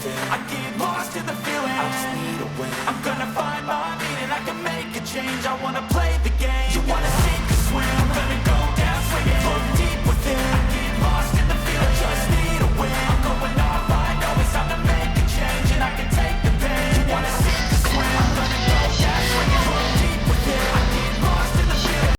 within. I get lost in the feeling, I just need a win. I'm gonna find my meaning, I can make a change. I wanna play the game, you wanna sink or swim. I'm gonna go down swinging, float deep within. I get lost in the feeling, I just need a win. I'm going off, I know it's time to make a change, and I can take the pain. You wanna sink or swim. I'm gonna go down swinging, float deep within. I get lost in the feeling.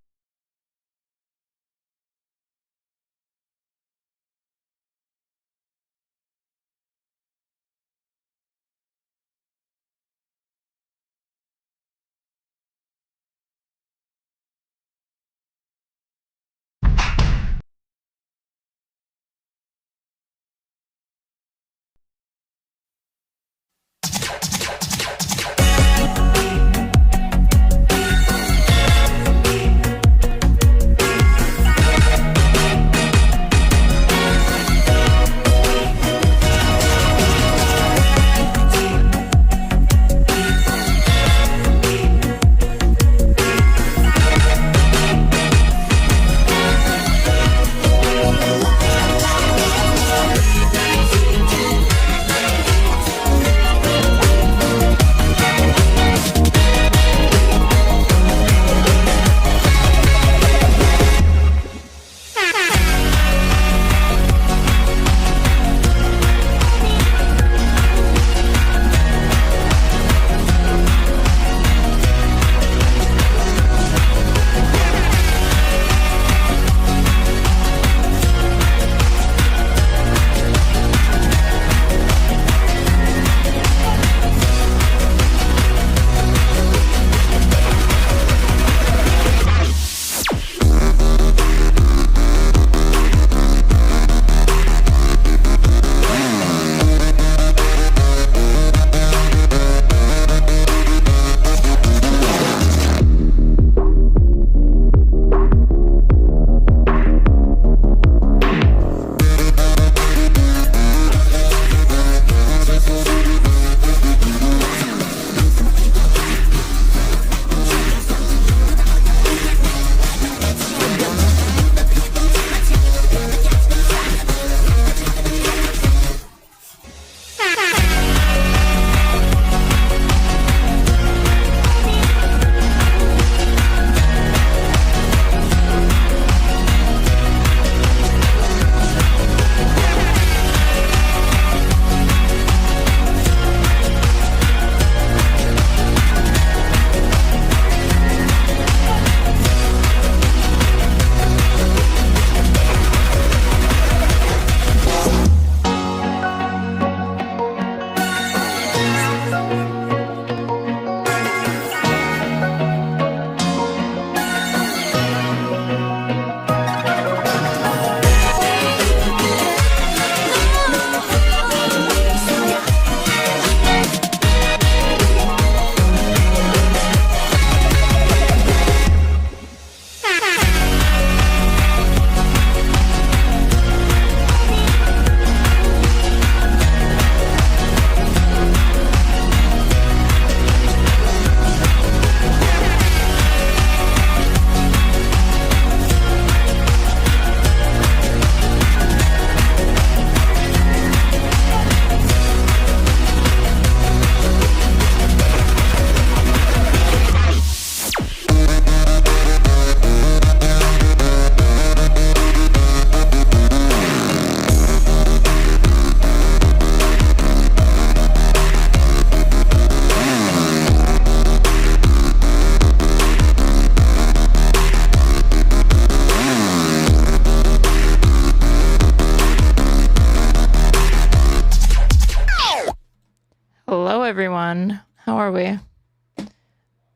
everyone. How are we?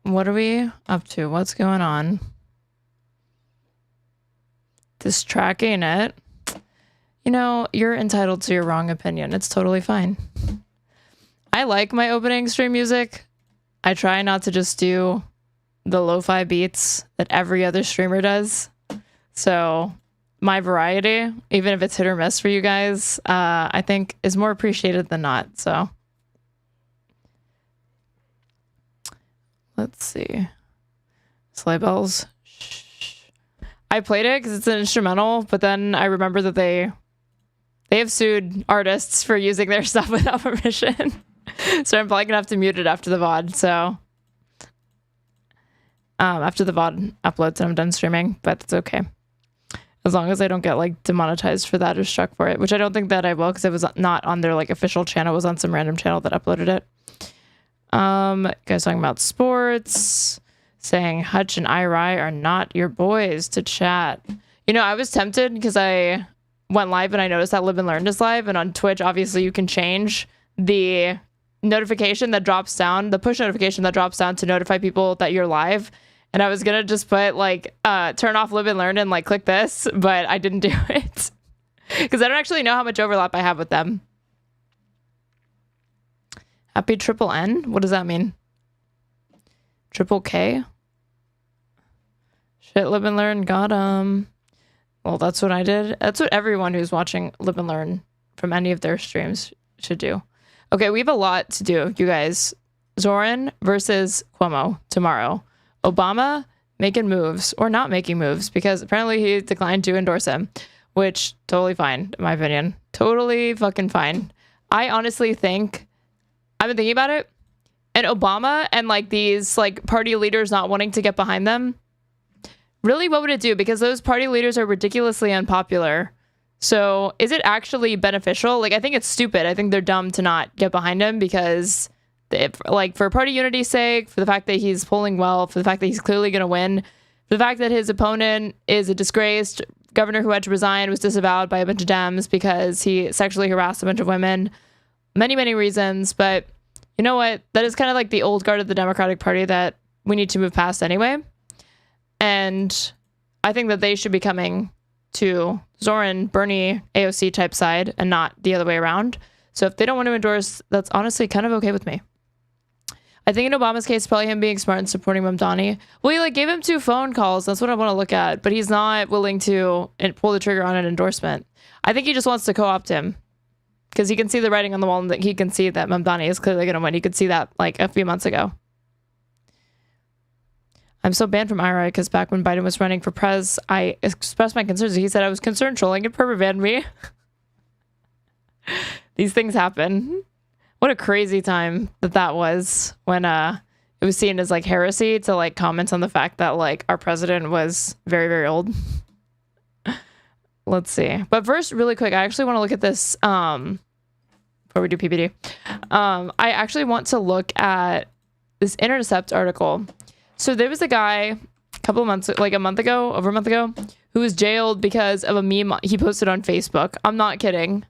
What are we up to? What's going on? This track ain't it. You know, you're entitled to your wrong opinion. It's totally fine. I like my opening stream music. I try not to just do the lo-fi beats that every other streamer does. So my variety, even if it's hit or miss for you guys, I think is more appreciated than not. So let's see. Sleigh bells. Shh. I played it because it's an instrumental, but then I remember that they They have sued artists for using their stuff without permission. So I'm probably gonna have to mute it after the VOD. So after the VOD uploads and I'm done streaming, but it's okay. As long as I don't get like demonetized for that or struck for it, which I don't think that I will, because it was not on their like official channel. It was on some random channel that uploaded it. Guys talking about sports, saying Hutch and Irai are not your boys to chat. You know, I was tempted because I went live and I noticed that Live and Learn is live, and on Twitch, obviously you can change the notification that drops down, the push notification that drops down to notify people that you're live. And I was gonna just put like turn off Live and Learn and like click this, but I didn't do it because I don't actually know how much overlap I have with them. Happy triple N? What does that mean? Triple K? Shit, Live and Learn got well, that's what I did. That's what everyone who's watching Live and Learn from any of their streams should do. Okay, we have a lot to do, you guys. Zohran versus Cuomo tomorrow. Obama making moves or not making moves, because apparently he declined to endorse him, which totally fine, in my opinion. Totally fucking fine. I honestly think, I've been thinking about it, and Obama and like these like party leaders not wanting to get behind them, really, what would it do? Because those party leaders are ridiculously unpopular. So is it actually beneficial? Like, I think it's stupid. I think they're dumb to not get behind him, because like for party unity's sake, for the fact that he's polling well, for the fact that he's clearly going to win, for the fact that his opponent is a disgraced governor who had to resign, was disavowed by a bunch of Dems because he sexually harassed a bunch of women. Many, many reasons. But you know what? That is kind of like the old guard of the Democratic Party that we need to move past anyway. And I think that they should be coming to Zohran, Bernie, AOC type side and not the other way around. So if they don't want to endorse, that's honestly kind of okay with me. I think in Obama's case, probably him being smart and supporting Mamdani. Well, he like gave him 2 phone calls. That's what I want to look at. But he's not willing to pull the trigger on an endorsement. I think he just wants to co-opt him, because he can see the writing on the wall, and that he can see that Mamdani is clearly going to win. He could see that like a few months ago. I'm so banned from IRA because back when Biden was running for prez, I expressed my concerns. He said I was concerned trolling and perma banned me. These things happen. What a crazy time that was when it was seen as like heresy to like comment on the fact that like our president was very, very old. Let's see. But first, really quick, I actually want to look at this before we do PBD. I actually want to look at this Intercept article. So there was a guy over a month ago, who was jailed because of a meme he posted on Facebook. I'm not kidding.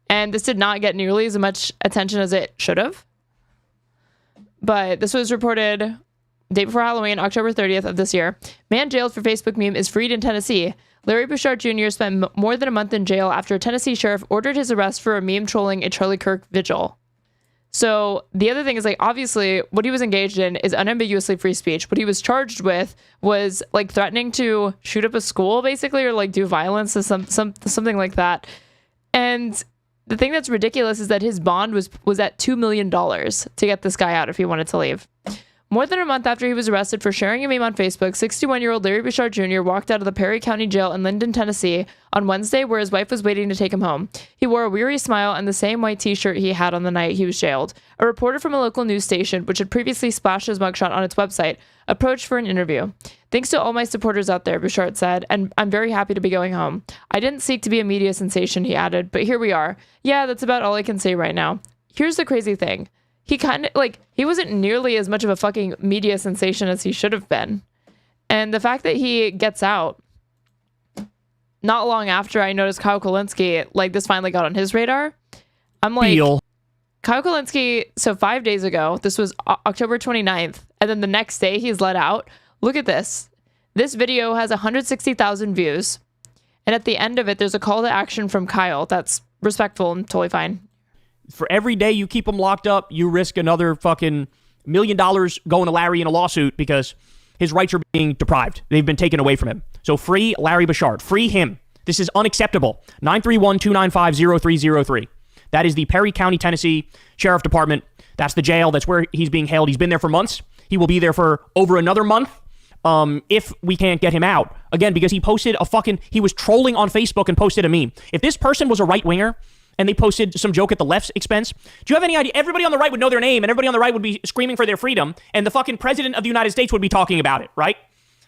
And this did not get nearly as much attention as it should have. But this was reported day before Halloween, October 30th of this year. Man jailed for Facebook meme is freed in Tennessee. Larry Bouchard Jr. spent more than a month in jail after a Tennessee sheriff ordered his arrest for a meme trolling a Charlie Kirk vigil. So the other thing is, like, obviously what he was engaged in is unambiguously free speech. What he was charged with was like threatening to shoot up a school, basically, or like do violence or something like that. And the thing that's ridiculous is that his bond was at $2 million to get this guy out if he wanted to leave. More than a month after he was arrested for sharing a meme on Facebook, 61-year-old Larry Bouchard Jr. walked out of the Perry County Jail in Linden, Tennessee on Wednesday, where his wife was waiting to take him home. He wore a weary smile and the same white t-shirt he had on the night he was jailed. A reporter from a local news station, which had previously splashed his mugshot on its website, approached for an interview. "Thanks to all my supporters out there," Bouchard said, "and I'm very happy to be going home. I didn't seek to be a media sensation," he added, "but here we are. Yeah, that's about all I can say right now." Here's the crazy thing. He kind of, like, he wasn't nearly as much of a fucking media sensation as he should have been. And the fact that he gets out not long after I noticed Kyle Kulinski, like, this finally got on his radar. I'm like, Kyle Kulinski, so 5 days ago, this was October 29th, and then the next day he's let out. Look at this. This video has 160,000 views. And at the end of it, there's a call to action from Kyle. That's respectful and totally fine. For every day you keep him locked up, you risk another fucking $1 million going to Larry in a lawsuit because his rights are being deprived. They've been taken away from him. So free Larry Bouchard. Free him. This is unacceptable. 931-295-0303. That is the Perry County, Tennessee Sheriff Department. That's the jail. That's where he's being held. He's been there for months. He will be there for over another month. if we can't get him out. Again, because he was trolling on Facebook and posted a meme. If this person was a right-winger and they posted some joke at the left's expense, do you have any idea? Everybody on the right would know their name and everybody on the right would be screaming for their freedom and the fucking president of the United States would be talking about it, right?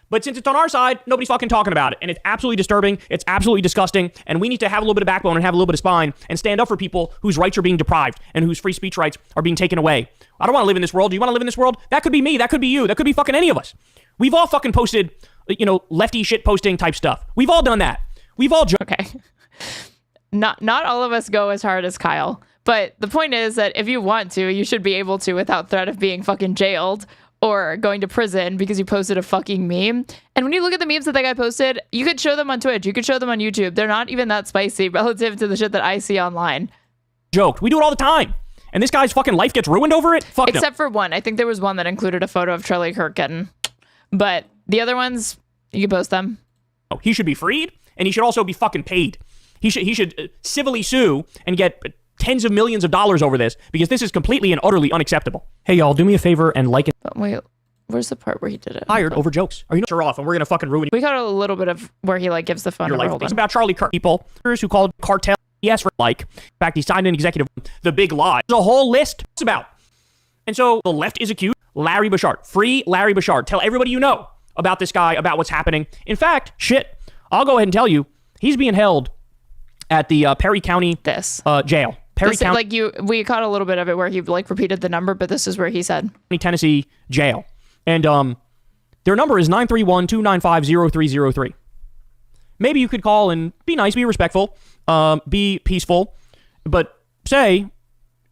But since it's on our side, nobody's fucking talking about it. And it's absolutely disturbing. It's absolutely disgusting. And we need to have a little bit of backbone and have a little bit of spine and stand up for people whose rights are being deprived and whose free speech rights are being taken away. I don't want to live in this world. Do you want to live in this world? That could be me. That could be you. That could be fucking any of us. We've all fucking posted, lefty shit posting type stuff. We've all done that. We've all Okay. Not all of us go as hard as Kyle. But the point is that if you want to, you should be able to without threat of being fucking jailed or going to prison because you posted a fucking meme. And when you look at the memes that guy posted, you could show them on Twitch. You could show them on YouTube. They're not even that spicy relative to the shit that I see online. Joked. We do it all the time. And this guy's fucking life gets ruined over it? Fuck no. Except for one. I think there was one that included a photo of Charlie Kirk getting. But the other ones, you can post them. Oh, he should be freed, and he should also be fucking paid. He should civilly sue and get tens of millions of dollars over this because this is completely and utterly unacceptable. Hey, y'all, do me a favor and like it. But wait, where's the part where he did it? Hired over jokes. Are you not sure off? And we're going to fucking ruin you. We got a little bit of where he gives the phone your number. life. It's about Charlie Kirk. People who called cartel yes for In fact, he signed an executive. The big lie. There's a whole list it's about. And so the left is accused. Larry Bashard. Free Larry Bashard. Tell everybody you know about this guy, about what's happening. In fact, I'll go ahead and tell you, he's being held at the Perry County jail. Perry County, we caught a little bit of it where he repeated the number, but this is where he said Tennessee jail, and their number is 931-295-0303. Maybe you could call and be nice, be respectful, be peaceful, but say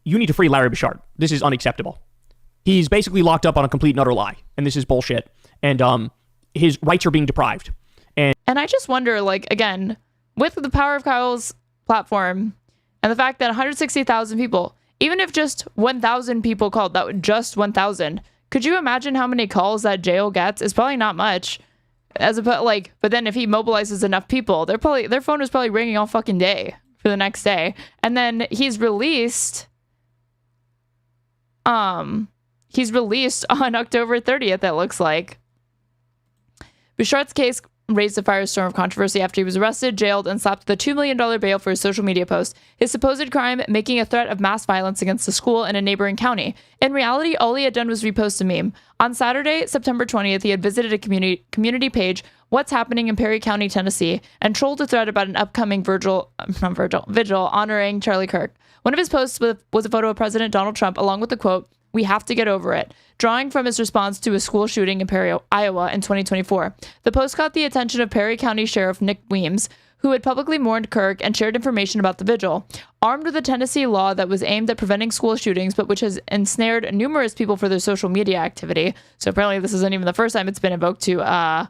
you need to free Larry Bashard. This is unacceptable. He's basically locked up on a complete and utter lie, and this is bullshit. And his rights are being deprived. And I just wonder, again, with the power of Kyle's platform and the fact that 160,000 people, even if just 1,000 people called, that would just 1,000. Could you imagine how many calls that jail gets? It's probably not much. But then if he mobilizes enough people, their phone is probably ringing all fucking day for the next day. And then he's released. He's released on October 30th. It looks like. Bouchard's case raised a firestorm of controversy after he was arrested, jailed, and slapped with a $2 million bail for his social media post. His supposed crime, making a threat of mass violence against a school in a neighboring county. In reality, all he had done was repost a meme. On Saturday, September 20th, he had visited a community page, What's Happening in Perry County, Tennessee, and trolled a thread about an upcoming vigil honoring Charlie Kirk. One of his posts was a photo of President Donald Trump, along with the quote, "We have to get over it," drawing from his response to a school shooting in Perry, Iowa in 2024. The post caught the attention of Perry County Sheriff Nick Weems, who had publicly mourned Kirk and shared information about the vigil. Armed with a Tennessee law that was aimed at preventing school shootings, but which has ensnared numerous people for their social media activity. So apparently this isn't even the first time it's been invoked to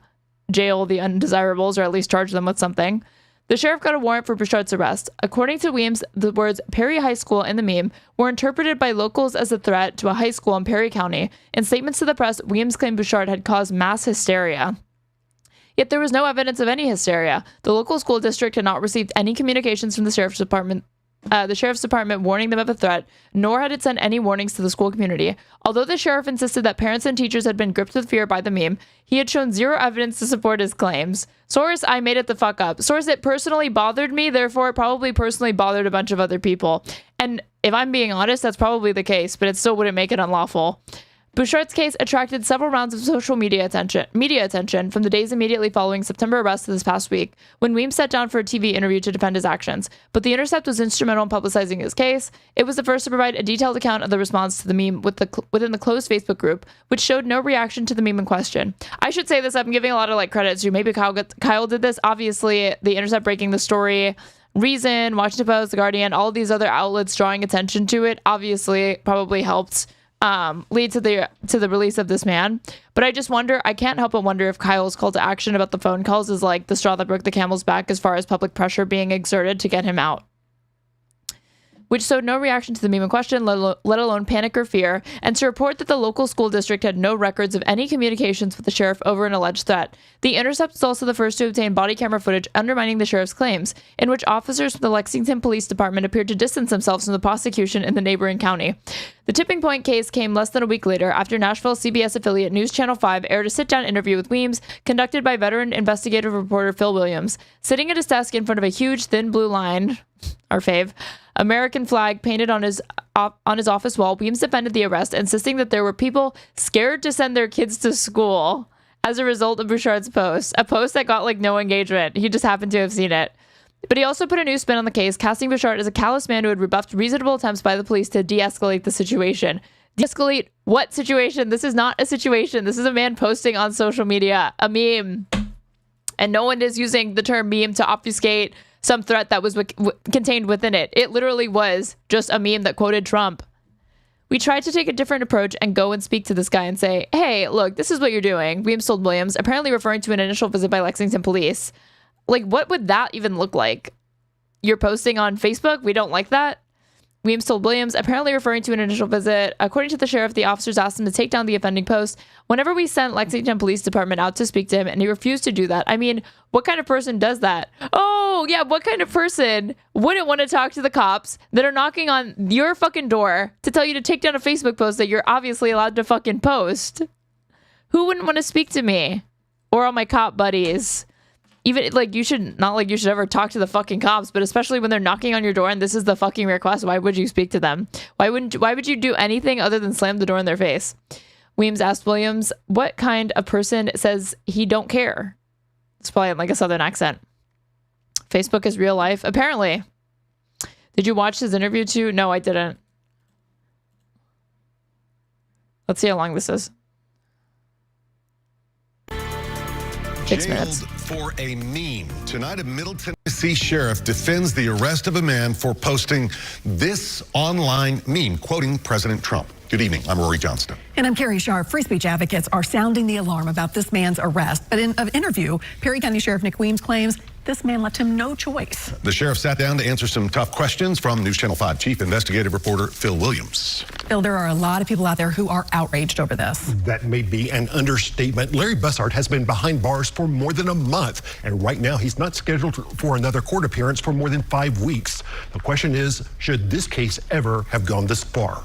jail the undesirables, or at least charge them with something. The sheriff got a warrant for Bouchard's arrest. According to Weems, the words Perry High School in the meme were interpreted by locals as a threat to a high school in Perry County. In statements to the press, Weems claimed Bouchard had caused mass hysteria. Yet there was no evidence of any hysteria. The local school district had not received any communications from the sheriff's department warning them of a threat, nor had it sent any warnings to the school community. Although the sheriff insisted that parents and teachers had been gripped with fear by the meme, he had shown zero evidence to support his claims. Source, I made it the fuck up. Source, it personally bothered me, therefore it probably personally bothered a bunch of other people. And if I'm being honest, that's probably the case, but it still wouldn't make it unlawful. Bouchard's case attracted several rounds of social media attention from the days immediately following September arrest this past week, when Weems sat down for a TV interview to defend his actions. But The Intercept was instrumental in publicizing his case. It was the first to provide a detailed account of the response to the meme within the closed Facebook group, which showed no reaction to the meme in question. I should say this, I'm giving a lot of credit to maybe Kyle did this. Obviously, The Intercept breaking the story, Reason, Washington Post, The Guardian, all of these other outlets drawing attention to it obviously probably helped lead to the release of this man. But I can't help but wonder if Kyle's call to action about the phone calls is like the straw that broke the camel's back as far as public pressure being exerted to get him out. which showed no reaction to the meme in question, let alone panic or fear, and to report that the local school district had no records of any communications with the sheriff over an alleged threat. The Intercept was also the first to obtain body camera footage undermining the sheriff's claims, in which officers from the Lexington Police Department appeared to distance themselves from the prosecution in the neighboring county. The tipping point case came less than a week later after Nashville CBS affiliate News Channel 5 aired a sit-down interview with Weems conducted by veteran investigative reporter Phil Williams. Sitting at his desk in front of a huge thin blue line, our fave, American flag painted on his office wall, Weems defended the arrest, insisting that there were people scared to send their kids to school as a result of Bouchard's post, a post that got no engagement. He just happened to have seen it. But he also put a new spin on the case, casting Bouchard as a callous man who had rebuffed reasonable attempts by the police to de-escalate the situation. De-escalate what situation? This is not a situation. This is a man posting on social media a meme. And no one is using the term meme to obfuscate some threat that was contained within it. It literally was just a meme that quoted Trump. We tried to take a different approach and go and speak to this guy and say, hey, look, this is what you're doing. Weems told Williams, apparently referring to an initial visit by Lexington police. What would that even look like? You're posting on Facebook? We don't like that? Weems told Williams, apparently referring to an initial visit. According to the sheriff, the officers asked him to take down the offending post. Whenever we sent Lexington Police Department out to speak to him, and he refused to do that. I mean, what kind of person does that? Oh, yeah, what kind of person wouldn't want to talk to the cops that are knocking on your fucking door to tell you to take down a Facebook post that you're obviously allowed to fucking post? Who wouldn't want to speak to me? Or all my cop buddies? Even you should ever talk to the fucking cops, but especially when they're knocking on your door and this is the fucking request, why would you speak to them? Why would you do anything other than slam the door in their face? Weems asked Williams, what kind of person says he don't care? It's probably a southern accent. Facebook is real life. Apparently. Did you watch his interview too? No, I didn't. Let's see how long this is. 6 minutes. Jailed for a meme. Tonight, a Middle Tennessee sheriff defends the arrest of a man for posting this online meme, quoting President Trump. Good evening. I'm Rory Johnston. And I'm Carrie Sharp. Free speech advocates are sounding the alarm about this man's arrest. But in an interview, Perry County Sheriff Nick Weems claims this man left him no choice. The sheriff sat down to answer some tough questions from News Channel 5 chief investigative reporter Phil Williams. Phil, there are a lot of people out there who are outraged over this. That may be an understatement. Larry Bussard has been behind bars for more than a month, and right now he's not scheduled for another court appearance for more than 5 weeks. The question is, should this case ever have gone this far?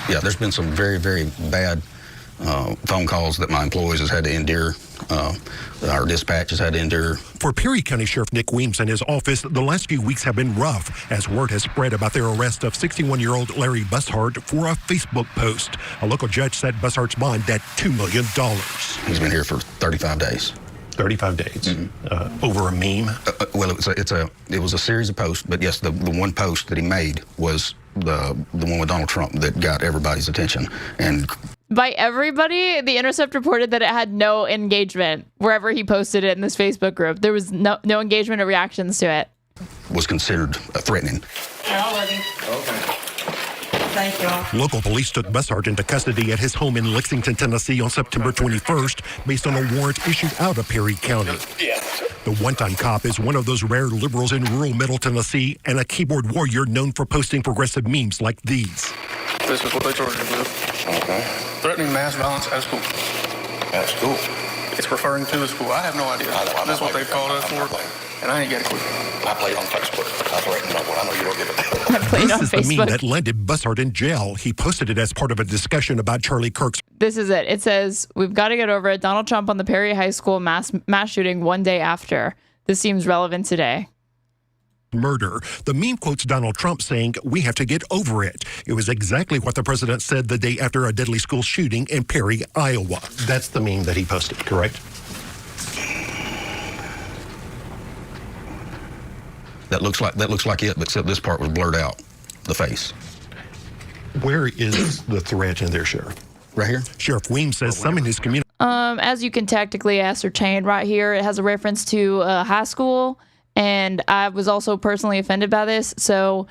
Yeah, there's been some very, very bad phone calls that my employees has had to endure, our dispatch has had to endure. For Perry County Sheriff Nick Weems and his office, the last few weeks have been rough as word has spread about their arrest of 61-year-old Larry Bussard for a Facebook post. A local judge set Bussard's bond at $2 million. He's been here for 35 days. 35 days over a meme? Well, it was a series of posts, but yes, the one post that he made was the one with Donald Trump that got everybody's attention. And by everybody, The Intercept reported that it had no engagement wherever he posted it in this Facebook group. There was no engagement or reactions to it. Was considered threatening. Okay. Thank you. Local police took Bussard into custody at his home in Lexington, Tennessee on September 21st based on a warrant issued out of Perry County. The one-time cop is one of those rare liberals in rural Middle Tennessee and a keyboard warrior known for posting progressive memes like these. This is what they charged me with. Okay. Threatening mass violence at school. At school? It's referring to the school. I have no idea. This is what they've called us for, and I ain't got a clue. I played on Facebook. I threatened no one. I know you don't give it. This is the meme that landed Bussard in jail. He posted it as part of a discussion about Charlie Kirk's. This is it. It says, we've got to get over it. Donald Trump on the Perry High School mass shooting one day after. This seems relevant today. Murder. The meme quotes Donald Trump saying, we have to get over it. It was exactly what the president said the day after a deadly school shooting in Perry, Iowa. That's the meme that he posted, correct? That looks like it, except this part was blurred out, the face. Where is the threat in there, Sheriff? Right here? Sheriff Weems says some in his community. As you can tactically ascertain right here, it has a reference to high school, and I was also personally offended by this, so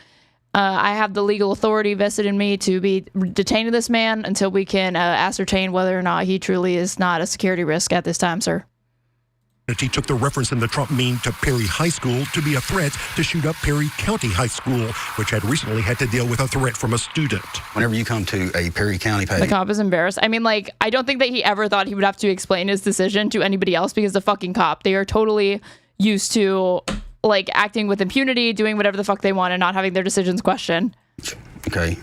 I have the legal authority vested in me to be detaining this man until we can ascertain whether or not he truly is not a security risk at this time, sir. He took the reference in the Trump meme to Perry High School to be a threat to shoot up Perry County High School, which had recently had to deal with a threat from a student. Whenever you come to a Perry County page, The cop is embarrassed. I mean, like, I don't think that he ever thought he would have to explain his decision to anybody else because the fucking cop, they are totally used to, like, acting with impunity, doing whatever the fuck they want and not having their decisions questioned. okay,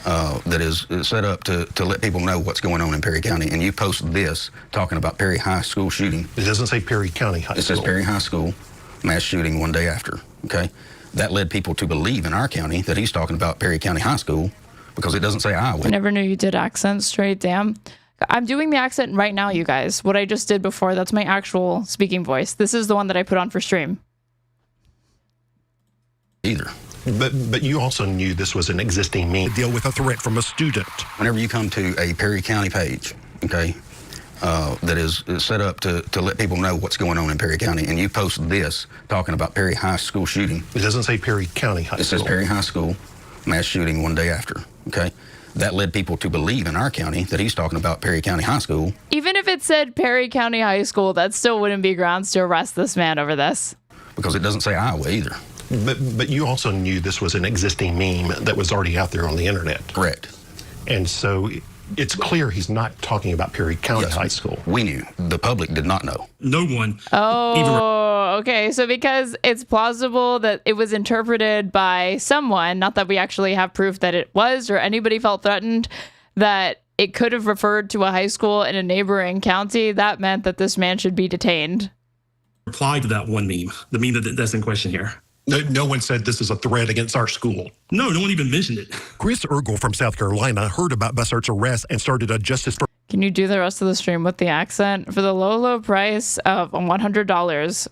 that is set up to let people know what's going on in Perry County, and you post this talking about Perry High School shooting. It doesn't say Perry County High School. It says Perry High School mass shooting one day after, okay? That led people to believe in our county that he's talking about Perry County High School because it doesn't say Iowa. I never knew you did accents straight, damn. I'm doing the accent right now, you guys. What I just did before, that's my actual speaking voice. This is the one that I put on for stream. Either. But you also knew this was an existing meme. Deal with a threat from a student. Whenever you come to a Perry County page, okay, that is set up to let people know what's going on in Perry County, and you post this talking about Perry High School shooting. It doesn't say Perry County High School. It says Perry High School mass shooting one day after, okay? That led people to believe in our county that he's talking about Perry County High School. Even if it said Perry County High School, that still wouldn't be grounds to arrest this man over this. Because it doesn't say Iowa either. But you also knew this was an existing meme that was already out there on the internet. Correct. And so it's clear he's not talking about Perry County Yes, High School. We knew. The public did not know. No one. Oh, okay. So because it's plausible that it was interpreted by someone, not that we actually have proof that it was or anybody felt threatened, that it could have referred to a high school in a neighboring county, that meant that this man should be detained. Replied to that one meme, the meme that's in question here. No one said this is a threat against our school. No one even mentioned it. Chris Ergel from South Carolina heard about Bussard's arrest and started a Justice for... Can you do the rest of the stream with the accent? For the low price of $100.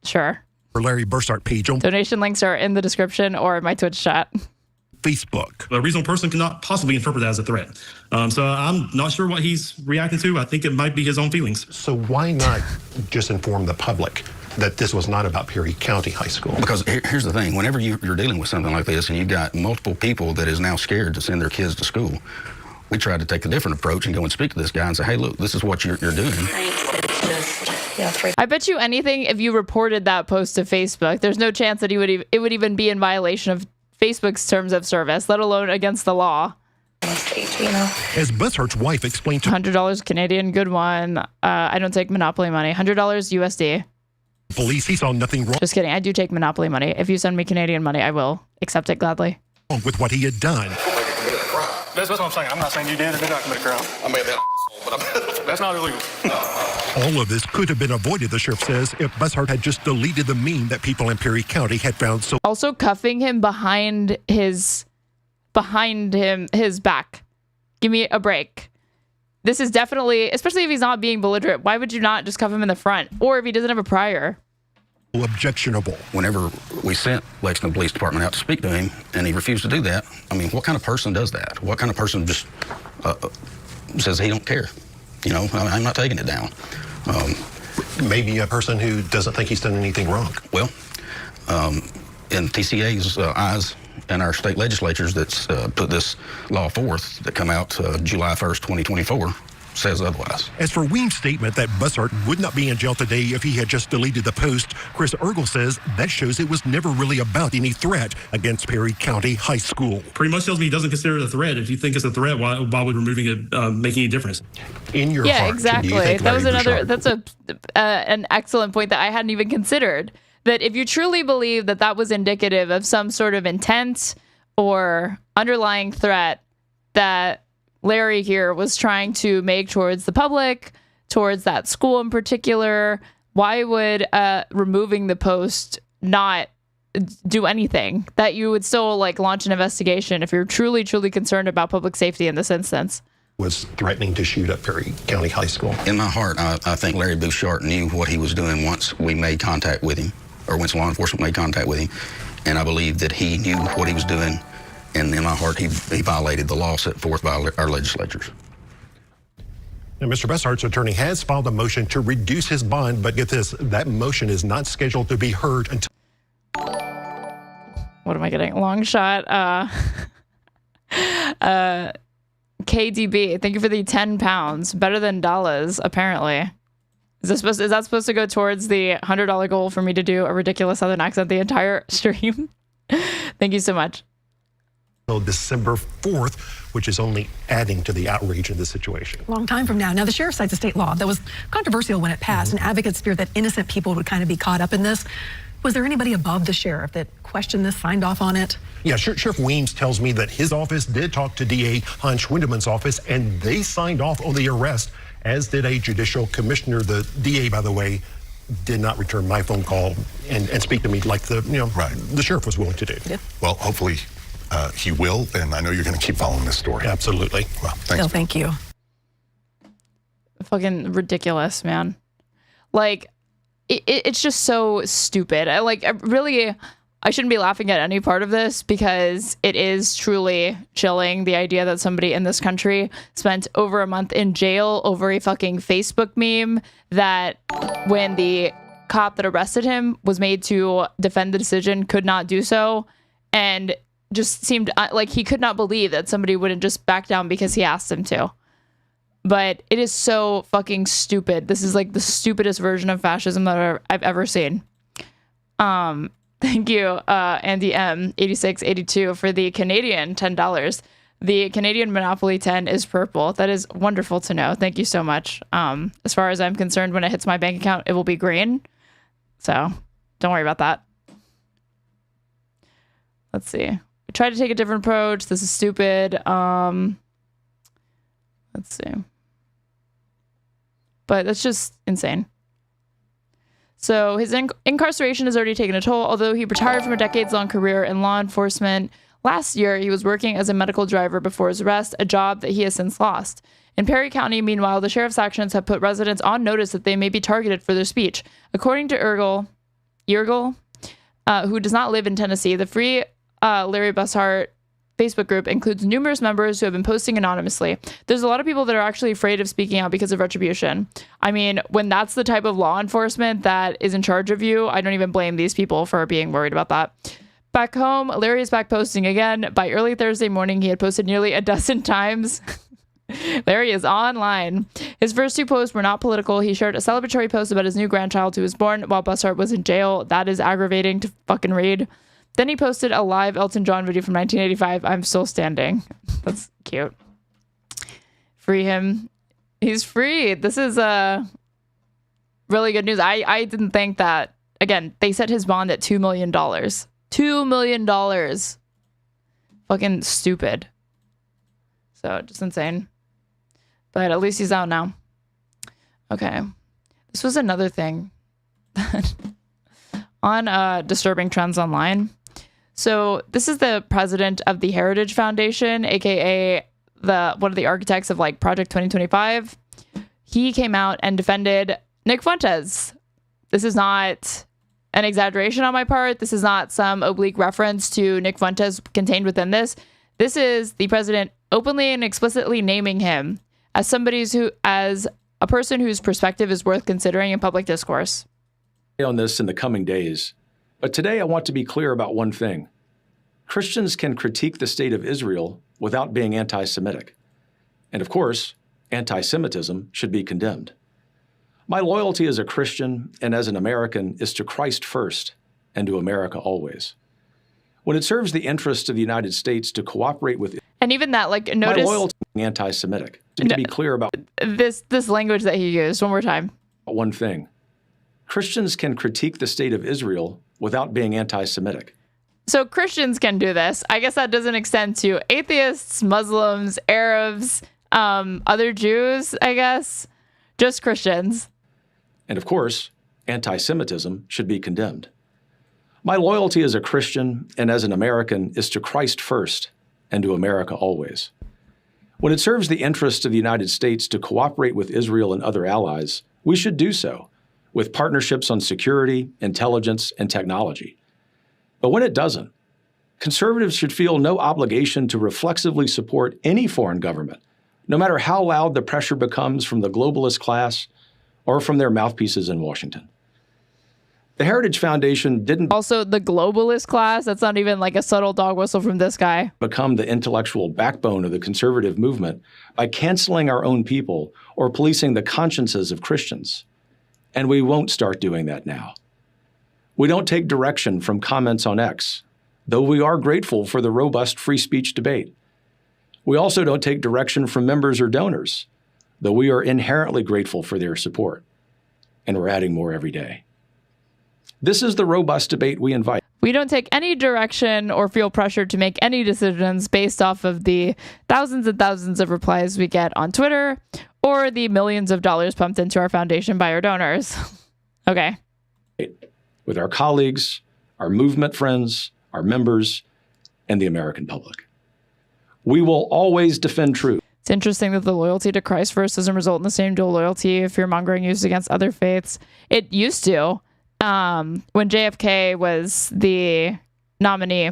Sure. Larry Bussard page on Donation links are in the description or in my Twitch chat. Facebook. A reasonable person cannot possibly interpret that as a threat. So I'm not sure what he's reacting to. I think it might be his own feelings. So why not just inform the public that this was not about Perry County High School? Because here's the thing. Whenever you're dealing with something like this and you've got multiple people that is now scared to send their kids to school, we tried to take a different approach and go and speak to this guy and say, hey, look, this is what you're doing. I bet you anything if you reported that post to Facebook, there's no chance that it would even be in violation of Facebook's terms of service, let alone against the law. As Bussard's wife explained to $100 Canadian, good one. I don't take Monopoly money. $100 USD. police, he saw nothing wrong Just kidding. I do take Monopoly money. If you send me Canadian money, I will accept it gladly. with what he had done. That's what I'm saying. I'm not saying you did or did not commit a crime. I made that, but that's not illegal. All of this could have been avoided, the sheriff says, if Bussard had just deleted the meme that people in Perry County had found so... Also cuffing him behind his back. Give me a break. This is definitely, especially if he's not being belligerent, why would you not just cuff him in the front? Or if he doesn't have a prior. objectionable. Whenever we sent Lexington Police Department out to speak to him, and he refused to do that, I mean, what kind of person does that? What kind of person just says he don't care? You know, I'm not taking it down. Maybe a person who doesn't think he's done anything wrong. Well, in TCA's eyes and our state legislatures that's put this law forth that come out July 1st, 2024, says otherwise. As for Weems' statement that Bussard would not be in jail today if he had just deleted the post, Chris Ergel says that shows it was never really about any threat against Perry County High School. Pretty much tells me he doesn't consider it a threat. If you think it's a threat, why would removing it make any difference? In your heart, exactly. do you think That was Larry another. Bouchard- That's an excellent point that I hadn't even considered. That if you truly believe that that was indicative of some sort of intent or underlying threat that Larry here was trying to make towards the public, towards that school in particular, why would removing the post not do anything? That you would still like launch an investigation if you're truly, truly concerned about public safety in this instance. Was threatening to shoot up Perry County High School. In my heart, I think Larry Bouchard knew what he was doing once we made contact with him, or once law enforcement made contact with him, and I believe that he knew what he was doing, and in my heart, he violated the law set forth by our legislatures. Now, Mr. Bussard's attorney has filed a motion to reduce his bond, but get this, that motion is not scheduled to be heard until... What am I getting? Long shot. KDB, thank you for the 10 pounds. Better than dollars, apparently. Is that supposed to go towards the $100 goal for me to do a ridiculous Southern accent the entire stream? Thank you so much. December 4th, which is only adding to the outrage in this situation. Long time from now. Now, the sheriff cites a state law that was controversial when it passed, and advocates fear that innocent people would kind of be caught up in this. Was there anybody above the sheriff that questioned this, signed off on it? Yeah, Sheriff Weems tells me that his office did talk to DA Hans Schwindeman's office, and they signed off on the arrest, as did a judicial commissioner. The DA, by the way, did not return my phone call and speak to me like the sheriff was willing to do. Yeah. Well, hopefully he will, and I know you're going to keep following this story. Absolutely. Well, thanks. Bill, thank you. Fucking ridiculous, man. Like, it's just so stupid. I shouldn't be laughing at any part of this because it is truly chilling, the idea that somebody in this country spent over a month in jail over a fucking Facebook meme that when the cop that arrested him was made to defend the decision could not do so, and just seemed like he could not believe that somebody wouldn't just back down because he asked him to. But it is so fucking stupid. This is like the stupidest version of fascism that I've ever seen. Thank you, Andy M. 8682 for the Canadian $10. The Canadian Monopoly 10 is purple. That is wonderful to know. Thank you so much. As far as I'm concerned, when it hits my bank account, it will be green. So don't worry about that. Let's see. We tried to take a different approach. This is stupid. Let's see. But that's just insane. So his incarceration has already taken a toll, although he retired from a decades-long career in law enforcement. Last year, he was working as a medical driver before his arrest, a job that he has since lost. In Perry County, meanwhile, the sheriff's actions have put residents on notice that they may be targeted for their speech. According to Yergel, who does not live in Tennessee, the Free Larry Bussart Facebook group includes numerous members who have been posting anonymously. There's a lot of people that are actually afraid of speaking out because of retribution. I mean, when that's the type of law enforcement that is in charge of you, I don't even blame these people for being worried about that. Back home, Larry is back posting again. By early Thursday morning, he had posted nearly a dozen times. Larry is online. His first two posts were not political. He shared a celebratory post about his new grandchild who was born while Bussart was in jail. That is aggravating to fucking read. Then he posted a live Elton John video from 1985. I'm still standing. That's cute. Free him. He's free. This is really good news. I didn't think that. Again, they set his bond at $2 million. $2 million. Fucking stupid. So just insane. But at least he's out now. Okay. This was another thing on disturbing trends online. So this is the president of the Heritage Foundation, aka one of the architects of like Project 2025. He came out and defended Nick Fuentes. This is not an exaggeration on my part. This is not some oblique reference to Nick Fuentes contained within this. This is the president openly and explicitly naming him as as a person whose perspective is worth considering in public discourse. On this in the coming days. But today I want to be clear about one thing. Christians can critique the state of Israel without being anti-Semitic. And of course, anti-Semitism should be condemned. My loyalty as a Christian and as an American is to Christ first and to America always. When it serves the interest of the United States to cooperate with and even that, like, notice my loyalty is anti-Semitic. To be clear about this language that he used. One more time. One thing. Christians can critique the state of Israel without being anti-Semitic. So Christians can do this. I guess that doesn't extend to atheists, Muslims, Arabs, other Jews, I guess. Just Christians. And of course, anti-Semitism should be condemned. My loyalty as a Christian and as an American is to Christ first and to America always. When it serves the interest of the United States to cooperate with Israel and other allies, we should do so, with partnerships on security, intelligence, and technology. But when it doesn't, conservatives should feel no obligation to reflexively support any foreign government, no matter how loud the pressure becomes from the globalist class or from their mouthpieces in Washington. The Heritage Foundation didn't also the globalist class. That's not even like a subtle dog whistle from this guy. Become the intellectual backbone of the conservative movement by canceling our own people or policing the consciences of Christians. and we won't start doing that now. We don't take direction from comments on X, though we are grateful for the robust free speech debate. We also don't take direction from members or donors, though we are inherently grateful for their support. And we're adding more every day. This is the robust debate we invite. We don't take any direction or feel pressured to make any decisions based off of the thousands and thousands of replies we get on Twitter or the millions of dollars pumped into our foundation by our donors. Okay. With our colleagues, our movement friends, our members, and the American public. We will always defend truth. It's interesting that the loyalty to Christ first doesn't result in the same dual loyalty if fear-mongering used against other faiths. It used to. When JFK was the nominee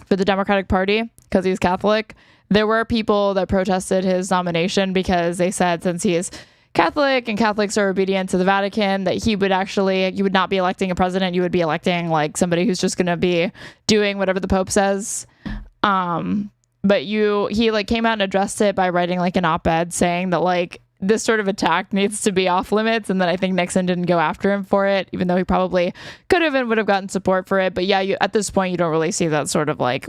for the Democratic Party, because he's Catholic, there were people that protested his nomination because they said since he is Catholic and Catholics are obedient to the Vatican, that you would not be electing a president, you would be electing like somebody who's just going to be doing whatever the Pope says. But he like came out and addressed it by writing like an op-ed saying that like this sort of attack needs to be off limits, and that I think Nixon didn't go after him for it, even though he probably could have and would have gotten support for it. But yeah, at this point, you don't really see that sort of like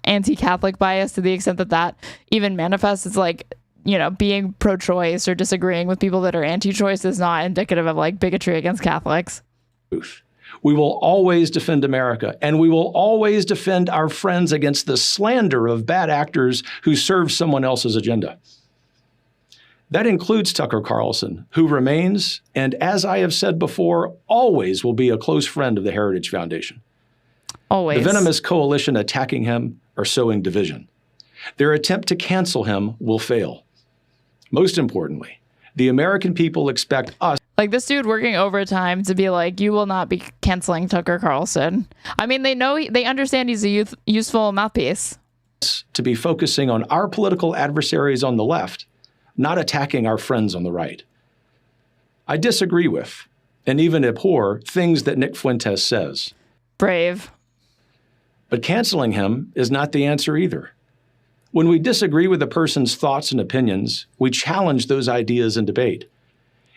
anti-Catholic bias to the extent that even manifests. It's like, you know, being pro-choice or disagreeing with people that are anti-choice is not indicative of like bigotry against Catholics. We will always defend America, and we will always defend our friends against the slander of bad actors who serve someone else's agenda. That includes Tucker Carlson, who remains, and as I have said before, always will be a close friend of the Heritage Foundation. Always. The venomous coalition attacking him are sowing division. Their attempt to cancel him will fail. Most importantly, the American people expect us. Like this dude working overtime to be like, you will not be canceling Tucker Carlson. I mean, they understand he's a useful mouthpiece. To be focusing on our political adversaries on the left, not attacking our friends on the right. I disagree with, and even abhor, things that Nick Fuentes says. Brave. But canceling him is not the answer either. When we disagree with a person's thoughts and opinions, we challenge those ideas in debate.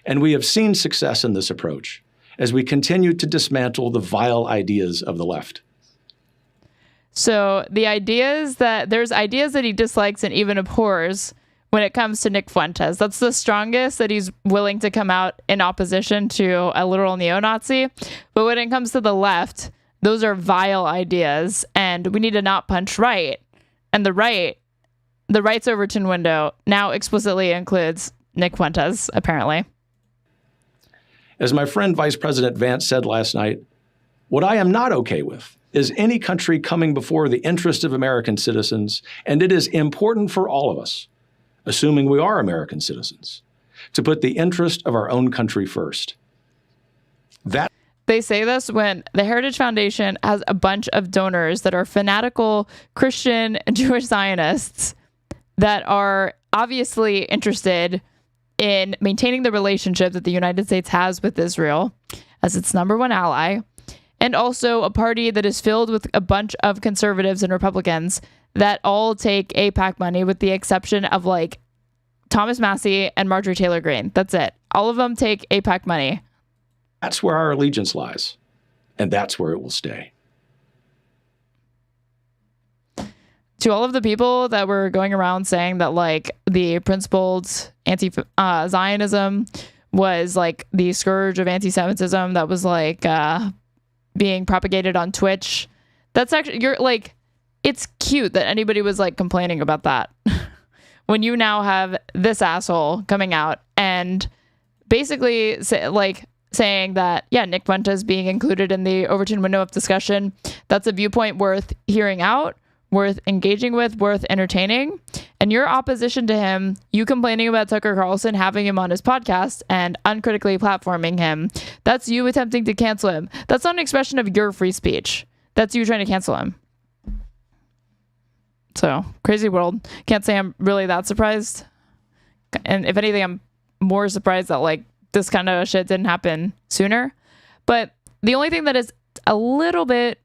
And we have seen success in this approach as we continue to dismantle the vile ideas of the left. So there's ideas that he dislikes and even abhors when it comes to Nick Fuentes. That's the strongest that he's willing to come out in opposition to a literal neo-Nazi. But when it comes to the left, those are vile ideas, and we need to not punch right. And the right's Overton window now explicitly includes Nick Fuentes, apparently. As my friend Vice President Vance said last night, what I am not okay with is any country coming before the interest of American citizens, and it is important for all of us, assuming we are American citizens, to put the interest of our own country first. They say this when the Heritage Foundation has a bunch of donors that are fanatical Christian and Jewish Zionists that are obviously interested in maintaining the relationship that the United States has with Israel as its number one ally, and also a party that is filled with a bunch of conservatives and Republicans that all take AIPAC money, with the exception of like Thomas Massie and Marjorie Taylor Greene. That's it. All of them take AIPAC money. That's where our allegiance lies, and that's where it will stay. To all of the people that were going around saying that like the principled anti-Zionism was like the scourge of anti-Semitism that was like being propagated on Twitch, that's actually, you're like, it's cute that anybody was like complaining about that. When you now have this asshole coming out and basically saying that, yeah, Nick Fuentes being included in the Overton window of discussion, that's a viewpoint worth hearing out, worth engaging with, worth entertaining. And your opposition to him, you complaining about Tucker Carlson having him on his podcast and uncritically platforming him, that's you attempting to cancel him. That's not an expression of your free speech. That's you trying to cancel him. So, crazy world. Can't say I'm really that surprised. And if anything, I'm more surprised that like this kind of shit didn't happen sooner. But the only thing that is a little bit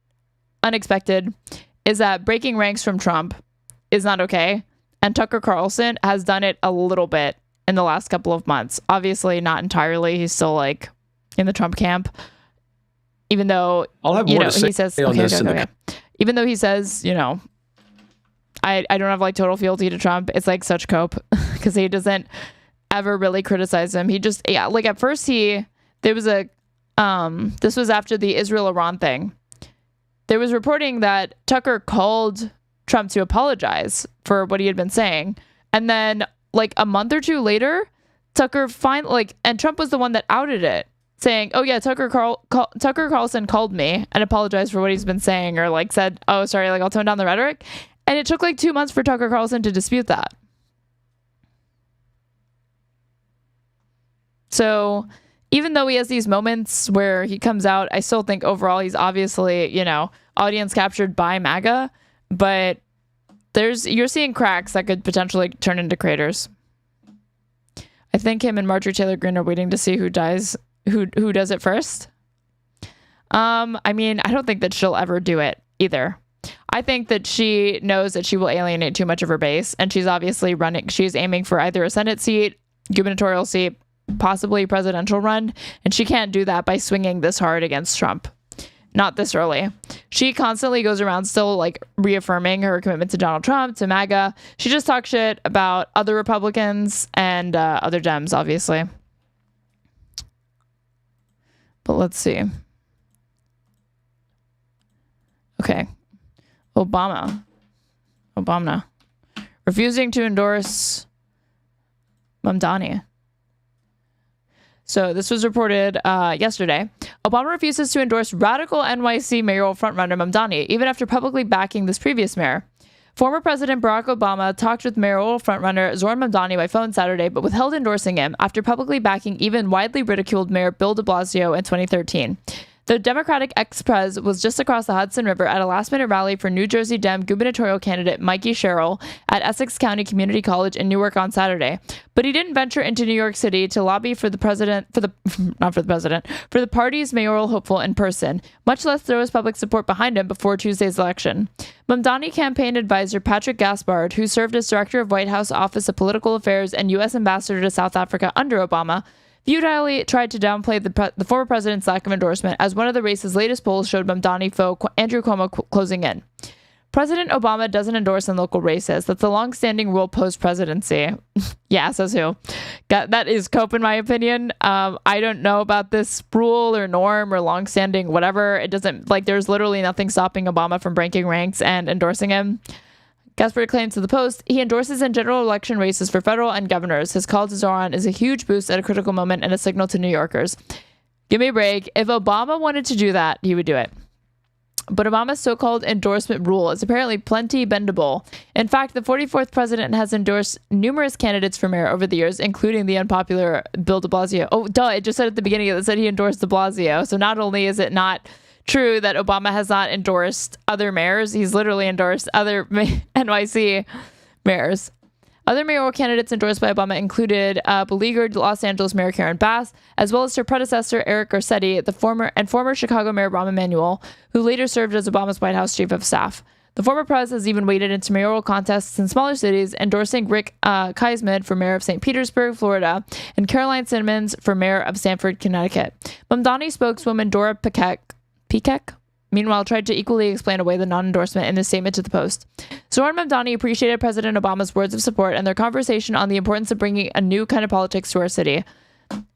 unexpected is that breaking ranks from Trump is not okay. And Tucker Carlson has done it a little bit in the last couple of months. Obviously not entirely. He's still like in the Trump camp, even though I'll have more to say he says, on this. Even though he says, I don't have like total fealty to Trump. It's like such cope because he doesn't ever really criticize him. He just, like at first there was this was after the Israel-Iran thing. There was reporting that Tucker called Trump to apologize for what he had been saying. And then like a month or two later, Tucker and Trump was the one that outed it, saying, oh yeah, Tucker Carlson called me and apologized for what he's been saying, or like said, oh, sorry, like I'll tone down the rhetoric. And it took like 2 months for Tucker Carlson to dispute that. So even though he has these moments where he comes out, I still think overall he's obviously, audience captured by MAGA, but you're seeing cracks that could potentially turn into craters. I think him and Marjorie Taylor Greene are waiting to see who does it first. I mean, I don't think that she'll ever do it either. I think that she knows that she will alienate too much of her base, and she's obviously she's aiming for either a Senate seat, gubernatorial seat, possibly presidential run, and she can't do that by swinging this hard against Trump. Not this early. She constantly goes around still like reaffirming her commitment to Donald Trump, to MAGA. She just talks shit about other Republicans and other Dems, obviously. But let's see. Okay. Obama refusing to endorse Mamdani. So this was reported yesterday. Obama refuses to endorse radical NYC mayoral frontrunner Mamdani, even after publicly backing this previous mayor. Former President Barack Obama talked with mayoral frontrunner Zohran Mamdani by phone Saturday, but withheld endorsing him after publicly backing even widely ridiculed Mayor Bill de Blasio in 2013. The Democratic ex-pres was just across the Hudson River at a last-minute rally for New Jersey Dem gubernatorial candidate Mikey Sherrill at Essex County Community College in Newark on Saturday. But he didn't venture into New York City to lobby for the party's mayoral hopeful in person, much less throw his public support behind him before Tuesday's election. Mamdani campaign advisor Patrick Gaspard, who served as director of White House Office of Political Affairs and U.S. ambassador to South Africa under Obama, futilely tried to downplay the former president's lack of endorsement as one of the race's latest polls showed Mamdani foe Andrew Cuomo closing in. President Obama doesn't endorse in local races. That's a long-standing rule post-presidency. Yeah, says who? That is cope, in my opinion. I don't know about this rule or norm or long-standing whatever. It doesn't, there's literally nothing stopping Obama from breaking ranks and endorsing him. Gaspard claims to the Post, he endorses in general election races for federal and governors. His call to Zohran is a huge boost at a critical moment and a signal to New Yorkers. Give me a break. If Obama wanted to do that, he would do it. But Obama's so-called endorsement rule is apparently plenty bendable. In fact, the 44th president has endorsed numerous candidates for mayor over the years, including the unpopular Bill de Blasio. Oh, duh, it just said at the beginning it said he endorsed de Blasio. So not only is it not true that Obama has not endorsed other mayors, he's literally endorsed other NYC mayors. Other mayoral candidates endorsed by Obama included beleaguered Los Angeles Mayor Karen Bass, as well as her predecessor Eric Garcetti, the former Chicago Mayor Rahm Emanuel, who later served as Obama's White House chief of staff. The former pres has even waded into mayoral contests in smaller cities, endorsing Rick Kaismid for mayor of St. Petersburg, Florida, and Caroline Simmons for mayor of Stamford, Connecticut. Mamdani spokeswoman Dora Pikek, meanwhile, tried to equally explain away the non-endorsement in a statement to the Post. Zohran Mamdani appreciated President Obama's words of support and their conversation on the importance of bringing a new kind of politics to our city,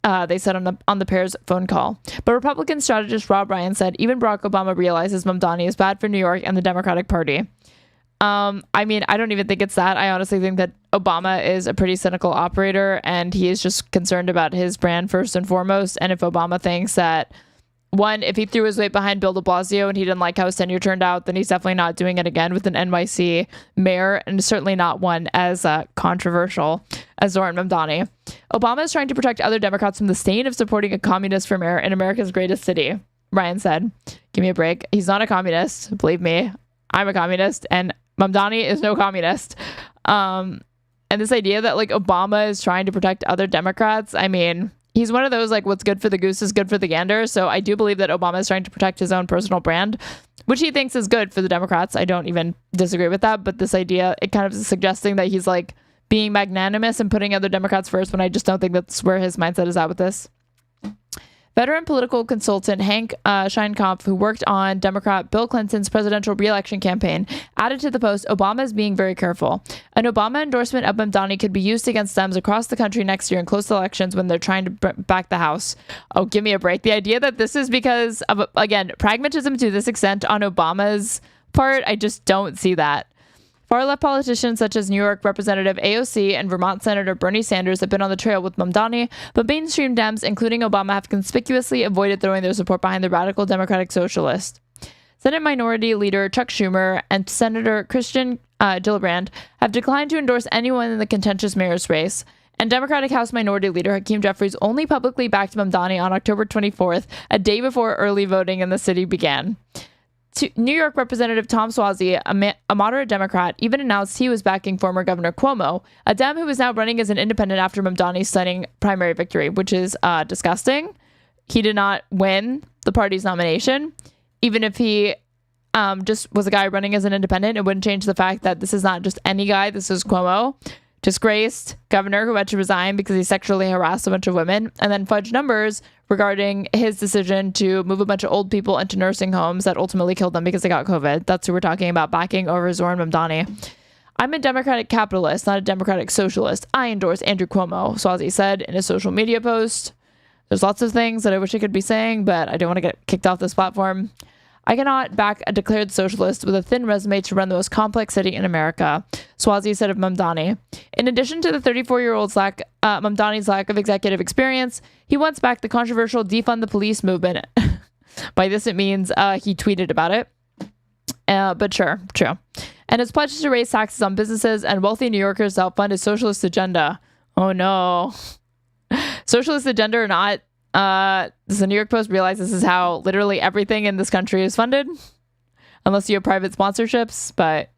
they said on the pair's phone call. But Republican strategist Rob Ryan said even Barack Obama realizes Mamdani is bad for New York and the Democratic Party. I mean, I don't even think it's that. I honestly think that Obama is a pretty cynical operator, and he is just concerned about his brand first and foremost. And if Obama thinks that, one, if he threw his weight behind Bill de Blasio and he didn't like how his tenure turned out, then he's definitely not doing it again with an NYC mayor, and certainly not one as controversial as Zohran Mamdani. Obama is trying to protect other Democrats from the stain of supporting a communist for mayor in America's greatest city, Ryan said. Give me a break. He's not a communist. Believe me, I'm a communist, and Mamdani is no communist. And this idea that Obama is trying to protect other Democrats, I mean, he's one of those, what's good for the goose is good for the gander. So I do believe that Obama is trying to protect his own personal brand, which he thinks is good for the Democrats. I don't even disagree with that. But this idea, it kind of is suggesting that he's being magnanimous and putting other Democrats first when I just don't think that's where his mindset is at with this. Veteran political consultant Hank Scheinkampf, who worked on Democrat Bill Clinton's presidential re-election campaign, added to the post, Obama is being very careful. An Obama endorsement of Mamdani could be used against Dems across the country next year in close elections when they're trying to back the House. Oh, give me a break. The idea that this is because of, again, pragmatism to this extent on Obama's part, I just don't see that. Far-left politicians such as New York Representative AOC and Vermont Senator Bernie Sanders have been on the trail with Mamdani, but mainstream Dems, including Obama, have conspicuously avoided throwing their support behind the radical Democratic Socialist. Senate Minority Leader Chuck Schumer and Senator Christian Gillibrand have declined to endorse anyone in the contentious mayor's race, and Democratic House Minority Leader Hakeem Jeffries only publicly backed Mamdani on October 24th, a day before early voting in the city began. New York Representative Tom Suozzi, a moderate Democrat, even announced he was backing former Governor Cuomo, a Dem who is now running as an independent after Mamdani's stunning primary victory, which is disgusting. He did not win the party's nomination. Even if he just was a guy running as an independent, it wouldn't change the fact that this is not just any guy. This is Cuomo, disgraced governor who had to resign because he sexually harassed a bunch of women, and then fudged numbers regarding his decision to move a bunch of old people into nursing homes that ultimately killed them because they got COVID. That's who we're talking about, backing over Zohran Mamdani. I'm a Democratic capitalist, not a Democratic socialist. I endorse Andrew Cuomo, Suozzi said in a social media post. There's lots of things that I wish I could be saying, but I don't want to get kicked off this platform. I cannot back a declared socialist with a thin resume to run the most complex city in America, Suozzi said of Mamdani. In addition to the 34-year-old's Mamdani's lack of executive experience, he once backed the controversial defund the police movement. By this, it means he tweeted about it. But sure, true. And has pledged to raise taxes on businesses and wealthy New Yorkers to help fund his socialist agenda. Oh no. Socialist agenda or not, does the New York Post realize this is how literally everything in this country is funded? Unless you have private sponsorships, but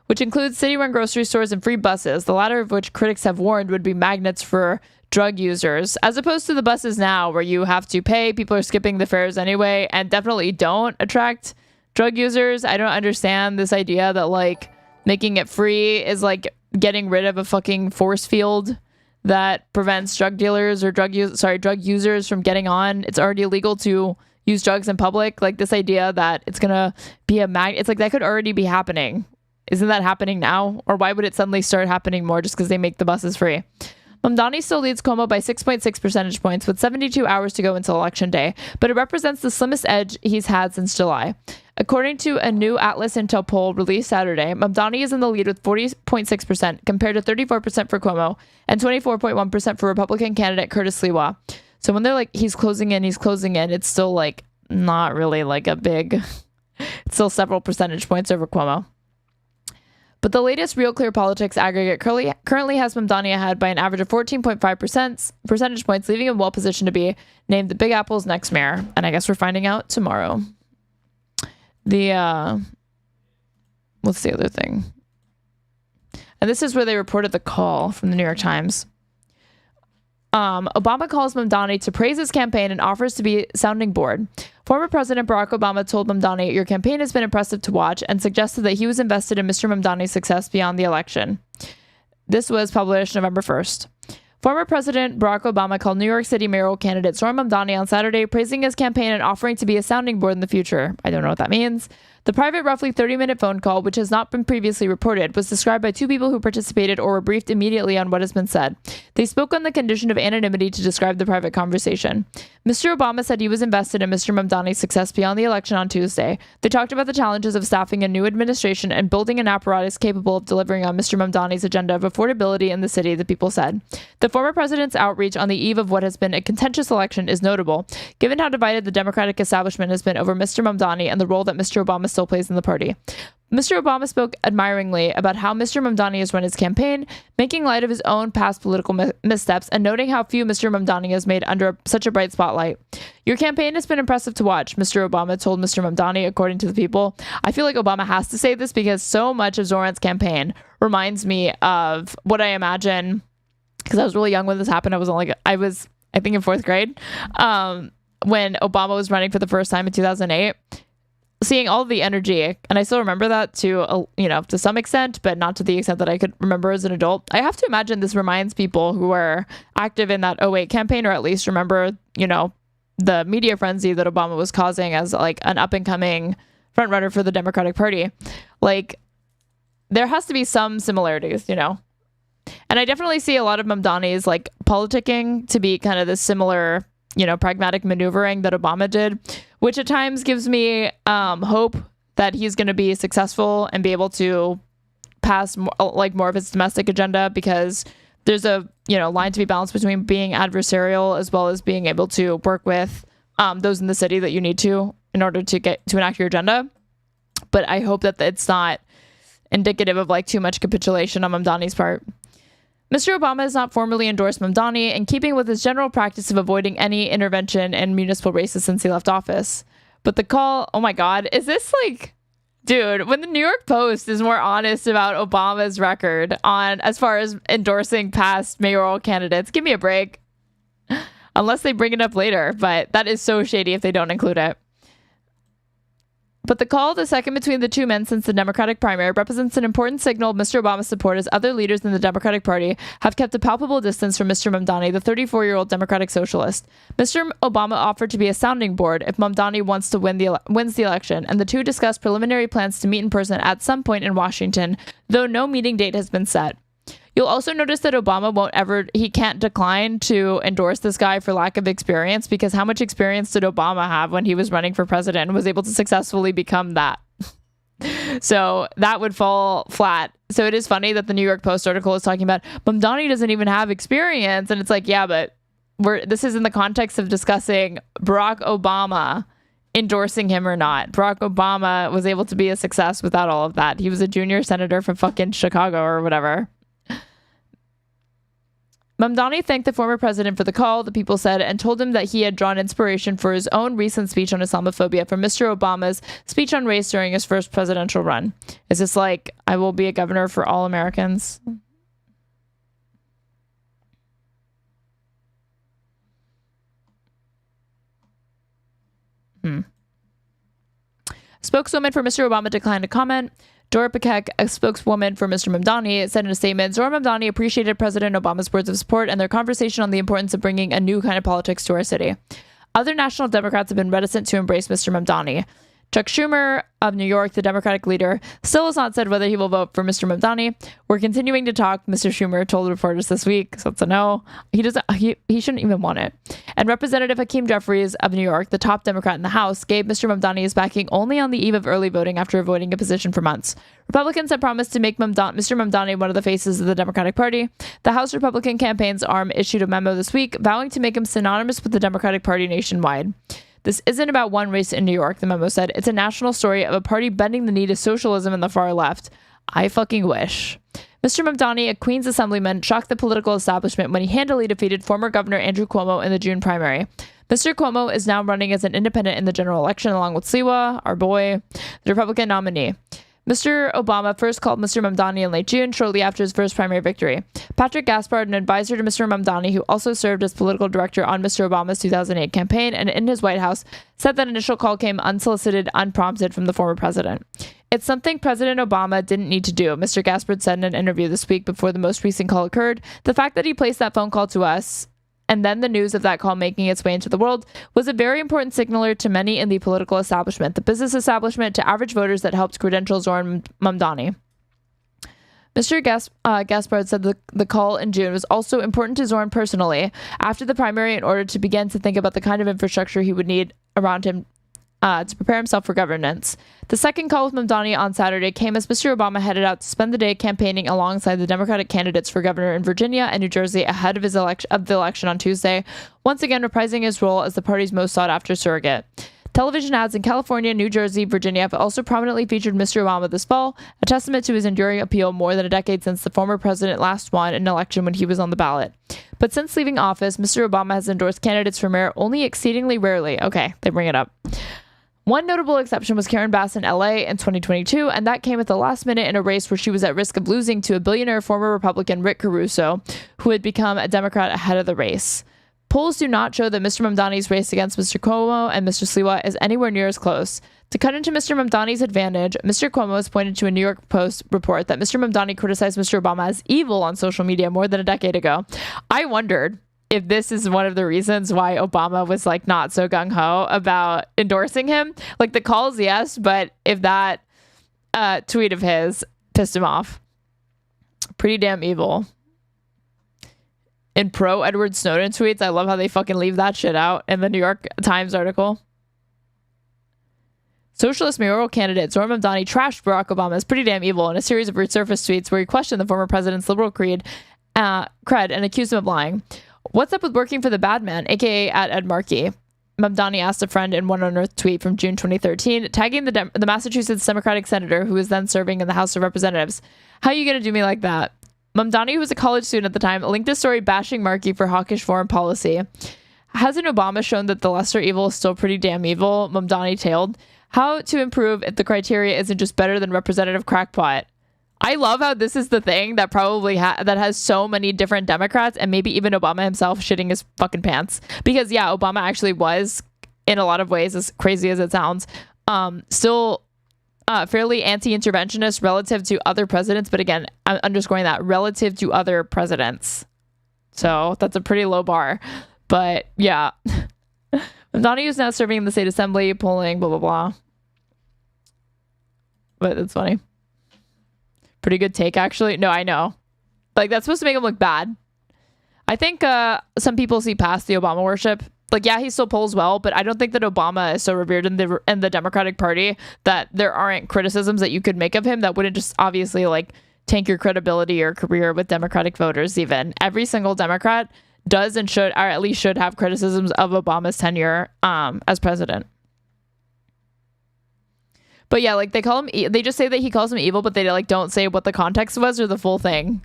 which includes city-run grocery stores and free buses, the latter of which critics have warned would be magnets for drug users, as opposed to the buses now where you have to pay, people are skipping the fares anyway, and definitely don't attract drug users. I don't understand this idea that like making it free is like getting rid of a fucking force field that prevents drug dealers or drug users from getting on. It's already illegal to use drugs in public. Like this idea that it's gonna be it's like that could already be happening. Isn't that happening now? Or why would it suddenly start happening more just because they make the buses free? Mamdani still leads Cuomo by 6.6 percentage points with 72 hours to go until Election Day, but it represents the slimmest edge he's had since July. According to a new Atlas Intel poll released Saturday, Mamdani is in the lead with 40.6% compared to 34% for Cuomo and 24.1% for Republican candidate Curtis Sliwa. So when they're like, he's closing in, it's still like not really like a big, it's still several percentage points over Cuomo. But the latest Real Clear Politics aggregate currently has Mamdani ahead by an average of 14.5% percentage points, leaving him well positioned to be named the Big Apple's next mayor. And I guess we're finding out tomorrow. What's the other thing? And this is where they reported the call from the New York Times. Obama calls Mamdani to praise his campaign and offers to be sounding board. Former President Barack Obama told Mamdani, "Your campaign has been impressive to watch," and suggested that he was invested in Mr. Mamdani's success beyond the election. This was published November 1st. Former President Barack Obama called New York City mayoral candidate Zohran Mamdani on Saturday, praising his campaign and offering to be a sounding board in the future. I don't know what that means. The private, roughly 30-minute phone call, which has not been previously reported, was described by two people who participated or were briefed immediately on what has been said. They spoke on the condition of anonymity to describe the private conversation. Mr. Obama said he was invested in Mr. Mamdani's success beyond the election on Tuesday. They talked about the challenges of staffing a new administration and building an apparatus capable of delivering on Mr. Mamdani's agenda of affordability in the city, the people said. The former president's outreach on the eve of what has been a contentious election is notable, given how divided the Democratic establishment has been over Mr. Mamdani and the role that Mr. Obama still plays in the party. Mr. Obama spoke admiringly about how Mr. Mamdani has run his campaign, making light of his own past political missteps and noting how few Mr. Mamdani has made under such a bright spotlight. "Your campaign has been impressive to watch," Mr. Obama told Mr. Mamdani, according to the People. I feel like Obama has to say this because so much of Zohran's campaign reminds me of what I imagine, because I was really young when this happened. I was I think in fourth grade, when Obama was running for the first time in 2008. seeing all the energy, and I still remember that to some extent, but not to the extent that I could remember as an adult. I have to imagine this reminds people who were active in that 2008 campaign, or at least remember, the media frenzy that Obama was causing as like an up and coming front runner for the Democratic Party. Like, there has to be some similarities, And I definitely see a lot of Mamdani's like politicking to be kind of this similar, pragmatic maneuvering that Obama did, which at times gives me hope that he's going to be successful and be able to pass more of his domestic agenda, because there's a line to be balanced between being adversarial as well as being able to work with those in the city that you need to in order to get to enact your agenda. But I hope that it's not indicative of like too much capitulation on Mamdani's part. Mr. Obama has not formally endorsed Mamdani, in keeping with his general practice of avoiding any intervention in municipal races since he left office. But the call, oh my God, is this like, dude, when the New York Post is more honest about Obama's record on as far as endorsing past mayoral candidates, give me a break. Unless they bring it up later, but that is so shady if they don't include it. But the call, the second between the two men since the Democratic primary, represents an important signal of Mr. Obama's support, as other leaders in the Democratic Party have kept a palpable distance from Mr. Mamdani, the 34-year-old Democratic socialist. Mr. Obama offered to be a sounding board if Mamdani wants to wins the election, and the two discussed preliminary plans to meet in person at some point in Washington, though no meeting date has been set. You'll also notice that Obama he can't decline to endorse this guy for lack of experience, because how much experience did Obama have when he was running for president and was able to successfully become that? So that would fall flat. So it is funny that the New York Post article is talking about Mamdani doesn't even have experience. And it's like, yeah, but this is in the context of discussing Barack Obama endorsing him or not. Barack Obama was able to be a success without all of that. He was a junior senator from fucking Chicago or whatever. Mamdani thanked the former president for the call, the People said, and told him that he had drawn inspiration for his own recent speech on Islamophobia from Mr. Obama's speech on race during his first presidential run. Is this like, I will be a governor for all Americans? Spokeswoman for Mr. Obama declined to comment. Dora Pakek, a spokeswoman for Mr. Mamdani, said in a statement, Zohran Mamdani appreciated President Obama's words of support and their conversation on the importance of bringing a new kind of politics to our city. Other national Democrats have been reticent to embrace Mr. Mamdani. Chuck Schumer of New York, the Democratic leader, still has not said whether he will vote for Mr. Mamdani. We're continuing to talk, Mr. Schumer told reporters this week, so it's a no. He shouldn't even want it. And Representative Hakeem Jeffries of New York, the top Democrat in the House, gave Mr. Mamdani his backing only on the eve of early voting after avoiding a position for months. Republicans have promised to make Mr. Mamdani one of the faces of the Democratic Party. The House Republican campaign's arm issued a memo this week vowing to make him synonymous with the Democratic Party nationwide. This isn't about one race in New York, the memo said. It's a national story of a party bending the knee to socialism in the far left. I fucking wish. Mr. Mamdani, a Queens assemblyman, shocked the political establishment when he handily defeated former Governor Andrew Cuomo in the June primary. Mr. Cuomo is now running as an independent in the general election along with Siwa, our boy, the Republican nominee. Mr. Obama first called Mr. Mamdani in late June, shortly after his first primary victory. Patrick Gaspard, an advisor to Mr. Mamdani, who also served as political director on Mr. Obama's 2008 campaign and in his White House, said that initial call came unsolicited, unprompted from the former president. It's something President Obama didn't need to do, Mr. Gaspard said in an interview this week before the most recent call occurred. The fact that he placed that phone call to us, and then the news of that call making its way into the world, was a very important signaler to many in the political establishment, the business establishment, to average voters that helped credential Zohran Mamdani. Mr. Gaspard said the call in June was also important to Zohran personally after the primary in order to begin to think about the kind of infrastructure he would need around him to prepare himself for governance. The second call with Mamdani on Saturday came as Mr. Obama headed out to spend the day campaigning alongside the Democratic candidates for governor in Virginia and New Jersey ahead of the election on Tuesday, once again reprising his role as the party's most sought-after surrogate. Television ads in California, New Jersey, Virginia have also prominently featured Mr. Obama this fall, a testament to his enduring appeal more than a decade since the former president last won an election when he was on the ballot. But since leaving office, Mr. Obama has endorsed candidates for mayor only exceedingly rarely. Okay, they bring it up. One notable exception was Karen Bass in LA in 2022, and that came at the last minute in a race where she was at risk of losing to a billionaire former Republican Rick Caruso, who had become a Democrat ahead of the race. polls do not show that Mr. Mamdani's race against Mr. Cuomo and Mr. Sliwa is anywhere near as close. To cut into Mr. Mamdani's advantage, Mr. Cuomo has pointed to a New York Post report that Mr. Mamdani criticized Mr. Obama as evil on social media more than a decade ago. I wondered if this is one of the reasons why Obama was like not so gung-ho about endorsing him. Like the calls, yes, but if that tweet of his pissed him off. Pretty damn evil. In pro Edward Snowden tweets, I love how they fucking leave that shit out in the New York Times article. Socialist mayoral candidate Zohran Mamdani trashed Barack Obama as pretty damn evil in a series of resurfaced tweets where he questioned the former president's liberal cred and accused him of lying. What's up with working for the bad man, aka at Ed Markey? Mamdani asked a friend in one unearthed tweet from June 2013, tagging the Massachusetts Democratic senator who was then serving in the House of Representatives. How you gonna do me like that? Mamdani, who was a college student at the time, linked a story bashing Markey for hawkish foreign policy. Hasn't Obama shown that the lesser evil is still pretty damn evil? Mamdani tailed. How to improve if the criteria isn't just better than Representative Crackpot? I love how this is the thing that probably that has so many different Democrats and maybe even Obama himself shitting his fucking pants. Because yeah, Obama actually was, in a lot of ways, as crazy as it sounds, still fairly anti-interventionist relative to other presidents. But again, I'm underscoring that, relative to other presidents. So that's a pretty low bar. But yeah. Mamdani is now serving in the state assembly, polling, blah, blah, blah. But that's funny. Pretty good take, actually. No, I know. Like, that's supposed to make him look bad. I think some people see past the Obama worship. Like, yeah, he still polls well, but I don't think that Obama is so revered in the Democratic Party that there aren't criticisms that you could make of him that wouldn't just obviously, like, tank your credibility or career with Democratic voters even. Every single Democrat does and should, or at least should, have criticisms of Obama's tenure as president. But yeah, like, they call him, they just say that he calls him evil, but they like don't say what the context was or the full thing.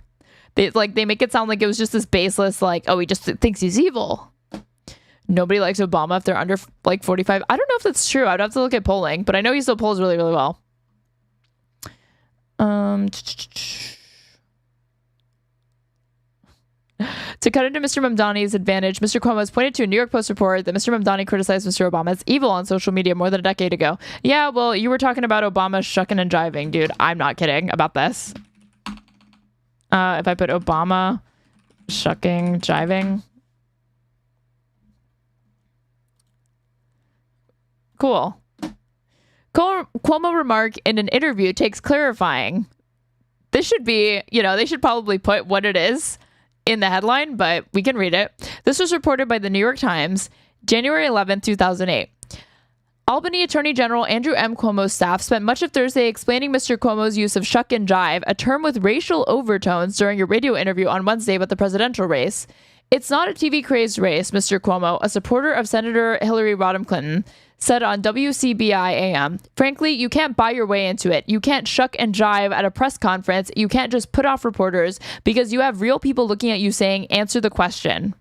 They make it sound like it was just this baseless, like, oh, he just thinks he's evil. Nobody likes Obama if they're under like 45. I don't know if that's true. I'd have to look at polling, but I know he still polls really, really well. To cut into Mr. Mamdani's advantage, Mr. Cuomo has pointed to a New York Post report that Mr. Mamdani criticized Mr. Obama as evil on social media more than a decade ago. Yeah, well, you were talking about Obama shucking and jiving, dude. I'm not kidding about this. If I put Obama shucking, jiving. Cool. Cuomo remark in an interview takes clarifying. This should be, they should probably put what it is in the headline, but we can read it. This was reported by the New York Times, January 11th, 2008. Albany Attorney General Andrew M. Cuomo's staff spent much of Thursday explaining Mr. Cuomo's use of shuck and jive, a term with racial overtones, during a radio interview on Wednesday about the presidential race. It's not a TV-crazed race, Mr. Cuomo, a supporter of Senator Hillary Rodham Clinton, said on WCBI AM. Frankly, you can't buy your way into it. You can't shuck and jive at a press conference. You can't just put off reporters because you have real people looking at you saying, answer the question.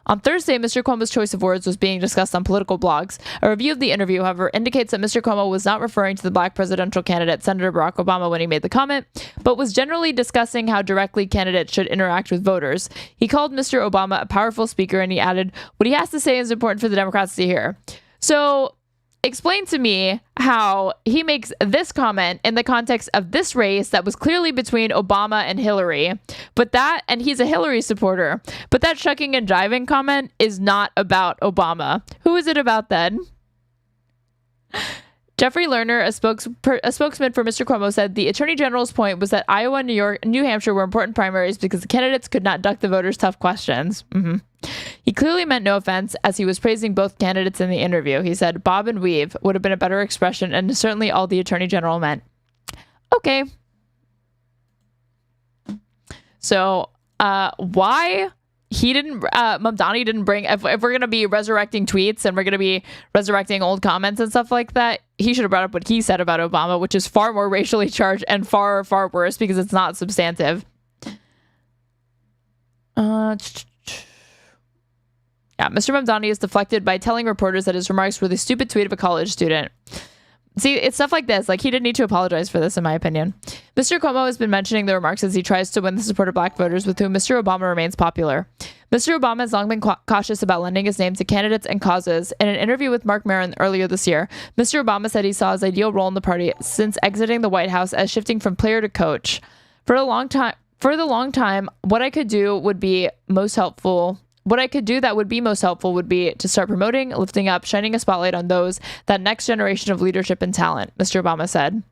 On Thursday, Mr. Cuomo's choice of words was being discussed on political blogs. A review of the interview, however, indicates that Mr. Cuomo was not referring to the black presidential candidate, Senator Barack Obama, when he made the comment, but was generally discussing how directly candidates should interact with voters. He called Mr. Obama a powerful speaker, and he added, what he has to say is important for the Democrats to hear. So, explain to me how he makes this comment in the context of this race that was clearly between Obama and Hillary, and he's a Hillary supporter, but that shucking and jiving comment is not about Obama. Who is it about then? Jeffrey Lerner, a spokesman for Mr. Cuomo, said the Attorney General's point was that Iowa and New York and New Hampshire were important primaries because the candidates could not duck the voters' tough questions. He clearly meant no offense, as he was praising both candidates in the interview. He said, bob and weave would have been a better expression, and certainly all the Attorney General meant. Okay. So, why Mamdani didn't bring, if we're going to be resurrecting tweets and we're going to be resurrecting old comments and stuff like that, he should have brought up what he said about Obama, which is far more racially charged and far, far worse because it's not substantive. Yeah, Mr. Mamdani is deflected by telling reporters that his remarks were the stupid tweet of a college student. See, it's stuff like this. Like, he didn't need to apologize for this, in my opinion. Mr. Cuomo has been mentioning the remarks as he tries to win the support of black voters with whom Mr. Obama remains popular. Mr. Obama has long been cautious about lending his name to candidates and causes. In an interview with Mark Maron earlier this year, Mr. Obama said he saw his ideal role in the party since exiting the White House as shifting from player to coach. For the long time, what I could do that would be most helpful would be to start promoting, lifting up, shining a spotlight on those, that next generation of leadership and talent, Mr. Obama said.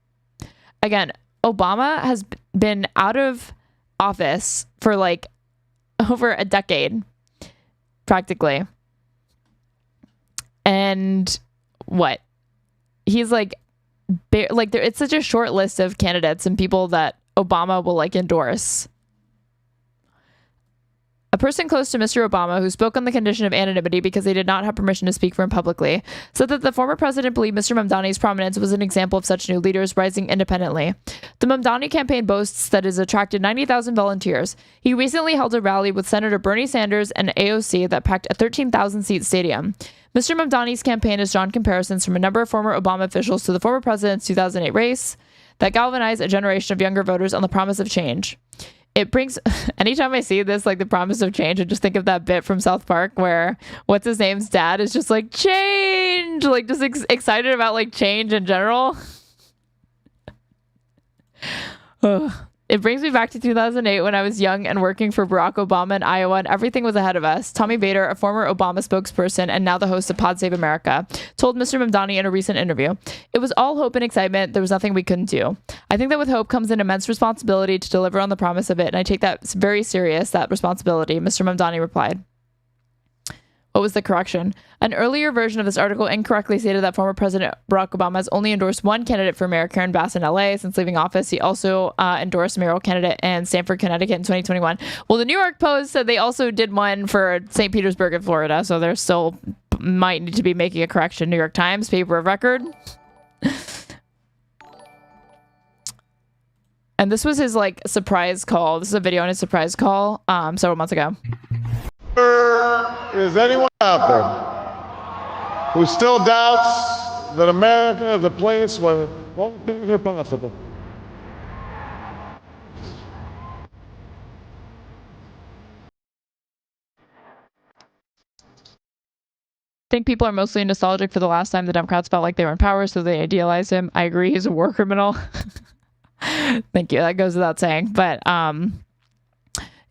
Again, Obama has been out of office for like over a decade, practically. And what? He's like it's such a short list of candidates and people that Obama will like endorse. A person close to Mr. Obama, who spoke on the condition of anonymity because they did not have permission to speak for him publicly, said that the former president believed Mr. Mamdani's prominence was an example of such new leaders rising independently. The Mamdani campaign boasts that it has attracted 90,000 volunteers. He recently held a rally with Senator Bernie Sanders and AOC that packed a 13,000-seat stadium. Mr. Mamdani's campaign has drawn comparisons from a number of former Obama officials to the former president's 2008 race that galvanized a generation of younger voters on the promise of change. It brings, anytime I see this, like the promise of change, I just think of that bit from South Park where what's his name's dad is just like change, like just excited about like change in general. It brings me back to 2008 when I was young and working for Barack Obama in Iowa, and everything was ahead of us. Tommy Vader, a former Obama spokesperson and now the host of Pod Save America, told Mr. Mamdani in a recent interview, "It was all hope and excitement. There was nothing we couldn't do. I think that with hope comes an immense responsibility to deliver on the promise of it, and I take that very serious, that responsibility," Mr. Mamdani replied. What was the correction? An earlier version of this article incorrectly stated that former President Barack Obama has only endorsed one candidate for mayor, Karen Bass, in LA since leaving office. He also endorsed a mayoral candidate in Stamford, Connecticut in 2021. Well, the New York Post said they also did one for St. Petersburg in Florida, so there still might need to be making a correction. New York Times, paper of record. And this was his like surprise call. This is a video on his surprise call several months ago. Is anyone out there who still doubts that America is a place where all things are possible? I think people are mostly nostalgic for the last time the Democrats felt like they were in power, so they idealize him. I agree, he's a war criminal. Thank you. That goes without saying. But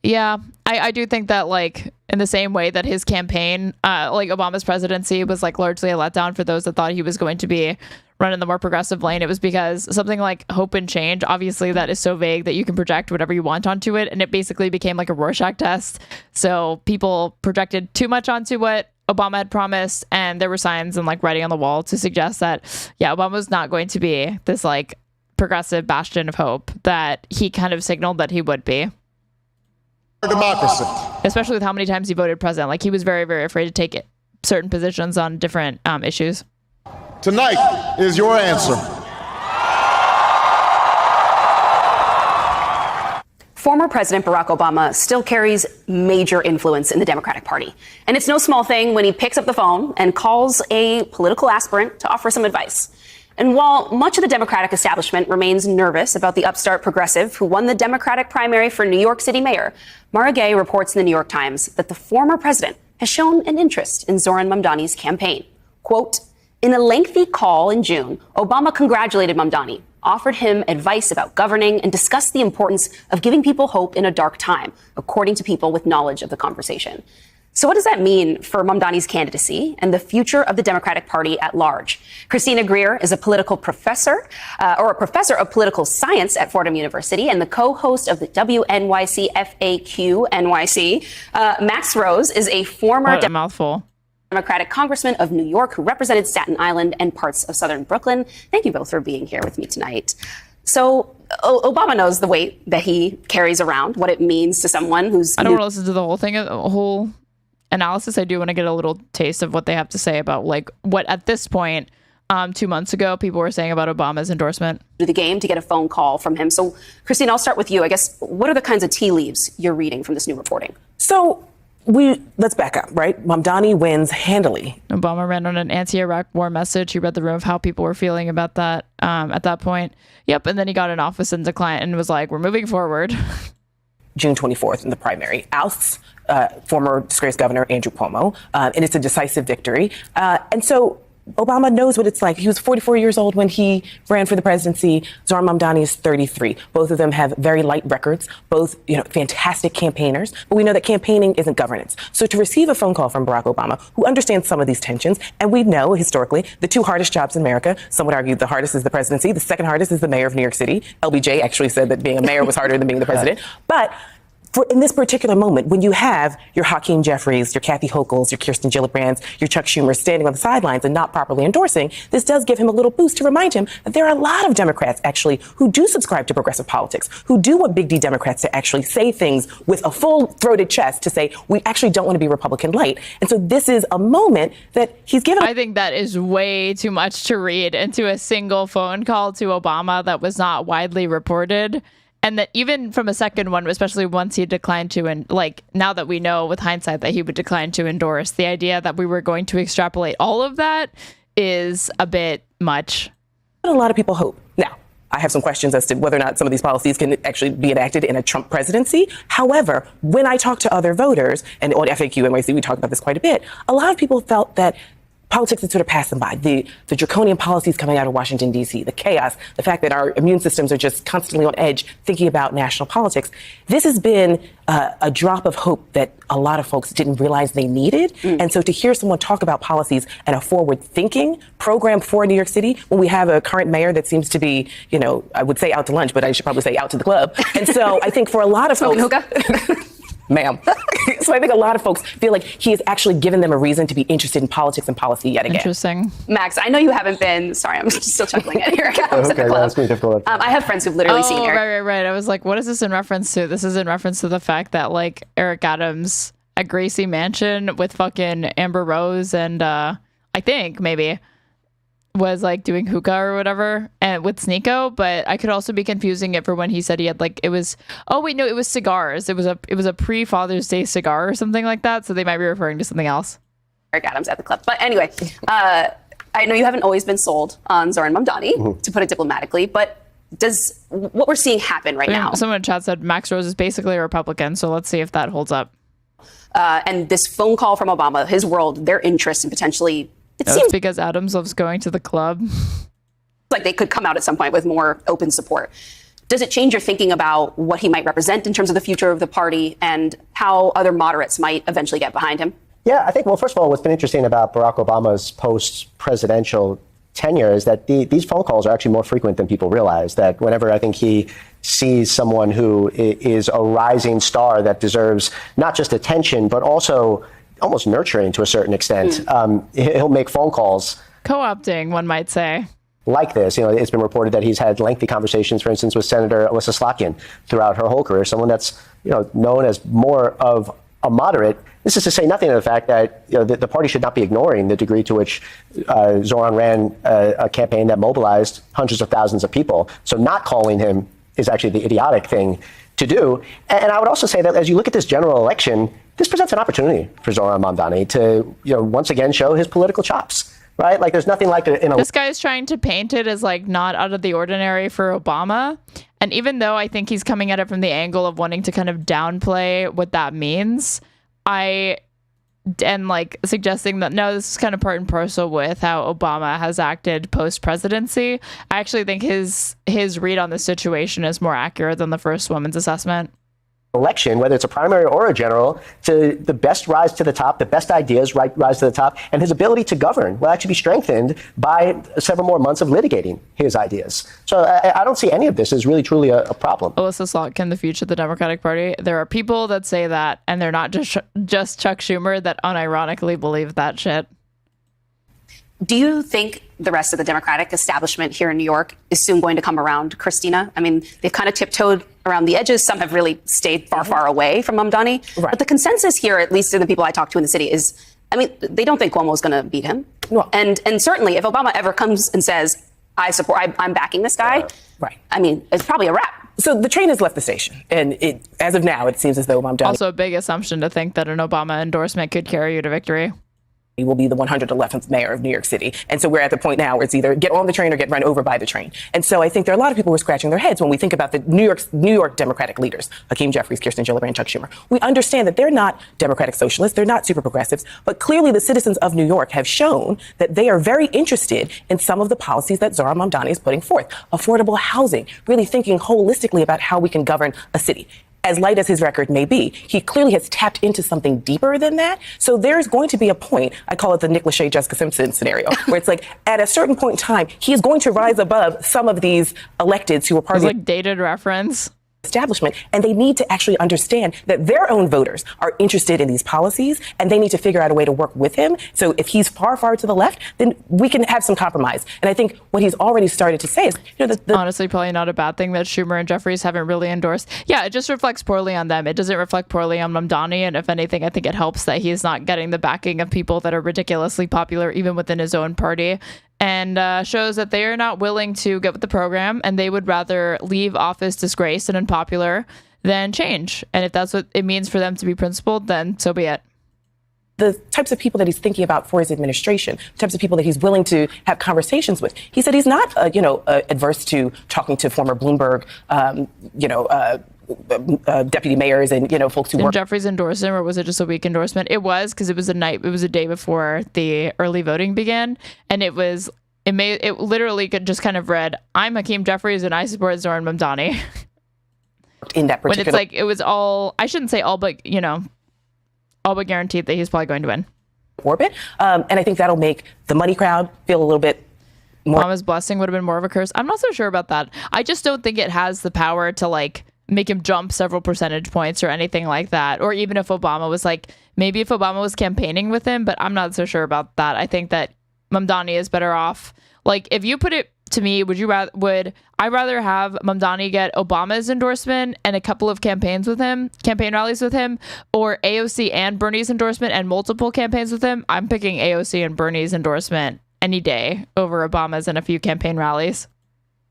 yeah, I do think that like in the same way that his campaign, like Obama's presidency was like largely a letdown for those that thought he was going to be running the more progressive lane. It was because something like hope and change, obviously that is so vague that you can project whatever you want onto it. And it basically became like a Rorschach test. So people projected too much onto what Obama had promised. And there were signs and like writing on the wall to suggest that, yeah, Obama was not going to be this like progressive bastion of hope that he kind of signaled that he would be. Democracy. Especially with how many times he voted president. Like he was very, very afraid to take certain positions on different issues. Tonight is your answer. Former President Barack Obama still carries major influence in the Democratic Party. And it's no small thing when he picks up the phone and calls a political aspirant to offer some advice. And while much of the Democratic establishment remains nervous about the upstart progressive who won the Democratic primary for New York City mayor, Marie Glusenkamp reports in the New York Times that the former president has shown an interest in Zohran Mamdani's campaign. Quote, in a lengthy call in June, Obama congratulated Mamdani, offered him advice about governing, and discussed the importance of giving people hope in a dark time, according to people with knowledge of the conversation. So what does that mean for Mamdani's candidacy and the future of the Democratic Party at large? Christina Greer is a political professor, or a professor of political science at Fordham University and the co-host of the WNYC FAQ NYC. Max Rose is a former mouthful. Democratic congressman of New York who represented Staten Island and parts of southern Brooklyn. Thank you both for being here with me tonight. So Obama knows the weight that he carries around, what it means to someone who's... I don't want to listen to the whole thing, the whole analysis. I do want to get a little taste of what they have to say about like what at this point 2 months ago people were saying about Obama's endorsement. Do the game to get a phone call from him. So Christine, I'll start with you. I guess what are the kinds of tea leaves you're reading from this new reporting? So let's back up, right? Mamdani wins handily. Obama ran on an anti-Iraq war message. He read the room of how people were feeling about that at that point. Yep. And then he got in office and declined and was like, we're moving forward. June 24th in the primary, ousts former disgraced governor Andrew Cuomo, and it's a decisive victory. And so Obama knows what it's like. He was 44 years old when he ran for the presidency. Zohran Mamdani is 33. Both of them have very light records, both, fantastic campaigners. But we know that campaigning isn't governance. So to receive a phone call from Barack Obama, who understands some of these tensions, and we know historically the two hardest jobs in America, some would argue the hardest is the presidency, the second hardest is the mayor of New York City. LBJ actually said that being a mayor was harder than being the president. But in this particular moment, when you have your Hakeem Jeffries, your Kathy Hochul's, your Kirsten Gillibrands, your Chuck Schumer standing on the sidelines and not properly endorsing, this does give him a little boost to remind him that there are a lot of Democrats actually who do subscribe to progressive politics, who do want big D Democrats to actually say things with a full-throated chest to say, we actually don't want to be Republican light. And so this is a moment that he's given. I think that is way too much to read into a single phone call to Obama that was not widely reported. And that even from a second one, especially once he declined to, and now that we know with hindsight that he would decline to endorse, the idea that we were going to extrapolate all of that is a bit much. A lot of people hope. Now, I have some questions as to whether or not some of these policies can actually be enacted in a Trump presidency. However, when I talk to other voters, and on FAQ NYC, we talk about this quite a bit, a lot of people felt that politics had sort of passed them by. The draconian policies coming out of Washington, D.C., the chaos, the fact that our immune systems are just constantly on edge thinking about national politics. This has been a drop of hope that a lot of folks didn't realize they needed. And so to hear someone talk about policies and a forward-thinking program for New York City, when we have a current mayor that seems to be, I would say out to lunch, but I should probably say out to the club. And so I think for a lot of folks... Ma'am. So I think a lot of folks feel like he has actually given them a reason to be interested in politics and policy yet again. Interesting. Max, I know you haven't been, sorry, I'm still chuckling at Eric Adams at the club. That's difficult. I have friends who've literally seen Eric. Right. I was like, what is this in reference to? This is in reference to the fact that Eric Adams at Gracie Mansion with fucking Amber Rose and I think maybe was doing hookah or whatever and with Sneeko, but I could also be confusing it for when he said he had it was cigars. It was a pre-Father's Day cigar or something like that, so they might be referring to something else. Eric Adams at the club. But anyway, I know you haven't always been sold on Zohran Mamdani, to put it diplomatically, but does what we're seeing happen right now? Someone in chat said Max Rose is basically a Republican, so let's see if that holds up. And this phone call from Obama, his world, their interest in potentially... It seems because Adams loves going to the club. Like they could come out at some point with more open support. Does it change your thinking about what he might represent in terms of the future of the party and how other moderates might eventually get behind him? Yeah, I think, well, first of all, what's been interesting about Barack Obama's post-presidential tenure is that these phone calls are actually more frequent than people realize. That whenever I think he sees someone who is a rising star that deserves not just attention, but also almost nurturing to a certain extent. He'll make phone calls. Co-opting, one might say. Like this. It's been reported that he's had lengthy conversations, for instance, with Senator Alyssa Slotkin throughout her whole career, someone that's, known as more of a moderate. This is to say nothing of the fact that the party should not be ignoring the degree to which Zohran ran a campaign that mobilized hundreds of thousands of people. So not calling him is actually the idiotic thing to do. And I would also say that as you look at this general election, this presents an opportunity for Zohran Mamdani to, once again show his political chops, right? There's nothing like this guy is trying to paint it as not out of the ordinary for Obama. And even though I think he's coming at it from the angle of wanting to kind of downplay what that means, suggesting that no, this is kind of part and parcel with how Obama has acted post-presidency. I actually think his read on the situation is more accurate than the first woman's assessment. Election, whether it's a primary or a general, to the best rise to the top, the best ideas rise to the top, and his ability to govern will actually be strengthened by several more months of litigating his ideas. So I don't see any of this as really truly a problem. Alyssa Slotkin, the future of the Democratic Party. There are people that say that, and they're not just Chuck Schumer that unironically believe that shit. Do you think the rest of the Democratic establishment here in New York is soon going to come around Christina? I mean, they've kind of tiptoed around the edges. Some have really stayed far away from Mamdani. Right. But the consensus here, at least in the people I talk to in the city, is, they don't think Cuomo's going to beat him. No. And certainly, if Obama ever comes and says, I'm backing this guy, right. It's probably a wrap. So the train has left the station. And as of now, it seems as though Mamdani... Also a big assumption to think that an Obama endorsement could carry you to victory. He will be the 111th mayor of New York City. And so we're at the point now where it's either get on the train or get run over by the train. And so I think there are a lot of people who are scratching their heads when we think about the New York Democratic leaders, Hakeem Jeffries, Kirsten Gillibrand, Chuck Schumer. We understand that they're not Democratic socialists, they're not super progressives, but clearly the citizens of New York have shown that they are very interested in some of the policies that Zohran Mamdani is putting forth. Affordable housing, really thinking holistically about how we can govern a city. As light as his record may be, he clearly has tapped into something deeper than that. So there's going to be a point, I call it the Nick Lachey, Jessica Simpson scenario, where it's like at a certain point in time, he is going to rise above some of these electeds who are part of the dated reference establishment, and they need to actually understand that their own voters are interested in these policies, and they need to figure out a way to work with him. So if he's far, far to the left, then we can have some compromise. And I think what he's already started to say is, honestly, probably not a bad thing that Schumer and Jeffries haven't really endorsed. Yeah, it just reflects poorly on them. It doesn't reflect poorly on Mamdani, and if anything, I think it helps that he's not getting the backing of people that are ridiculously popular, even within his own party. And shows that they are not willing to get with the program, and they would rather leave office disgraced and unpopular than change. And if that's what it means for them to be principled, then so be it. The types of people that he's thinking about for his administration, the types of people that he's willing to have conversations with. He said he's not, adverse to talking to former Bloomberg, deputy mayors and folks who Did work. Jeffries endorse him, or was it just a weak endorsement? It was, because it was a day before the early voting began, and it literally just kind of read, "I'm Hakeem Jeffries and I support Zohran Mamdani." In that particular, when it's like it was all, I shouldn't say all, but all but guaranteed that he's probably going to win. Orbit, and I think that'll make the money crowd feel a little bit more. Obama's blessing would have been more of a curse. I'm not so sure about that. I just don't think it has the power to make him jump several percentage points or anything like that. Or even if Obama was maybe if Obama was campaigning with him, but I'm not so sure about that. I think that Mamdani is better off. If you put it to me, would I rather have Mamdani get Obama's endorsement and a couple of campaign rallies with him, or AOC and Bernie's endorsement and multiple campaigns with him? I'm picking AOC and Bernie's endorsement any day over Obama's and a few campaign rallies.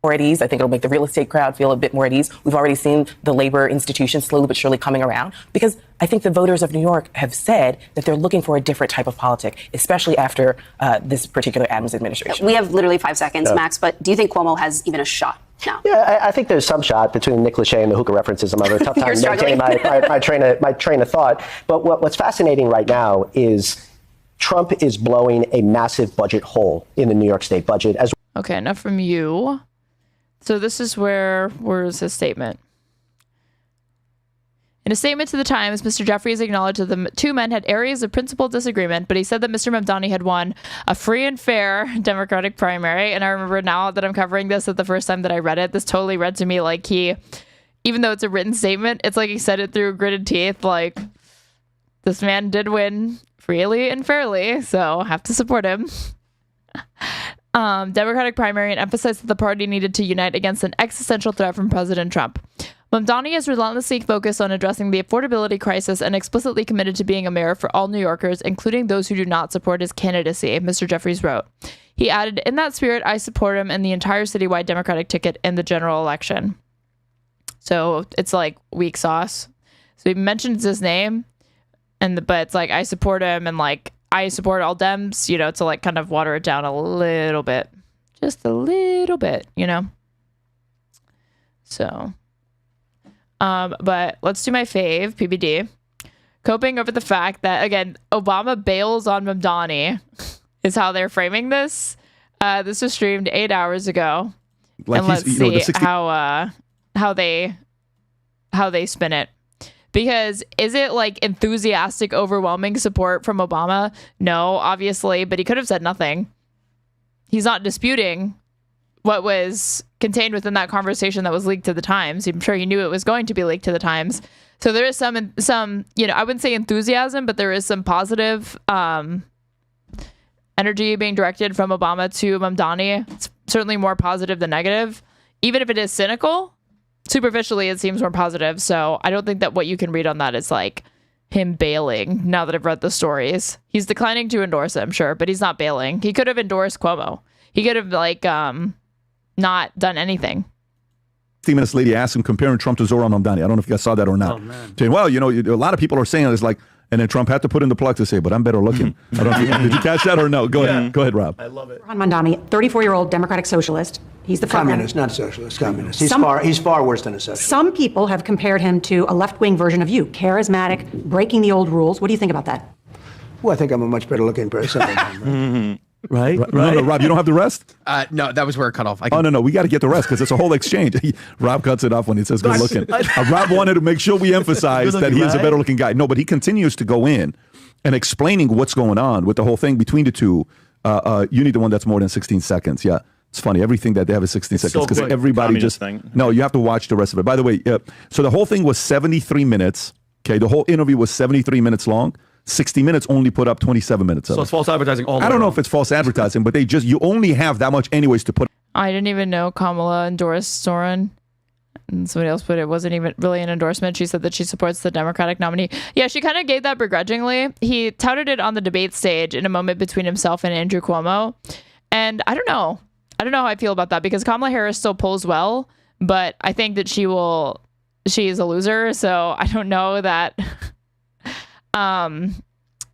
More at ease. I think it'll make the real estate crowd feel a bit more at ease. We've already seen the labor institutions slowly but surely coming around, because I think the voters of New York have said that they're looking for a different type of politic, especially after this particular Adams administration. We have literally 5 seconds, Max, but do you think Cuomo has even a shot now? Yeah, I think there's some shot between Nick Lachey and the hookah references. I'm having a tough time maintaining my train of thought. But what's fascinating right now is Trump is blowing a massive budget hole in the New York State budget. Okay, enough from you. So this is where's his statement? In a statement to the Times, Mr. Jeffries acknowledged that the two men had areas of principal disagreement, but he said that Mr. Mamdani had won a free and fair Democratic primary. And I remember now that I'm covering this, that the first time that I read it, this totally read to me like even though it's a written statement, it's like he said it through gritted teeth. This man did win freely and fairly, so I have to support him. Democratic primary, and emphasized that the party needed to unite against an existential threat from President Trump. Mamdani is relentlessly focused on addressing the affordability crisis and explicitly committed to being a mayor for all New Yorkers, including those who do not support his candidacy, Mr. Jeffries wrote. He added, "In that spirit, I support him and the entire citywide Democratic ticket in the general election." So it's like weak sauce. So he mentions his name, but it's like, I support him, and I support all Dems, to kind of water it down a little bit. Just a little bit, So, but let's do my fave, PBD. Coping over the fact that, again, Obama bails on Mamdani is how they're framing this. This was streamed 8 hours ago. And let's see how they spin it. Because is it enthusiastic, overwhelming support from Obama? No, obviously, but he could have said nothing. He's not disputing what was contained within that conversation that was leaked to the Times. I'm sure he knew it was going to be leaked to the Times. So there is some, I wouldn't say enthusiasm, but there is some positive energy being directed from Obama to Mamdani. It's certainly more positive than negative. Even if it is cynical, superficially, it seems more positive. So I don't think that what you can read on that is him bailing. Now that I've read the stories, he's declining to endorse him, sure, but he's not bailing. He could have endorsed Cuomo. He could have not done anything. 15 Minutes lady asked him comparing Trump to Zohran Mamdani. I don't know if you guys saw that or not. Oh, man. Saying, well, a lot of people are saying it's And then Trump had to put in the plug to say, but I'm better looking. I don't know, did you catch that or no? Go ahead, Rob. I love it. Zohran Mamdani, 34-year-old Democratic socialist. He's the communist, not socialist, communist. He's far worse than a socialist. Some people have compared him to a left-wing version of you, charismatic, breaking the old rules. What do you think about that? Well, I think I'm a much better looking person than him. Right? No, Rob, you don't have the rest? No, that was where it cut off. No, we got to get the rest because it's a whole exchange. Rob cuts it off when he says good looking. Rob wanted to make sure we emphasize that he is a better looking guy. No, but he continues to go in and explaining what's going on with the whole thing between the two. You need the one that's more than 16 seconds. Yeah. It's funny. Everything that they have is 16 seconds because everybody Communist just... thing. No, you have to watch the rest of it. By the way, so the whole thing was 73 minutes. Okay, the whole interview was 73 minutes long. 60 Minutes only put up 27 minutes of So it. it's false advertising all the way I don't know around. if it's false advertising, but you only have that much anyways to put. I didn't even know Kamala endorsed Zohran. And somebody else put it wasn't even really an endorsement. She said that she supports the Democratic nominee. Yeah, she kind of gave that begrudgingly. He touted it on the debate stage in a moment between himself and Andrew Cuomo. And I don't know. I don't know how I feel about that because Kamala Harris still polls well, but I think that she is a loser. So I don't know that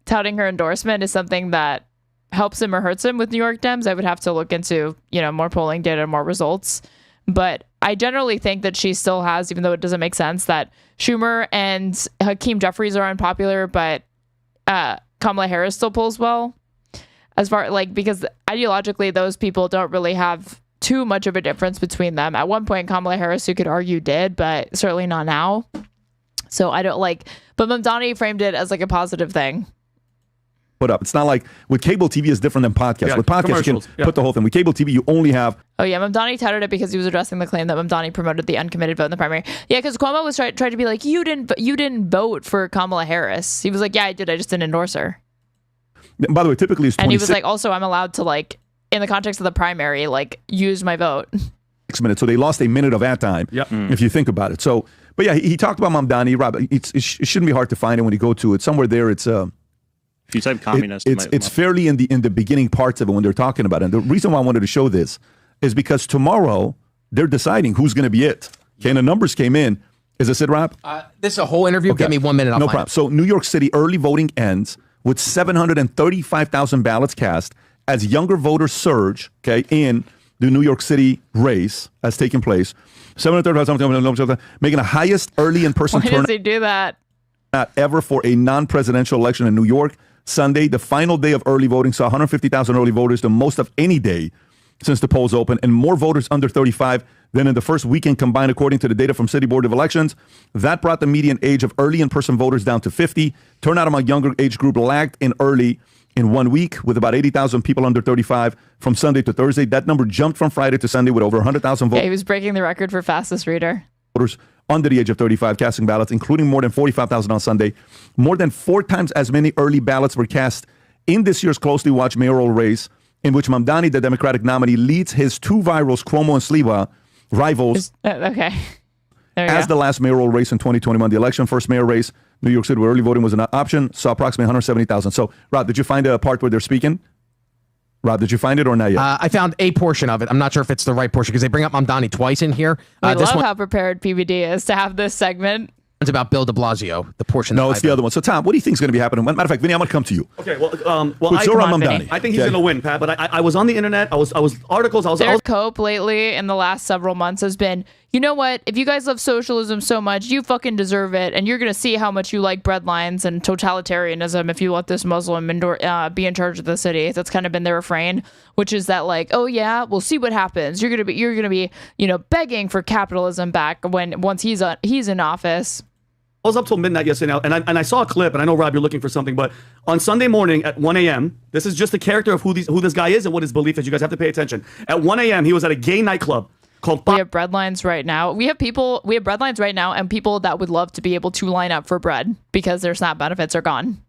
touting her endorsement is something that helps him or hurts him with New York Dems. I would have to look into, more polling data, more results. But I generally think that she still has, even though it doesn't make sense, that Schumer and Hakeem Jeffries are unpopular, but Kamala Harris still polls well. Because ideologically, those people don't really have too much of a difference between them. At one point, Kamala Harris, you could argue, did, but certainly not now. So I don't but Mamdani framed it as a positive thing. Put up. It's not like with cable TV is different than podcasts. Yeah, with podcasts, you can put the whole thing. With cable TV, you only have. Oh yeah, Mamdani touted it because he was addressing the claim that Mamdani promoted the uncommitted vote in the primary. Yeah, because Cuomo was tried to be like, you didn't vote for Kamala Harris. He was like, yeah, I did. I just didn't endorse her. By the way, typically it's 26. And he was like, also, I'm allowed to in the context of the primary, use my vote. 6 minutes, so they lost a minute of ad time. Yep. If you think about it. So, but yeah, he talked about Mamdani. Rob, it shouldn't be hard to find it when you go to it. Somewhere there, it's if you type communist, it's fairly in the beginning parts of it when they're talking about it. And the reason why I wanted to show this is because tomorrow they're deciding who's going to be it. Okay, and the numbers came in. Is this it, Rob? This is a whole interview. Okay. Give me 1 minute. No problem. So New York City early voting ends with 735,000 ballots cast as younger voters surge, okay, in the New York City race has taken place. 735,000, making the highest early in-person Why turnout does he do that? ever for a non-presidential election in New York. Sunday, the final day of early voting, saw 150,000 early voters, the most of any day since the polls opened, and more voters under 35 than in the first weekend combined, according to the data from City Board of Elections. That brought the median age of early in-person voters down to 50. Turnout among younger age group lagged in early in 1 week with about 80,000 people under 35 from Sunday to Thursday. That number jumped from Friday to Sunday with over 100,000 Yeah, he was breaking the record for fastest reader. Voters under the age of 35 casting ballots, including more than 45,000 on Sunday. More than 4 times as many early ballots were cast in this year's closely watched mayoral race, in which Mamdani, the Democratic nominee, leads his two virals, Cuomo and Sliwa, rivals. Okay. As the last mayoral race in 2021, the election first mayor race, New York City, where early voting was an option, saw approximately 170,000. So, Rob, did you find a part where they're speaking? Rob, did you find it or not yet? I found a portion of it. I'm not sure if it's the right portion because they bring up Mamdani twice in here. I this love one, how prepared PBD is to have this segment. It's about Bill de Blasio, the portion. No, it's the other one. So, Tom, what do you think is going to be happening? Matter of fact, Vinny, I'm going to come to you. Okay, well, Zohran Mamdani. I think he's going to win, Pat. But I was on the internet. I was articles. Their cope lately in the last several months has been, you know what? If you guys love socialism so much, you fucking deserve it, and you're going to see how much you like breadlines and totalitarianism if you let this Muslim be in charge of the city. That's kind of been their refrain, which is that oh yeah, we'll see what happens. You're gonna be begging for capitalism back once he's in office. I was up till midnight yesterday, and I saw a clip, and I know, Rob, you're looking for something, but on Sunday morning at 1 a.m., this is just the character of who this guy is and what his belief is. You guys have to pay attention. At 1 a.m., he was at a gay nightclub called... We have breadlines right now. We have breadlines right now, and people that would love to be able to line up for bread because their SNAP benefits are gone.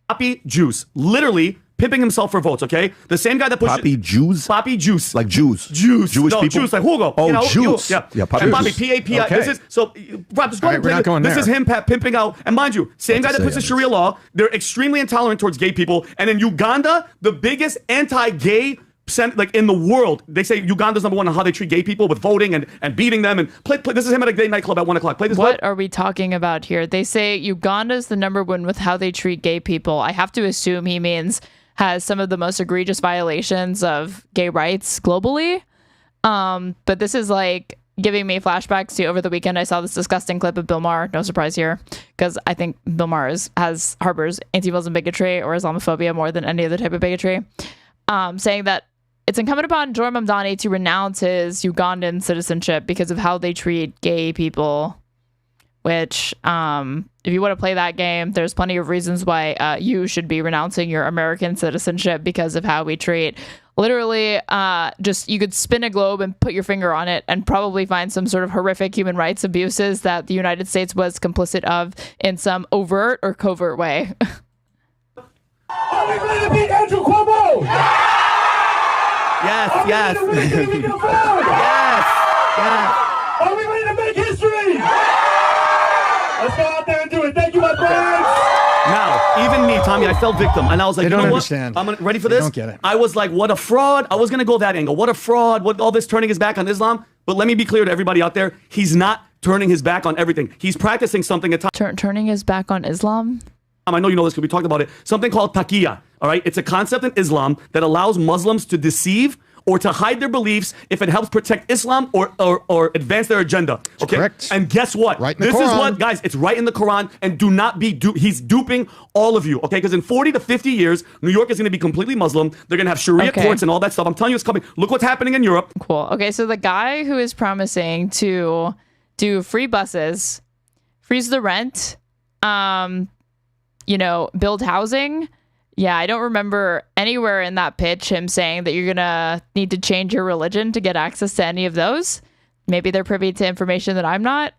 Poppy Juice. Literally pimping himself for votes, okay? The same guy that pushes... Poppy Juice? Poppy Juice. Like Jews? Jewish people? Juice, like Hugo. Oh, Juice. Yeah, Poppy and Poppy, Juice. P-A-P-I. Okay. This is... So, Rob, just go ahead and play this is him pimping out. And mind you, same guy that puts the Sharia law, they're extremely intolerant towards gay people. And in Uganda, the biggest anti-gay like in the world. They say Uganda's number one on how they treat gay people with voting and beating them. And play, this is him at a gay nightclub at 1 o'clock. Play this. What are we talking about here? They say Uganda's the number one with how they treat gay people. I have to assume he means has some of the most egregious violations of gay rights globally. But this is like giving me flashbacks to over the weekend. I saw this disgusting clip of Bill Maher. No surprise here, because I think Bill Maher harbors anti-Muslim bigotry or Islamophobia more than any other type of bigotry, saying that it's incumbent upon Zohran Mamdani to renounce his Ugandan citizenship because of how they treat gay people. Which, if you want to play that game, there's plenty of reasons why you should be renouncing your American citizenship because of how we treat. Literally, just you could spin a globe and put your finger on it and probably find some sort of horrific human rights abuses that the United States was complicit of in some overt or covert way. Are we ready to beat Andrew Cuomo? Yes, yes. Are we ready to yes, yes. Are we ready to make history? Let's go out there and do it. Thank you, my friends. Now, even me, Tommy, I fell victim. And I was like, They you know don't what? understand. Ready for this? They don't get it. I was like, what a fraud. I was going to go that angle. What a fraud. What all this turning his back on Islam. But let me be clear to everybody out there. He's not turning his back on everything. He's practicing something at time. Turning his back on Islam? I know you know this because we talked about it. Something called taqiyya. All right. It's a concept in Islam that allows Muslims to deceive or to hide their beliefs if it helps protect Islam or advance their agenda. Okay. Correct. And guess what? Right in the This Quran. is what, guys, it's right in the Quran. And do not be he's duping all of you. Okay. Because in 40 to 50 years, New York is going to be completely Muslim. They're going to have Sharia courts and all that stuff. I'm telling you, it's coming. Look what's happening in Europe. Cool. Okay. So the guy who is promising to do free buses, freeze the rent, build housing. Yeah, I don't remember anywhere in that pitch him saying that you're going to need to change your religion to get access to any of those. Maybe they're privy to information that I'm not.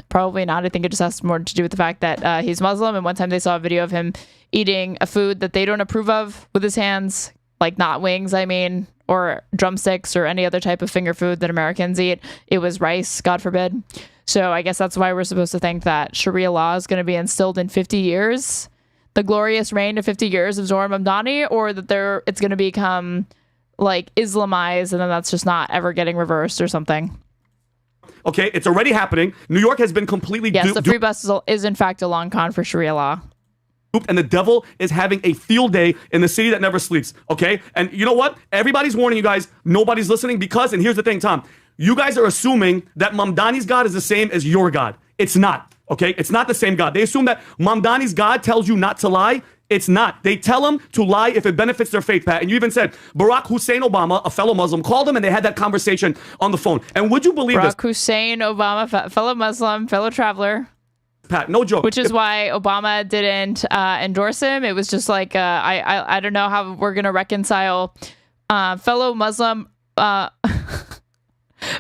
Probably not. I think it just has more to do with the fact that he's Muslim. And one time they saw a video of him eating a food that they don't approve of with his hands, like not wings, or drumsticks or any other type of finger food that Americans eat. It was rice, God forbid. So I guess that's why we're supposed to think that Sharia law is going to be instilled in 50 years. The glorious reign of 50 years of Zohran Mamdani, or that it's going to become like Islamized and then that's just not ever getting reversed or something. Okay, it's already happening. New York has been completely Yes, the free bus is in fact a long con for Sharia law. And the devil is having a field day in the city that never sleeps. Okay, and you know what? Everybody's warning you guys. Nobody's listening because, and here's the thing, Tom. You guys are assuming that Mamdani's God is the same as your God. It's not. Okay, it's not the same God. They assume that Mamdani's God tells you not to lie. It's not. They tell him to lie if it benefits their faith, Pat. And you even said Barack Hussein Obama, a fellow Muslim, called him and they had that conversation on the phone. And would you believe this? Barack Hussein Obama, fellow Muslim, fellow traveler. Pat, no joke. Which is why Obama didn't endorse him. It was just like, I don't know how we're going to reconcile fellow Muslim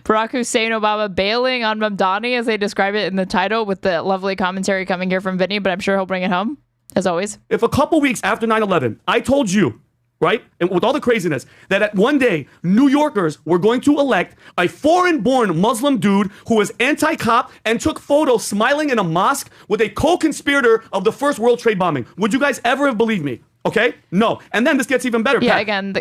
Barack Hussein Obama bailing on Mamdani, as they describe it in the title, with the lovely commentary coming here from Vinny, but I'm sure he'll bring it home, as always. If a couple weeks after 9/11, I told you, right, and with all the craziness, that at one day, New Yorkers were going to elect a foreign-born Muslim dude who was anti-cop and took photos smiling in a mosque with a co-conspirator of the first World Trade bombing, would you guys ever have believed me? Okay? No. And then this gets even better, Yeah, Pat. again,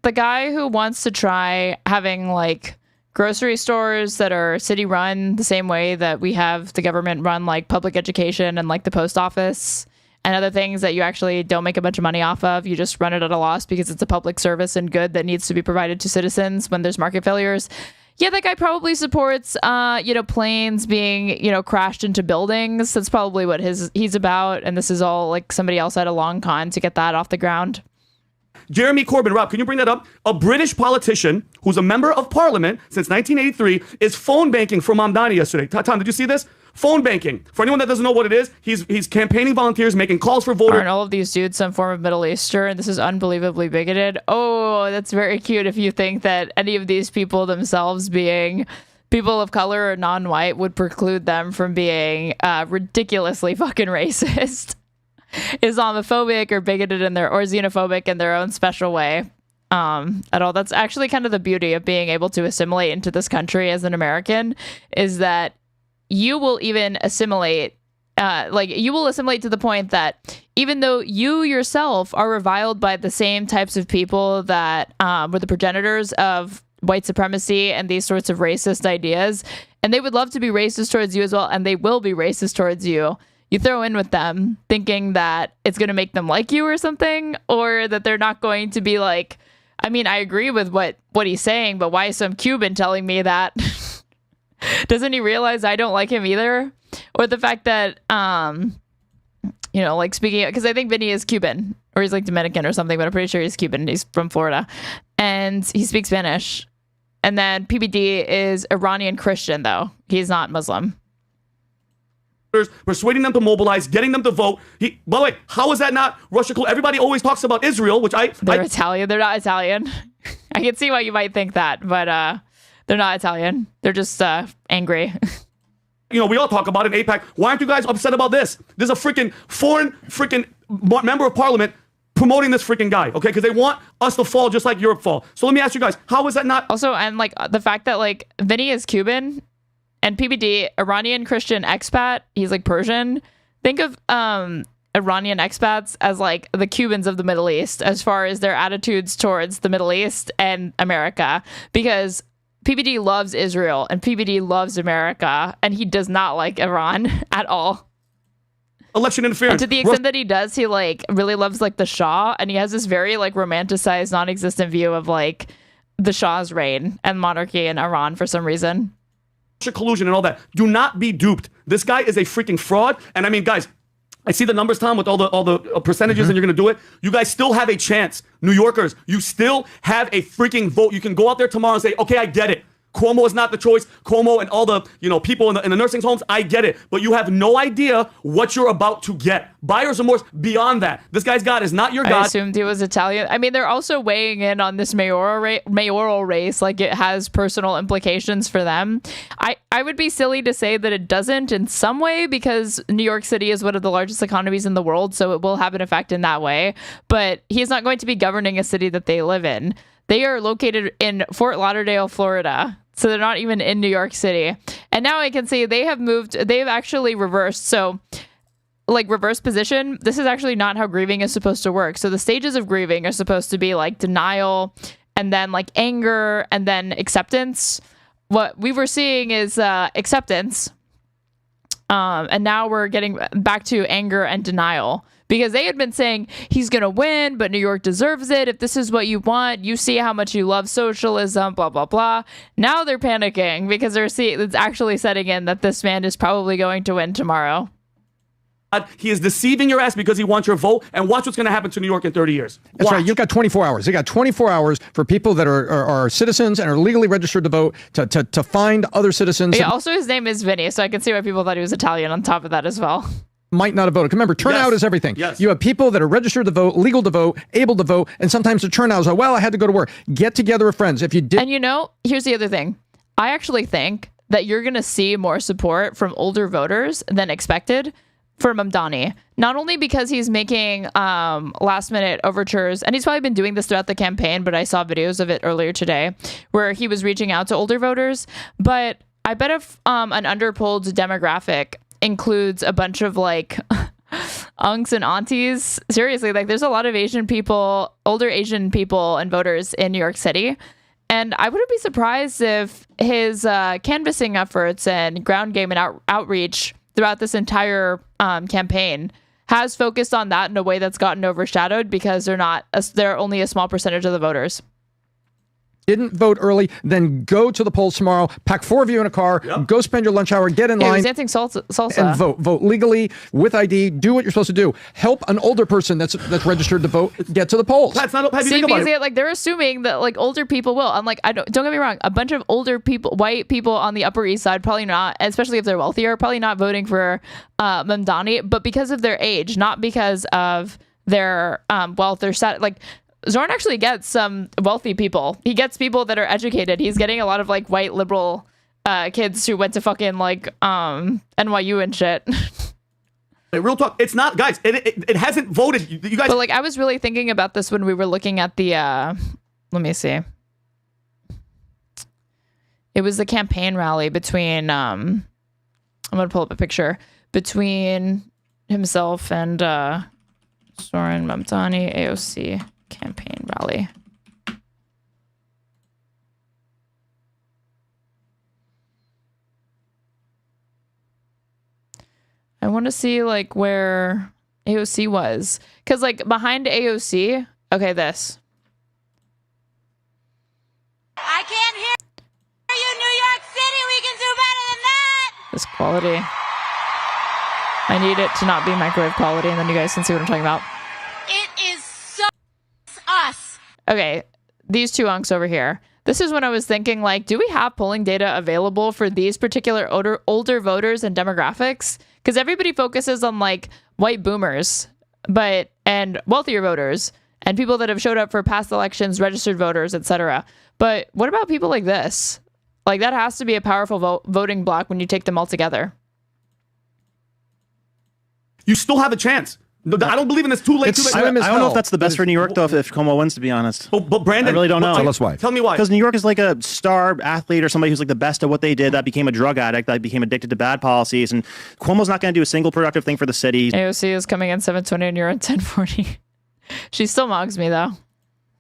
the guy who wants to try having, like, grocery stores that are city run the same way that we have the government run like public education and like the post office and other things that you actually don't make a bunch of money off of. You just run it at a loss because it's a public service and good that needs to be provided to citizens when there's market failures. Yeah, that guy probably supports, planes being, crashed into buildings. That's probably what he's about. And this is all like somebody else had a long con to get that off the ground. Jeremy Corbyn, Rob, can you bring that up? A British politician who's a member of parliament since 1983 is phone banking for Mamdani yesterday. Tom, did you see this? Phone banking. For anyone that doesn't know what it is, he's campaigning volunteers, making calls for voters. Aren't all of these dudes some form of Middle Eastern? This is unbelievably bigoted. Oh, that's very cute if you think that any of these people themselves being people of color or non-white would preclude them from being ridiculously fucking racist. Islamophobic or bigoted or xenophobic in their own special way at all. That's actually kind of the beauty of being able to assimilate into this country as an American, is that you will even assimilate Like, you will assimilate to the point that even though you yourself are reviled by the same types of people that were the progenitors of white supremacy and these sorts of racist ideas, and they would love to be racist towards you as well, and they will be racist towards you, you throw in with them thinking that it's going to make them like you or something, or that they're not going to be like, I mean, I agree with what he's saying, but why is some Cuban telling me that? Doesn't he realize I don't like him either? Or the fact that, like speaking, because I think Vinny is Cuban, or he's like Dominican or something, but I'm pretty sure he's Cuban. He's from Florida, and he speaks Spanish. And then PBD is Iranian Christian, though. He's not Muslim. Persuading them to mobilize, getting them to vote. By the way, how is that not Russia? Everybody always talks about Israel, which They're Italian. They're not Italian. I can see why you might think that, but they're not Italian. They're just angry. We all talk about it in APAC. Why aren't you guys upset about this? There's a freaking foreign member of parliament promoting this freaking guy, okay? Because they want us to fall just like Europe fall. So let me ask you guys, how is that not? Also, and like the fact that like Vinny is Cuban and PBD, Iranian Christian expat, he's like Persian. Think of Iranian expats as like the Cubans of the Middle East as far as their attitudes towards the Middle East and America, because PBD loves Israel and PBD loves America, and he does not like Iran at all. Election interference. And to the extent that he does, he like really loves like the Shah, and he has this very like romanticized, non-existent view of like the Shah's reign and monarchy in Iran for some reason. Collusion and all that. Do not be duped. This guy is a freaking fraud. And I mean, guys, I see the numbers, Tom, with all the percentages, and you're going to do it. You guys still have a chance. New Yorkers, you still have a freaking vote. You can go out there tomorrow and say, okay, I get it. Cuomo is not the choice. Cuomo and all the people in the nursing homes, I get it. But you have no idea what you're about to get. Buyer's remorse beyond that. This guy's God is not your God. I assumed he was Italian. I mean, they're also weighing in on this mayoral race like it has personal implications for them. I would be silly to say that it doesn't in some way, because New York City is one of the largest economies in the world, so it will have an effect in that way. But he's not going to be governing a city that they live in. They are located in Fort Lauderdale, Florida. So they're not even in New York City. And now I can see they've actually reversed. So like reverse position, this is actually not how grieving is supposed to work. So the stages of grieving are supposed to be like denial, and then like anger, and then acceptance. What we were seeing is acceptance. And now we're getting back to anger and denial. Because they had been saying he's going to win, but New York deserves it. If this is what you want, you see how much you love socialism, blah, blah, blah. Now they're panicking because it's actually setting in that this man is probably going to win tomorrow. He is deceiving your ass because he wants your vote. And watch what's going to happen to New York in 30 years. That's right. You've got 24 hours. You got 24 hours for people that are citizens and are legally registered to vote to find other citizens. Yeah, also, his name is Vinny, so I can see why people thought he was Italian on top of that as well. Might not have voted. Remember, turnout is everything. Yes. You have people that are registered to vote, legal to vote, able to vote, and sometimes the turnout is like, well, I had to go to work. Get together with friends. If you did. And here's the other thing. I actually think that you're going to see more support from older voters than expected for Mamdani. Not only because he's making last minute overtures, and he's probably been doing this throughout the campaign, but I saw videos of it earlier today where he was reaching out to older voters. But I bet if an underpolled demographic includes a bunch of like unks and aunties, seriously, like there's a lot of Asian people, older Asian people and voters in New York City. And I wouldn't be surprised if his canvassing efforts and ground game and outreach throughout this entire campaign has focused on that in a way that's gotten overshadowed because they're only a small percentage of the voters. Didn't vote early, then go to the polls tomorrow, pack 4 of you in a car, go spend your lunch hour, get in line. He was dancing salsa. And vote. Vote legally, with ID, do what you're supposed to do. Help an older person that's registered to vote get to the polls. That's not how you think about it. Like they're assuming that like older people will. I'm like, don't get me wrong, a bunch of older people, white people on the Upper East Side, probably not, especially if they're wealthier, probably not voting for Mamdani, but because of their age, not because of their wealth or status. Like Zohran actually gets some wealthy people. He gets people that are educated. He's getting a lot of like white liberal kids who went to fucking like NYU and shit. Real talk. It's not, guys. It hasn't voted. You guys. But like, I was really thinking about this when we were looking at the. Let me see. It was the campaign rally between. I'm gonna pull up a picture between himself and Zohran Mamdani AOC campaign rally. I want to see like where AOC was, because like behind AOC, okay, this. I can't hear you, New York City. We can do better than that. This quality. I need it to not be microwave quality, and then you guys can see what I'm talking about. It is so us. Okay, these two unks over here. This is when I was thinking, like, do we have polling data available for these particular older voters and demographics? Because everybody focuses on, like, white boomers, and wealthier voters, and people that have showed up for past elections, registered voters, etc. But what about people like this? Like, that has to be a powerful voting block when you take them all together. You still have a chance. I don't believe in this too late. I don't know if that's the best for New York, though, if Cuomo wins, to be honest. But Brandon, I really don't know. Tell us why. Tell me why. Because New York is like a star athlete or somebody who's like the best at what they did, that became a drug addict, that became addicted to bad policies. And Cuomo's not going to do a single productive thing for the city. AOC is coming in 720 and you're at 1040. She still mugs me, though.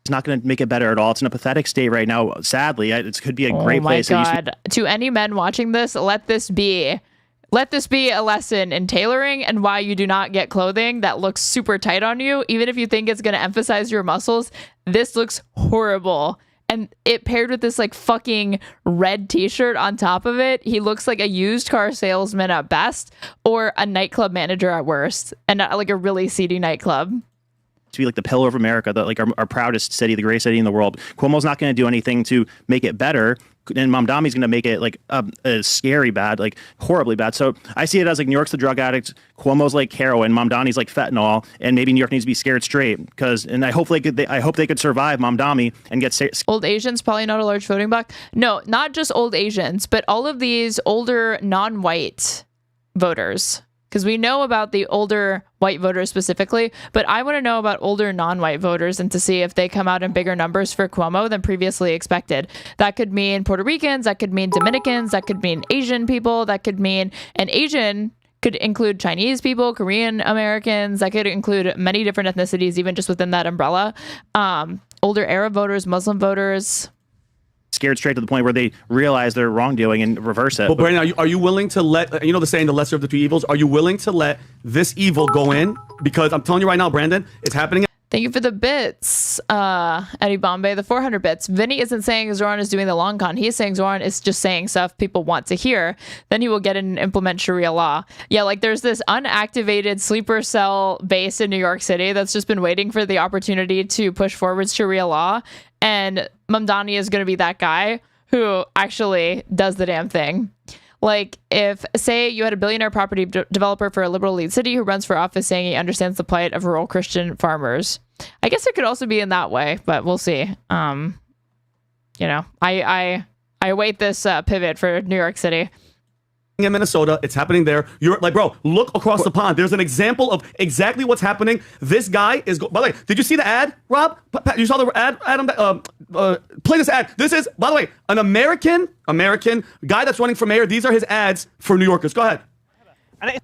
It's not going to make it better at all. It's in a pathetic state right now, sadly. It could be a great place. Oh my God. To any men watching this, let this be a lesson in tailoring and why you do not get clothing that looks super tight on you. Even if you think it's going to emphasize your muscles, this looks horrible. And it paired with this like fucking red t-shirt on top of it. He looks like a used car salesman at best, or a nightclub manager at worst, and not like a really seedy nightclub. To be like the pillar of America, like our proudest city, the greatest city in the world. Cuomo's not going to do anything to make it better. And Mamdani's going to make it like scary bad, like horribly bad. So I see it as like New York's the drug addict, Cuomo's like heroin, Mamdani's like fentanyl, and maybe New York needs to be scared straight. I hope they could survive Mamdani and get old Asians, probably not a large voting block. No, not just old Asians, but all of these older non-white voters. Because we know about the older white voters specifically, but I want to know about older non-white voters and to see if they come out in bigger numbers for Cuomo than previously expected. That could mean Puerto Ricans, that could mean Dominicans, that could mean Asian people, that could mean an Asian could include Chinese people, Korean Americans, that could include many different ethnicities, even just within that umbrella. Older Arab voters, Muslim voters. Scared straight to the point where they realize their wrongdoing and reverse it. But Brandon, are you willing to let, the saying, the lesser of the two evils, are you willing to let this evil go in? Because I'm telling you right now, Brandon, it's happening. Thank you for the bits, Eddie Bombay, the 400 bits. Vinny isn't saying Zohran is doing the long con. He's saying Zohran is just saying stuff people want to hear. Then he will get in and implement Sharia law. Yeah, like there's this unactivated sleeper cell base in New York City that's just been waiting for the opportunity to push forward Sharia law. And Mamdani is going to be that guy who actually does the damn thing. Like if, say, you had a billionaire property developer for a liberal lead city who runs for office saying he understands the plight of rural Christian farmers. I guess it could also be in that way, but we'll see. I await this pivot for New York City. In Minnesota, it's happening there. You're like, bro, look across the pond. There's an example of exactly what's happening. This guy is. By the way, did you see the ad, Rob? You saw the ad, Adam? Play this ad. This is, by the way, an American guy that's running for mayor. These are his ads for New Yorkers. Go ahead.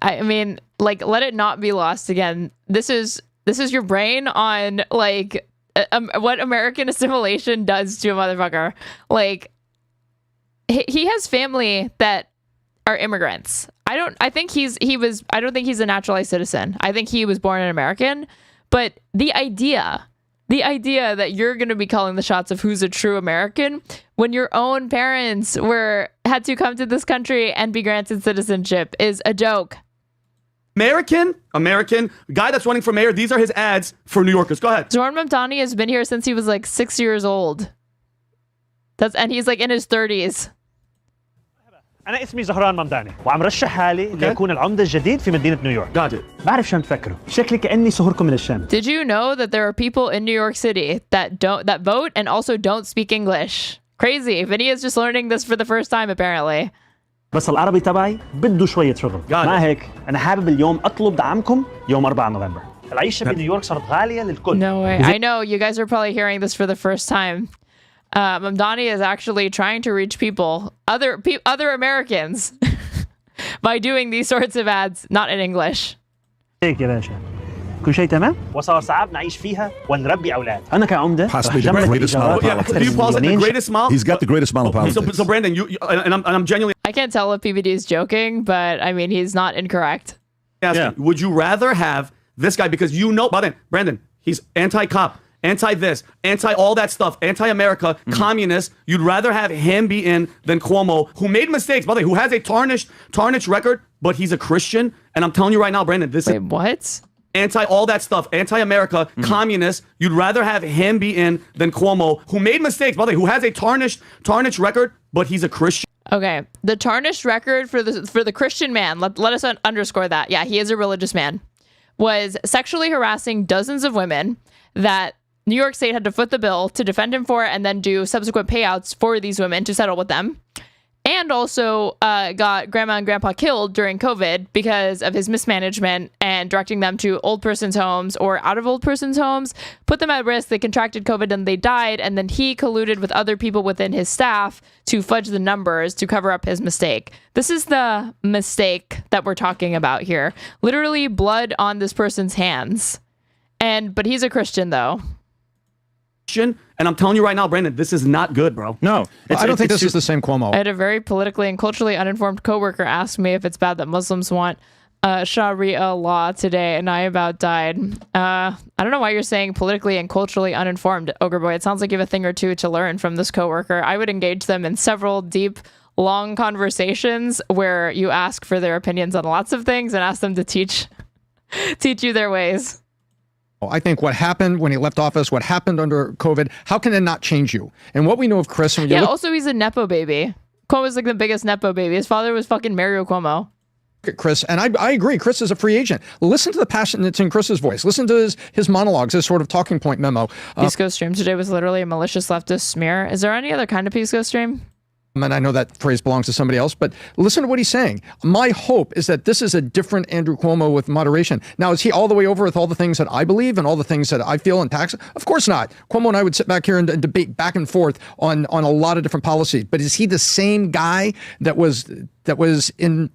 I mean, like, let it not be lost again. This is your brain on like what American assimilation does to a motherfucker. Like, he has family that are immigrants. I don't think he's a naturalized citizen. I think he was born an American. But the idea that you're going to be calling the shots of who's a true American when your own parents had to come to this country and be granted citizenship is a joke. American guy that's running for mayor. These are his ads for New Yorkers. Go ahead. Zohran Mamdani has been here since he was like 6 years old. And he's like in his 30s. أنا اسمي زهران ممداني وعم رشح حالي لأكون العمدة الجديد في مدينة نيويورك. Got it. بعرف شو عم تفكروا. شكلي كأني سهركم من الشام. Did you know that there are people in New York City that vote and also don't speak English? Crazy. Vinny is just learning this for the first time apparently. بس العربي تبعي بده شوية شغل. مع هيك أنا حابب اليوم أطلب دعمكم يوم 4 نوفمبر. العيشة بنيويورك صارت غالية للكل. No way. I know you guys are probably hearing this for the first time. Mamdani is actually trying to reach people, other Americans, by doing these sorts of ads, not in English. هيك يا باشا كل شيء تمام وصار صعب نعيش فيها ونربي اولاد انا كعمده Possibly the greatest smile of politics. Do you pause it? The greatest smile? He's got the greatest smile of politics. So Brandon, and I'm genuinely I can't tell if PBD is joking, but I mean, he's not incorrect. asking, would you rather have this guy, because Brandon, he's anti-cop, anti-this, anti-all that stuff, anti-America, communist. You'd rather have him be in than Cuomo, who made mistakes, by the way, who has a tarnished record, but he's a Christian. And I'm telling you right now, Brandon, this is what? Anti-all that stuff, anti-America, communist. You'd rather have him be in than Cuomo, who made mistakes, by the way, who has a tarnished record, but he's a Christian. Okay, the tarnished record for the Christian man, let us underscore that. Yeah, he is a religious man. Was sexually harassing dozens of women that New York State had to foot the bill to defend him for and then do subsequent payouts for these women to settle with them. And also got grandma and grandpa killed during COVID because of his mismanagement and directing them to old person's homes or out of old person's homes, put them at risk. They contracted COVID and they died. And then he colluded with other people within his staff to fudge the numbers to cover up his mistake. This is the mistake that we're talking about here. Literally blood on this person's hands. But he's a Christian, though. And I'm telling you right now, Brandon, this is not good, bro. No, I don't think this is the same Cuomo. I had a very politically and culturally uninformed coworker ask me if it's bad that Muslims want Sharia law today, and I about died. I don't know why you're saying politically and culturally uninformed, Ogre Boy. It sounds like you have a thing or two to learn from this coworker. I would engage them in several deep, long conversations where you ask for their opinions on lots of things and ask them to teach you their ways. I think what happened when he left office, what happened under COVID, how can it not change you? And what we know of Chris... When you also he's a Nepo baby. Cuomo's like the biggest Nepo baby. His father was fucking Mario Cuomo. Chris, and I agree, Chris is a free agent. Listen to the passion that's in Chris's voice. Listen to his monologues, his sort of talking point memo. Peace Coast Stream today was literally a malicious leftist smear. Is there any other kind of Peace Coast Stream? And I know that phrase belongs to somebody else, but listen to what he's saying. My hope is that this is a different Andrew Cuomo with moderation. Now, is he all the way over with all the things that I believe and all the things that I feel in tax? Of course not. Cuomo and I would sit back here and debate back and forth on a lot of different policies. But is he the same guy that was in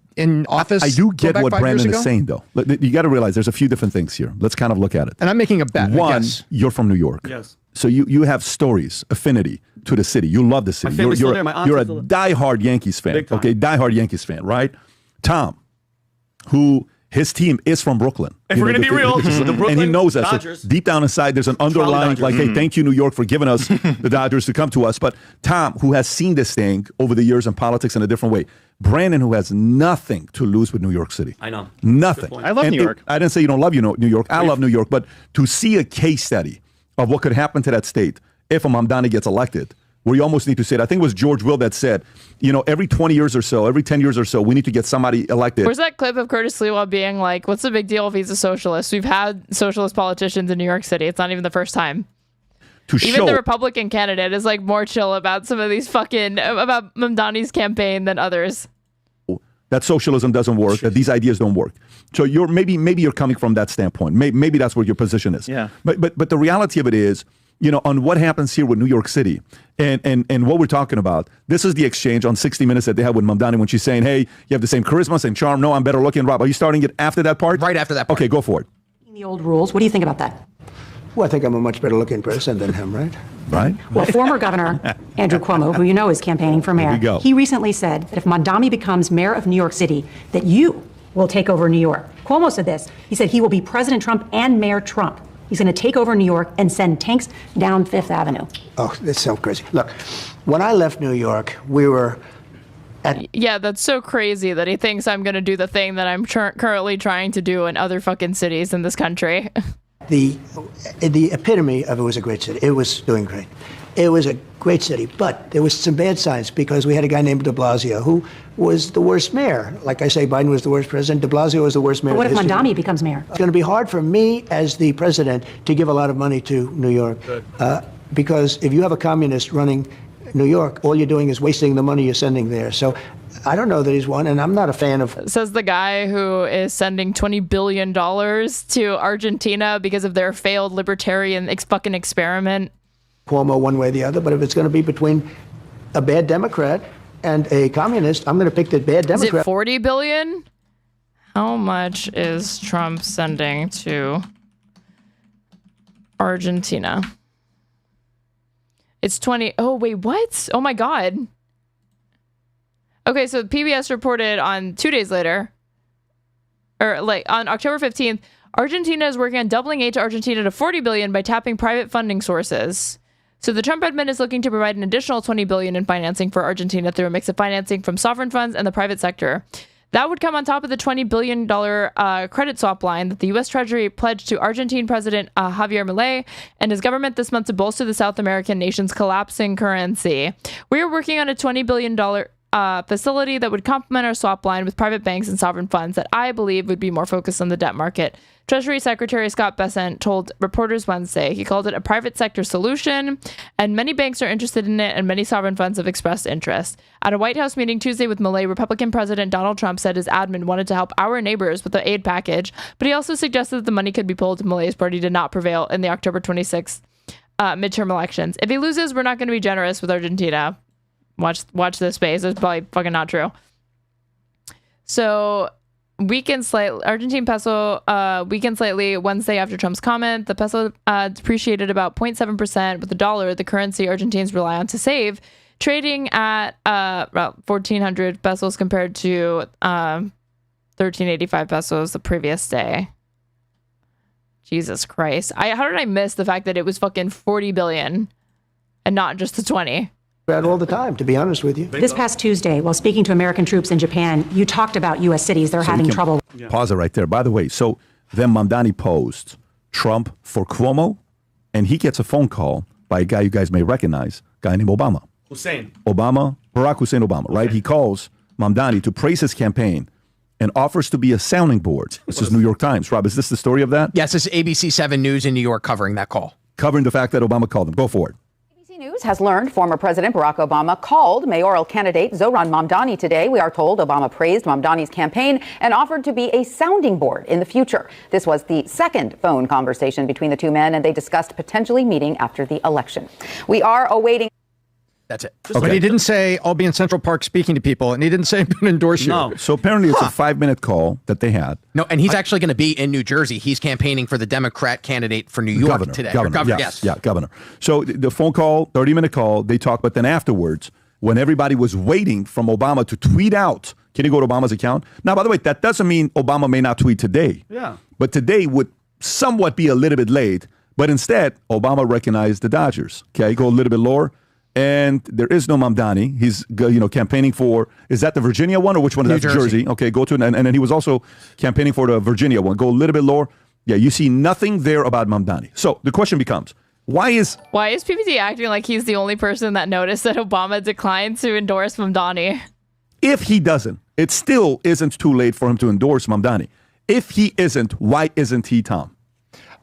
office? I do get what Brandon is saying, though. You got to realize there's a few different things here. Let's kind of look at it. And I'm making a bet. One, you're from New York. Yes. So you have stories, affinity to the city. You love the city. You're a diehard Yankees fan. Okay, diehard Yankees fan, right? Tom, who his team is from Brooklyn. If we're going to be real, the Brooklyn and he knows that. Dodgers. So deep down inside, there's an underlying, like, hey, thank you, New York, for giving us the Dodgers to come to us. But Tom, who has seen this thing over the years in politics in a different way. Brandon, who has nothing to lose with New York City. I know. Nothing. I love New York. I didn't say you don't love New York. I love New York. But to see a case study of what could happen to that state if a Mamdani gets elected, where you almost need to say it. I think it was George Will that said, every 20 years or so, every 10 years or so, we need to get somebody elected. Where's that clip of Curtis Lewa being like, what's the big deal if he's a socialist? We've had socialist politicians in New York City. It's not even the first time. Even the Republican candidate is like more chill about some of these about Mamdani's campaign than others. That socialism doesn't work, that these ideas don't work. So maybe you're coming from that standpoint. Maybe that's what your position is. Yeah. But the reality of it is, on what happens here with New York City and what we're talking about, this is the exchange on 60 Minutes that they had with Mamdani when she's saying, hey, you have the same charisma, same charm. No, I'm better looking. Rob, are you starting it after that part? Right after that part. Okay, go for it. The old rules. What do you think about that? Well, I think I'm a much better looking person than him, right? Right. Well, former Governor Andrew Cuomo, who you know is campaigning for mayor, he recently said that if Mamdani becomes mayor of New York City, that you will take over New York. Cuomo said this. He said he will be President Trump and Mayor Trump. He's going to take over New York and send tanks down Fifth Avenue. Oh, that's so crazy. Look, when I left New York, we were Yeah, that's so crazy that he thinks I'm going to do the thing that I'm currently trying to do in other fucking cities in this country. The epitome of it was a great city. It was doing great. It was a great city, but there was some bad signs because we had a guy named de Blasio who was the worst mayor. Like I say, Biden was the worst president. De Blasio was the worst mayor. But what if Mamdani becomes mayor? It's going to be hard for me as the president to give a lot of money to New York because if you have a communist running New York, all you're doing is wasting the money you're sending there. So I don't know that he's won, and I'm not a fan of... Says the guy who is sending $20 billion to Argentina because of their failed libertarian fucking experiment. Cuomo one way or the other, but if it's going to be between a bad Democrat and a communist, I'm going to pick the bad Is Democrat. it 40 billion? How much is Trump sending to Argentina? It's 20. Oh, wait, what? Oh, my God. Okay, so PBS reported on 2 days later, or like on October 15th, Argentina is working on doubling aid to Argentina to 40 billion by tapping private funding sources. So the Trump admin is looking to provide an additional 20 billion in financing for Argentina through a mix of financing from sovereign funds and the private sector. That would come on top of the $20 billion credit swap line that the U.S. Treasury pledged to Argentine President Javier Milei and his government this month to bolster the South American nation's collapsing currency. We are working on a $20 billion facility that would complement our swap line with private banks and sovereign funds that I believe would be more focused on the debt market. Treasury Secretary Scott Bessent told reporters Wednesday he called it a private sector solution, and many banks are interested in it, and many sovereign funds have expressed interest. At a White House meeting Tuesday with Milei, Republican President Donald Trump said his admin wanted to help our neighbors with the aid package, but he also suggested that the money could be pulled if Milei's party did not prevail in the October 26th midterm elections. If he loses, we're not going to be generous with Argentina. Watch this space. It's probably fucking not true. So weakened slightly. Argentine peso weakened slightly Wednesday after Trump's comment. The peso depreciated about 0.7%, with the dollar, the currency Argentines rely on to save, trading at about 1,400 pesos compared to 1,385 pesos the previous day. Jesus Christ. How did I miss the fact that it was fucking 40 billion and not just the 20? All the time, to be honest with you. This past Tuesday, while speaking to American troops in Japan, you talked about U.S. cities that are having trouble. Pause it right there. By the way, so then Mamdani posed Trump for Cuomo, and he gets a phone call by a guy you guys may recognize, a guy named Obama. Barack Hussein Obama, right? He calls Mamdani to praise his campaign and offers to be a sounding board. This is New York Times. Rob, is this the story of that? Yes, this is ABC 7 News in New York covering that call. Covering the fact that Obama called him. Go for it. News has learned former President Barack Obama called mayoral candidate Zohran Mamdani today. We are told Obama praised Mamdani's campaign and offered to be a sounding board in the future. This was the second phone conversation between the two men, and they discussed potentially meeting after the election. We are awaiting. That's it. Okay. But he didn't say, I'll be in Central Park speaking to people, and he didn't say, I'm going to endorse you. No. So apparently it's a 5-minute call that they had. No, and he's actually going to be in New Jersey. He's campaigning for the Democrat candidate for New York today. Governor, yes. Yeah, governor. So the phone call, 30-minute call, they talked, but then afterwards, when everybody was waiting from Obama to tweet out, can you go to Obama's account? Now, by the way, that doesn't mean Obama may not tweet today. Yeah. But today would somewhat be a little bit late, but instead, Obama recognized the Dodgers. Okay, go a little bit lower. And there is no Mamdani. He's campaigning for, is that the Virginia one or which one? New That's Jersey. Okay, go to, and then he was also campaigning for the Virginia one. Go a little bit lower. Yeah, you see nothing there about Mamdani. So the question becomes, why is PBD acting like he's the only person that noticed that Obama declined to endorse Mamdani? If he doesn't, it still isn't too late for him to endorse Mamdani. If he isn't, why isn't he, Tom?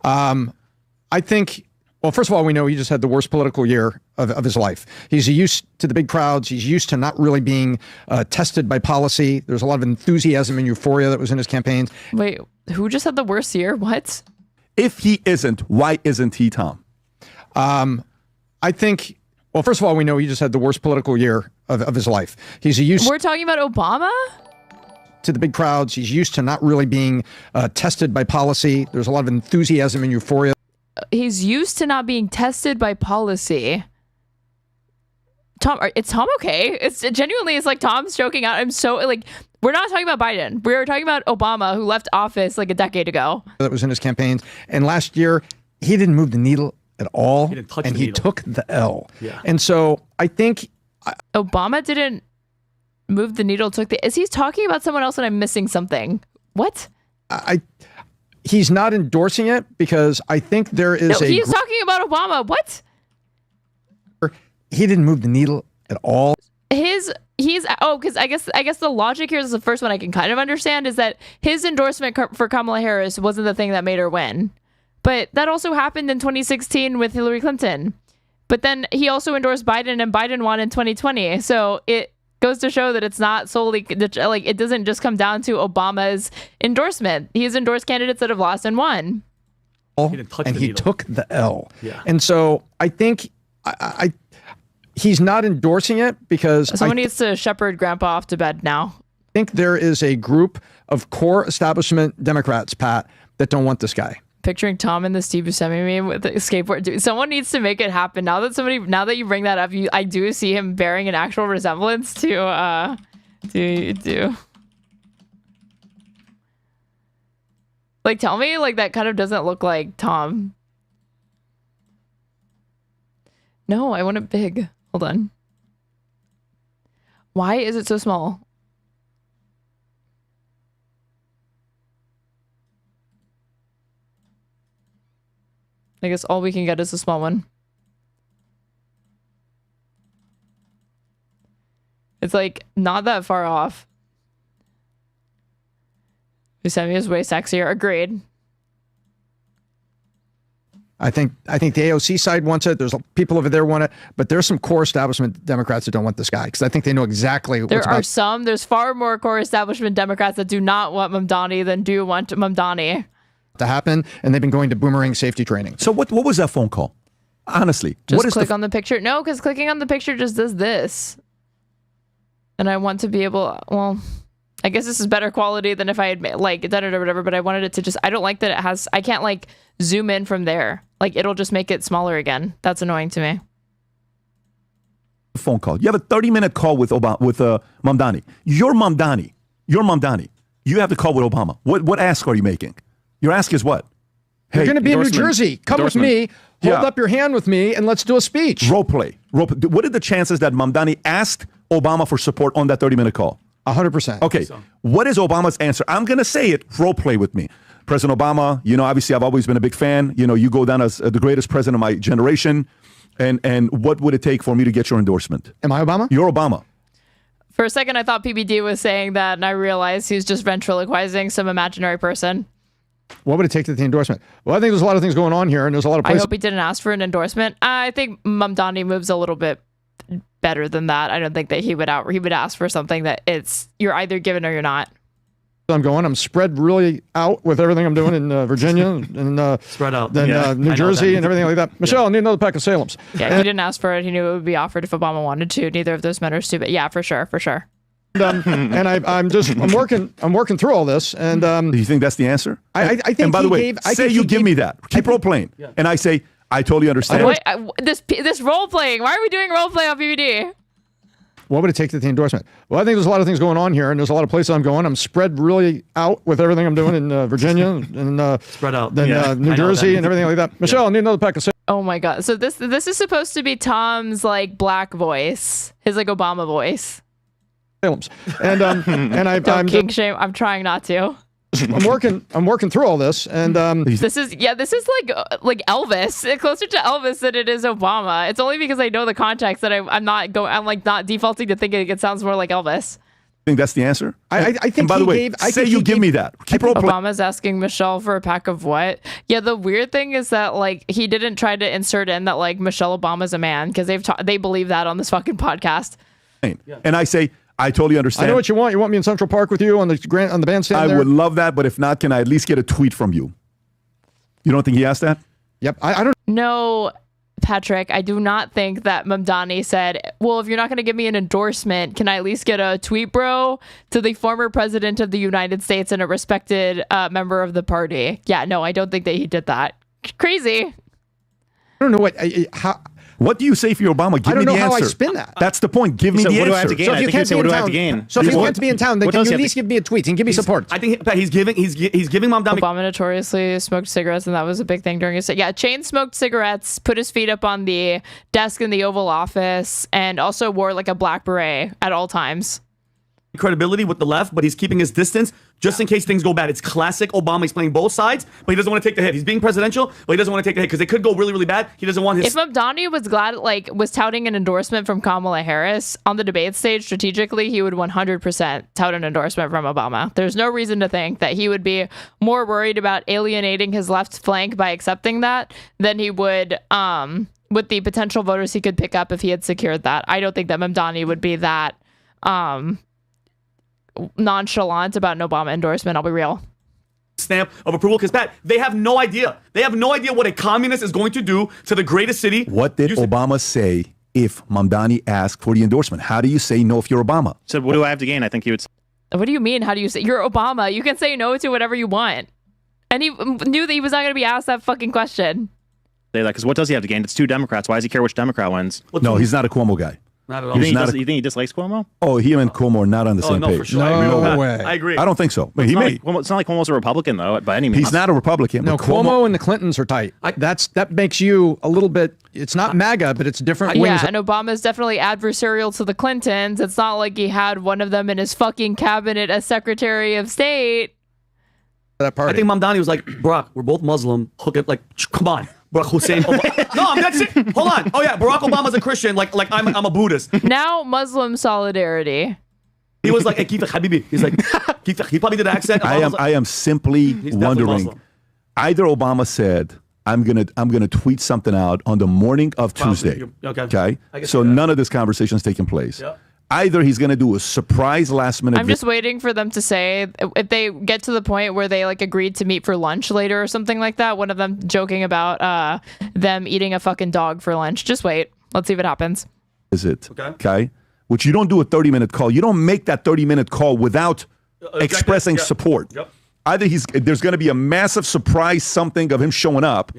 I think, well, first of all, we know he just had the worst political year of his life. He's used to the big crowds. He's used to not really being tested by policy. There's a lot of enthusiasm and euphoria that was in his campaigns. Wait, who just had the worst year? What? If he isn't, why isn't he, Tom? I think, well, first of all, we know he just had the worst political year of his life. He's used. We're talking about Obama? To the big crowds. He's used to not really being tested by policy. There's a lot of enthusiasm and euphoria. He's used to not being tested by policy. Tom, is Tom okay? It's like Tom's joking out. I'm so like, we're not talking about Biden. We're talking about Obama, who left office like a decade ago. That was in his campaigns. And last year, he didn't move the needle at all. He took the L. Yeah. And so I think Obama didn't move the needle. Is he talking about someone else and I'm missing something? What? He's not endorsing it because I think there is he's talking about Obama. What? He didn't move the needle at all. Because I guess the logic here is the first one I can kind of understand is that his endorsement for Kamala Harris wasn't the thing that made her win. But that also happened in 2016 with Hillary Clinton. But then he also endorsed Biden and Biden won in 2020. So it goes to show that it's not solely like it doesn't just come down to Obama's endorsement. He's endorsed candidates that have lost and won. He took the L. Yeah. And so I think he's not endorsing it because someone needs to shepherd Grandpa off to bed now. I think there is a group of core establishment Democrats, Pat, that don't want this guy. Picturing Tom in the Steve Buscemi meme with the skateboard. Dude, someone needs to make it happen. Now that you bring that up, I do see him bearing an actual resemblance to like, tell me, like, that kind of doesn't look like Tom. No, I want it big. Hold on. Why is it so small? I guess all we can get is a small one. It's like not that far off. Buscemi is way sexier. Agreed. I think the AOC side wants it. There's people over there want it, but there's some core establishment Democrats that don't want this guy because I think they know exactly what's about. There's far more core establishment Democrats that do not want Mamdani than do want Mamdani to happen, and they've been going to boomerang safety training. So what was that phone call? Honestly, just click on the picture. No, because clicking on the picture just does this. And I want to be able, well, I guess this is better quality than if I had like done it or whatever, but I wanted it to just, I don't like that it has, I can't like zoom in from there. Like it'll just make it smaller again. That's annoying to me. Phone call. You have a 30-minute call with Mamdani. You're Mamdani. You have the call with Obama. What ask are you making? Your ask is what? You're going to be in New Jersey. Come with me. Hold up your hand with me, and let's do a speech. Role play. What are the chances that Mamdani asked Obama for support on that 30-minute call? 100%. Okay. What is Obama's answer? I'm going to say it. Role play with me. President Obama, obviously I've always been a big fan. You go down as the greatest president of my generation. And what would it take for me to get your endorsement? Am I Obama? You're Obama. For a second, I thought PBD was saying that, and I realized he was just ventriloquizing some imaginary person. What would it take to get the endorsement? Well, I think there's a lot of things going on here, and there's a lot of places. I hope he didn't ask for an endorsement. I think Mamdani moves a little bit better than that. I don't think that he would ask for something that you're either given or you're not. I'm spread really out with everything I'm doing in Virginia and spread out. Then New Jersey and everything like that. Michelle, I need another pack of Salems. Yeah, he didn't ask for it. He knew it would be offered if Obama wanted to. Neither of those men are stupid. Yeah, for sure. And I'm working through all this. And do you think that's the answer? I think. And by the way, say you give me that. Keep role playing, and I say I totally understand. This role playing. Why are we doing role play on PBD? What would it take to get the endorsement? Well, I think there's a lot of things going on here, and there's a lot of places I'm going. I'm spread really out with everything I'm doing in Virginia and spread out. Then New Jersey and everything like that. Michelle, I need another pack of Salems. Oh my God! So this is supposed to be Tom's like black voice, his like Obama voice. And I'm king shame. I'm trying not to. I'm working through all this, and this is like Elvis. It's closer to Elvis than it is Obama. It's only because I know the context that I'm not defaulting to thinking it sounds more like Elvis. I think that's the answer. I think. And by the way, say you give me that. Keep role playing. Obama's asking Michelle for a pack of what? Yeah, the weird thing is that like he didn't try to insert in that like Michelle Obama's a man because they believe that on this fucking podcast. And I say. I totally understand. I know what you want. You want me in Central Park with you on the bandstand I there? would love that, but if not, can I at least get a tweet from you? You don't think he asked that? Yep. I don't. No, Patrick, I do not think that Mamdani said, well, if you're not going to give me an endorsement, can I at least get a tweet, bro, to the former president of the United States and a respected member of the party? Yeah, no, I don't think that he did that. Crazy. I don't know what do you say for your Obama? Give me the answer. I don't know how I spin that. That's the point. Give me the answer. What do I have to gain? So if you can't be in town, then can you at least give me a tweet and give me support? I think he's giving Mamdani. Obama notoriously smoked cigarettes, and that was a big thing during his. Yeah, chain smoked cigarettes, put his feet up on the desk in the Oval Office, and also wore like a black beret at all times. Credibility with the left, but he's keeping his distance just in case things go bad. It's classic Obama. He's playing both sides, but he doesn't want to take the hit. He's being presidential, but he doesn't want to take the hit because it could go really, really bad. He doesn't want his. If Mamdani was touting an endorsement from Kamala Harris on the debate stage strategically, he would 100% tout an endorsement from Obama. There's no reason to think that he would be more worried about alienating his left flank by accepting that than he would with the potential voters he could pick up if he had secured that. I don't think that Mamdani would be that nonchalant about an Obama endorsement. I'll be real. Stamp of approval because Pat, they have no idea. They have no idea what a communist is going to do to the greatest city. What did Obama say if Mamdani asked for the endorsement? How do you say no if you're Obama? So what do I have to gain? I think he would say. What do you mean? How do you say you're Obama? You can say no to whatever you want. And he knew that he was not going to be asked that fucking question. Say that because what does he have to gain? It's 2 Democrats. Why does he care which Democrat wins? No, he's not a Cuomo guy. Not at all. You think he dislikes Cuomo? Oh, he and Cuomo are not on the same page. For sure. No way. I agree. I don't think so. It's not like Cuomo's a Republican, though, by any means. He's not a Republican. No, but Cuomo and the Clintons are tight. That makes you a little bit. It's not MAGA, but it's different wings. Yeah, and Obama's definitely adversarial to the Clintons. It's not like he had one of them in his fucking cabinet as Secretary of State. That party. I think Mamdani was like, Barack, we're both Muslim. Hook it, like, come on. Barack Hussein. No, that's it. Hold on. Oh yeah, Barack Obama's a Christian. Like I'm a Buddhist. Now Muslim solidarity. He was like, hey, keep the habibi. He's like, he probably did the accent. I am simply wondering. Muslim. Either Obama said, I'm gonna tweet something out on the morning of Tuesday. Okay. So none of this conversation is taking place. Yeah. Either he's gonna do a surprise last minute. I'm just waiting for them to say, if they get to the point where they like agreed to meet for lunch later or something like that, one of them joking about them eating a fucking dog for lunch. Just wait. Let's see what happens. Is it? Okay. Which you don't do a 30-minute call. You don't make that 30-minute call without expressing support. Yep. Either there's going to be a massive surprise something of him showing up,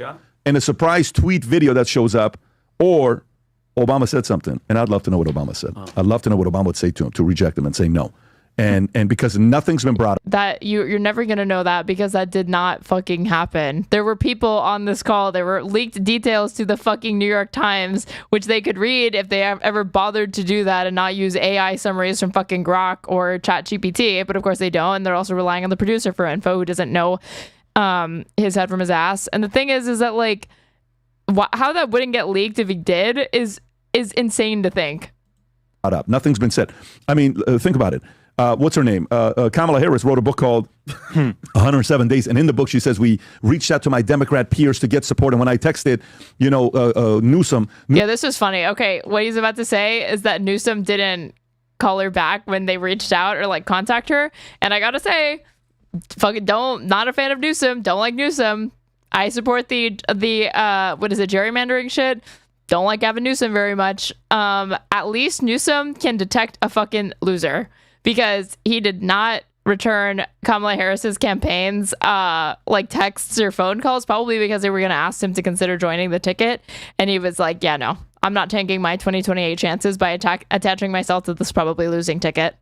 and a surprise tweet video that shows up, or Obama said something, and I'd love to know what Obama said. I'd love to know what Obama would say to him to reject him and say no. And because nothing's been brought up. That you're never going to know that because that did not fucking happen. There were people on this call. There were leaked details to the fucking New York Times, which they could read if they ever bothered to do that and not use AI summaries from fucking Grok or ChatGPT. But of course they don't. And they're also relying on the producer for info who doesn't know his head from his ass. And the thing is that like how that wouldn't get leaked if he did is insane to think. Up. Nothing's been said. I mean, think about it. What's her name? Kamala Harris wrote a book called 107 Days. And in the book, she says, we reached out to my Democrat peers to get support. And when I texted, Newsom. Yeah, this was funny. Okay, what he's about to say is that Newsom didn't call her back when they reached out or like contact her. And I got to say, fucking not a fan of Newsom. Don't like Newsom. I support the what is it, gerrymandering shit. Don't like Gavin Newsom very much. At least Newsom can detect a fucking loser. Because he did not return Kamala Harris's campaigns like texts or phone calls, probably because they were going to ask him to consider joining the ticket. And he was like, yeah, no, I'm not tanking my 2028 chances by attaching myself to this probably losing ticket.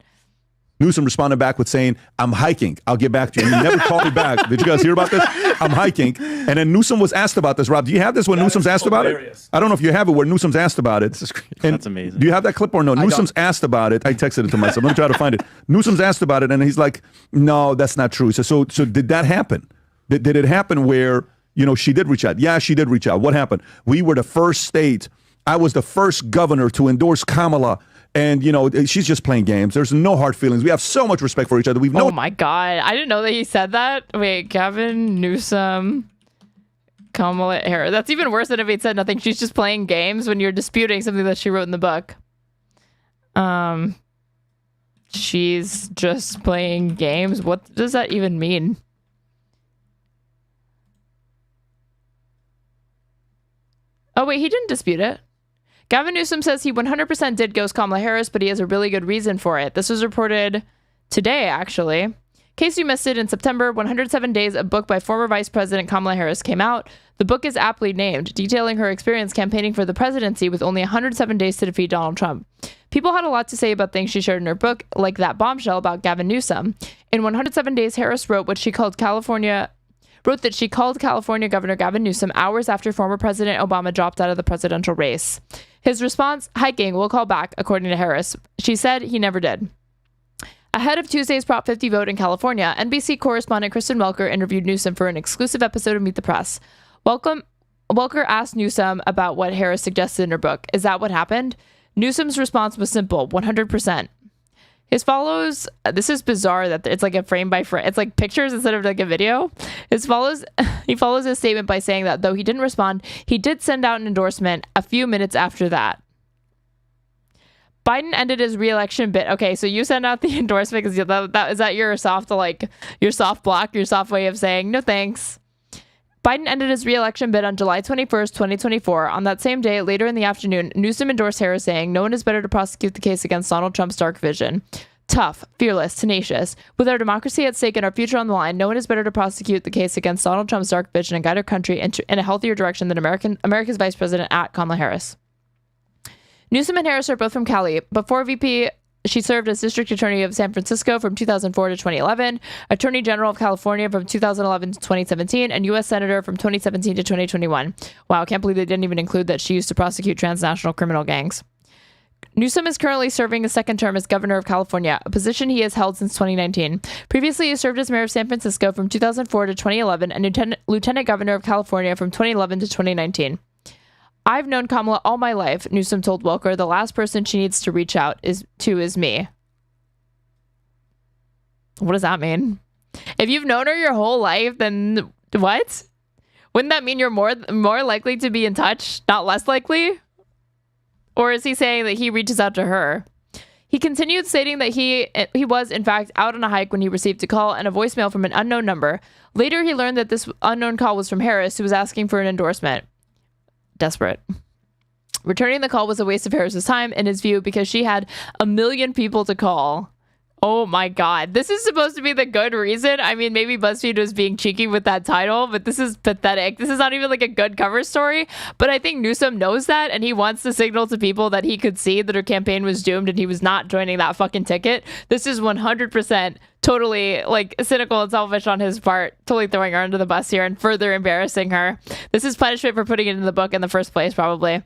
Newsom responded back with saying, I'm hiking. I'll get back to you. And he never called me back. Did you guys hear about this? I'm hiking. And then Newsom was asked about this. Rob, do you have this when Newsom's asked about it? I don't know if you have it where Newsom's asked about it. That's amazing. Do you have that clip or no? Newsom's asked about it. I texted it to myself. Let me try to find it. Newsom's asked about it, and he's like, no, that's not true. So did that happen? Did it happen where, she did reach out? Yeah, she did reach out. What happened? We were the first state. I was the first governor to endorse Kamala. And, she's just playing games. There's no hard feelings. We have so much respect for each other. Oh, my God. I didn't know that he said that. Wait, Gavin Newsom, Kamala Harris. That's even worse than if he'd said nothing. She's just playing games when you're disputing something that she wrote in the book. She's just playing games. What does that even mean? Oh, wait, he didn't dispute it. Gavin Newsom says he 100% did ghost Kamala Harris, but he has a really good reason for it. This was reported today, actually. In case you missed it, in September, 107 Days, a book by former Vice President Kamala Harris came out. The book is aptly named, detailing her experience campaigning for the presidency with only 107 days to defeat Donald Trump. People had a lot to say about things she shared in her book, like that bombshell about Gavin Newsom. In 107 Days, Harris wrote that she called California Governor Gavin Newsom hours after former President Obama dropped out of the presidential race. His response, hiking, we'll call back, according to Harris. She said he never did. Ahead of Tuesday's Prop 50 vote in California, NBC correspondent Kristen Welker interviewed Newsom for an exclusive episode of Meet the Press. Welker asked Newsom about what Harris suggested in her book. Is that what happened? Newsom's response was simple, 100%. His follows, this is bizarre that it's like a frame by frame. It's like pictures instead of like a video. He follows his statement by saying that though he didn't respond, he did send out an endorsement a few minutes after that. Biden ended his re-election bid. Okay, so you send out the endorsement because is that your soft block, your soft way of saying no thanks. Biden ended his re-election bid on July 21st, 2024. On that same day, later in the afternoon, Newsom endorsed Harris, saying, "No one is better to prosecute the case against Donald Trump's dark vision. Tough, fearless, tenacious. With our democracy at stake and our future on the line, no one is better to prosecute the case against Donald Trump's dark vision and guide our country in a healthier direction than America's Vice President at Kamala Harris." Newsom and Harris are both from Cali. Before VP, she served as District Attorney of San Francisco from 2004 to 2011, Attorney General of California from 2011 to 2017, and U.S. Senator from 2017 to 2021. Wow, I can't believe they didn't even include that she used to prosecute transnational criminal gangs. Newsom is currently serving a second term as governor of California, a position he has held since 2019. Previously, he served as mayor of San Francisco from 2004 to 2011 and lieutenant governor of California from 2011 to 2019. "I've known Kamala all my life," Newsom told Welker. "The last person she needs to reach out is me." What does that mean? If you've known her your whole life, then what? Wouldn't that mean you're more likely to be in touch, not less likely? Or is he saying that he reaches out to her? He continued stating that he was, in fact, out on a hike when he received a call and a voicemail from an unknown number. Later, he learned that this unknown call was from Harris, who was asking for an endorsement. Desperate. Returning the call was a waste of Harris's time, in his view, because she had 1 million people to call. Oh my God. This is supposed to be the good reason. I mean, maybe BuzzFeed was being cheeky with that title, but this is pathetic. This is not even like a good cover story. But I think Newsom knows that, and he wants to signal to people that he could see that her campaign was doomed and he was not joining that fucking ticket. This is 100% totally like cynical and selfish on his part, totally throwing her under the bus here and further embarrassing her. This is punishment for putting it in the book in the first place, probably.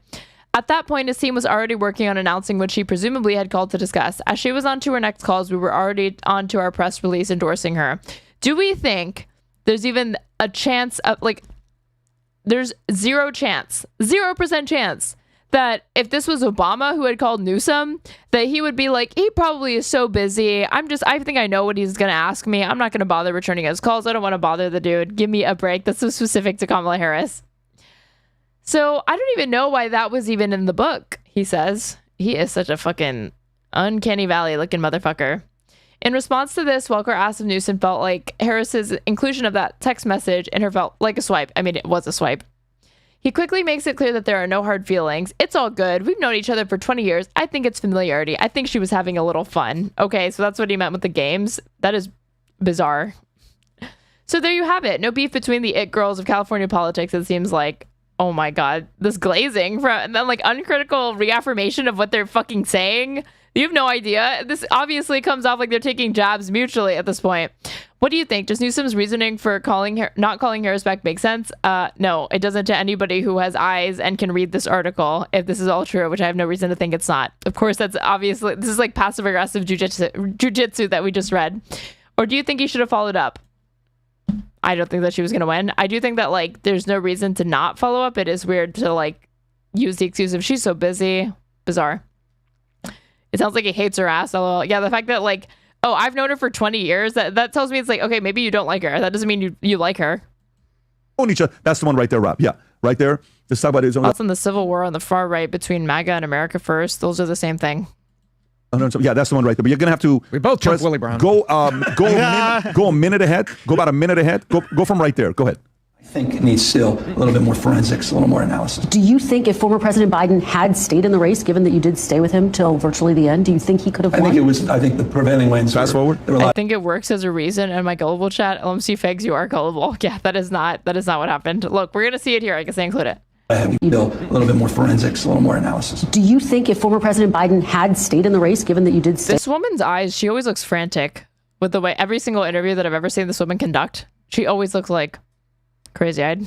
At that point, his team was already working on announcing what she presumably had called to discuss. As she was on to her next calls, we were already on to our press release endorsing her. Do we think there's even a chance of, like, there's 0% chance that if this was Obama who had called Newsom, that he would be like, he probably is so busy. I think I know what he's going to ask me. I'm not going to bother returning his calls. I don't want to bother the dude. Give me a break. That's so specific to Kamala Harris. So I don't even know why that was even in the book, he says. He is such a fucking uncanny valley looking motherfucker. In response to this, Welker asked if Newsom felt like Harris's inclusion of that text message in her felt like a swipe. I mean, it was a swipe. He quickly makes it clear that there are no hard feelings. It's all good. We've known each other for 20 years. I think it's familiarity. I think she was having a little fun. Okay, so that's what he meant with the games. That is bizarre. So there you have it. No beef between the it girls of California politics, it seems like. Oh my God, this glazing and then like uncritical reaffirmation of what they're fucking saying. You have no idea. This obviously comes off like they're taking jabs mutually at this point. What do you think? Does Newsom's reasoning for not calling Harris back make sense? No, it doesn't to anybody who has eyes and can read this article, if this is all true, which I have no reason to think it's not. Of course, this is like passive aggressive jujitsu that we just read. Or do you think he should have followed up? I don't think that she was going to win. I do think that, like, there's no reason to not follow up. It is weird to, like, use the excuse of she's so busy. Bizarre. It sounds like he hates her ass. Although, yeah, the fact that, like, oh, I've known her for 20 years, that tells me it's like, okay, maybe you don't like her. That doesn't mean you like her. That's the one right there, Rob. Yeah, right there. Let's talk about his own. That's in the Civil War on the far right between MAGA and America First. Those are the same thing. Yeah, that's the one right there. But you're gonna have to. We both took Willie Brown. Go a minute ahead. Go about a minute ahead. Go from right there. Go ahead. I think it needs still a little bit more forensics, a little more analysis. Do you think if former President Biden had stayed in the race, given that you did stay with him till virtually the end, do you think he could have won? I think the prevailing winds. Fast forward. I think it works as a reason. And my gullible chat, LMC Figs, you are gullible. Yeah, that is not what happened. Look, we're gonna see it here. I guess I include it. I have still a little bit more forensics, a little more analysis. Do you think if former President Biden had stayed in the race, given that you did stay? This woman's eyes, she always looks frantic with the way every single interview that I've ever seen this woman conduct. She always looks like crazy-eyed.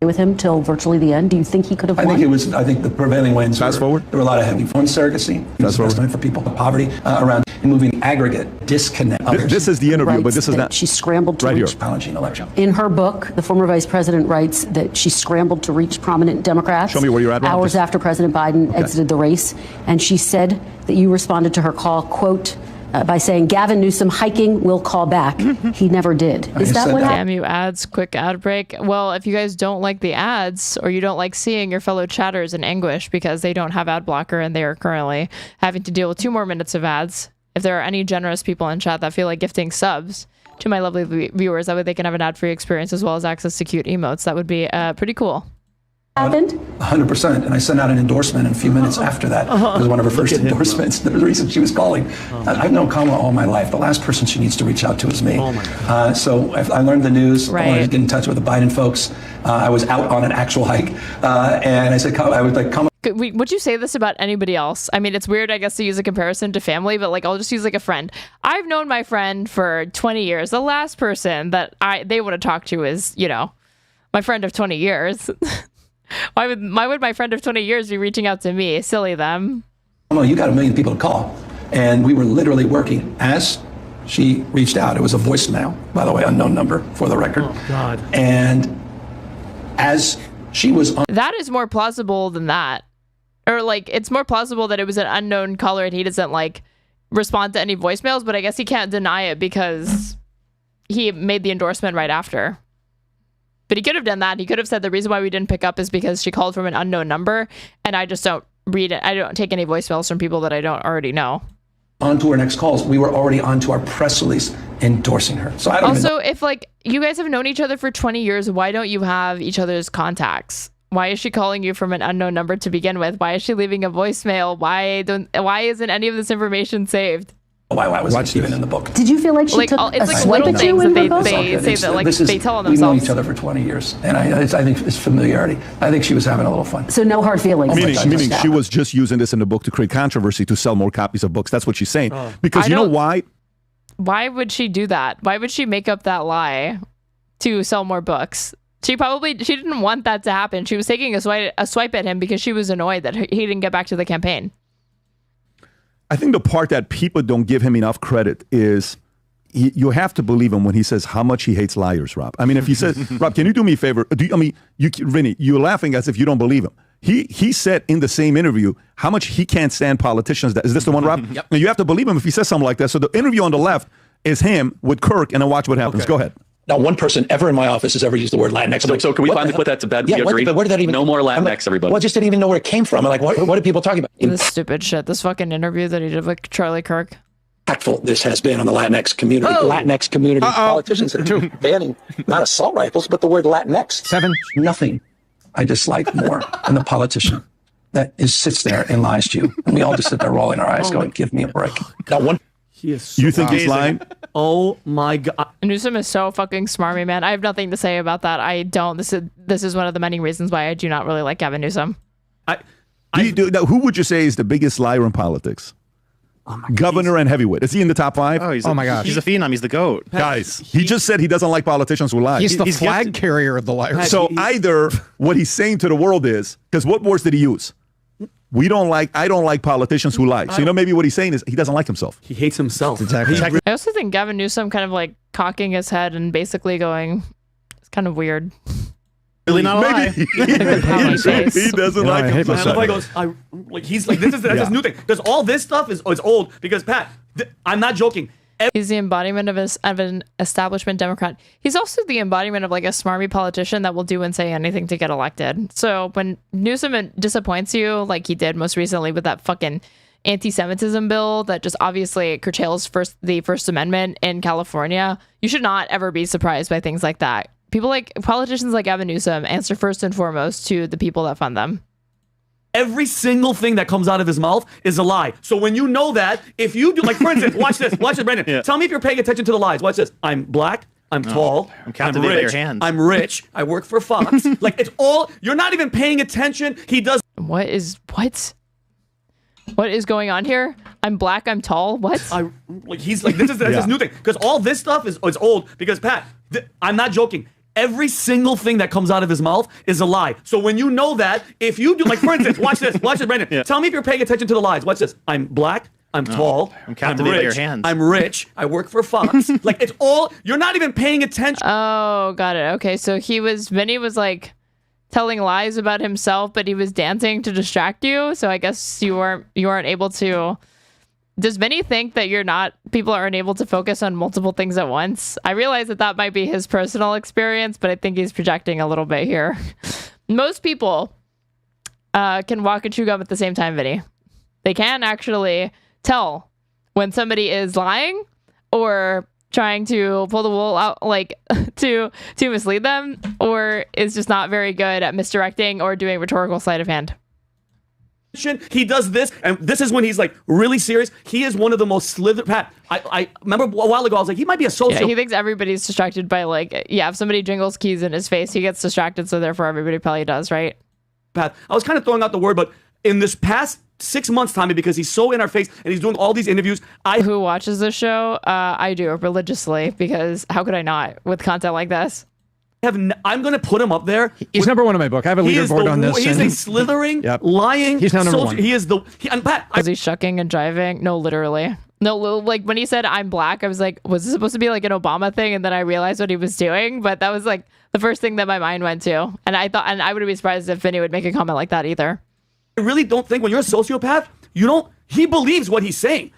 With him till virtually the end, do you think he could have won? I think the prevailing winds. Fast forward. There were a lot of heavy phone surrogacy. Fast forward. For people, poverty around and moving aggregate disconnect. This is the interview, but this is not. She scrambled to right reach. Election. In her book, the former vice president writes that she scrambled to reach prominent Democrats. Show me where you're at. Hours after President Biden exited the race, and she said that you responded to her call, quote, by saying, Gavin Newsom hiking will call back. He never did. Is that what happened? Damn you ads, quick ad break. Well, if you guys don't like the ads or you don't like seeing your fellow chatters in anguish because they don't have ad blocker and they are currently having to deal with 2 more minutes of ads, if there are any generous people in chat that feel like gifting subs to my lovely viewers, that way they can have an ad-free experience as well as access to cute emotes, that would be pretty cool. Happened? 100%. And I sent out an endorsement in a few minutes after that. It was one of her first endorsements. The reason she was calling. I've known Kamala all my life. The last person she needs to reach out to is me. So I learned the news. I wanted to get in touch with the Biden folks. I was out on an actual hike. And I said, I was like, Kamala. Would you say this about anybody else? I mean, it's weird, I guess, to use a comparison to family, but like, I'll just use like a friend. I've known my friend for 20 years. The last person that they would have talked to is, you know, my friend of 20 years. Why would my friend of 20 years be reaching out to me? Silly them. Well, you got 1 million people to call. And we were literally working as she reached out. It was a voicemail, by the way, unknown number for the record. Oh, God. And as she was on. That is more plausible than that. Or like, it's more plausible that it was an unknown caller and he doesn't like respond to any voicemails, but I guess he can't deny it because he made the endorsement right after. But he could have done that. He could have said the reason why we didn't pick up is because she called from an unknown number, and I just don't read it. I don't take any voicemails from people that I don't already know. On to our next calls, we were already on to our press release endorsing her. So I don't also, if like you guys have known each other for 20 years, why don't you have each other's contacts? Why is she calling you from an unknown number to begin with? Why is she leaving a voicemail? Why isn't any of this information saved? Why was it even in the book? Did you feel like she took it's a like swipe little at you things in that her book? they say that like they tell on We've known themselves. each other for 20 years, and I think it's familiarity. I think she was having a little fun. So no hard feelings. Meaning she was just using this in the book to create controversy to sell more copies of books. That's what she's saying. Because you know why? Why would she do that? Why would she make up that lie to sell more books? She didn't want that to happen. She was taking a swipe at him because she was annoyed that he didn't get back to the campaign. I think the part that people don't give him enough credit is you have to believe him when he says how much he hates liars, Rob. I mean, if he says, Rob, can you do me a favor? Vinny, you're laughing as if you don't believe him. He said in the same interview how much he can't stand politicians. Is this the one, Rob? Yep. Now, you have to believe him if he says something like that. So the interview on the left is him with Kirk, and then watch what happens. Okay. Go ahead. Not one person ever in my office has ever used the word Latinx. So can we finally put that to bed? Yeah, We agree? but where did that even? No more Latinx, everybody. Well, I just didn't even know where it came from. I'm like, what are people talking about? This stupid shit. This fucking interview that he did with Charlie Kirk. Impactful this has been on the Latinx community. Latinx community politicians that are banning not assault rifles, but the word Latinx. 7. Nothing I dislike more than the politician that sits there and lies to you. And we all just sit there rolling our eyes going, give me a break. Not one. He is so You think he's lying? Oh my God. Newsom is so fucking smarmy, man. I have nothing to say about that. I don't. This is one of the many reasons why I do not really like Gavin Newsom. Who would you say is the biggest liar in politics? Governor and heavyweight. Is he in the top 5? Oh my gosh. He's a phenom. He's the GOAT. Guys, he just said he doesn't like politicians who lie. He's the flag carrier of the liars. So either what he's saying to the world is, because what words did he use? I don't like politicians who lie. So maybe what he's saying is he doesn't like himself. He hates himself. Exactly. I also think Gavin Newsom kind of like cocking his head and basically going, it's kind of weird. Really not a lie. He doesn't like himself. He goes, he's like, this is this new thing. Because all this stuff is old. Because Pat, I'm not joking. He's the embodiment of an establishment Democrat. He's also the embodiment of like a smarmy politician that will do and say anything to get elected. So when Newsom disappoints you, like he did most recently with that fucking anti-Semitism bill that just obviously curtails the First Amendment in California, you should not ever be surprised by things like that. Politicians like Gavin Newsom answer first and foremost to the people that fund them. Every single thing that comes out of his mouth is a lie. So when you know that, if you do, like for instance, watch this, Brandon. Yeah. Tell me if you're paying attention to the lies. Watch this. I'm black. I'm tall. I'm captivated by your hands. I'm rich. I work for Fox. Like it's all. You're not even paying attention. He does. What is going on here? I'm black. I'm tall. What? He's like this is this new thing because all this stuff is old. Because Pat, I'm not joking. Every single thing that comes out of his mouth is a lie. So when you know that, if you do, like for instance, watch this, Brandon. Yeah. Tell me if you're paying attention to the lies. Watch this. I'm black. I'm tall. I'm captivated by your hands. I'm rich. I work for Fox. Like it's all. You're not even paying attention. Oh, got it. Okay, so Vinny was like telling lies about himself, but he was dancing to distract you. So I guess you weren't able to. Does Vinny think that people aren't able to focus on multiple things at once? I realize that might be his personal experience, but I think he's projecting a little bit here. Most people can walk and chew gum at the same time, Vinny. They can actually tell when somebody is lying or trying to pull the wool out, like to mislead them, or is just not very good at misdirecting or doing rhetorical sleight of hand. He does this, and this is when he's like really serious. He is one of the most Pat, I remember a while ago, I was like, he might be a social. Yeah, he thinks everybody's distracted by if somebody jingles keys in his face, he gets distracted, so therefore everybody probably does, right? Pat, I was kind of throwing out the word, but in this past 6 months, Tommy, because he's so in our face and he's doing all these interviews. Who watches this show? I do religiously, because how could I not with content like this? I'm going to put him up there. He's number one in my book. I have a leaderboard on this. He's a slithering, lying. He's now number one. He is the. Was he shucking and jiving? No, literally. No, like when he said I'm black, I was like, was this supposed to be like an Obama thing? And then I realized what he was doing. But that was like the first thing that my mind went to. And I thought, and I wouldn't be surprised if Vinny would make a comment like that either. I really don't think when you're a sociopath, he believes what he's saying.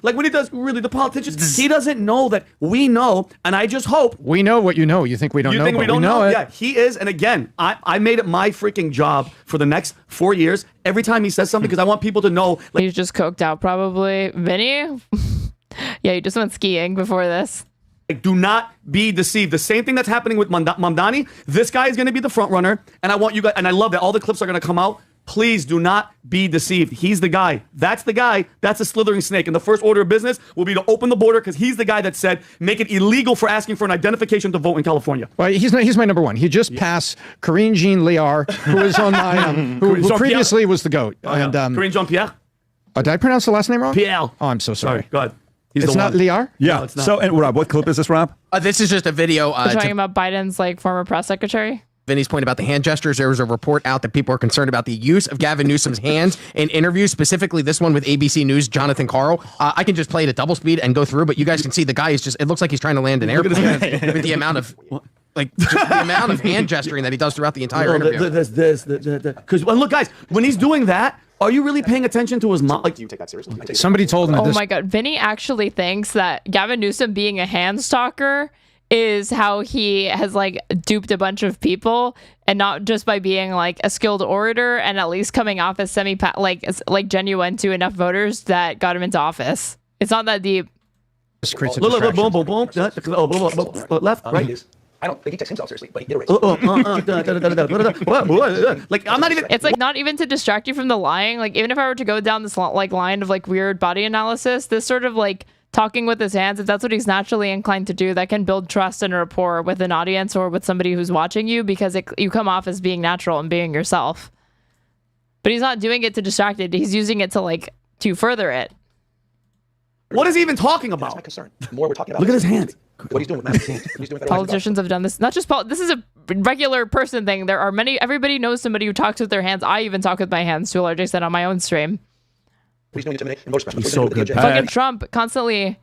Like when he does really the politicians, he doesn't know that we know, and I just hope. We know what you know. You think we don't know, think but we don't know it. Yeah, he is. And again, I made it my freaking job for the next 4 years. Every time he says something, because I want people to know. He's just coked out probably. Vinny? Yeah, he just went skiing before this. Do not be deceived. The same thing that's happening with Mamdani. This guy is going to be the front runner, and I want you guys, and I love that all the clips are going to come out. Please do not be deceived. He's the guy. That's the guy. That's a slithering snake. And the first order of business will be to open the border, because he's the guy that said make it illegal for asking for an identification to vote in California. Well, he's my number one. He just passed Karine Jean-Pierre, who is on my who previously was the GOAT. And Karine Jean-Pierre. Did I pronounce the last name wrong? Pierre. Oh, I'm so sorry. Go ahead. It's not Liar? Yeah. No, it's not. So, and Rob, what clip is this, Rob? This is just a video. We're talking about Biden's former press secretary. Vinny's point about the hand gestures. There was a report out that people are concerned about the use of Gavin Newsom's hands in interviews, specifically this one with ABC News, Jonathan Karl. I can just play it at double speed and go through, but you guys can see the guy is just, it looks like he's trying to land an airplane with the amount of, the amount of hand gesturing that he does throughout the entire interview. Because look, guys, when he's doing that, are you really paying attention to his mom? Do you take that seriously? Somebody told him Oh my God. Vinny actually thinks that Gavin Newsom being a hand stalker is how he has duped a bunch of people, and not just by being a skilled orator and at least coming off as genuine to enough voters that got him into office. It's not that deep. Left, right. I don't think he takes himself seriously, but he did erase. I'm not even. It's not even to distract you from the lying. Even if I were to go down this line of weird body analysis, this sort of talking with his hands, if that's what he's naturally inclined to do, that can build trust and rapport with an audience or with somebody who's watching you, because you come off as being natural and being yourself. But he's not doing it to distract it. He's using it to further it. What is he even talking about? That's my concern. The more we're talking about. Look at his hands. What he's doing with Matt. Politicians have done this. Not just this is a regular person thing. There are many. Everybody knows somebody who talks with their hands. I even talk with my hands to a large extent on my own stream. He's doing intimidate and voter suppression. He's so good. Fucking Trump constantly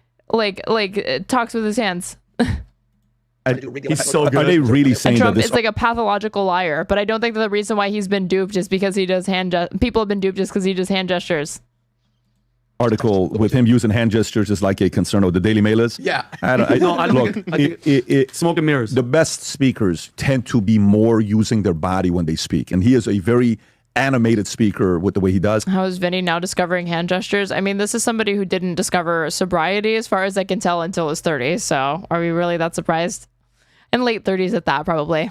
talks with his hands. He's so good. Are they really saying and Trump that this is a pathological liar? But I don't think that the reason why he's been duped is because he does people have been duped just because he does hand gestures. article with him using hand gestures is like a concern of the Daily Mailers? Yeah. Look, smoke and mirrors. The best speakers tend to be more using their body when they speak. And he is a very animated speaker with the way he does. How is Vinny now discovering hand gestures? I mean, this is somebody who didn't discover sobriety, as far as I can tell, until his 30s. So are we really that surprised? In late 30s at that, probably.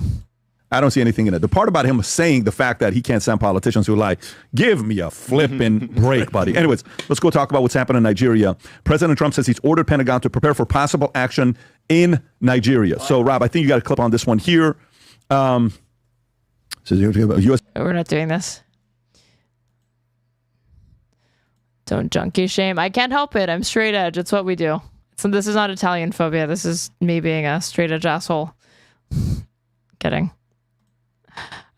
I don't see anything in it. The part about him saying the fact that he can't stand politicians who are like, give me a flipping break, buddy. Anyways, let's go talk about what's happened in Nigeria. President Trump says he's ordered Pentagon to prepare for possible action in Nigeria. So, Rob, I think you got a clip on this one here. US. We're not doing this. Don't junkie shame. I can't help it. I'm straight edge. It's what we do. So this is not Italian phobia. This is me being a straight edge asshole. Kidding.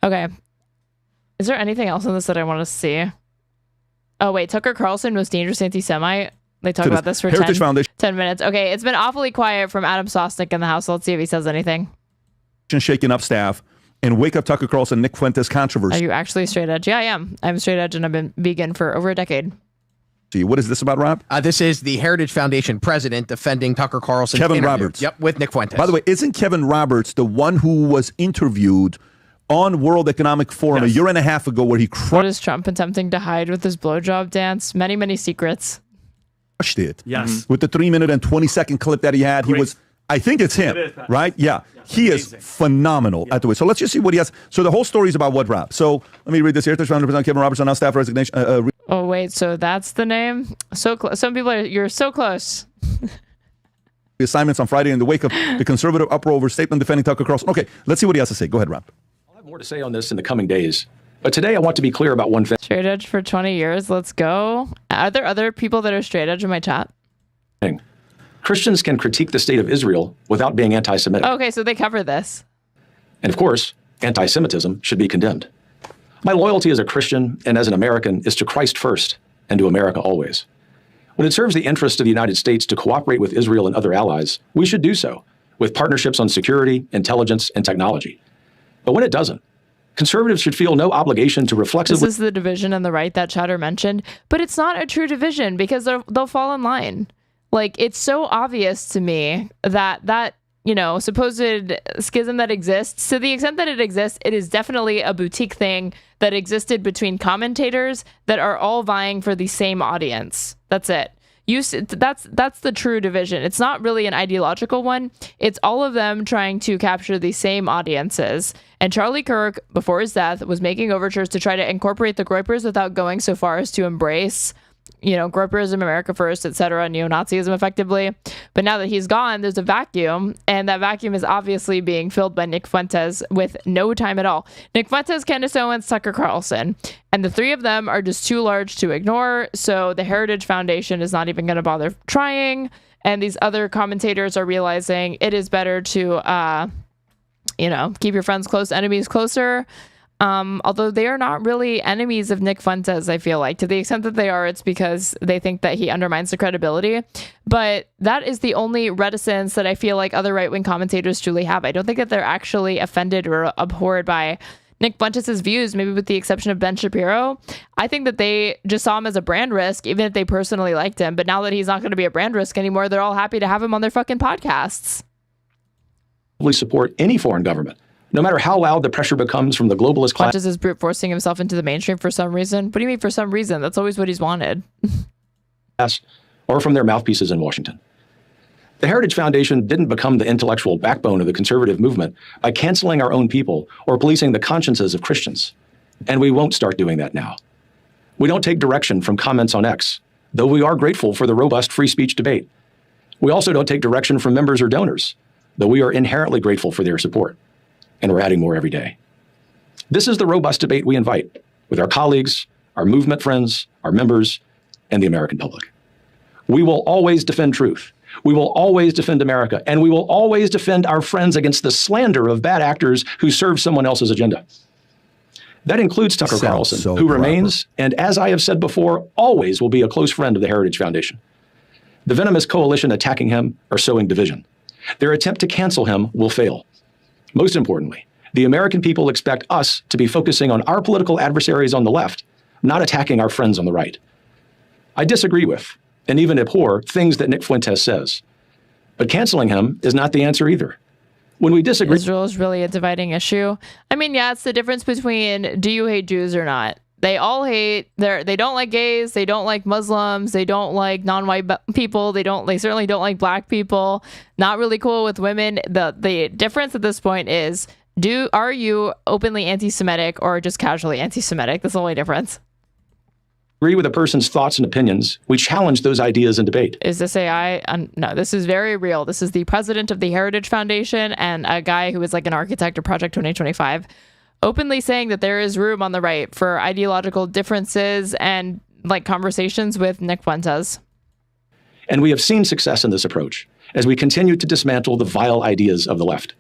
Okay. Is there anything else in this that I want to see? Oh, wait. Tucker Carlson, most dangerous anti-Semite. They talk about this for 10 minutes. Okay. It's been awfully quiet from Adam Sosnick in the House. Let's see if he says anything. Shaking up staff and wake up Tucker Carlson, Nick Fuentes controversy. Are you actually straight edge? Yeah, I am. I'm straight edge and I've been vegan for over a decade. What is this about, Rob? This is the Heritage Foundation president defending Tucker Carlson's Kevin interview. Roberts. Yep, with Nick Fuentes. By the way, isn't Kevin Roberts the one who was interviewed on World Economic Forum a year and a half ago where he What is Trump attempting to hide with his blowjob dance? Many, many secrets. crushed it. Yes. With the 3-minute and 20-second clip that he had, he was, I think it's him, right? Yeah. He is phenomenal at the way. So let's just see what he has. So the whole story is about what, Rob? So let me read this here. 100% Kevin Robertson, now staff resignation. Oh, wait. So that's the name? So close. Some people are, you're so close. Assignments on Friday in the wake of the conservative uproar over statement defending Tucker Carlson. Okay, let's see what he has to say. Go ahead, Rob. I'll have more to say on this in the coming days. But today I want to be clear about one thing. Straight edge for 20 years. Let's go. Are there other people that are straight edge in my chat? Christians can critique the state of Israel without being anti-Semitic. Okay, so they cover this. And of course, anti-Semitism should be condemned. My loyalty as a Christian and as an American is to Christ first and to America always. When it serves the interest of the United States to cooperate with Israel and other allies, we should do so with partnerships on security, intelligence, and technology. But when it doesn't, conservatives should feel no obligation to reflexively... This is the division on the right that Chatter mentioned, but it's not a true division because they'll fall in line. Like, it's so obvious to me that supposed schism that exists, to the extent that it exists, it is definitely a boutique thing that existed between commentators that are all vying for the same audience. That's it. That's the true division. It's not really an ideological one. It's all of them trying to capture the same audiences. And Charlie Kirk, before his death, was making overtures to try to incorporate the Groypers without going so far as to embrace Groyperism, America First, etc., neo-Nazism effectively. But now that he's gone, there's a vacuum, and that vacuum is obviously being filled by Nick Fuentes with no time at all. Nick Fuentes, Candace Owens, Tucker Carlson. And the three of them are just too large to ignore, so the Heritage Foundation is not even going to bother trying, and these other commentators are realizing it is better to, keep your friends close, enemies closer. Although they are not really enemies of Nick Fuentes, I feel like. To the extent that they are, it's because they think that he undermines the credibility. But that is the only reticence that I feel like other right-wing commentators truly have. I don't think that they're actually offended or abhorred by Nick Fuentes' views, maybe with the exception of Ben Shapiro. I think that they just saw him as a brand risk, even if they personally liked him. But now that he's not going to be a brand risk anymore, they're all happy to have him on their fucking podcasts. Support any foreign government, no matter how loud the pressure becomes from the globalist class. Fuentes is brute forcing himself into the mainstream for some reason. What do you mean for some reason? That's always what he's wanted. Or from their mouthpieces in Washington. The Heritage Foundation didn't become the intellectual backbone of the conservative movement by canceling our own people or policing the consciences of Christians. And we won't start doing that now. We don't take direction from comments on X, though we are grateful for the robust free speech debate. We also don't take direction from members or donors, though we are inherently grateful for their support. And we're adding more every day. This is the robust debate we invite with our colleagues, our movement friends, our members, and the American public. We will always defend truth. We will always defend America, and we will always defend our friends against the slander of bad actors who serve someone else's agenda. That includes Tucker Carlson, who remains, and as I have said before, always will be a close friend of the Heritage Foundation. The venomous coalition attacking him are sowing division. Their attempt to cancel him will fail. Most importantly, the American people expect us to be focusing on our political adversaries on the left, not attacking our friends on the right. I disagree with, and even abhor, things that Nick Fuentes says. But canceling him is not the answer either. When we disagree... Israel is really a dividing issue. I mean, yeah, it's the difference between do you hate Jews or not? They all hate, they don't like gays, they don't like Muslims, they don't like non-white people, they certainly don't like black people, not really cool with women. The difference at this point is, are you openly anti-Semitic or just casually anti-Semitic? That's the only difference. Agree with a person's thoughts and opinions. We challenge those ideas in debate. Is this AI? No, this is very real. This is the president of the Heritage Foundation and a guy who is like an architect of Project 2025. Openly saying that there is room on the right for ideological differences and like conversations with Nick Fuentes. And we have seen success in this approach as we continue to dismantle the vile ideas of the left.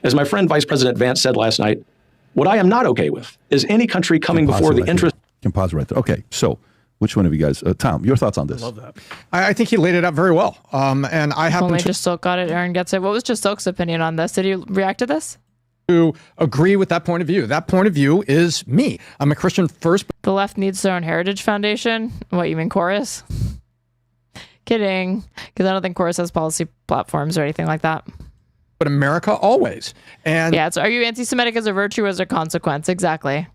As my friend Vice President Vance said last night, what I am not okay with is any country coming before the interest... You can pause right there. Okay, so which one of you guys? Tom, your thoughts on this? I love that. I think he laid it out very well. And I happen to... Just Silk got it. Aaron gets it. What was just Silk's opinion on this? Did he react to this? To agree with that point of view. That point of view is me. I'm a Christian first. The left needs their own Heritage Foundation. What, you mean Chorus? Kidding. Because I don't think Chorus has policy platforms or anything like that. But America always. And yeah, are you anti-Semitic as a virtue or as a consequence? Exactly.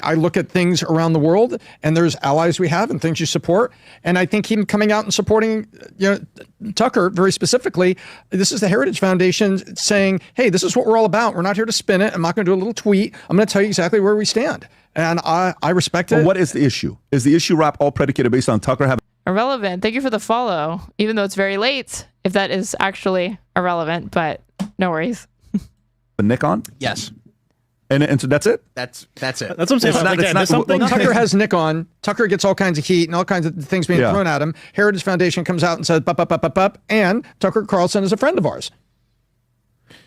I look at things around the world, and there's allies we have and things you support. And I think him coming out and supporting, Tucker very specifically, this is the Heritage Foundation saying, hey, this is what we're all about. We're not here to spin it. I'm not going to do a little tweet. I'm going to tell you exactly where we stand. And I respect it. Well, what is the issue? Is the issue, Rob, all predicated based on Tucker having... Irrelevant. Thank you for the follow, even though it's very late, if that is actually irrelevant, but no worries. Nick on? Yes. And so that's it? That's it. That's what I'm saying. Tucker has Nick on. Tucker gets all kinds of heat and all kinds of things being thrown at him. Heritage Foundation comes out and says, and Tucker Carlson is a friend of ours.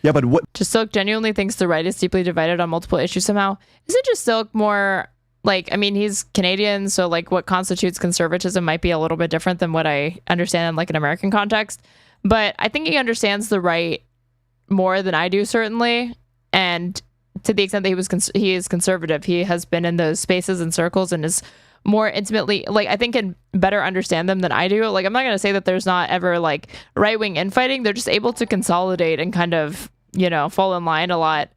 Yeah, but what... Just Silk genuinely thinks the right is deeply divided on multiple issues somehow. Isn't Just Silk more... he's Canadian, so what constitutes conservatism might be a little bit different than what I understand in an American context. But I think he understands the right more than I do, certainly. And to the extent that he is conservative, he has been in those spaces and circles and is more intimately, I think can better understand them than I do. I'm not going to say that there's not ever right-wing infighting. They're just able to consolidate and kind of, fall in line a lot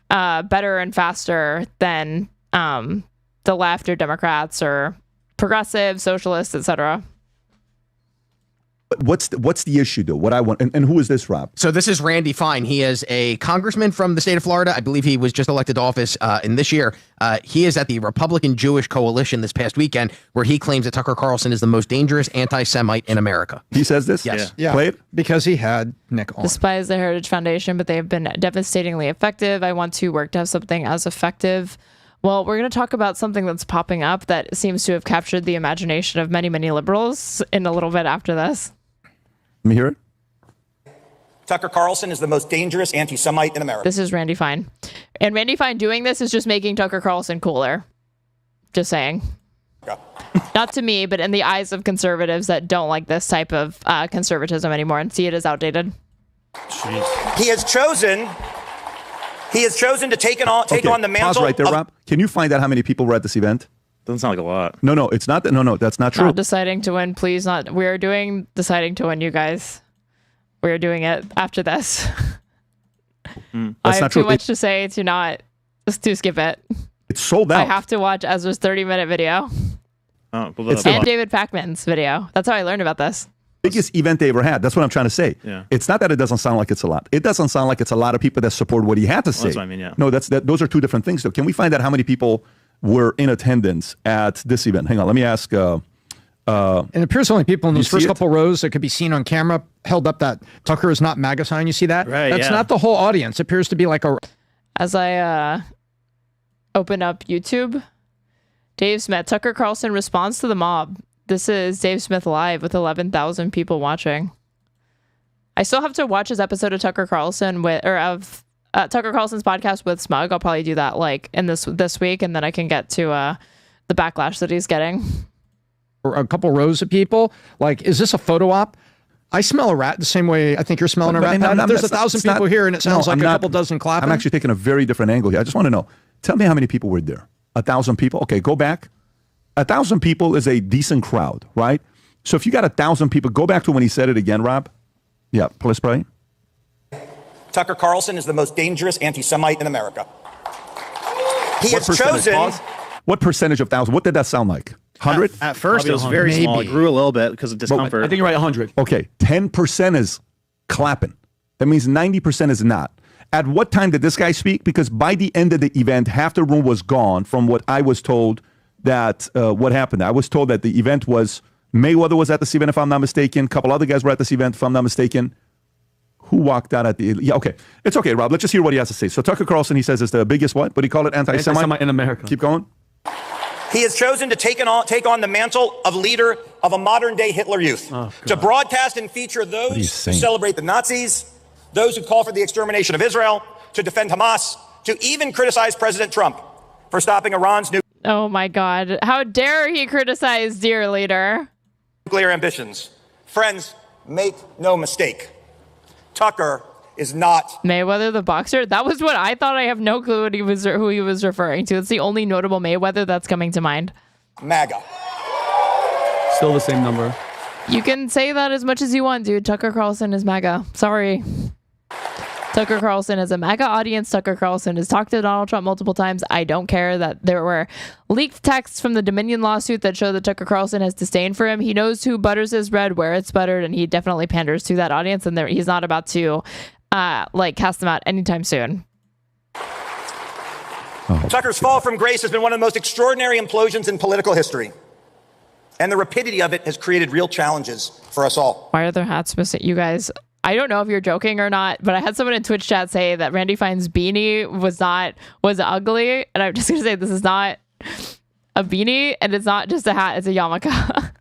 better and faster than the left or Democrats or progressive, socialists, etc. What's the issue, though? What I want, and who is this, Rob? So this is Randy Fine. He is a congressman from the state of Florida. I believe he was just elected to office in this year. He is at the Republican Jewish Coalition this past weekend, where he claims that Tucker Carlson is the most dangerous anti-Semite in America. He says this? Yes. Yeah. Play it? Because he had Nick on. Despise the Heritage Foundation, but they have been devastatingly effective. I want to work to have something as effective. Well, we're going to talk about something that's popping up that seems to have captured the imagination of many, many liberals in a little bit after this. Let me hear it. Tucker Carlson is the most dangerous anti-Semite in America. This is Randy Fine. And Randy Fine doing this is just making Tucker Carlson cooler. Just saying. Not to me, but in the eyes of conservatives that don't like this type of conservatism anymore and see it as outdated. Jeez. He has chosen to take on the mantle. Pause right there, Rob. Can you find out how many people were at this event? Doesn't sound like a lot. No, it's not. No, that's not true. Not deciding to win, please. Not. We are doing deciding to win, you guys. We are doing it after this. I have too much to say to skip it. It's sold out. I have to watch Ezra's 30-minute video. And David Pakman's video. That's how I learned about this. Biggest event they ever had. That's what I'm trying to say. Yeah. It's not that it doesn't sound like it's a lot. It doesn't sound like it's a lot of people that support what he had to say. That's what I mean, yeah. No, those are two different things, though. Can we find out how many people were in attendance at this event? Hang on, let me ask. And it appears only people in those first couple rows that could be seen on camera held up that Tucker is not MAGA sign. You see that? Right, That's not the whole audience. It appears to be like a... As I open up YouTube, Dave Smith, Tucker Carlson responds to the mob. This is Dave Smith live with 11,000 people watching. I still have to watch his episode of Tucker Carlson Tucker Carlson's podcast with Smug. I'll probably do that in this week, and then I can get to the backlash that he's getting. A couple rows of people. Is this a photo op? I smell a rat the same way I think you're smelling a rat. There's 1,000 people here, and it sounds like a couple dozen clapping. I'm actually taking a very different angle here. I just want to know. Tell me how many people were there. 1,000 people? Okay, go back. 1,000 people is a decent crowd, right? So if you got 1,000 people, go back to when he said it again, Rob. Yeah, please play. Tucker Carlson is the most dangerous anti-Semite in America. He has chosen... What percentage of 1,000? What did that sound like? 100? At first, it was very small. It grew a little bit because of discomfort. I think you're right, 100. Okay, 10% is clapping. That means 90% is not. At what time did this guy speak? Because by the end of the event, half the room was gone from what I was told that what happened. I was told that the event was, Mayweather was at this event, if I'm not mistaken. A couple other guys were at this event, if I'm not mistaken. Who walked out at the... Yeah, okay. It's okay, Rob. Let's just hear what he has to say. So Tucker Carlson, he says, is the biggest what? What do you call it? Anti-Semite in America. Keep going. He has chosen to take on the mantle of leader of a modern-day Hitler Youth, to broadcast and feature those who celebrate the Nazis, those who call for the extermination of Israel, to defend Hamas, to even criticize President Trump for stopping Iran's Oh my God. How dare he criticize dear leader? Nuclear ambitions. Friends, make no mistake. Tucker is not Mayweather the boxer. That was what I thought. I have no clue who he was referring to. It's the only notable Mayweather that's coming to mind. MAGA. Still the same number. You can say that as much as you want, dude. Tucker Carlson is MAGA. Sorry. Tucker Carlson has a MAGA audience. Tucker Carlson has talked to Donald Trump multiple times. I don't care that there were leaked texts from the Dominion lawsuit that show that Tucker Carlson has disdain for him. He knows who butters his bread, where it's buttered, and he definitely panders to that audience, and he's not about to cast them out anytime soon. Tucker's fall from grace has been one of the most extraordinary implosions in political history. And the rapidity of it has created real challenges for us all. Why are their hats missing? You guys, I don't know if you're joking or not, but I had someone in Twitch chat say that Randy Fine's beanie was ugly. And I'm just going to say this is not a beanie, and it's not just a hat, it's a yarmulke.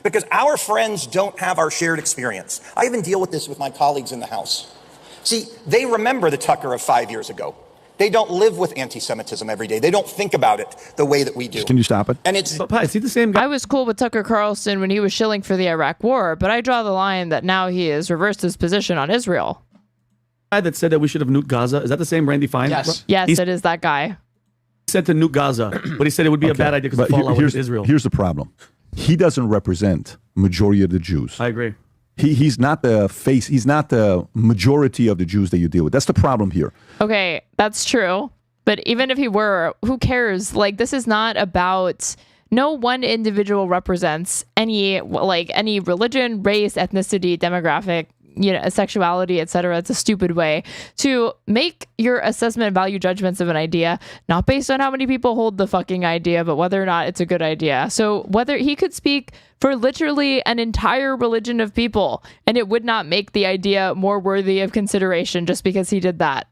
Because our friends don't have our shared experience. I even deal with this with my colleagues in the House. See, they remember the Tucker of 5 years ago. They don't live with anti-Semitism every day. They don't think about it the way that we do. Can you stop it? And it's is he the same guy? I was cool with Tucker Carlson when he was shilling for the Iraq war, but I draw the line that now he has reversed his position on Israel. Guy that said that we should have nuked Gaza. Is that the same Randy Fine? Yes, it is that guy. He said to nuke Gaza, but he said it would be a bad idea because of the fallout with Israel. Here's the problem. He doesn't represent majority of the Jews. I agree. He's not the face. He's not the majority of the Jews that you deal with. That's the problem here. Okay, that's true. But even if he were, who cares? Like, this is not about, no one individual represents any religion, race, ethnicity, demographic, sexuality, etc. It's a stupid way to make your assessment and value judgments of an idea, not based on how many people hold the fucking idea, but whether or not it's a good idea. So whether he could speak for literally an entire religion of people, and it would not make the idea more worthy of consideration just because he did that.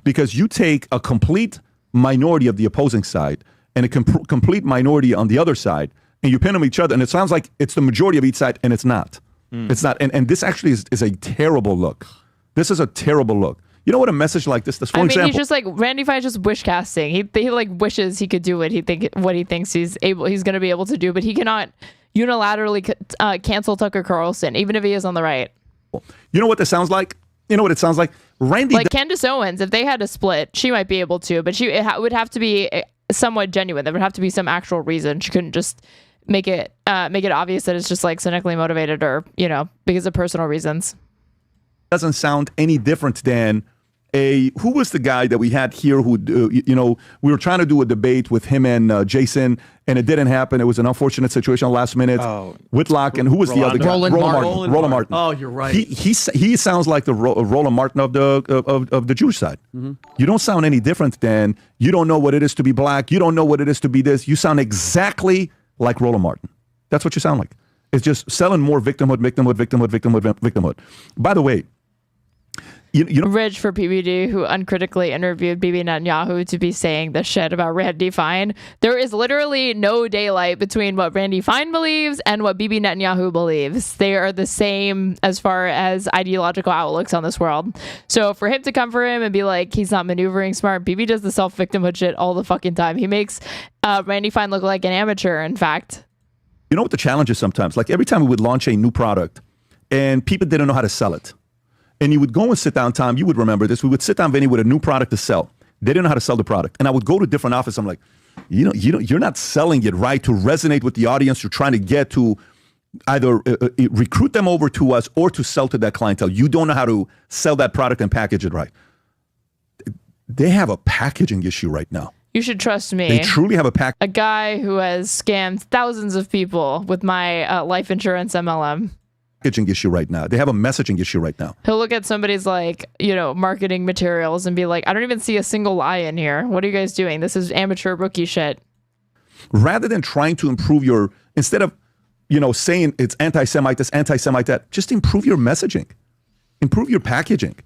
Because you take a complete minority of the opposing side and a complete minority on the other side, and you pin them each other, and it sounds like it's the majority of each side, and it's not. It's not. And this actually is a terrible look. This is a terrible look. You know what a message like this, for example, he's just like, Randy Fine's just wish casting. He like wishes he could do what he thinks he's going to be able to do, but he cannot unilaterally cancel Tucker Carlson, even if he is on the right. You know what this sounds like? You know what it sounds like? Candace Owens, if they had a split, she might be able to, but it would have to be somewhat genuine. There would have to be some actual reason. She couldn't just make it obvious that it's just like cynically motivated or, because of personal reasons. Doesn't sound any different than who was the guy that we had here who, we were trying to do a debate with him and Jason, and it didn't happen. It was an unfortunate situation last minute. Whitlock, and who was the other guy? Roland Martin. Oh, you're right. He sounds like the Roland Martin of the Jewish side. Mm-hmm. You don't sound any different than, you don't know what it is to be black. You don't know what it is to be this. You sound exactly like Roland Martin. That's what you sound like. It's just selling more victimhood. By the way, Rich for PBD, who uncritically interviewed Bibi Netanyahu to be saying this shit about Randy Fine. There is literally no daylight between what Randy Fine believes and what Bibi Netanyahu believes. They are the same as far as ideological outlooks on this world. So for him to come for him and be like, he's not maneuvering smart, Bibi does the self-victimhood shit all the fucking time. He makes Randy Fine look like an amateur, in fact. You know what the challenge is sometimes? Like every time we would launch a new product and people didn't know how to sell it. And you would go and sit down, Tom, you would remember this. We would sit down, Vinny, with a new product to sell. They didn't know how to sell the product. And I would go to different offices. I'm like, you're not selling it right to resonate with the audience. You're trying to get to either recruit them over to us or to sell to that clientele. You don't know how to sell that product and package it right. They have a packaging issue right now. You should trust me. They truly have a guy who has scammed thousands of people with my life insurance MLM. Packaging issue right now. They have a messaging issue right now. He'll look at somebody's marketing materials and be like, I don't even see a single lie in here. What are you guys doing? This is amateur rookie shit. Rather than trying to improve instead of, saying it's anti-Semite, this anti-Semite, that, just improve your messaging. Improve your packaging.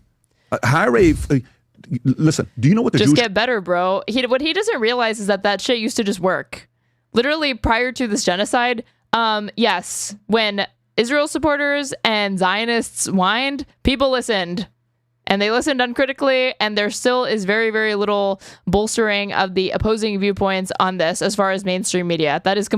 Listen, do you know what the Just get better, bro. What he doesn't realize is that shit used to just work. Literally prior to this genocide, yes, when Israel supporters and Zionists whined, people listened. And they listened uncritically, and there still is very, very little bolstering of the opposing viewpoints on this as far as mainstream media. That is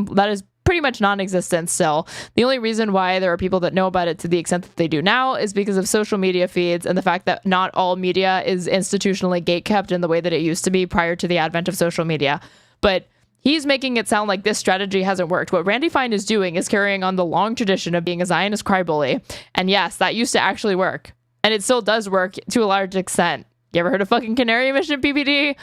pretty much non-existent still. The only reason why there are people that know about it to the extent that they do now is because of social media feeds and the fact that not all media is institutionally gatekept in the way that it used to be prior to the advent of social media. But he's making it sound like this strategy hasn't worked. What Randy Fine is doing is carrying on the long tradition of being a Zionist crybully. And yes, that used to actually work. And it still does work to a large extent. You ever heard of fucking canary mission, PBD?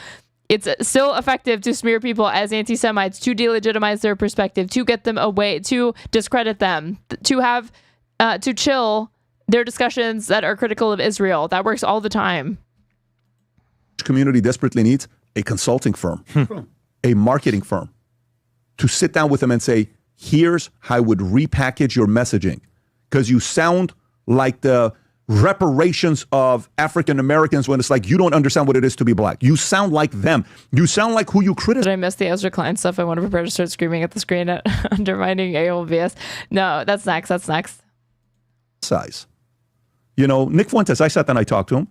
It's still effective to smear people as anti-Semites, to delegitimize their perspective, to get them away, to discredit them, to have, to chill their discussions that are critical of Israel. That works all the time. Community desperately needs a consulting firm, a marketing firm, to sit down with them and say, here's how I would repackage your messaging. Because you sound like the reparations of African Americans when it's like you don't understand what it is to be black. You sound like them. You sound like who you criticize. Did I miss the Ezra Klein'S stuff? I want to prepare to start screaming at the screen at undermining AOL BS. No, that's next. That's next. Size. You know, Nick Fuentes, I sat down and I talked to him.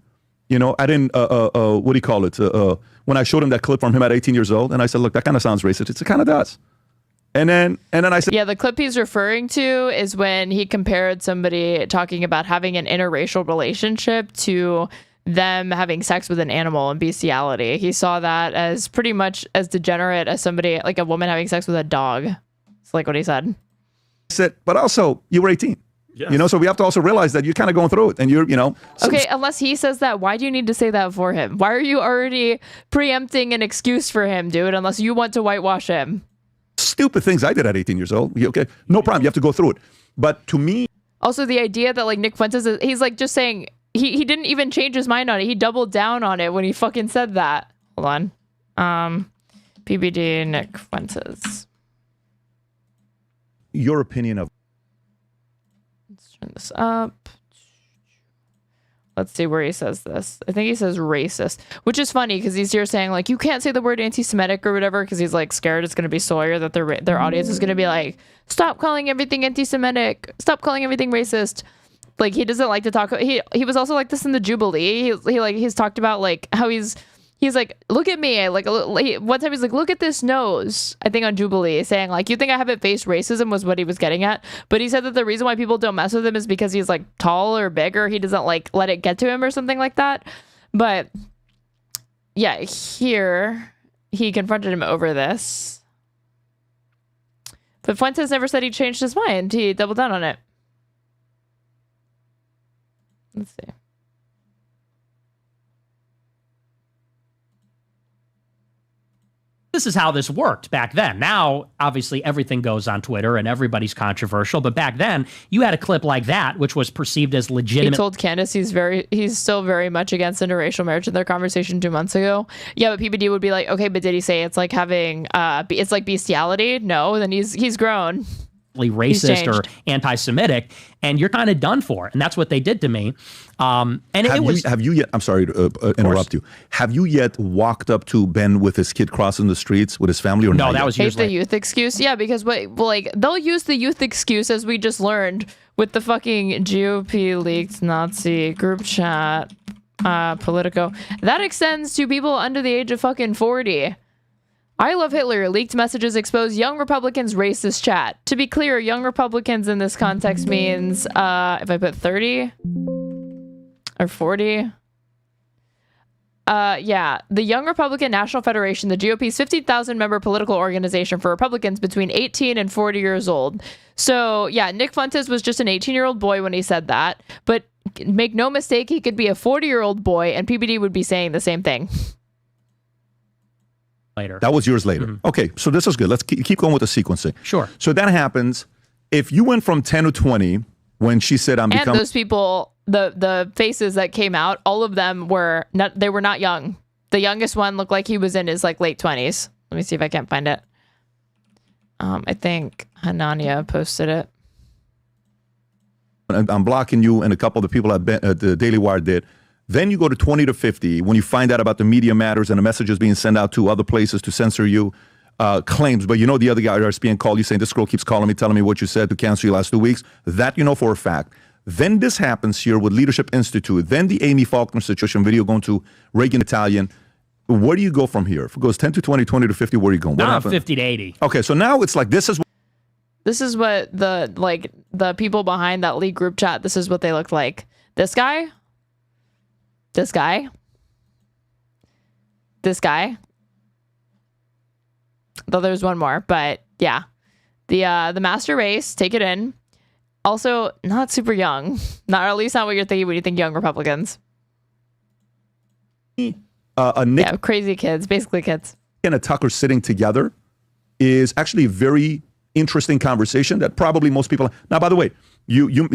You know, I didn't, what do you call it? When I showed him that clip from him at 18 years old, and I said, look, that kind of sounds racist. It kind of does. And then I said, yeah, the clip he's referring to is when he compared somebody talking about having an interracial relationship to them having sex with an animal and bestiality. He saw that as pretty much as degenerate as somebody, like a woman having sex with a dog. It's like what he said. I said, but also you were 18. Yes. You know, so we have to also realize that you're kind of going through it and you're, you know. Okay, unless he says that, why do you need to say that for him? Why are you already preempting an excuse for him, dude, unless you want to whitewash him? Stupid things I did at 18 years old. Okay, no problem. You have to go through it. But to me, also the idea that like Nick Fuentes, he's like just saying he didn't even change his mind on it. He doubled down on it when he fucking said that. Hold on, PBD Nick Fuentes. Your opinion of. Let's turn this up. Let's see where he says this. I think he says racist, which is funny because he's here saying like you can't say the word anti-Semitic or whatever because he's like scared it's going to be Sawyer, that their audience is going to be like, stop calling everything anti-Semitic, stop calling everything racist. Like he doesn't like to talk. He was also like this in the Jubilee. He's talked about like how he's like, look at me. Like one time he's like, look at this nose. I think on Jubilee, saying like, you think I haven't faced racism was what he was getting at. But he said that the reason why people don't mess with him is because he's like tall or bigger. He doesn't like let it get to him or something like that. But yeah, here he confronted him over this. But Fuentes never said he changed his mind. He doubled down on it. Let's see. This is how this worked back then. Now, obviously, everything goes on Twitter and everybody's controversial. But back then, you had a clip like that, which was perceived as legitimate. He told Candace he's still very much against interracial marriage in their conversation 2 months ago. Yeah, but PBD would be like, okay, but did he say it's like having, it's like bestiality? No, then he's grown. Racist or anti-Semitic, and you're kind of done for. And that's what they did to me. And have you yet, I'm sorry to interrupt you. Have you yet walked up to Ben with his kid crossing the streets with his family or no? Not that yet? was years the youth excuse. Yeah, because they'll use the youth excuse as we just learned with the fucking GOP leaked Nazi group chat, Politico. That extends to people under the age of fucking 40. I love Hitler. Leaked messages expose young Republicans' racist chat. To be clear, young Republicans in this context means, if I put 30 or 40. Yeah, the Young Republican National Federation, the GOP's 50,000 member political organization for Republicans between 18 and 40 years old. So yeah, Nick Fuentes was just an 18-year-old boy when he said that, but make no mistake, he could be a 40-year-old boy and PBD would be saying the same thing. Later. That was yours later. Mm-hmm. Okay, so this is good. Let's keep going with the sequencing. Sure. So that happens. If you went from 10 to 20 when she said, "I'm becoming," and those people, the faces that came out, all of them were not young. The youngest one looked like he was in his like late 20s. Let me see if I can't find it. I think Hanania posted it. I'm blocking you, and a couple of the people at the Daily Wire did. Then you go to 20 to 50 when you find out about the media matters and the messages being sent out to other places to censor you, claims. But you know the other guy is being called you saying, this girl keeps calling me, telling me what you said to cancel you last 2 weeks. That you know for a fact. Then this happens here with Leadership Institute. Then the Amy Faulkner situation video going to Reagan Italian. Where do you go from here? If it goes 10 to 20, 20 to 50, where are you going? What happened? 50 to 80. Okay, so now it's like this is what the people behind that league group chat, this is what they looked like. This guy. Though there's one more, but yeah. The master race, take it in. Also, not super young. Not, or at least not what you're thinking when you think young Republicans. Crazy kids, basically kids. And a Tucker sitting together is actually a very interesting conversation that probably most people. Now, by the way,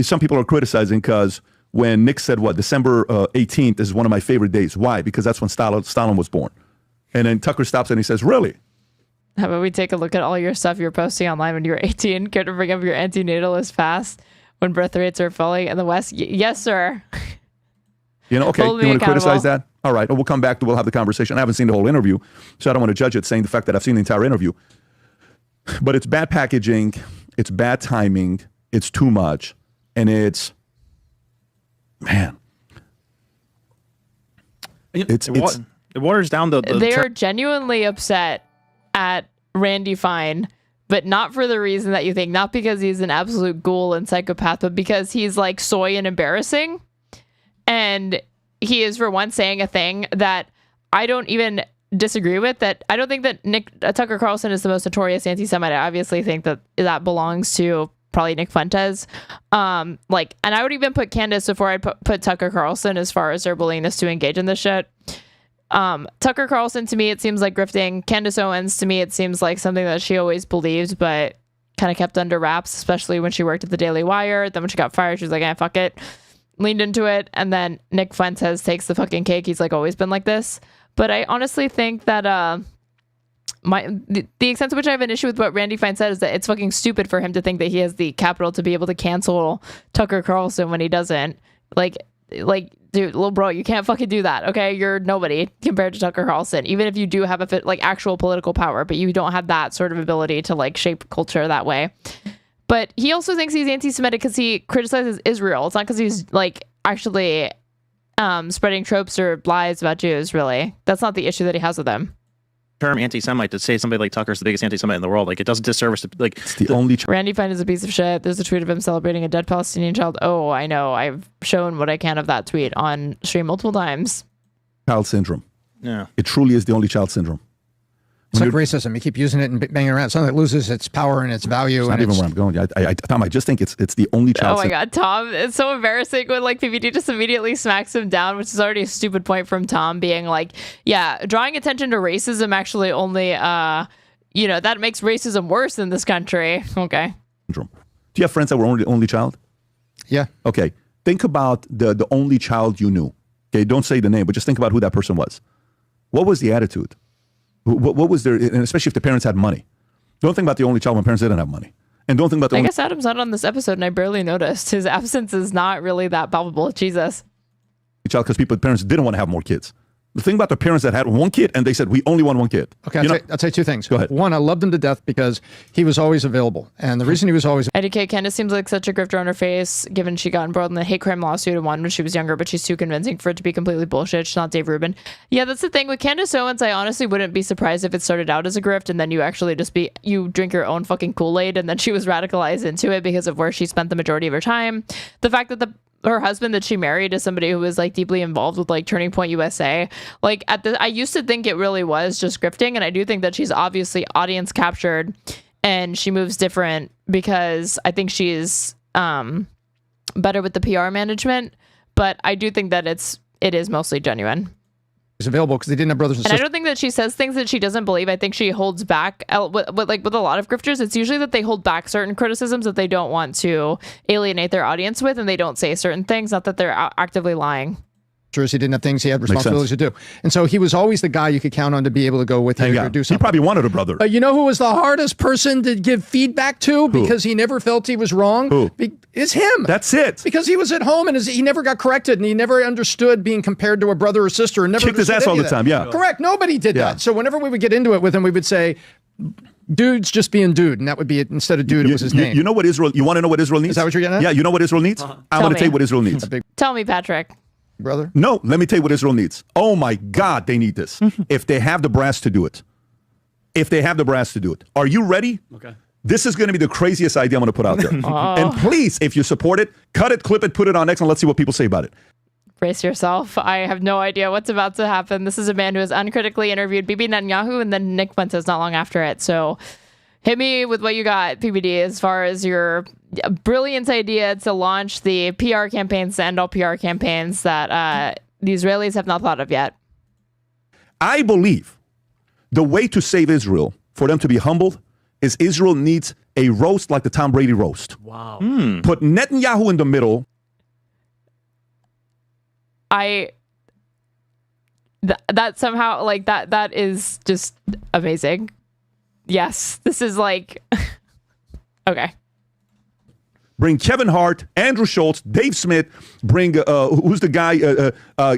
some people are criticizing because when Nick said December 18th is one of my favorite days. Why? Because that's when Stalin was born. And then Tucker stops and he says, "Really? How about we take a look at all your stuff you're posting online when you were 18? Care to bring up your anti-natalist past when birth rates are falling in the West?" Yes, sir. Okay. You want to criticize that? All right. We'll come back we'll have the conversation. I haven't seen the whole interview, so I don't want to judge it saying the fact that I've seen the entire interview. But it's bad packaging. It's bad timing. It's too much. And it waters down the they're genuinely upset at Randy Fine, but not for the reason that you think, not because he's an absolute ghoul and psychopath, but because he's like soy and embarrassing. And he is, for one, saying a thing that I don't even disagree with, that I don't think that Tucker Carlson is the most notorious anti-Semite. I obviously think that belongs to probably Nick Fuentes. And I would even put Candace before I'd put Tucker Carlson as far as their willingness to engage in this shit. Tucker Carlson, to me, it seems like grifting. Candace Owens, to me, it seems like something that she always believed, but kind of kept under wraps, especially when she worked at the Daily Wire. Then when she got fired, she was like, fuck it. Leaned into it. And then Nick Fuentes takes the fucking cake. He's like always been like this. But I honestly think that the extent to which I have an issue with what Randy Fine said is that it's fucking stupid for him to think that he has the capital to be able to cancel Tucker Carlson when he doesn't. Like, dude, little bro, you can't fucking do that, okay? You're nobody compared to Tucker Carlson, even if you do have actual political power, but you don't have that sort of ability to shape culture that way. But he also thinks he's anti-Semitic because he criticizes Israel. It's not because he's actually spreading tropes or lies about Jews, really. That's not the issue that he has with them. Term anti-Semite, to say somebody like Tucker's the biggest anti-Semite in the world, it doesn't disservice to it's the only Randy Fine is a piece of shit. There's a tweet of him celebrating a dead Palestinian child. Oh, I know. I've shown what I can of that tweet on stream multiple times. Child syndrome. Yeah. It truly is the only child syndrome. It's like racism. You keep using it and banging around. Something that loses its power and its value. It's not even where I'm going. Tom, I just think it's the only child. Oh my God, Tom! It's so embarrassing when PBD just immediately smacks him down, which is already a stupid point from Tom, being drawing attention to racism actually only, that makes racism worse in this country. Okay. Do you have friends that were only child? Yeah. Okay. Think about the only child you knew. Okay. Don't say the name, but just think about who that person was. What was the attitude? What was there, and especially if the parents had money. Don't think about the only child when parents didn't have money. And don't think about the I guess Adam's not on this episode, and I barely noticed. His absence is not really that palpable. Jesus. Child, because parents didn't want to have more kids. The thing about the parents that had one kid, and they said, we only want one kid. Okay, I'll say two things. Go ahead. One, I loved him to death because he was always available. And the reason he was always... Eddie K. Candace seems like such a grifter on her face, given she got embroiled in the hate crime lawsuit and won when she was younger, but she's too convincing for it to be completely bullshit. She's not Dave Rubin. Yeah, that's the thing. With Candace Owens, I honestly wouldn't be surprised if it started out as a grift and then you actually you drink your own fucking Kool-Aid, and then she was radicalized into it because of where she spent the majority of her time. The fact that her husband that she married is somebody who was deeply involved with Turning Point USA. I used to think it really was just grifting, and I do think that she's obviously audience captured and she moves different because I think she's better with the PR management, but I do think that it is mostly genuine. Is available because they didn't have brothers and sisters. sisters. I don't think that she says things that she doesn't believe. I think she holds back with a lot of grifters. It's usually that they hold back certain criticisms that they don't want to alienate their audience with, and they don't say certain things. Not that they're actively lying. He didn't have things he had responsibilities to do. And so he was always the guy you could count on to be able to go with you or do something. He probably wanted a brother. You know who was the hardest person to give feedback to because he never felt he was wrong? Who? Is him. That's it. Because he was at home and he never got corrected and he never understood being compared to a brother or sister. And never kicked his ass all the time, yeah. Correct. Nobody did that. So whenever we would get into it with him, we would say, dude's just being dude, and that would be it. Instead of dude, it was his name. You know what Israel, you want to know what Israel needs? Is that what you're getting at? Yeah, you know what Israel needs? I'm going to tell you what Israel needs. Tell me, Patrick. Brother? No, let me tell you what Israel needs. Oh my God, they need this. If they have the brass to do it. Are you ready? Okay. This is going to be the craziest idea I'm going to put out there. And please, if you support it, cut it, clip it, put it on X, and let's see what people say about it. Brace yourself. I have no idea what's about to happen. This is a man who has uncritically interviewed Bibi Netanyahu and then Nick Fuentes not long after it. So Hit me with what you got, PBD, as far as your brilliant idea to launch the PR campaigns, to end all PR campaigns that the Israelis have not thought of yet. I believe the way to save Israel, for them to be humbled, is Israel needs a roast like the Tom Brady roast. Wow. Put Netanyahu in the middle. That somehow, like, that is just amazing. Yes, this is like, okay. Bring Kevin Hart, Andrew Schultz, Dave Smith. Bring who's the guy?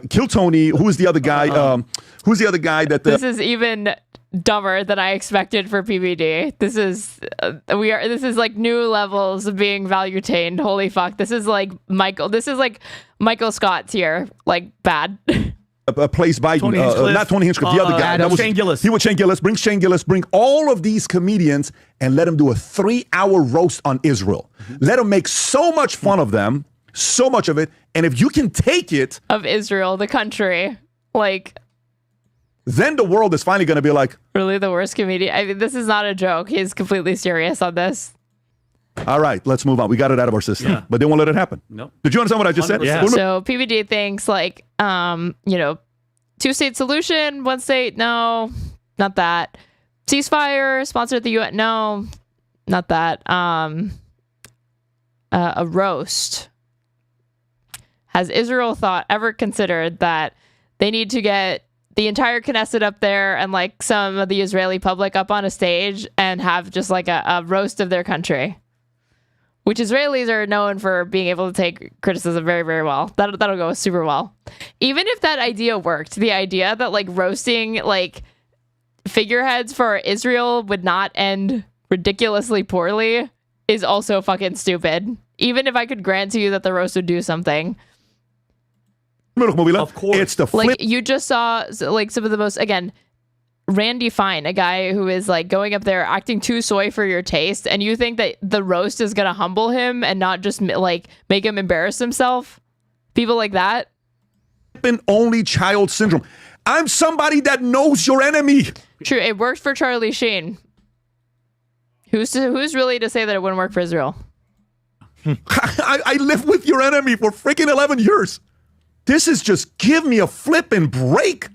Kill Tony. Who's the other guy? Who's the other guy that? This is even dumber than I expected for PBD. This is This is like new levels of being value-tained. Holy fuck! This is like Michael. This is like Michael Scott's here. Like bad. Plays Biden, not Tony Hinchcliffe, the other guy. Shane Gillis. He was Shane Gillis. Bring Shane Gillis. Bring all of these comedians and let them do a 3-hour roast on Israel. Let them make so much fun of them, so much of it. And if you can take it of Israel, the country, like, then the world is finally going to be like, really the worst comedian. I mean, this is not a joke. He's completely serious on this. All right, let's move on. We got it out of our system, but they won't let it happen. Nope. Did you understand what I just said? Yeah. So PBD thinks like, 2-state solution, 1 state, no, not that. Ceasefire, sponsored the UN, no, not that. A roast. Has Israel ever considered that they need to get the entire Knesset up there and like some of the Israeli public up on a stage and have just like a roast of their country? Which Israelis are known for being able to take criticism very, very well. That'll go super well. Even if that idea worked, the idea that like roasting like figureheads for Israel would not end ridiculously poorly is also fucking stupid. Even if I could grant to you that the roast would do something. Of course. It's the flip. Like you just saw like some of the most, again, Randy Fine, a guy who is like going up there acting too soy for your taste, and you think that the roast is going to humble him and not just like make him embarrass himself? People like that? Only child syndrome. I'm somebody that knows your enemy. True, it worked for Charlie Sheen. Who's really to say that it wouldn't work for Israel? I lived with your enemy for freaking 11 years. This is just give me a flipping break.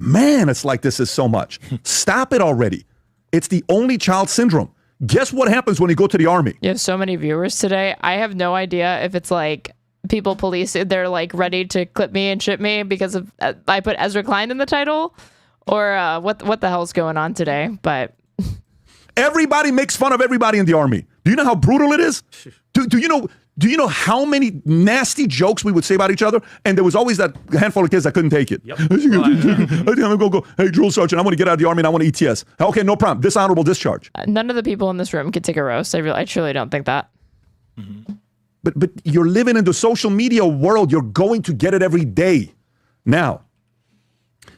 Man, it's like this is so much. Stop it already. It's the only child syndrome. Guess what happens when you go to the army? You have so many viewers today. I have no idea if it's like people police, they're like ready to clip me and ship me because of I put Ezra Klein in the title, or what the hell's going on today. But everybody makes fun of everybody in the army. Do you know how brutal it is? Do you know how many nasty jokes we would say about each other? And there was always that handful of kids that couldn't take it. Yep. Hey, drill sergeant, I want to get out of the army and I want to ETS. Okay, no problem. Dishonorable discharge. None of the people in this room could take a roast. I truly don't think that. Mm-hmm. But you're living in the social media world. You're going to get it every day. Now,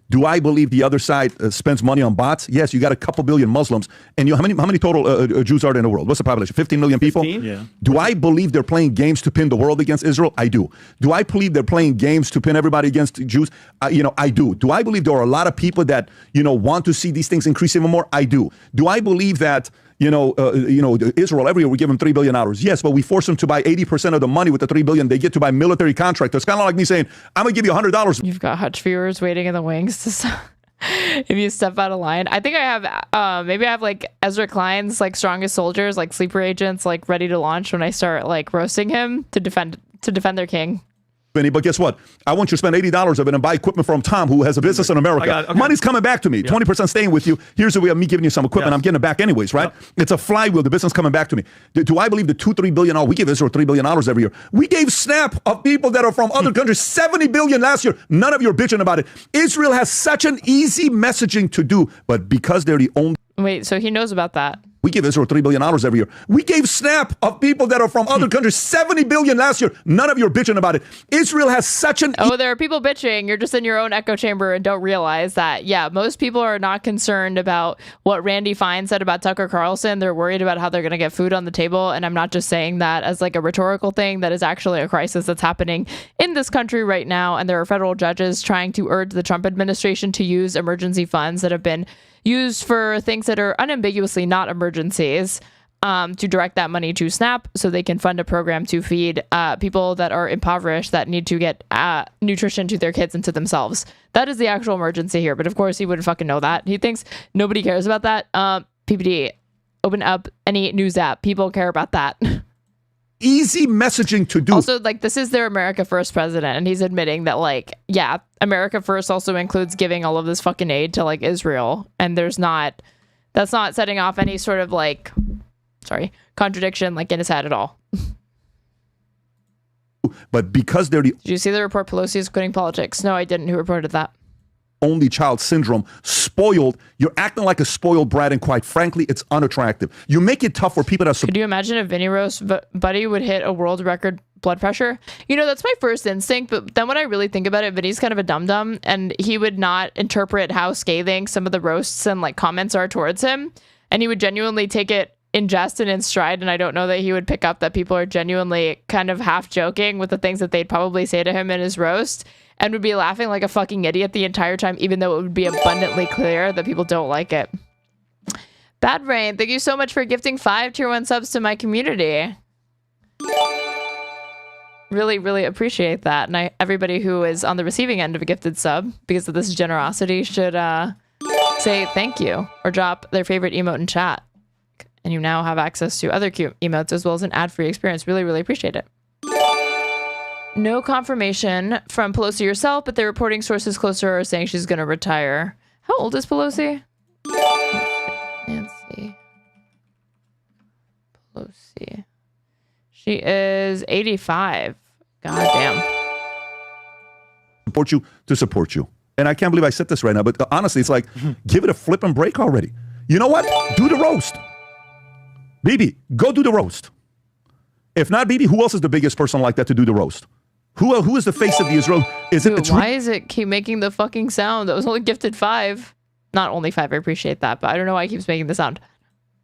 do I believe the other side spends money on bots? Yes, you got a couple billion Muslims. And how many total Jews are there in the world? What's the population? 15 million people? 15? Yeah. Do I believe they're playing games to pin the world against Israel? I do. Do I believe they're playing games to pin everybody against Jews? I do. Do I believe there are a lot of people that, want to see these things increase even more? I do. Do I believe that, Israel every year we give them $3 billion? Yes, but we force them to buy 80% of the money with the $3 billion they get to buy military contractors. It's kind of like me saying, I'm going to give you $100. You've got Hutch viewers waiting in the wings to if you step out of line. I think I have, maybe I have like Ezra Klein's like strongest soldiers, like sleeper agents, like ready to launch when I start like roasting him to defend their king. But guess what? I want you to spend $80 of it and buy equipment from Tom, who has a business in America. Okay. Money's coming back to me. 20% staying with you. Here's the way of me giving you some equipment. I'm getting it back anyways, right? It's a flywheel. The business coming back to me. Do I believe the $2-3 billion? We give Israel $3 billion every year. We gave SNAP of people that are from other countries $70 billion last year. None of you are bitching about it. Israel has such an easy messaging to do, but because they're the only. Wait, so he knows about that? We give Israel $3 billion every year. We gave SNAP of people that are from other countries $70 billion last year. None of you are bitching about it. Israel has such an... there are people bitching. You're just in your own echo chamber and don't realize that, yeah, most people are not concerned about what Randy Fine said about Tucker Carlson. They're worried about how they're going to get food on the table. And I'm not just saying that as like a rhetorical thing. That is actually a crisis that's happening in this country right now. And there are federal judges trying to urge the Trump administration to use emergency funds that have been used for things that are unambiguously not emergencies, to direct that money to SNAP so they can fund a program to feed people that are impoverished that need to get nutrition to their kids and to themselves. That is the actual emergency here. But of course, he wouldn't fucking know that. He thinks nobody cares about that. PBD, open up any news app. People care about that. Easy messaging to do. Also, like, this is their America First president, and he's admitting that, like, yeah, America First also includes giving all of this fucking aid to, like, Israel, and that's not setting off any sort of, like, contradiction, like, in his head at all. But because they're the... Did you see the report Pelosi is quitting politics? No, I didn't. Who reported that? Only child syndrome, spoiled. You're acting like a spoiled brat, and quite frankly, it's unattractive. You make it tough for people that... Could you imagine if Vinny Roast Buddy would hit a world record blood pressure? You know, that's my first instinct, but then when I really think about it, Vinny's kind of a dum-dum, and he would not interpret how scathing some of the roasts and, like, comments are towards him, and he would genuinely take it in jest and in stride, and I don't know that he would pick up that people are genuinely kind of half joking with the things that they'd probably say to him in his roast, and would be laughing like a fucking idiot the entire time, even though it would be abundantly clear that people don't like it. Bad Brain, thank you so much for gifting 5 tier 1 subs to my community. Really, really appreciate that. And everybody who is on the receiving end of a gifted sub, because of this generosity, should say thank you or drop their favorite emote in chat. And you now have access to other cute emotes as well as an ad-free experience. Really, really appreciate it. No confirmation from Pelosi herself, but the reporting sources close to her are saying she's going to retire. How old is Pelosi? Nancy Pelosi. She is 85. God damn. Support you. And I can't believe I said this right now, but honestly, it's like, give it a flip and break already. You know what? Do the roast. BB, go do the roast. If not BB, who else is the biggest person like that to do the roast? Who is the face of the Israel? Why is it keep making the fucking sound? That was only gifted 5. Not only 5, I appreciate that, but I don't know why it keeps making the sound.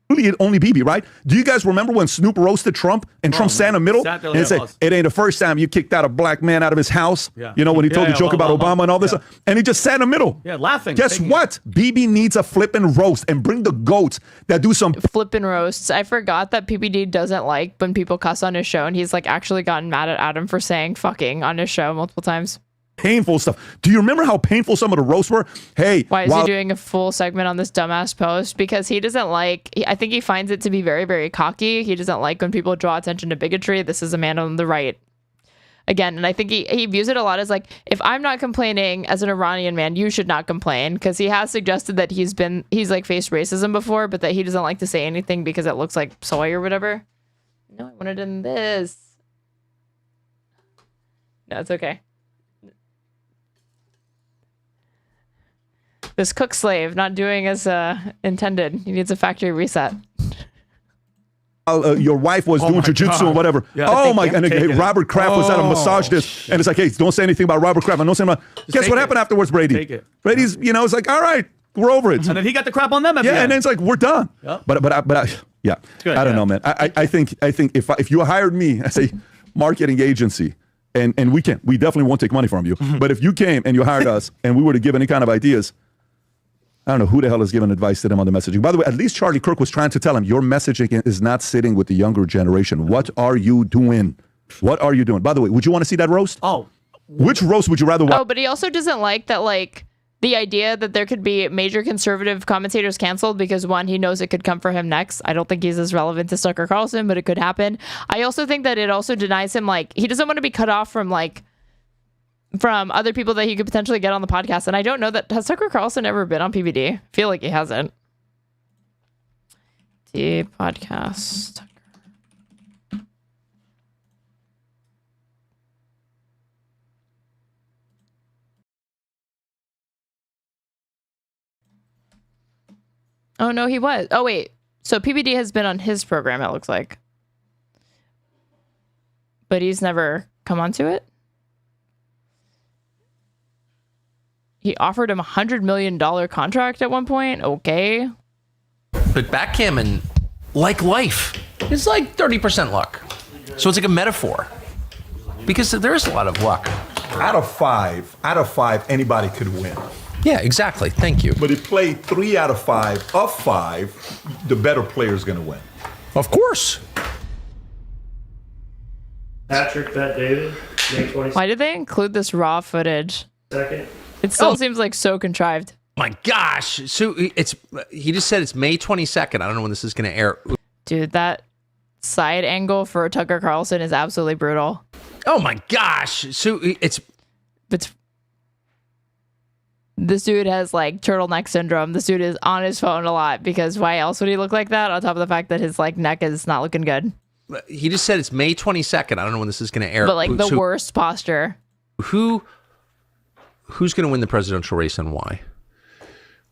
Really, only BB, right? Do you guys remember when Snoop roasted Trump and Trump sat in the middle? And he said, it ain't the first time you kicked out a black man out of his house. Yeah. You know, when he told the joke about Obama and all this. And he just sat in the middle. Yeah, laughing. Guess what? BB needs a flippin' roast and bring the goats that do some flippin' roasts. I forgot that PBD doesn't like when people cuss on his show, and he's like actually gotten mad at Adam for saying fucking on his show multiple times. Painful stuff. Do you remember how painful some of the roasts were? Hey, why is he doing a full segment on this dumbass post? Because he doesn't like, I think he finds it to be very, very cocky. He doesn't like when people draw attention to bigotry. This is a man on the right. Again, and I think he views it a lot as like, if I'm not complaining as an Iranian man, you should not complain. Because he has suggested that he's like faced racism before, but that he doesn't like to say anything because it looks like soy or whatever. No, I wanted in this. No, it's okay. This cook slave not doing as intended. He needs a factory reset. Your wife was doing jujitsu and whatever. Yeah. Oh my God! Robert Kraft was at a massage this, and it's like, hey, don't say anything about Robert Kraft. And don't say about. Guess what happened afterwards, Brady? Take it. Brady's, it's like, all right, we're over it. And then he got the crap on them. And then it's like, we're done. Yep. But yeah, good, I don't know, man. I think if you hired me as a marketing agency, and we definitely won't take money from you. But if you came and you hired us and we were to give any kind of ideas. I don't know who the hell is giving advice to them on the messaging. By the way, at least Charlie Kirk was trying to tell him, your messaging is not sitting with the younger generation. What are you doing? What are you doing? By the way, would you want to see that roast? Oh. Which roast would you rather watch? Oh, but he also doesn't like that, like, the idea that there could be major conservative commentators canceled because, one, he knows it could come for him next. I don't think he's as relevant to Tucker Carlson, but it could happen. I also think that it also denies him, like, he doesn't want to be cut off from, like, from other people that he could potentially get on the podcast. And I don't know that, has Tucker Carlson ever been on PBD? I feel like he hasn't. The podcast. Oh, no, he was. Oh, wait. So PBD has been on his program, it looks like. But he's never come onto it? He offered him a $100 million contract at one point. Okay. But backgammon, like life, is like 30% luck. So it's like a metaphor. Because there is a lot of luck. Out of five, anybody could win. Yeah, exactly. Thank you. But he played 3 out of 5. Of 5, the better player is going to win. Of course. Patrick Bet David, May 22nd. Why did they include this raw footage? Second. It still seems like so contrived. My gosh. So he just said it's May 22nd. I don't know when this is going to air. Dude, that side angle for Tucker Carlson is absolutely brutal. Oh my gosh. So it's this dude has like turtleneck syndrome. This dude is on his phone a lot because why else would he look like that? On top of the fact that his like neck is not looking good. He just said it's May 22nd. I don't know when this is going to air. But like the worst posture. Who's going to win the presidential race and why?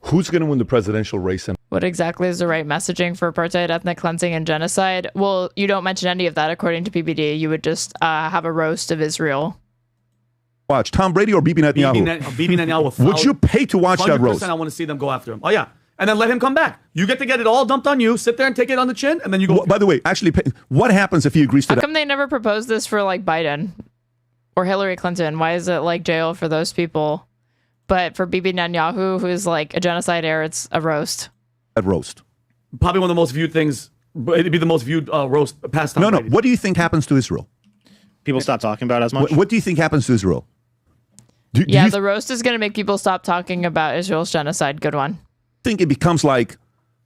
Who's going to win the presidential race and what exactly is the right messaging for apartheid, ethnic cleansing, and genocide? Well, you don't mention any of that according to PBD. You would just have a roast of Israel. Watch Tom Brady or Bibi Netanyahu? Bibi Netanyahu. Would you pay to watch that roast? 100% I want to see them go after him. Oh, yeah. And then let him come back. You get to get it all dumped on you, sit there and take it on the chin, and then you go. By the way, actually, what happens if he agrees to How that? come they never proposed this for like Biden or Hillary Clinton? Why is it like jail for those people? But for Bibi Netanyahu, who's like a genocide heir, it's a roast. That roast. Probably one of the most viewed things. It'd be the most viewed roast past time. No. What do you think happens to Israel? People stop talking about it as much. What do you think happens to Israel? The roast is going to make people stop talking about Israel's genocide. Good one. Think it becomes like,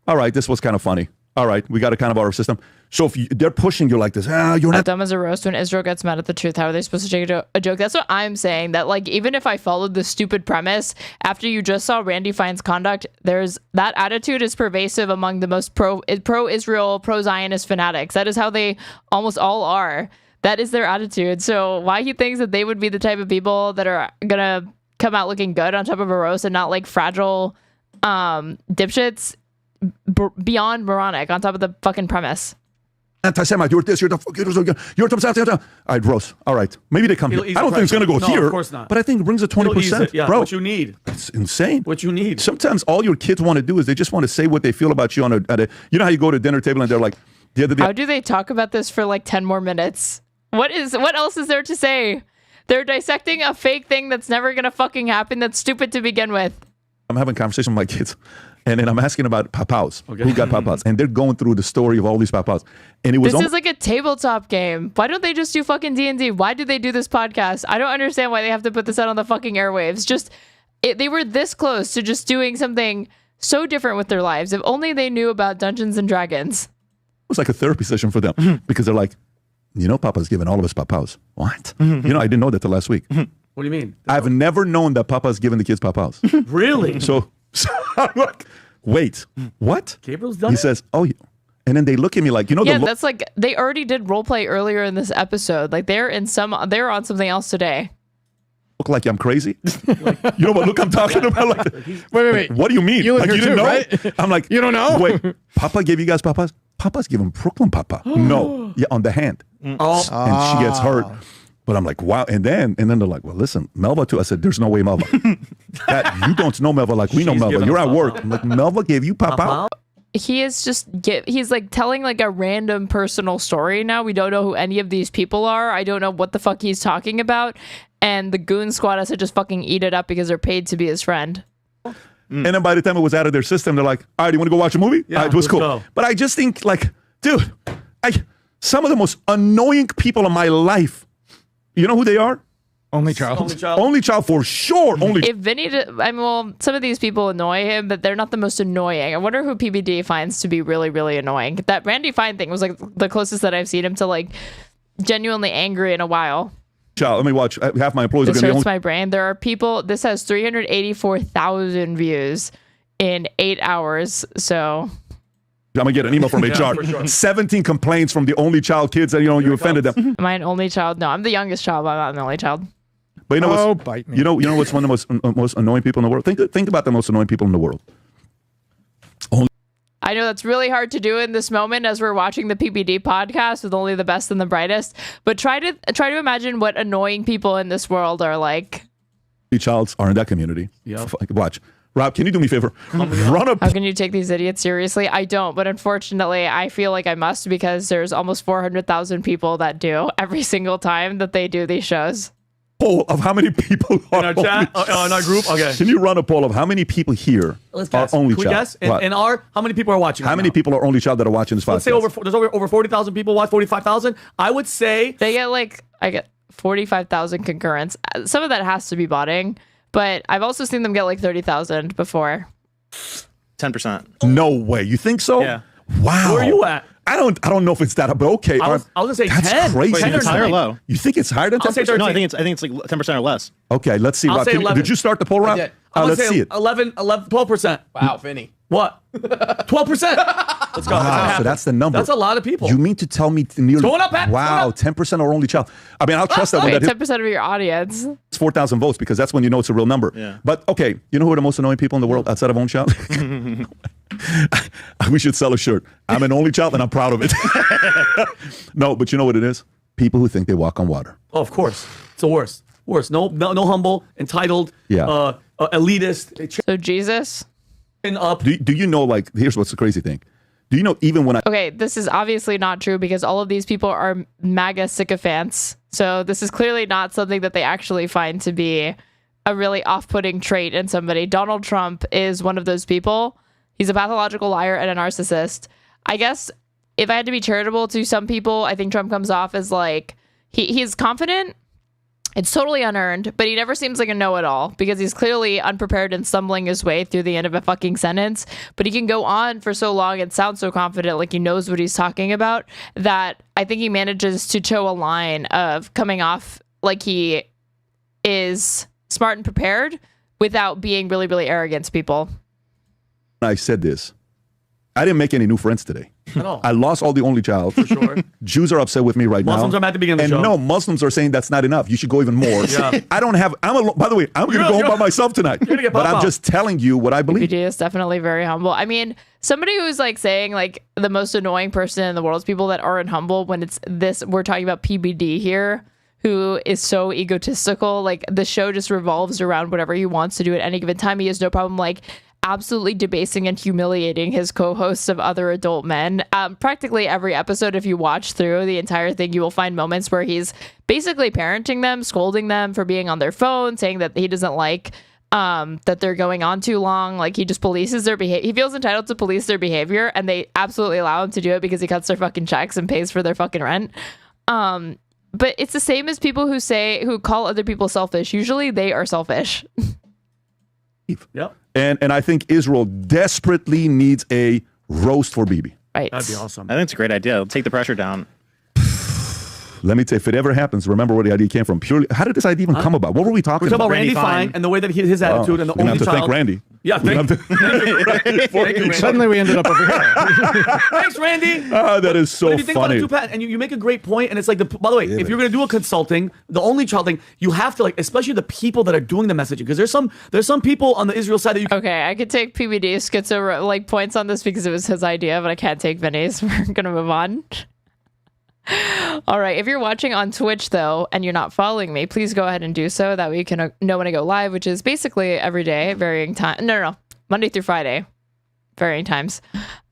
all right, this was kind of funny. All right, we got to kind of our system. So if they're pushing you like this, you're not dumb as a roast when Israel gets mad at the truth. How are they supposed to take a joke? That's what I'm saying. That like even if I followed the stupid premise after you just saw Randy Fein's conduct, there's that attitude is pervasive among the most pro-Israel, pro-Zionist fanatics. That is how they almost all are. That is their attitude. So why he thinks that they would be the type of people that are gonna come out looking good on top of a roast and not like fragile dipshits beyond moronic on top of the fucking premise. Anti-Semite, you're this, you're the, all right, gross. All right, maybe they come here. I don't think it's going to go here. Of course not. But I think it brings a 20%. Yeah, bro, what you need. It's insane. What you need. Sometimes all your kids want to do is they just want to say what they feel about you on a you know how you go to a dinner table and they're like, how do they talk about this for like 10 more minutes? What else is there to say? They're dissecting a fake thing that's never going to fucking happen that's stupid to begin with. I'm having a conversation with my kids. And then I'm asking about papaus. Okay. Who got papaus? And they're going through the story of all these papaus. And it was this is like a tabletop game. Why don't they just do fucking D&D? Why do they do this podcast? I don't understand why they have to put this out on the fucking airwaves. They were this close to just doing something so different with their lives. If only they knew about Dungeons and Dragons. It was like a therapy session for them because they're like, Papa's giving all of us papaus. What? I didn't know that till last week. What do you mean? I've never known that Papa's giving the kids papaus. Really? So I'm like, wait, what? Gabriel's done He it? says, oh, and then they look at me like, that's like, they already did roleplay earlier in this episode. Like they're on something else today. Look like I'm crazy? You know what look I'm talking about? Like, wait. What do you mean? You look like, here you didn't too, know? right? I'm like, you don't know? Wait, Papa gave you guys papas? Papa's giving Brooklyn Papa. No. Yeah, on the hand. And she gets hurt. But I'm like, wow. And then they're like, well, listen, Melva too. I said, there's no way, Melva. You don't know Melva like we know Melva. You're at work. I'm like, Melva gave you Papa? He is he's like telling like a random personal story now. We don't know who any of these people are. I don't know what the fuck he's talking about. And the goon squad has to just fucking eat it up because they're paid to be his friend. And then by the time it was out of their system, they're like, all right, you want to go watch a movie? Yeah, it was cool. Go. But I just think like, dude, some of the most annoying people in my life, you know who they are? Only child. Only child for sure. If Vinny, some of these people annoy him, but they're not the most annoying. I wonder who PBD finds to be really, really annoying. That Randy Fine thing was like the closest that I've seen him to like genuinely angry in a while. Child, let me watch. Half my employees This are going to hurts my brain. There are people. This has 384,000 views in 8 hours. So I'm gonna get an email from HR. Sure. 17 complaints from the only child kids that you offended them. Am I an only child? No, I'm the youngest child, but I'm not an only child. But you know bite me. You know what's one of the most annoying people in the world? Think about the most annoying people in the world. I know that's really hard to do in this moment as we're watching the PBD podcast with only the best and the brightest. But try to imagine what annoying people in this world are like. Childs are in that community. Yeah. Watch. Rob, can you do me a favor? Run up. How can you take these idiots seriously? I don't, but unfortunately, I feel like I must because there's almost 400,000 people that do every single time that they do these shows. poll of how many people are in our chat, in our group? Okay. Can you run a poll of how many people here Let's are guess. only Can we child? guess? And how many people are watching? How many people are only child that are watching this podcast? Let's say there's over 40,000 people watch, 45,000. I would say they get I get 45,000 concurrents. Some of that has to be botting, but I've also seen them get 30,000 before. 10%. No way. You think so? Yeah. Wow. Where are you at? I don't know if it's that, but okay. I was gonna say that's 10. crazy. Wait, it's higher or low? You think it's higher than 10%? I'll say 13. No, I think it's like 10% or less. Okay, let's see. I'll Rob, say 11. Did you start the poll, Rob? Let's see it. 12%. Wow, Vinny. What? 12%. Let's go. Wow, so that's the number. That's a lot of people. You mean to tell me nearly? Going up, Pat. Wow, 10% are only child. I mean, I'll trust that one. Wait, That 10% of your audience. it's 4,000 votes because that's when you know it's a real number. Yeah. But okay, you know who are the most annoying people in the world outside of only child? We should sell a shirt. I'm an only child and I'm proud of it. No, but you know what it is? People who think they walk on water. Oh, of course. It's the worst. Worst. No humble, entitled, elitist. So Jesus? Up. Do you know, here's what's the crazy thing. Do you know even when I... Okay, this is obviously not true because all of these people are MAGA sycophants. So this is clearly not something that they actually find to be a really off-putting trait in somebody. Donald Trump is one of those people. He's a pathological liar and a narcissist. I guess if I had to be charitable to some people, I think Trump comes off as he's confident. It's totally unearned, but he never seems like a know-it-all because he's clearly unprepared and stumbling his way through the end of a fucking sentence. But he can go on for so long and sound so confident, like he knows what he's talking about, that I think he manages to toe a line of coming off like he is smart and prepared without being really, really arrogant to people. I said this, I didn't make any new friends today. No. I lost all the only child. For sure. Jews are upset with me right Muslims now. are mad at the beginning of the and show. no, Muslims are saying that's not enough. You should go even more. Yeah. I don't have, by the way, I'm going to go home by myself tonight. You're gonna get But I'm pop-up. just telling you what I believe. PBD is definitely very humble. I mean, somebody who's saying the most annoying person in the world is people that aren't humble when it's this, we're talking about PBD here, who is so egotistical. The show just revolves around whatever he wants to do at any given time. He has no problem absolutely debasing and humiliating his co-hosts of other adult men. Practically every episode, if you watch through the entire thing, you will find moments where he's basically parenting them, scolding them for being on their phone, saying that he doesn't like that they're going on too long. He just polices their behavior. He feels entitled to police their behavior, and they absolutely allow him to do it because he cuts their fucking checks and pays for their fucking rent. But it's the same as people who call other people selfish. Usually they are selfish. Yep. And I think Israel desperately needs a roast for Bibi. Right. That'd be awesome. I think it's a great idea. It'll take the pressure down. Let me tell you, if it ever happens, remember where the idea came from. Purely, how did this idea even come about? What were we talking We're talking about about? Randy Fine and the way that his attitude and the we're gonna only have to child. thank Randy. Yeah, thank you. Suddenly we ended up over here. Thanks, Randy. That is so But if you think funny. about it too, Pat, and you make a great point, and it's by the way, if you're going to do a consulting, the only child thing, you have to especially the people that are doing the messaging, because there's some people on the Israel side that you. Okay, I could take PBD's schizo points on this because it was his idea, but I can't take Vinny's. We're gonna move on. All right, if you're watching on Twitch though and you're not following me, please go ahead and do so. That way you can know when I go live, which is basically every day, varying time. No, Monday through Friday, varying times.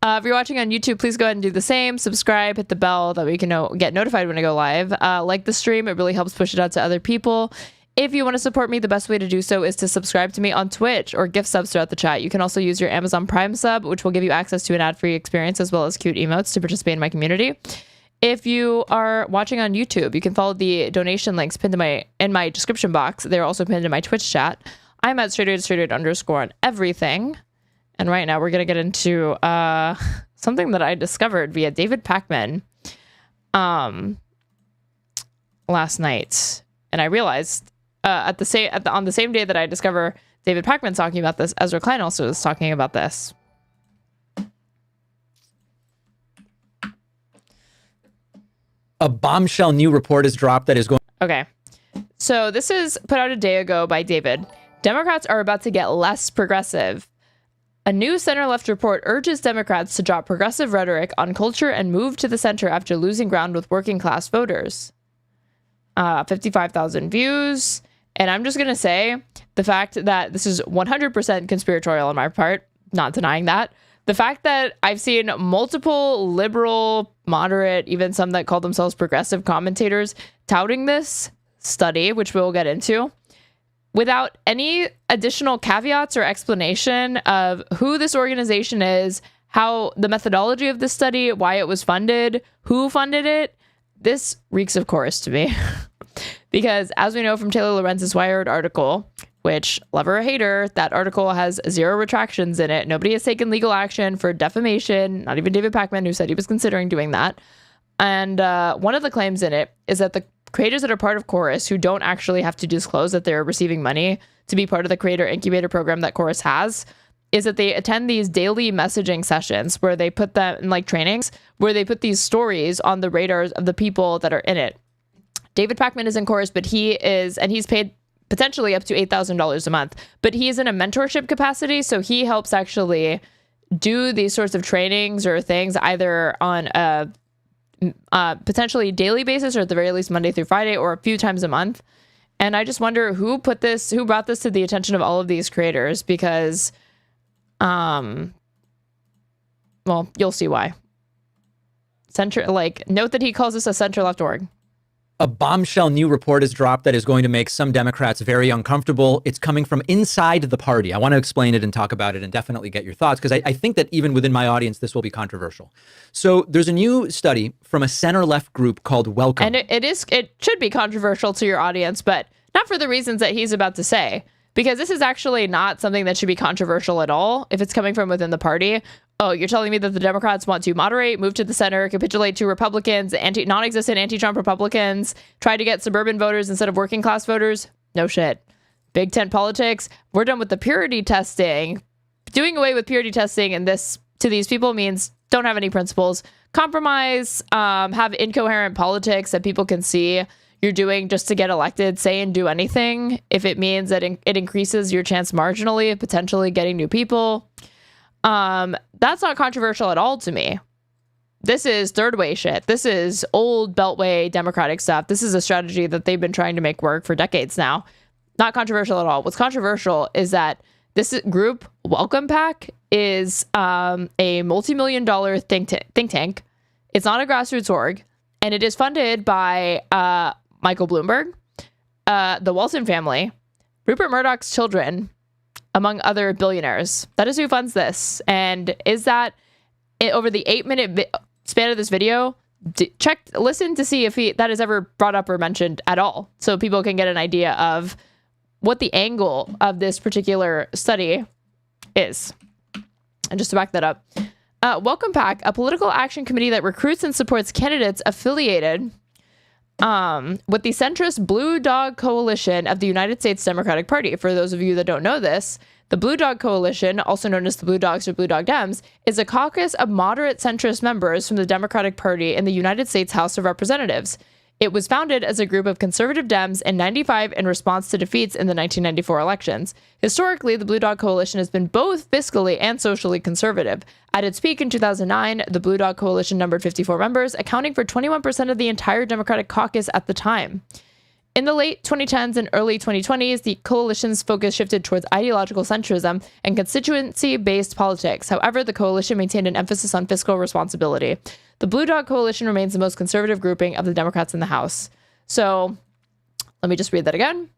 If you're watching on YouTube, please go ahead and do the same. Subscribe, hit the bell, that way you can get notified when I go live. Like the stream, it really helps push it out to other people. If you want to support me, the best way to do so is to subscribe to me on Twitch or gift subs throughout the chat. You can also use your Amazon Prime sub, which will give you access to an ad-free experience as well as cute emotes to participate in my community. If you are watching on YouTube, you can follow the donation links pinned in my description box. They're also pinned in my Twitch chat. I'm at Straighterade _on everything. And right now we're going to get into something that I discovered via David Pakman last night. And I realized on the same day that I discover David Pakman talking about this, Ezra Klein also was talking about this. A bombshell new report is dropped that is going. Okay. So this is put out a day ago by David. Democrats are about to get less progressive. A new center-left report urges Democrats to drop progressive rhetoric on culture and move to the center after losing ground with working-class voters. 55,000 views. And I'm just going to say the fact that this is 100% conspiratorial on my part, not denying that. The fact that I've seen multiple liberal, moderate, even some that call themselves progressive commentators touting this study, which we'll get into, without any additional caveats or explanation of who this organization is, how the methodology of this study, why it was funded, who funded it. This reeks of chorus to me. Because as we know from Taylor Lorenz's Wired article, which, lover or hater, that article has 0 retractions in it. Nobody has taken legal action for defamation, not even David Pakman, who said he was considering doing that. And one of the claims in it is that the creators that are part of Chorus, who don't actually have to disclose that they're receiving money to be part of the creator incubator program that Chorus has, is that they attend these daily messaging sessions where they put them in like trainings, where they put these stories on the radars of the people that are in it. David Pakman is in Chorus, but he's paid potentially up to $8,000 a month, but he's in a mentorship capacity. So he helps actually do these sorts of trainings or things either on a potentially daily basis, or at the very least Monday through Friday, or a few times a month. And I just wonder who brought this to the attention of all of these creators, because, well, you'll see why. Note that he calls this a center-left org. A bombshell new report is dropped that is going to make some Democrats very uncomfortable. It's coming from inside the party. I want to explain it and talk about it and definitely get your thoughts, because I think that even within my audience, this will be controversial. So there's a new study from a center-left group called Welcome. And it should be controversial to your audience, but not for the reasons that he's about to say, because this is actually not something that should be controversial at all if it's coming from within the party. Oh, you're telling me that the Democrats want to moderate, move to the center, capitulate to Republicans, non-existent anti-Trump Republicans, try to get suburban voters instead of working class voters? No shit. Big tent politics. We're done with the purity testing. Doing away with purity testing and this to these people means don't have any principles. Compromise, have incoherent politics that people can see you're doing just to get elected. Say and do anything if it means that it increases your chance marginally of potentially getting new people. That's not controversial at all to me. This is third way shit. This is old Beltway Democratic stuff. This is a strategy that they've been trying to make work for decades now. Not controversial at all. What's controversial is that this group, Welcome PAC, is a multi-million-dollar think tank. It's not a grassroots org, and it is funded by Michael Bloomberg, the Walton family, Rupert Murdoch's children, among other billionaires. That is who funds this. And is that over the 8-minute span of this video? Listen to see if that is ever brought up or mentioned at all, so people can get an idea of what the angle of this particular study is. And just to back that up, Welcome PAC, a political action committee that recruits and supports candidates affiliated with the centrist Blue Dog Coalition of the United States Democratic Party. For those of you that don't know this, the Blue Dog Coalition, also known as the Blue Dogs or Blue Dog Dems, is a caucus of moderate centrist members from the Democratic Party in the United States House of Representatives. It was founded as a group of conservative Dems in '95 in response to defeats in the 1994 elections. Historically, the Blue Dog Coalition has been both fiscally and socially conservative. At its peak in 2009, the Blue Dog Coalition numbered 54 members, accounting for 21% of the entire Democratic caucus at the time. In the late 2010s and early 2020s, the coalition's focus shifted towards ideological centrism and constituency-based politics. However, the coalition maintained an emphasis on fiscal responsibility. The Blue Dog Coalition remains the most conservative grouping of the Democrats in the House. So let me just read that again.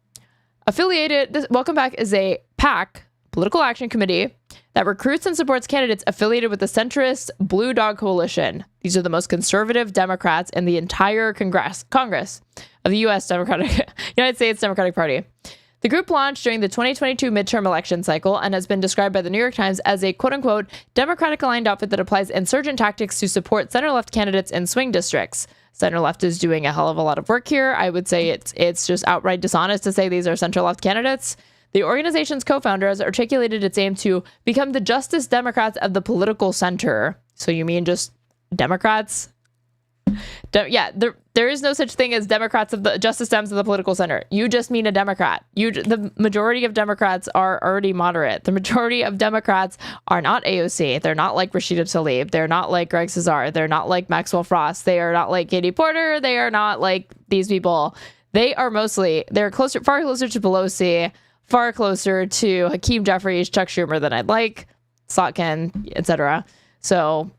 Welcome PAC is a PAC, political action committee, that recruits and supports candidates affiliated with the centrist Blue Dog Coalition. These are the most conservative Democrats in the entire Congress of the United States Democratic Party. The group launched during the 2022 midterm election cycle and has been described by the New York Times as a quote-unquote Democratic-aligned outfit that applies insurgent tactics to support center-left candidates in swing districts. Center-left is doing a hell of a lot of work here. I would say it's just outright dishonest to say these are center-left candidates. The organization's co-founder has articulated its aim to become the Justice Democrats of the political center. So you mean just Democrats? There is no such thing as Democrats of the Justice Dems of the political center. You just mean a Democrat. The majority of Democrats are already moderate. The majority of Democrats are not AOC. They're not like Rashida Tlaib. They're not like Greg Cesar. They're not like Maxwell Frost. They are not like Katie Porter. They are not like these people. They're far closer to Pelosi, far closer to Hakeem Jeffries, Chuck Schumer than I'd like, Slotkin, etc. So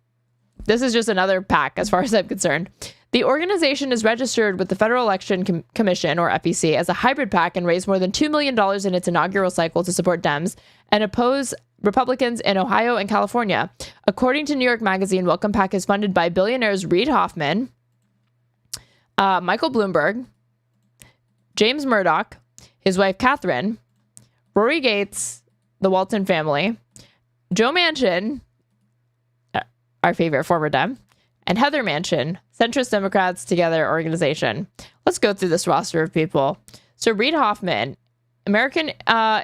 this is just another PAC as far as I'm concerned. The organization is registered with the Federal Election Commission, or FEC, as a hybrid PAC and raised more than $2 million in its inaugural cycle to support Dems and oppose Republicans in Ohio and California. According to New York Magazine, Welcome PAC is funded by billionaires Reid Hoffman, Michael Bloomberg, James Murdoch, his wife Catherine, Rory Gates, the Walton family, Joe Manchin, our favorite former Dem, and Heather Manchin, centrist Democrats Together organization. Let's go through this roster of people. So Reid Hoffman, American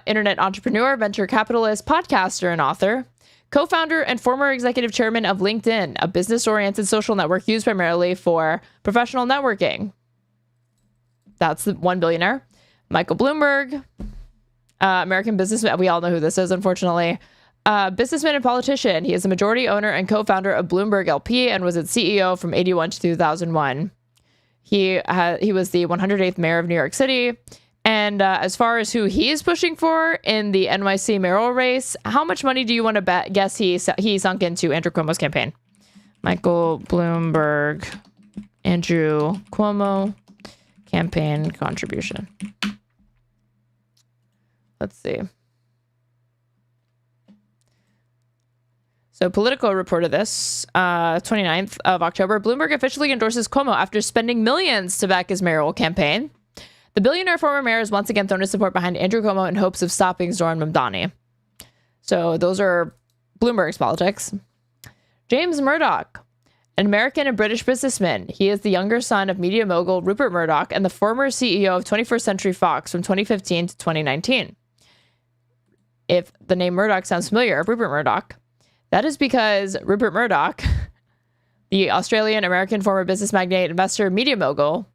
internet entrepreneur, venture capitalist, podcaster, and author, co-founder and former executive chairman of LinkedIn, a business-oriented social network used primarily for professional networking. That's the one billionaire. Michael Bloomberg, American businessman. We all know who this is, unfortunately. Businessman and politician. He is a majority owner and co-founder of Bloomberg LP and was its CEO from 81 to 2001. He was the 108th mayor of New York City. And as far as who he is pushing for in the NYC mayoral race, how much money do you want to guess he sunk into Andrew Cuomo's campaign? Michael Bloomberg, Andrew Cuomo, campaign contribution. Let's see. So Politico reported this, 29th of October. Bloomberg officially endorses Cuomo after spending millions to back his mayoral campaign. The billionaire former mayor has once again thrown his support behind Andrew Cuomo in hopes of stopping Zohran Mamdani. So those are Bloomberg's politics. James Murdoch, an American and British businessman. He is the younger son of media mogul Rupert Murdoch and the former CEO of 21st Century Fox from 2015 to 2019. If the name Murdoch sounds familiar, Rupert Murdoch, that is because Rupert Murdoch, the Australian-American former business magnate, investor, media mogul,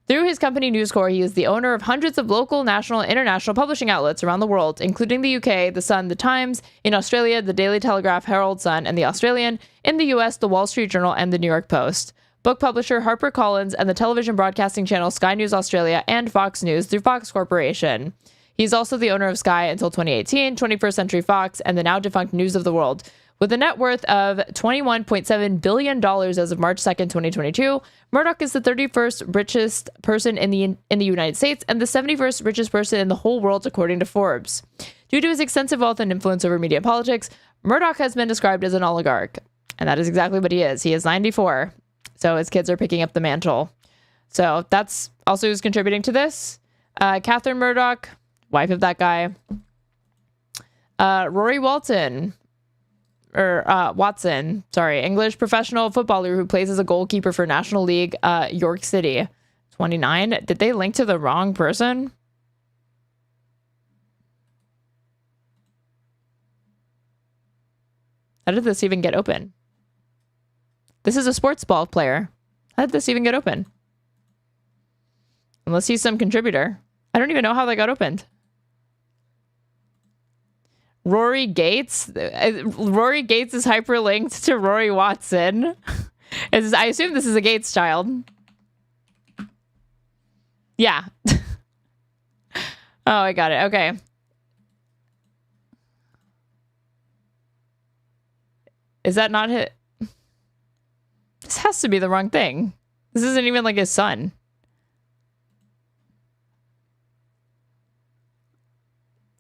through his company News Corp, he is the owner of hundreds of local, national, and international publishing outlets around the world, including the UK, The Sun, The Times, in Australia, The Daily Telegraph, Herald Sun, and The Australian, in the US, The Wall Street Journal, and The New York Post. Book publisher HarperCollins and the television broadcasting channel Sky News Australia and Fox News through Fox Corporation. He's also the owner of Sky until 2018, 21st Century Fox, and the now defunct News of the World. With a net worth of $21.7 billion as of March 2nd, 2022, Murdoch is the 31st richest person in the United States and the 71st richest person in the whole world, according to Forbes. Due to his extensive wealth and influence over media politics, Murdoch has been described as an oligarch. And that is exactly what he is. He is 94. So his kids are picking up the mantle. So that's also who's contributing to this. Catherine Murdoch, wife of that guy. Rory Watson, English professional footballer who plays as a goalkeeper for National League York City. 29. Did they link to the wrong person? How did this even get open? This is a sports ball player. How did this even get open? Unless he's some contributor. I don't even know how they got opened. Rory Gates. Rory Gates is hyperlinked to Rory Watson. I assume this is a Gates child. Yeah. Oh, I got it. Okay. Is that not it? This has to be the wrong thing. This isn't even like his son.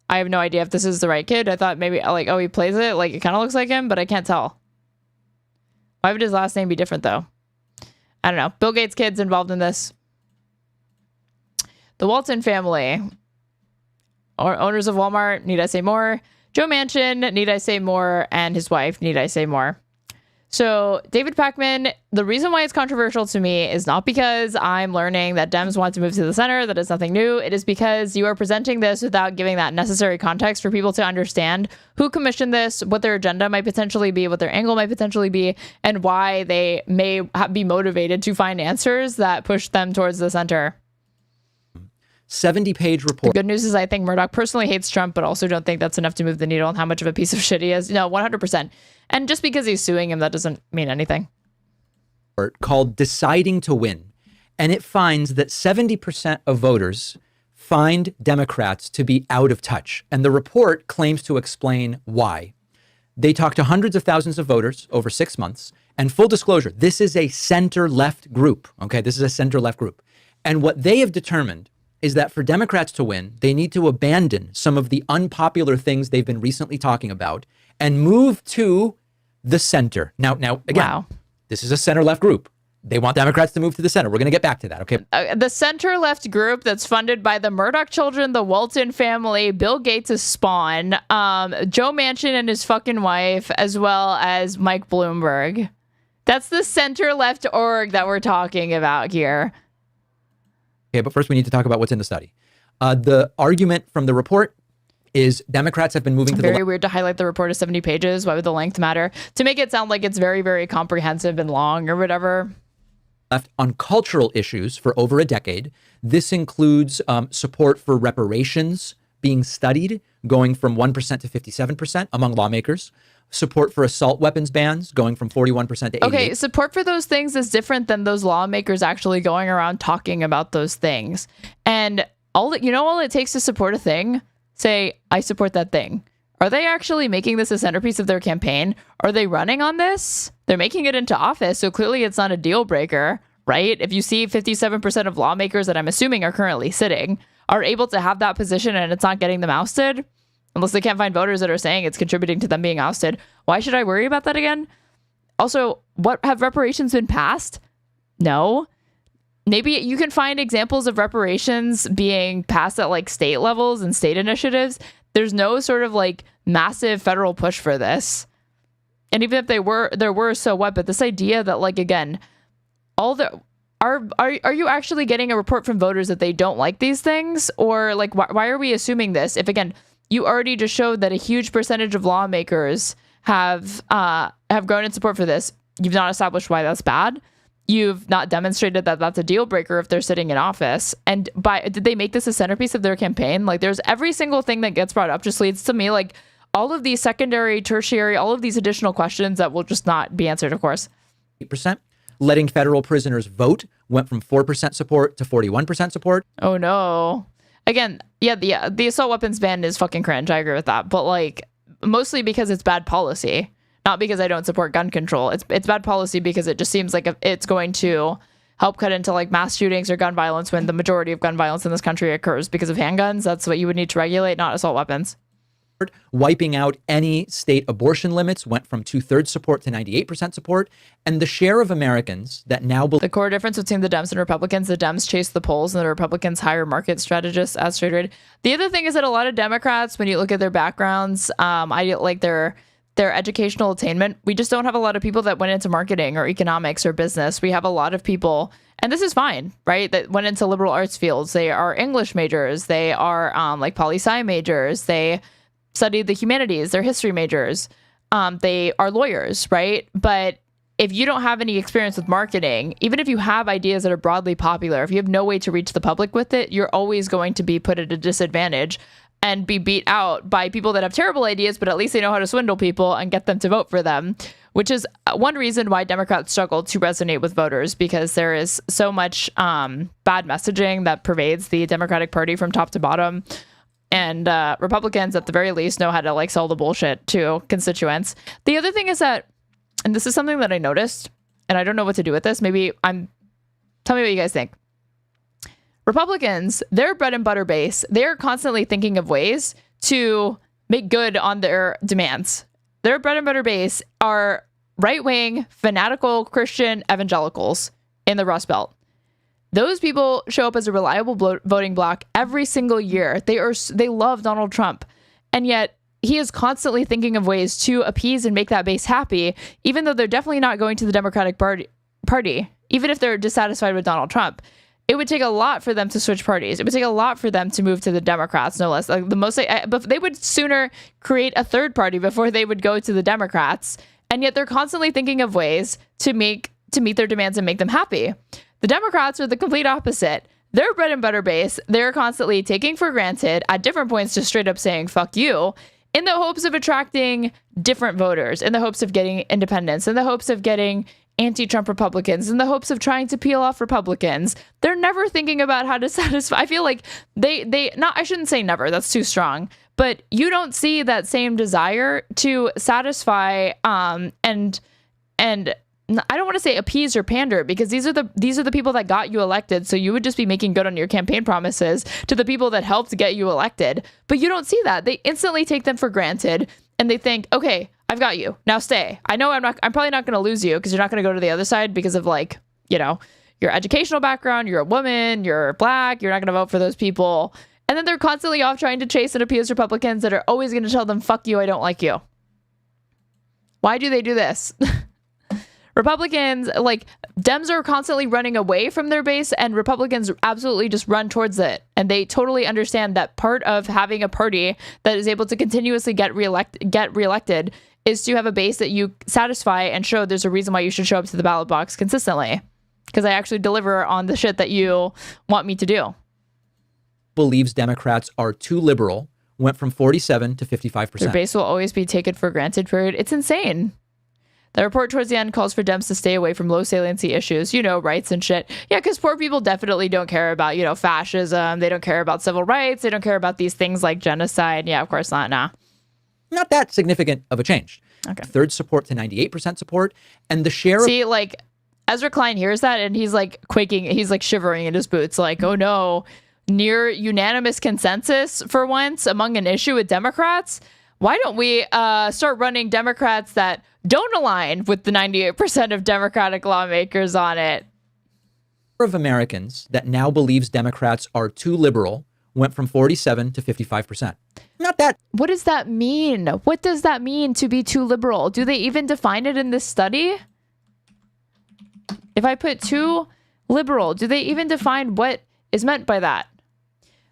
I have no idea if this is the right kid. I thought maybe, like, oh, he plays it. Like, it kind of looks like him, but I can't tell. Why would his last name be different, though? I don't know. Bill Gates' kid's involved in this. The Walton family. Owners of Walmart, need I say more? Joe Manchin, need I say more? And his wife, need I say more? So, David Pakman, the reason why it's controversial to me is not because I'm learning that Dems want to move to the center. That is nothing new. It is because you are presenting this without giving that necessary context for people to understand who commissioned this, what their agenda might potentially be, what their angle might potentially be, and why they may be motivated to find answers that push them towards the center. 70-page report. The good news is I think Murdoch personally hates Trump, but also don't think that's enough to move the needle on how much of a piece of shit he is. No, 100%. And just because he's suing him, that doesn't mean anything. Called Deciding to Win. And it finds that 70% of voters find Democrats to be out of touch. And the report claims to explain why. They talked to hundreds of thousands of voters over 6 months. And full disclosure, this is a center-left group. Okay, this is a center-left group. And what they have determined is that for Democrats to win, they need to abandon some of the unpopular things they've been recently talking about and move to the center. Now again, This is a center-left group. They want Democrats to move to the center. We're going to get back to that, okay? The center-left group that's funded by the Murdoch children, the Walton family, Bill Gates' spawn, Joe Manchin and his fucking wife, as well as Mike Bloomberg. That's the center-left org that we're talking about here. Okay, but first we need to talk about what's in the study. The argument from the report is Democrats have been moving to the left. Very weird to highlight the report as 70 pages. Why would the length matter? To make it sound like it's very, very comprehensive and long or whatever. Left on cultural issues for over a decade. This includes support for reparations being studied, going from 1% to 57% among lawmakers. Support for assault weapons bans going from 41% to 88%. Okay, support for those things is different than those lawmakers actually going around talking about those things. And all it takes to support a thing, say, I support that thing. Are they actually making this a centerpiece of their campaign? Are they running on this? They're making it into office, so clearly it's not a deal breaker, right? If you see 57% of lawmakers that I'm assuming are currently sitting are able to have that position and it's not getting them ousted, unless they can't find voters that are saying it's contributing to them being ousted, why should I worry about that again? Also, have reparations been passed? No. Maybe you can find examples of reparations being passed at like state levels and state initiatives. There's no sort of like massive federal push for this. And even if there were, so what? But this idea that like, again, are you actually getting a report from voters that they don't like these things? Or like, why are we assuming this? If again, you already just showed that a huge percentage of lawmakers have grown in support for this. You've not established why that's bad. You've not demonstrated that that's a deal breaker if they're sitting in office. And did they make this a centerpiece of their campaign? Like there's every single thing that gets brought up just leads to me like all of these secondary, tertiary, all of these additional questions that will just not be answered, of course. 8%. Letting federal prisoners vote went from 4% support to 41% support. Oh no. Again, yeah, the assault weapons ban is fucking cringe. I agree with that. But like mostly because it's bad policy. Not because I don't support gun control. It's bad policy because it just seems like it's going to help cut into like mass shootings or gun violence when the majority of gun violence in this country occurs because of handguns. That's what you would need to regulate, not assault weapons. Wiping out any state abortion limits went from 2/3 support to 98% support. And the share of Americans that now believe... The core difference between the Dems and Republicans, the Dems chase the polls and the Republicans hire market strategists as Straighterade. The other thing is that a lot of Democrats, when you look at their backgrounds, I like their educational attainment. We just don't have a lot of people that went into marketing or economics or business. We have a lot of people, and this is fine, right, that went into liberal arts fields. They are English majors. They are like poli-sci majors. They studied the humanities. They're history majors. They are lawyers, right? But if you don't have any experience with marketing, even if you have ideas that are broadly popular, if you have no way to reach the public with it, you're always going to be put at a disadvantage and be beat out by people that have terrible ideas, but at least they know how to swindle people and get them to vote for them, which is one reason why Democrats struggle to resonate with voters, because there is so much bad messaging that pervades the Democratic Party from top to bottom. And Republicans, at the very least, know how to like sell the bullshit to constituents. The other thing is that, and this is something that I noticed, and I don't know what to do with this. Tell me what you guys think. Republicans, their bread and butter base, they're constantly thinking of ways to make good on their demands. Their bread and butter base are right-wing, fanatical Christian evangelicals in the Rust Belt. Those people show up as a reliable voting bloc every single year. They love Donald Trump. And yet he is constantly thinking of ways to appease and make that base happy, even though they're definitely not going to the Democratic Party, even if they're dissatisfied with Donald Trump. It would take a lot for them to switch parties. It would take a lot for them to move to the Democrats, no less. Like but they would sooner create a third party before they would go to the Democrats. And yet they're constantly thinking of ways to meet their demands and make them happy. The Democrats are the complete opposite. Their bread and butter base, they're constantly taking for granted at different points, just straight up saying, fuck you, in the hopes of attracting different voters, in the hopes of getting independents, in the hopes of getting anti-Trump Republicans, in the hopes of trying to peel off Republicans. They're never thinking about how to satisfy. I feel like I shouldn't say never, that's too strong, But you don't see that same desire to satisfy and I don't want to say appease or pander, because these are the people that got you elected. So you would just be making good on your campaign promises to the people that helped get you elected. But you don't see that. They instantly take them for granted, and they think, okay, I've got you. Now stay. I know I'm probably not going to lose you because you're not going to go to the other side because of, like, you know, your educational background, you're a woman, you're black, you're not going to vote for those people. And then they're constantly off trying to chase and appease Republicans that are always going to tell them, fuck you, I don't like you. Why do they do this? Republicans, like, Dems are constantly running away from their base, and Republicans absolutely just run towards it. And they totally understand that part of having a party that is able to continuously get reelected is to have a base that you satisfy and show there's a reason why you should show up to the ballot box consistently. Because I actually deliver on the shit that you want me to do. Believes Democrats are too liberal, went from 47 to 55%. Their base will always be taken for granted, period. It's insane. The report towards the end calls for Dems to stay away from low saliency issues, you know, rights and shit. Yeah, because poor people definitely don't care about, you know, fascism. They don't care about civil rights. They don't care about these things like genocide. Yeah, of course not. Nah. Not that significant of a change. Okay. Third support to 98% support. And the share of... See, like, Ezra Klein hears that and he's like quaking. He's like shivering in his boots. Like, oh no, near unanimous consensus for once among an issue with Democrats. Why don't we start running Democrats that don't align with the 98% of Democratic lawmakers on it? Of Americans that now believes Democrats are too liberal went from 47 to 55%. Not that. What does that mean? What does that mean to be too liberal? Do they even define it in this study? If I put too liberal, do they even define what is meant by that?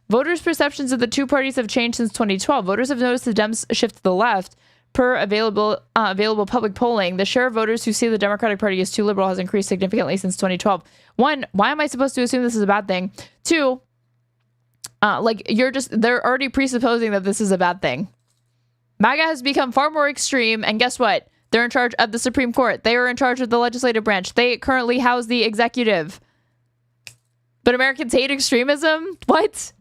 Voters' perceptions of the two parties have changed since 2012. Voters have noticed the Dems shift to the left. Per available public polling, the share of voters who see the Democratic Party as too liberal has increased significantly since 2012. One, why am I supposed to assume this is a bad thing? Two, they're already presupposing that this is a bad thing. MAGA has become far more extreme, and guess what? They're in charge of the Supreme Court. They are in charge of the legislative branch. They currently house the executive. But Americans hate extremism? What?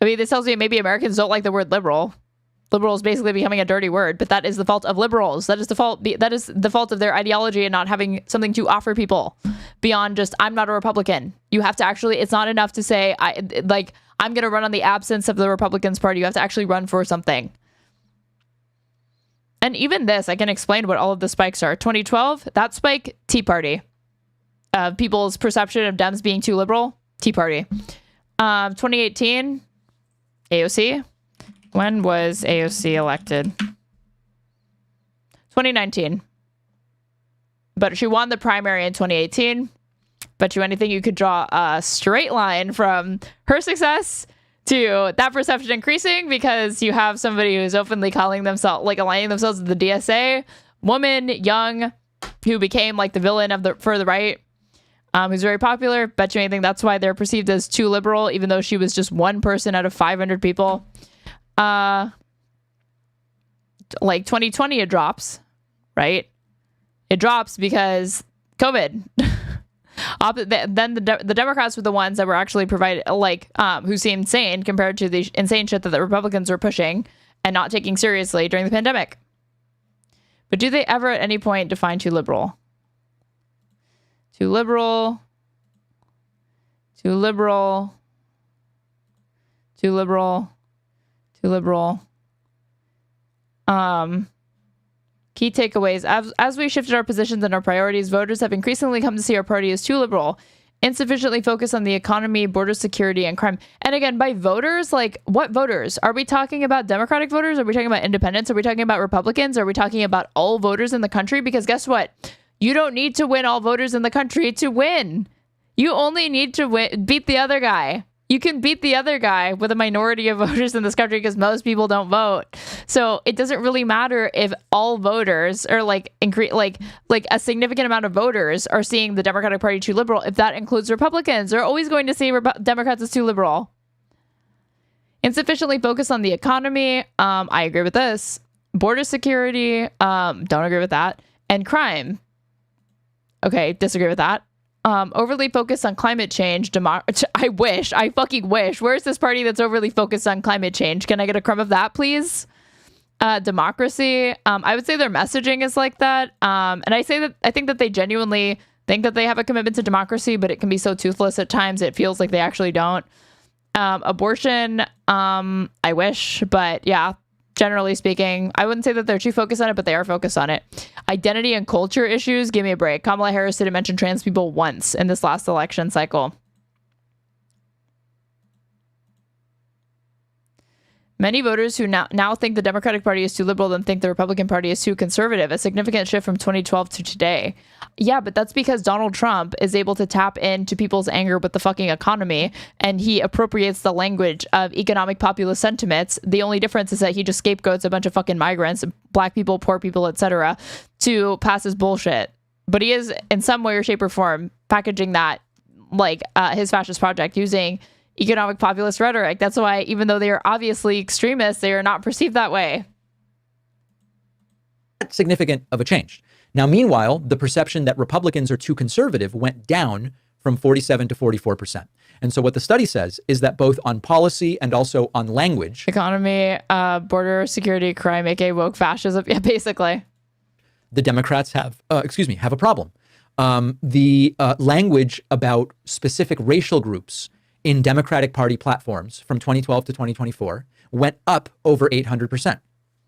I mean, this tells me maybe Americans don't like the word liberal. Liberal is basically becoming a dirty word, but that is the fault of liberals. That is the fault of their ideology and not having something to offer people beyond just, I'm not a Republican. You have to actually, it's not enough to say, I'm going to run on the absence of the Republicans Party. You have to actually run for something. And even this, I can explain what all of the spikes are. 2012, that spike, Tea Party. People's perception of Dems being too liberal, Tea Party. 2018, AOC. When was AOC elected? 2019. But she won the primary in 2018. Bet you anything you could draw a straight line from her success to that perception increasing, because you have somebody who's openly calling themselves, like, aligning themselves with the DSA, woman, young, who became like the villain for the right, who's very popular. Bet you anything that's why they're perceived as too liberal, even though she was just one person out of 500 people. Like 2020, it drops, right? It drops because COVID. Then the Democrats were the ones that were actually provided, who seemed sane compared to the insane shit that the Republicans were pushing and not taking seriously during the pandemic. But do they ever at any point define too liberal? Too liberal. Too liberal. Too liberal. Too liberal. Key takeaways. As we shifted our positions and our priorities, voters have increasingly come to see our party as too liberal, insufficiently focused on the economy, border security, and crime. And again, by voters, like, what voters? Are we talking about Democratic voters? Are we talking about independents? Are we talking about Republicans? Are we talking about all voters in the country? Because guess what? You don't need to win all voters in the country to win. You only need to beat the other guy. You can beat the other guy with a minority of voters in this country because most people don't vote. So it doesn't really matter if all voters, or like a significant amount of voters, are seeing the Democratic Party too liberal. If that includes Republicans, they're always going to see Democrats as too liberal. Insufficiently focused on the economy. I agree with this. Border security. Don't agree with that. And crime. Okay, disagree with that. overly focused on climate change. I fucking wish. Where's this party that's overly focused on climate change? Can I get a crumb of that, please? Democracy. I would say their messaging is like that. And I think that they genuinely think that they have a commitment to democracy, but it can be so toothless at times it feels like they actually don't. Abortion, I wish, but yeah, generally speaking, I wouldn't say that they're too focused on it, but they are focused on it. Identity and culture issues, give me a break. Kamala Harris didn't mention trans people once in this last election cycle. Many voters who now think the Democratic Party is too liberal and think the Republican Party is too conservative, a significant shift from 2012 to today. Yeah, but that's because Donald Trump is able to tap into people's anger with the fucking economy, and he appropriates the language of economic populist sentiments. The only difference is that he just scapegoats a bunch of fucking migrants, black people, poor people, etc., to pass his bullshit. But he is, in some way or shape or form, packaging that like his fascist project using economic populist rhetoric. That's why, even though they are obviously extremists, they are not perceived that way. That's significant of a change. Now, meanwhile, the perception that Republicans are too conservative went down from 47 to 44%. And so what the study says is that both on policy and also on language, economy, border security, crime, aka woke fascism, yeah, basically, the Democrats have a problem. The language about specific racial groups in Democratic Party platforms from 2012 to 2024 went up over 800%.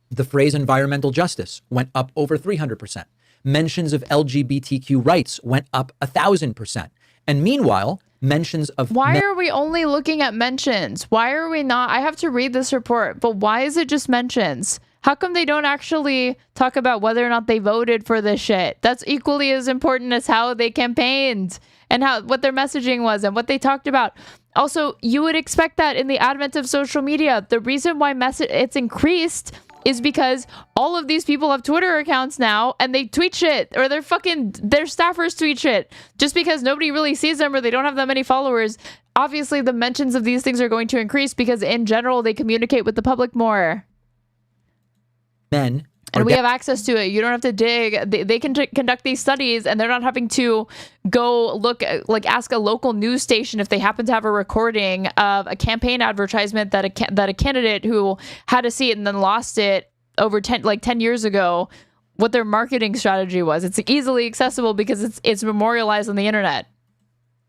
The phrase environmental justice went up over 300%. Mentions of LGBTQ rights went up 1,000%. And meanwhile, mentions of... Why are we only looking at mentions? Why are we not... I have to read this report, but why is it just mentions? How come they don't actually talk about whether or not they voted for this shit? That's equally as important as how they campaigned and what their messaging was and what they talked about. Also, you would expect that in the advent of social media. The reason why it's increased is because all of these people have Twitter accounts now and they tweet shit, or their staffers tweet shit. Just because nobody really sees them or they don't have that many followers, obviously the mentions of these things are going to increase because in general they communicate with the public more. And we have access to it. You don't have to dig. They can conduct these studies and they're not having to go ask a local news station if they happen to have a recording of a campaign advertisement that a candidate who had a seat and then lost it over 10 years ago, what their marketing strategy was. It's easily accessible because it's memorialized on the internet.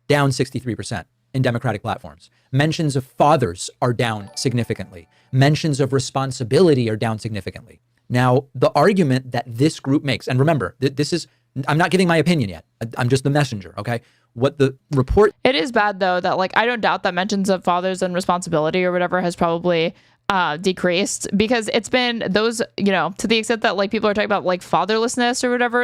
Down 63% in Democratic platforms. Mentions of fathers are down significantly. Mentions of responsibility are down significantly. Now, the argument that this group makes, and remember, I'm not giving my opinion yet. I'm just the messenger, okay? What the report... It is bad, though, that, I don't doubt that mentions of fathers and responsibility or whatever has probably decreased, because it's been those, to the extent that, people are talking about, fatherlessness or whatever,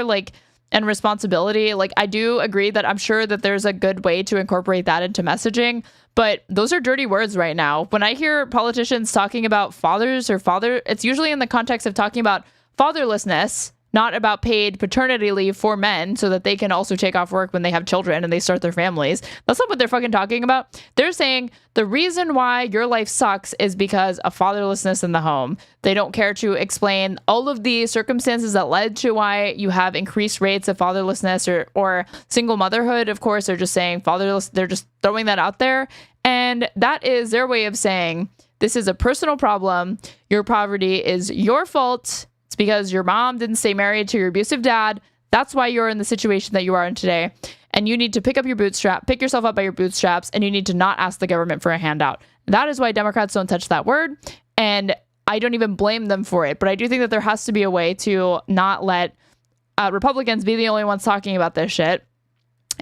and responsibility. I do agree that I'm sure that there's a good way to incorporate that into messaging, but those are dirty words right now. When I hear politicians talking about fathers or it's usually in the context of talking about fatherlessness, not about paid paternity leave for men so that they can also take off work when they have children and they start their families. That's not what they're fucking talking about. They're saying the reason why your life sucks is because of fatherlessness in the home. They don't care to explain all of the circumstances that led to why you have increased rates of fatherlessness or single motherhood. Of course, they're just saying fatherless. They're just throwing that out there. And that is their way of saying this is a personal problem. Your poverty is your fault. It's because your mom didn't stay married to your abusive dad. That's why you're in the situation that you are in today. And you need to pick yourself up by your bootstraps, and you need to not ask the government for a handout. That is why Democrats don't touch that word. And I don't even blame them for it. But I do think that there has to be a way to not let Republicans be the only ones talking about this shit.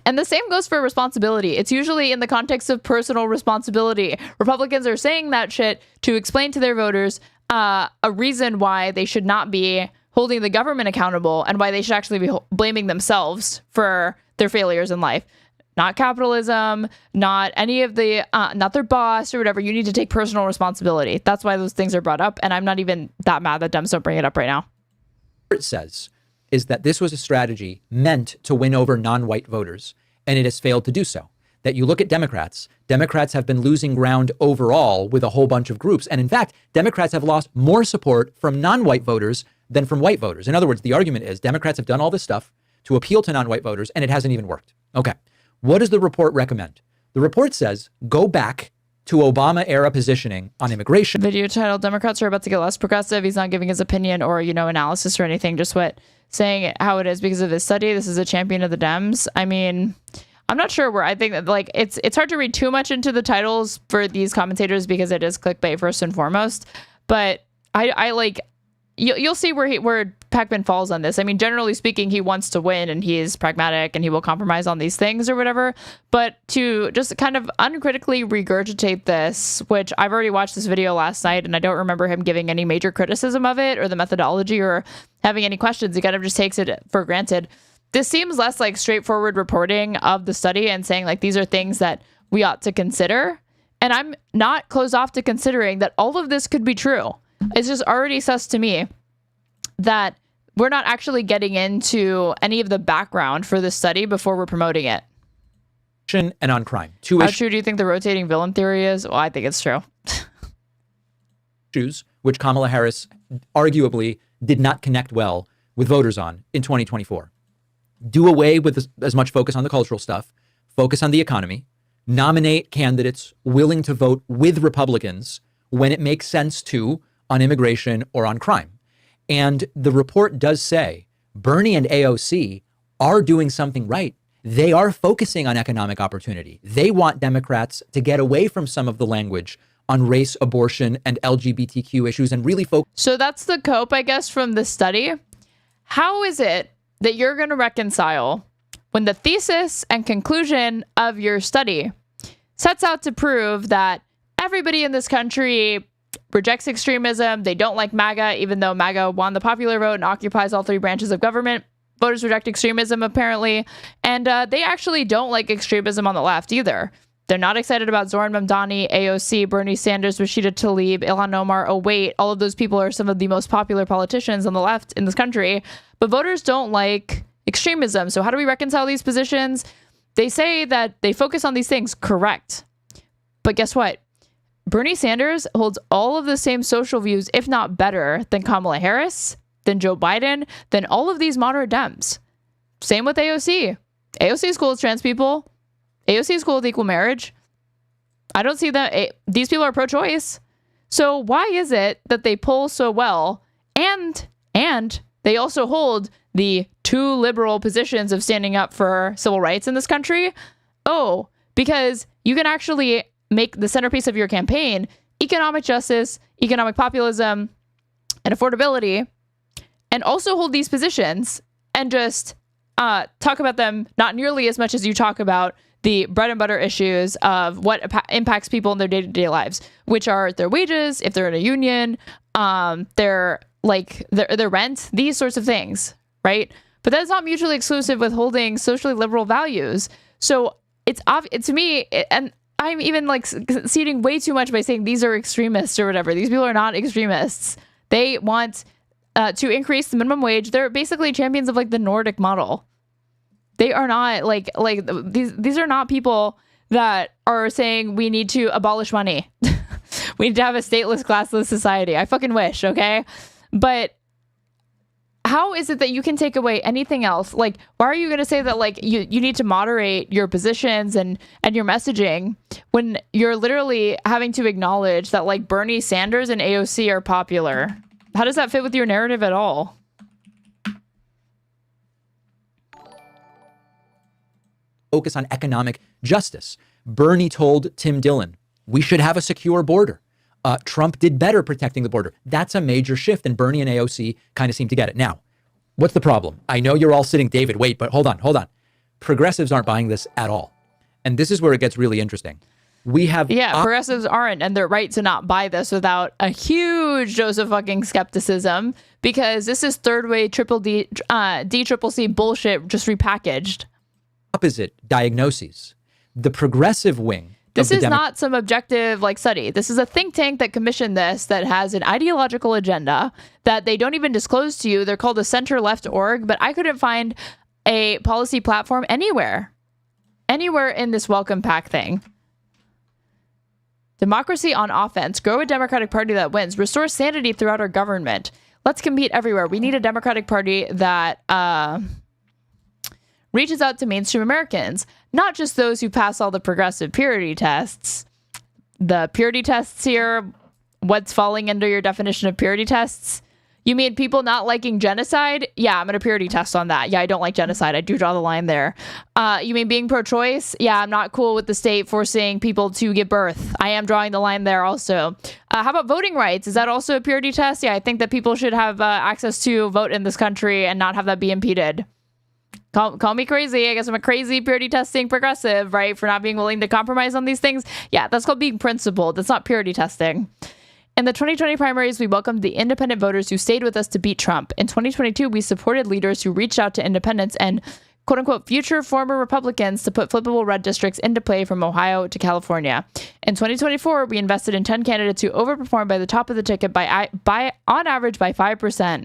And the same goes for responsibility. It's usually in the context of personal responsibility. Republicans are saying that shit to explain to their voters a reason why they should not be holding the government accountable and why they should actually be blaming themselves for their failures in life. Not capitalism, not any of the, not their boss or whatever. You need to take personal responsibility. That's why those things are brought up. And I'm not even that mad that Dems don't bring it up right now. What it says is that this was a strategy meant to win over non-white voters, and it has failed to do so. That you look at Democrats have been losing ground overall with a whole bunch of groups. And in fact, Democrats have lost more support from non-white voters than from white voters. In other words, the argument is Democrats have done all this stuff to appeal to non-white voters, and it hasn't even worked. Okay. What does the report recommend? The report says go back to Obama-era positioning on immigration. Video titled, Democrats are about to get less progressive. He's not giving his opinion or, analysis or anything, just saying how it is because of his study. This is a champion of the Dems. I mean, I'm not sure where I think that it's hard to read too much into the titles for these commentators because it is clickbait first and foremost. But you'll see where Pakman falls on this. I mean, generally speaking, he wants to win and he is pragmatic and he will compromise on these things or whatever. But to just kind of uncritically regurgitate this, which I've already watched this video last night and I don't remember him giving any major criticism of it or the methodology or having any questions. He kind of just takes it for granted. This seems less like straightforward reporting of the study and saying these are things that we ought to consider. And I'm not closed off to considering that all of this could be true. It's just already sus to me that we're not actually getting into any of the background for this study before we're promoting it. And on crime. How true do you think the rotating villain theory is? Well, I think it's true. Issues which Kamala Harris arguably did not connect well with voters on in 2024. Do away with as much focus on the cultural stuff, focus on the economy, nominate candidates willing to vote with Republicans when it makes sense to on immigration or on crime. And the report does say Bernie and AOC are doing something right. They are focusing on economic opportunity. They want Democrats to get away from some of the language on race, abortion, and LGBTQ issues and really focus. So that's the cope, I guess, from the study. How is it that you're going to reconcile when the thesis and conclusion of your study sets out to prove that everybody in this country rejects extremism, they don't like MAGA, even though MAGA won the popular vote and occupies all three branches of government. Voters reject extremism, apparently, and they actually don't like extremism on the left either. They're not excited about Zohran Mamdani, AOC, Bernie Sanders, Rashida Tlaib, Ilhan Omar, Wait. All of those people are some of the most popular politicians on the left in this country, but voters don't like extremism. So how do we reconcile these positions? They say that they focus on these things, correct. But guess what? Bernie Sanders holds all of the same social views, if not better, than Kamala Harris, than Joe Biden, than all of these moderate Dems. Same with AOC. AOC is cool with trans people. AOC is cool with equal marriage. I don't see that. These people are pro-choice. So why is it that they poll so well and they also hold the two liberal positions of standing up for civil rights in this country? Oh, because you can actually make the centerpiece of your campaign economic justice, economic populism, and affordability, and also hold these positions and just talk about them not nearly as much as you talk about the bread and butter issues of what impacts people in their day-to-day lives, which are their wages, if they're in a union, their rent, these sorts of things, right? But that's not mutually exclusive with holding socially liberal values. So it's to me, and I'm even conceding way too much by saying these are extremists or whatever. These people are not extremists. They want to increase the minimum wage. They're basically champions of the Nordic model. They are not these are not people that are saying we need to abolish money. We need to have a stateless, classless society. I fucking wish, okay? But how is it that you can take away anything else? Why are you going to say that you need to moderate your positions and your messaging when you're literally having to acknowledge that Bernie Sanders and AOC are popular? How does that fit with your narrative at all? Focus on economic justice. Bernie told Tim Dillon, we should have a secure border. Trump did better protecting the border. That's a major shift, and Bernie and AOC kind of seem to get it. Now, what's the problem? I know you're all sitting, David, wait, but hold on. Progressives aren't buying this at all. And this is where it gets really interesting. We have... progressives aren't, and they're right to not buy this without a huge dose of fucking skepticism, because this is third wave DCCC bullshit just repackaged. Opposite diagnoses. The progressive wing... This is not some objective study. This is a think tank that commissioned this that has an ideological agenda that they don't even disclose to you. They're called a center-left org, but I couldn't find a policy platform anywhere in this Welcome PAC thing. Democracy on offense. Grow a Democratic Party that wins. Restore sanity throughout our government. Let's compete everywhere. We need a Democratic Party that reaches out to mainstream Americans, not just those who pass all the progressive purity tests. The purity tests here, what's falling under your definition of purity tests? You mean people not liking genocide? Yeah, I'm going to purity test on that. Yeah, I don't like genocide. I do draw the line there. You mean being pro-choice? Yeah, I'm not cool with the state forcing people to give birth. I am drawing the line there also. How about voting rights? Is that also a purity test? Yeah, I think that people should have access to vote in this country and not have that be impeded. Call me crazy. I guess I'm a crazy purity testing progressive, right? For not being willing to compromise on these things. Yeah, that's called being principled. That's not purity testing. In the 2020 primaries, we welcomed the independent voters who stayed with us to beat Trump. In 2022, we supported leaders who reached out to independents and quote-unquote future former Republicans to put flippable red districts into play from Ohio to California. In 2024, we invested in 10 candidates who overperformed by the top of the ticket by on average by 5%.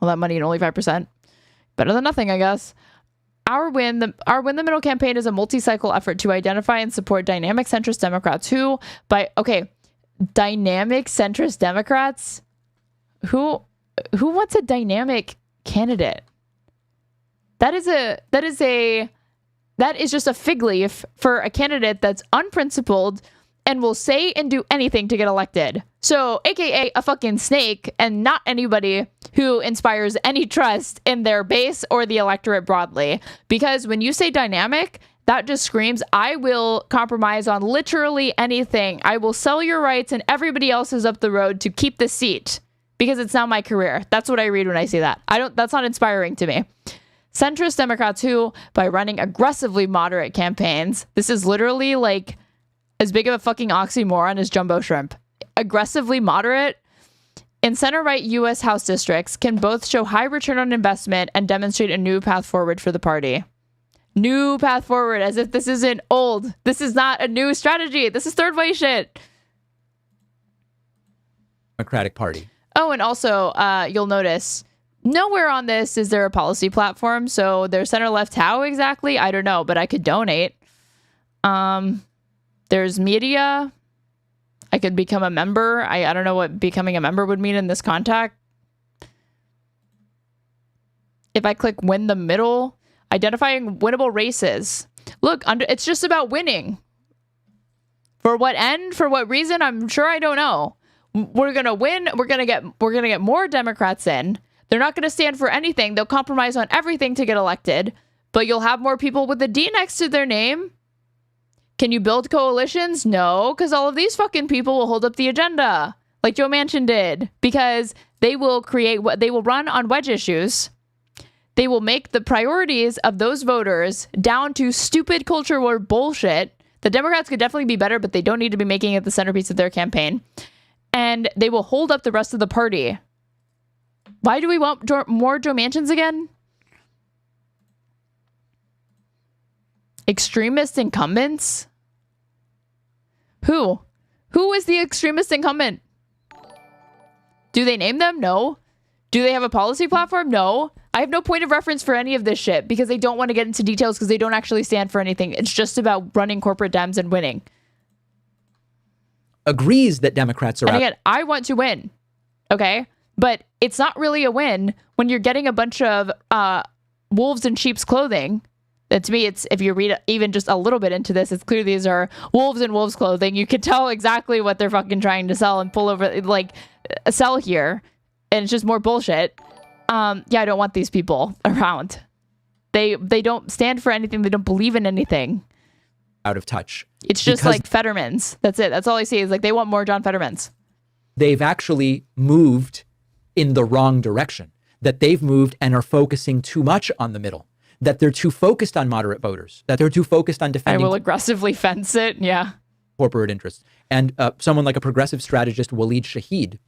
All that money and only 5%. Better than nothing, I guess. Our Win the Middle campaign is a multi-cycle effort to identify and support dynamic centrist Democrats who, dynamic centrist Democrats? Who wants a dynamic candidate? That is just a fig leaf for a candidate that's unprincipled and will say and do anything to get elected. So, aka a fucking snake, and not anybody who inspires any trust in their base or the electorate broadly. Because when you say dynamic, that just screams, I will compromise on literally anything. I will sell your rights and everybody else is up the road to keep the seat because it's now my career. That's what I read when I see that. That's not inspiring to me. Centrist Democrats who, by running aggressively moderate campaigns, this is literally like as big of a fucking oxymoron as jumbo shrimp. Aggressively moderate in center-right U.S. House districts can both show high return on investment and demonstrate a new path forward for the party. New path forward, as if this isn't old. This is not a new strategy. This is third way shit. Democratic Party. Oh, and also, you'll notice nowhere on this is there a policy platform. So they're center left. How exactly? I don't know, but I could donate. There's media. I could become a member. I don't know what becoming a member would mean in this context. If I click win the middle, identifying winnable races. Look, it's just about winning. For what end? For what reason? I'm sure I don't know. We're gonna win. We're gonna get more Democrats in. They're not gonna stand for anything. They'll compromise on everything to get elected. But you'll have more people with a D next to their name. Can you build coalitions? No, because all of these fucking people will hold up the agenda, like Joe Manchin did, because they will run on wedge issues. They will make the priorities of those voters down to stupid culture war bullshit. The Democrats could definitely be better, but they don't need to be making it the centerpiece of their campaign. And they will hold up the rest of the party. Why do we want more Joe Manchins again? Extremist incumbents? Who? Who is the extremist incumbent? Do they name them? No. Do they have a policy platform? No. I have no point of reference for any of this shit because they don't want to get into details because they don't actually stand for anything. It's just about running corporate Dems and winning. Agrees that Democrats are and again, I want to win. Okay? But it's not really a win when you're getting a bunch of wolves in sheep's clothing. To me, it's if you read even just a little bit into this, it's clear these are wolves in wolves' clothing. You can tell exactly what they're fucking trying to sell and pull over, sell here. And it's just more bullshit. I don't want these people around. They don't stand for anything. They don't believe in anything. Out of touch. It's just like Fetterman's. That's it. That's all I see is they want more John Fetterman's. They've actually moved in the wrong direction. That they've moved and are focusing too much on the middle. That they're too focused on moderate voters. That they're too focused on defending. I will aggressively fence it. Yeah. Corporate interests. And someone like a progressive strategist, Waleed Shahid,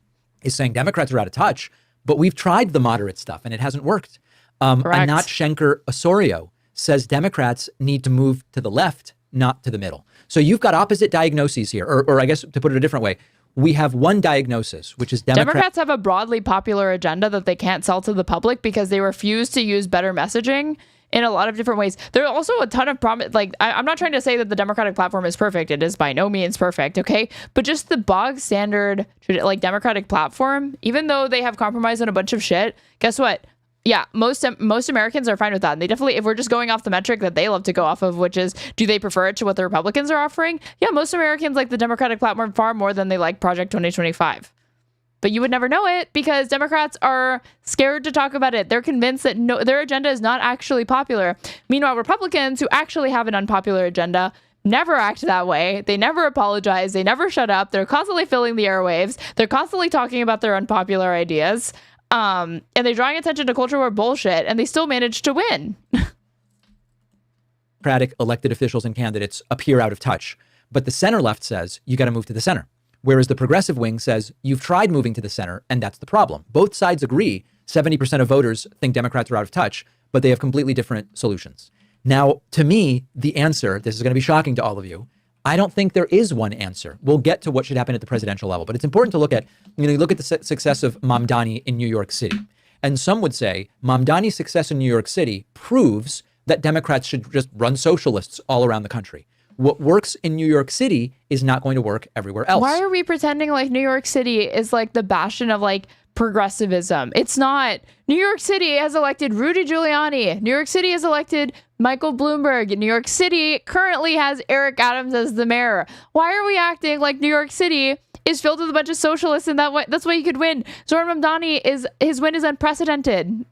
is saying Democrats are out of touch, but we've tried the moderate stuff and it hasn't worked. Anat Shenker Osorio says Democrats need to move to the left, not to the middle. So you've got opposite diagnoses here, or I guess to put it a different way, we have one diagnosis, which is Democrats have a broadly popular agenda that they can't sell to the public because they refuse to use better messaging in a lot of different ways. There are also a ton of problems. I'm not trying to say that the Democratic platform is perfect. It is by no means perfect, okay? But just the bog standard, Democratic platform, even though they have compromised on a bunch of shit, guess what? Yeah, most Americans are fine with that. And they definitely, if we're just going off the metric that they love to go off of, which is, do they prefer it to what the Republicans are offering? Yeah, most Americans like the Democratic platform far more than they like Project 2025. But you would never know it because Democrats are scared to talk about it. They're convinced that their agenda is not actually popular. Meanwhile, Republicans who actually have an unpopular agenda never act that way. They never apologize. They never shut up. They're constantly filling the airwaves. They're constantly talking about their unpopular ideas. And they're drawing attention to culture war bullshit, and they still manage to win. Democratic elected officials and candidates appear out of touch. But the center left says, you got to move to the center. Whereas the progressive wing says, you've tried moving to the center, and that's the problem. Both sides agree 70% of voters think Democrats are out of touch, but they have completely different solutions. Now, to me, the answer, this is going to be shocking to all of you, I don't think there is one answer. We'll get to what should happen at the presidential level, but it's important to look at, you look at the success of Mamdani in New York City. And some would say Mamdani's success in New York City proves that Democrats should just run socialists all around the country. What works in New York City is not going to work everywhere else. Why are we pretending like New York City is like the bastion of like progressivism? It's not. New York City has elected Rudy Giuliani. New York City has elected Michael Bloomberg. New York City currently has Eric Adams as the mayor. Why are we acting like New York City is filled with a bunch of socialists and that's why he could win? Zohran Mamdani, his win is unprecedented.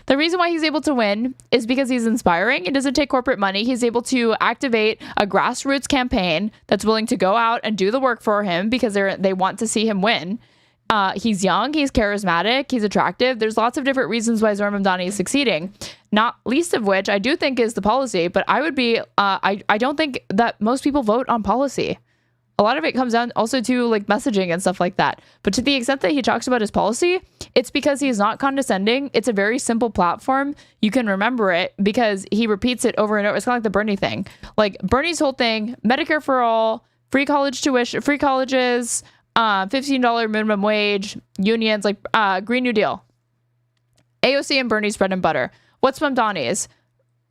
The reason why he's able to win is because he's inspiring. It doesn't take corporate money. He's able to activate a grassroots campaign that's willing to go out and do the work for him because they want to see him win. He's young, he's charismatic, he's attractive. There's lots of different reasons why Zohran Mamdani is succeeding, not least of which I do think is the policy, but I would be, I don't think that most people vote on policy. A lot of it comes down also to like messaging and stuff like that. But to the extent that he talks about his policy, it's because he's not condescending. It's a very simple platform. You can remember it because he repeats it over and over. It's kind of like the Bernie thing. Like Bernie's whole thing, Medicare for all, free college tuition, free colleges, $15 minimum wage, unions, like Green New Deal. AOC and Bernie's bread and butter. What's Mamdani's?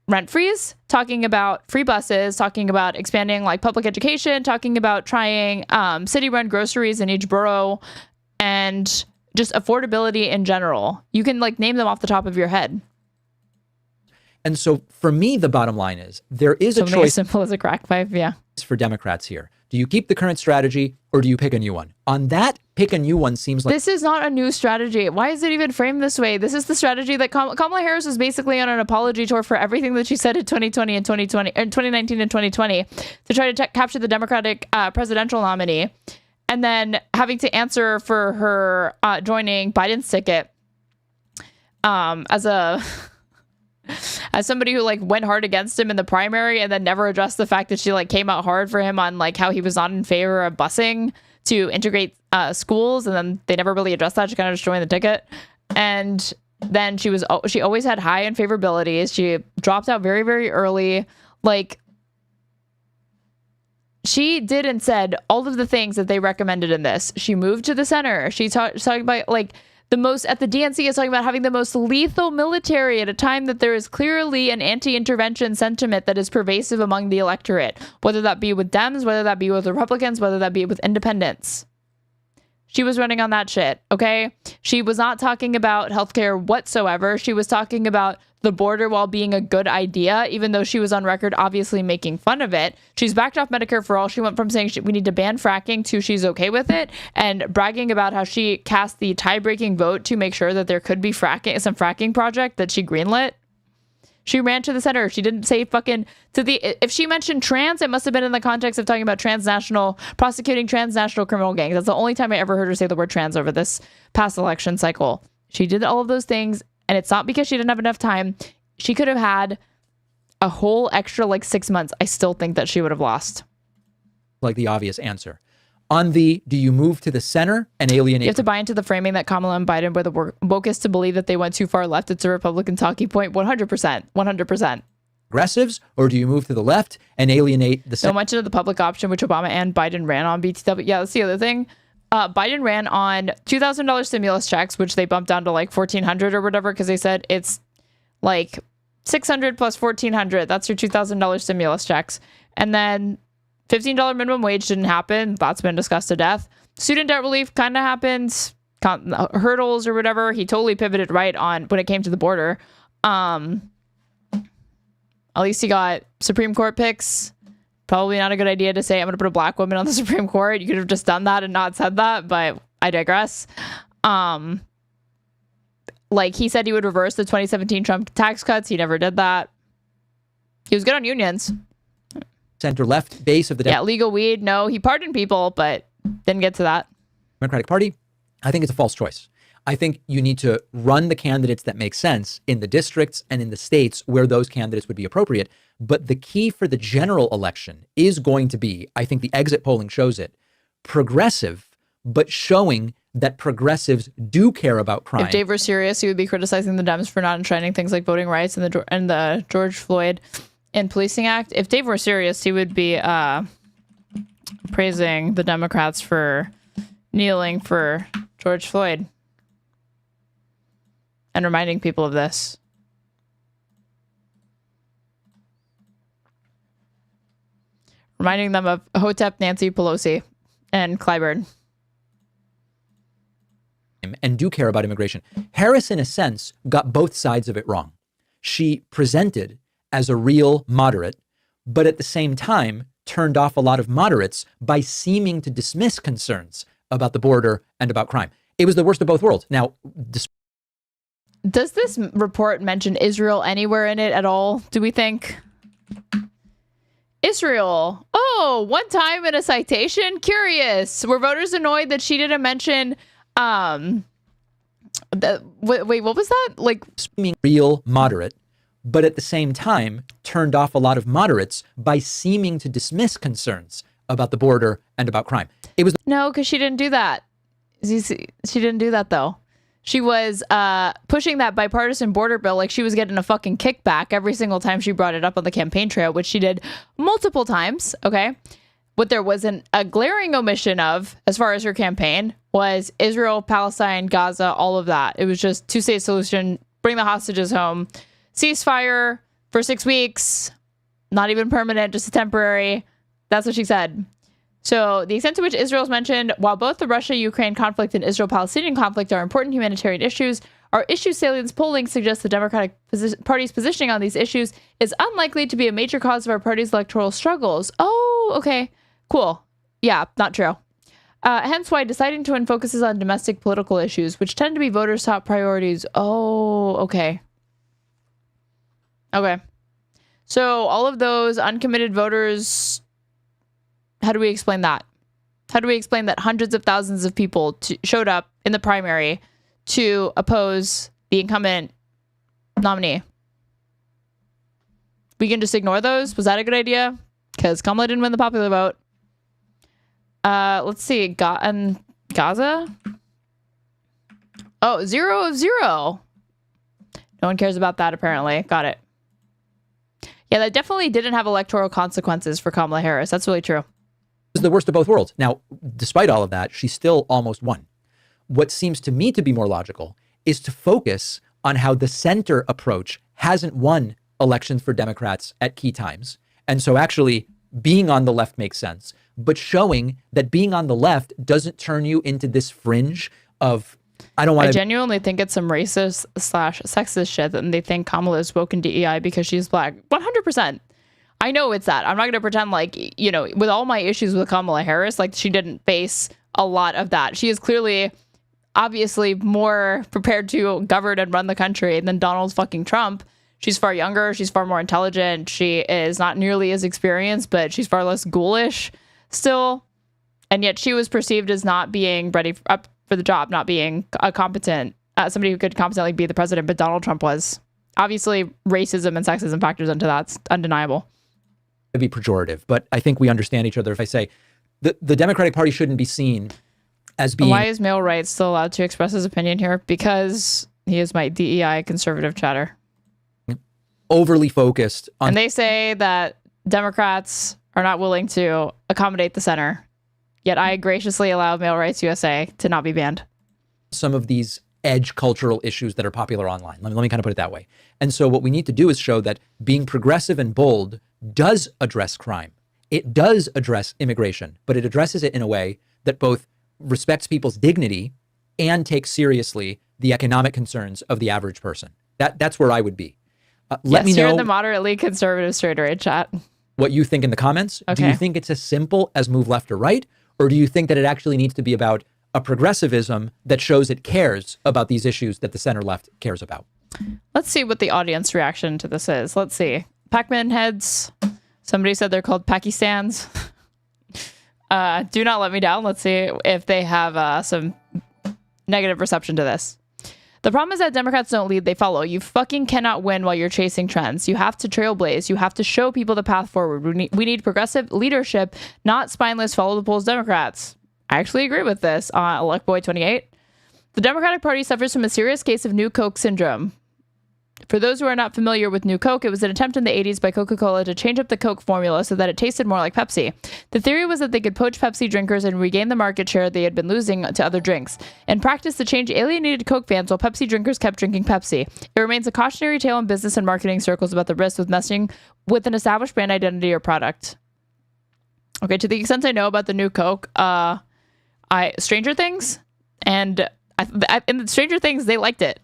Rent freeze, talking about free buses, talking about expanding like public education, talking about trying city-run groceries in each borough, and just affordability in general. You can like name them off the top of your head. And so for me, the bottom line is there is Something a choice as simple as a crack pipe, yeah. For Democrats here. Do you keep the current strategy or do you pick a new one? On that, pick a new one seems like... This is not a new strategy. Why is it even framed this way? This is the strategy that Kamala Harris was basically on an apology tour for everything that she said in 2020 and 2019 and 2020 to try to capture the Democratic presidential nominee, and then having to answer for her joining Biden's ticket as somebody who like went hard against him in the primary and then never addressed the fact that she like came out hard for him on like how he was not in favor of busing to integrate schools, and then they never really addressed that. She kind of just joined the ticket, and then she always had high unfavorabilities. She dropped out very, very early. Like she did and said all of the things that they recommended in this. She moved to the center. She's talking about like the most at the DNC is talking about having the most lethal military at a time that there is clearly an anti-intervention sentiment that is pervasive among the electorate, whether that be with Dems, whether that be with Republicans, whether that be with independents. She was running on that shit, okay? She was not talking about healthcare whatsoever. She was talking about the border wall being a good idea, even though she was on record obviously making fun of it. She's backed off Medicare for all. She went from saying we need to ban fracking to she's okay with it, and bragging about how she cast the tie-breaking vote to make sure that there could be some fracking project that she greenlit. She ran to the center. She didn't say if she mentioned trans, it must have been in the context of talking about prosecuting transnational criminal gangs. That's the only time I ever heard her say the word trans over this past election cycle. She did all of those things, and it's not because she didn't have enough time. She could have had a whole extra like 6 months. I still think that she would have lost. Like the obvious answer. On do you move to the center and alienate? You have to buy into the framing that Kamala and Biden were the wokest to believe that they went too far left. It's a Republican talking point. 100%. 100%. Progressives, or do you move to the left and alienate the center? So much of the public option, which Obama and Biden ran on BTW. Yeah, that's the other thing. Biden ran on $2,000 stimulus checks, which they bumped down to like $1,400 or whatever, because they said it's like $600 plus $1,400. That's your $2,000 stimulus checks. And then $15 minimum wage didn't happen. That's been discussed to death. Student debt relief kind of happened. hurdles or whatever. He totally pivoted right on when it came to the border. At least he got Supreme Court picks. Probably not a good idea to say, I'm going to put a black woman on the Supreme Court. You could have just done that and not said that, but I digress. Like he said he would reverse the 2017 Trump tax cuts. He never did that. He was good on unions. Center-left base of the legal weed. No, he pardoned people, but didn't get to that. Democratic Party, I think it's a false choice. I think you need to run the candidates that make sense in the districts and in the states where those candidates would be appropriate. But the key for the general election is going to be, I think the exit polling shows it, progressive, but showing that progressives do care about crime. If Dave were serious, he would be criticizing the Dems for not enshrining things like voting rights and the George Floyd and Policing Act. If Dave were serious, he would be praising the Democrats for kneeling for George Floyd and reminding people of this. Reminding them of Hotep, Nancy Pelosi, and Clyburn. And do care about immigration. Harris, in a sense, got both sides of it wrong. She presented as a real moderate, but at the same time turned off a lot of moderates by seeming to dismiss concerns about the border and about crime. It was the worst of both worlds. Now, does this report mention Israel anywhere in it at all, do we think? Israel. Oh, one time in a citation? Curious. Were voters annoyed that she didn't mention... wait, what was that? Like, real moderate, but at the same time turned off a lot of moderates by seeming to dismiss concerns about the border and about crime. It was no, because she didn't do that. She didn't do that though. She was pushing that bipartisan border bill like she was getting a fucking kickback every single time she brought it up on the campaign trail, which she did multiple times. Okay. What there wasn't a glaring omission of, as far as her campaign, was Israel, Palestine, Gaza, all of that. It was just two-state solution, bring the hostages home, ceasefire for 6 weeks, not even permanent, just a temporary. That's what she said. So the extent to which Israel is mentioned, while both the Russia-Ukraine conflict and Israel-Palestinian conflict are important humanitarian issues, our issue salience polling suggests the Democratic Party's positioning on these issues is unlikely to be a major cause of our party's electoral struggles. Oh, okay. Cool. Yeah, not true. Hence why deciding to win focuses on domestic political issues, which tend to be voters' top priorities. Oh, okay. Okay. So all of those uncommitted voters, how do we explain that? How do we explain that hundreds of thousands of people showed up in the primary to oppose the incumbent nominee? We can just ignore those? Was that a good idea? Because Kamala didn't win the popular vote. Let's see. Gaza? Oh, 0 of 0. No one cares about that, apparently. Got it. Yeah, that definitely didn't have electoral consequences for Kamala Harris. That's really true. It was the worst of both worlds. Now, despite all of that, she still almost won. What seems to me to be more logical is to focus on how the center approach hasn't won elections for Democrats at key times. And so actually being on the left makes sense, but showing that being on the left doesn't turn you into this fringe of, I genuinely think it's some racist / sexist shit, and they think Kamala is woke in DEI because she's black. 100%. I know it's that. I'm not going to pretend like, you know, with all my issues with Kamala Harris, like she didn't face a lot of that. She is clearly, obviously more prepared to govern and run the country than Donald fucking Trump. She's far younger. She's far more intelligent. She is not nearly as experienced, but she's far less ghoulish still. And yet she was perceived as not being ready up for the job, not being a competent, somebody who could competently be the president, but Donald Trump was. Obviously, racism and sexism factors into that. It's undeniable. To be pejorative, but I think we understand each other if I say the Democratic Party shouldn't be seen as being... Why is male rights still allowed to express his opinion here? Because he is my DEI conservative chatter. Overly focused on... And they say that Democrats are not willing to accommodate the center. Yet I graciously allow Male Rights USA to not be banned. Some of these edge cultural issues that are popular online. Let me kind of put it that way. And so what we need to do is show that being progressive and bold does address crime. It does address immigration, but it addresses it in a way that both respects people's dignity and take seriously the economic concerns of the average person. That's where I would be. Let me know. You're in the moderately conservative Straighterade chat. What you think in the comments. Okay. Do you think it's as simple as move left or right? Or do you think that it actually needs to be about a progressivism that shows it cares about these issues that the center left cares about? Let's see what the audience reaction to this is. Let's see. Pakman heads. Somebody said they're called Pakistans. Do not let me down. Let's see if they have some negative reception to this. The problem is that Democrats don't lead, they follow. You fucking cannot win while you're chasing trends. You have to trailblaze. You have to show people the path forward. We need progressive leadership, not spineless follow the polls Democrats. I actually agree with this. Luckboy 28. The Democratic Party suffers from a serious case of New Coke syndrome. For those who are not familiar with New Coke, it was an attempt in the 80s by Coca-Cola to change up the Coke formula so that it tasted more like Pepsi. The theory was that they could poach Pepsi drinkers and regain the market share they had been losing to other drinks. In practice, the change alienated Coke fans while Pepsi drinkers kept drinking Pepsi. It remains a cautionary tale in business and marketing circles about the risks with messing with an established brand identity or product. Okay, to the extent I know about the New Coke, Stranger Things, and in Stranger Things, they liked it.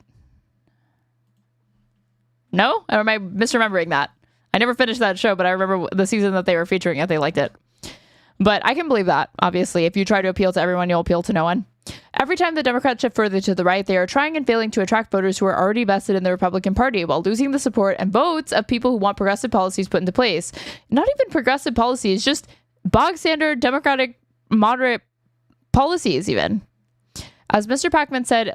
No? Or am I misremembering that? I never finished that show, but I remember the season that they were featuring it, they liked it. But I can believe that, obviously. If you try to appeal to everyone, you'll appeal to no one. Every time the Democrats shift further to the right, they are trying and failing to attract voters who are already vested in the Republican Party while losing the support and votes of people who want progressive policies put into place. Not even progressive policies, just bog standard Democratic moderate policies even. As Mr. Pakman said,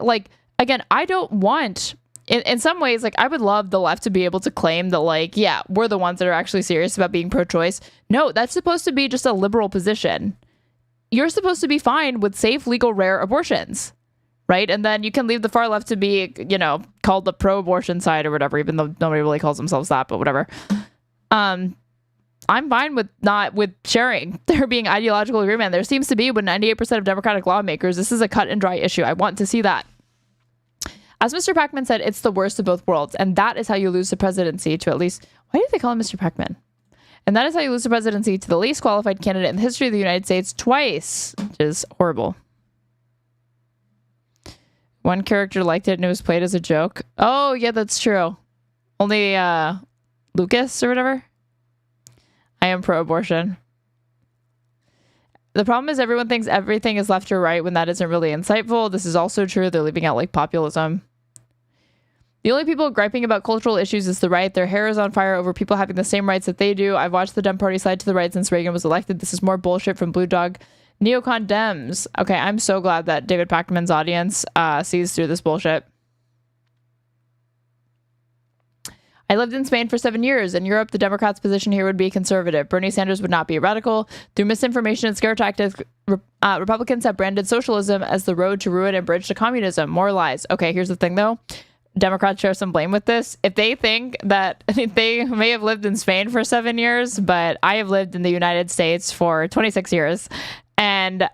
again, I don't want... In some ways, I would love the left to be able to claim that, yeah, we're the ones that are actually serious about being pro-choice. No, that's supposed to be just a liberal position. You're supposed to be fine with safe, legal, rare abortions, right? And then you can leave the far left to be, called the pro-abortion side or whatever, even though nobody really calls themselves that, but whatever. I'm fine with sharing there being ideological agreement. There seems to be with 98% of Democratic lawmakers. This is a cut and dry issue. I want to see that. As Mr. Pakman said, it's the worst of both worlds. And that is how you lose the presidency to at least... Why do they call him Mr. Pakman? And that is how you lose the presidency to the least qualified candidate in the history of the United States twice, which is horrible. One character liked it and it was played as a joke. Oh, yeah, that's true. Only Lucas or whatever. I am pro-abortion. The problem is everyone thinks everything is left or right when that isn't really insightful. This is also true. They're leaving out populism. The only people griping about cultural issues is the right. Their hair is on fire over people having the same rights that they do. I've watched the Dem Party slide to the right since Reagan was elected. This is more bullshit from Blue Dog neocon Dems. Okay, I'm so glad that David Pakman's audience sees through this bullshit. I lived in Spain for 7 years. In Europe, the Democrats' position here would be conservative. Bernie Sanders would not be a radical. Through misinformation and scare tactics, Republicans have branded socialism as the road to ruin and bridge to communism. More lies. Okay, here's the thing, though. Democrats share some blame with this. If they think that they may have lived in Spain for 7 years, but I have lived in the United States for 26 years. And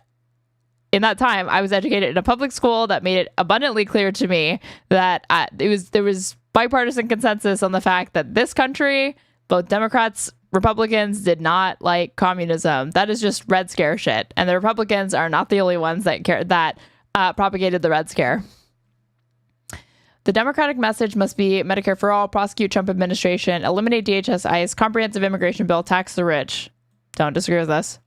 in that time, I was educated in a public school that made it abundantly clear to me that there was bipartisan consensus on the fact that this country, both Democrats, Republicans, did not like communism. That is just Red Scare shit. And the Republicans are not the only ones that propagated the Red Scare. The Democratic message must be Medicare for all, prosecute Trump administration, eliminate DHS ICE, comprehensive immigration bill, tax the rich. Don't disagree with us.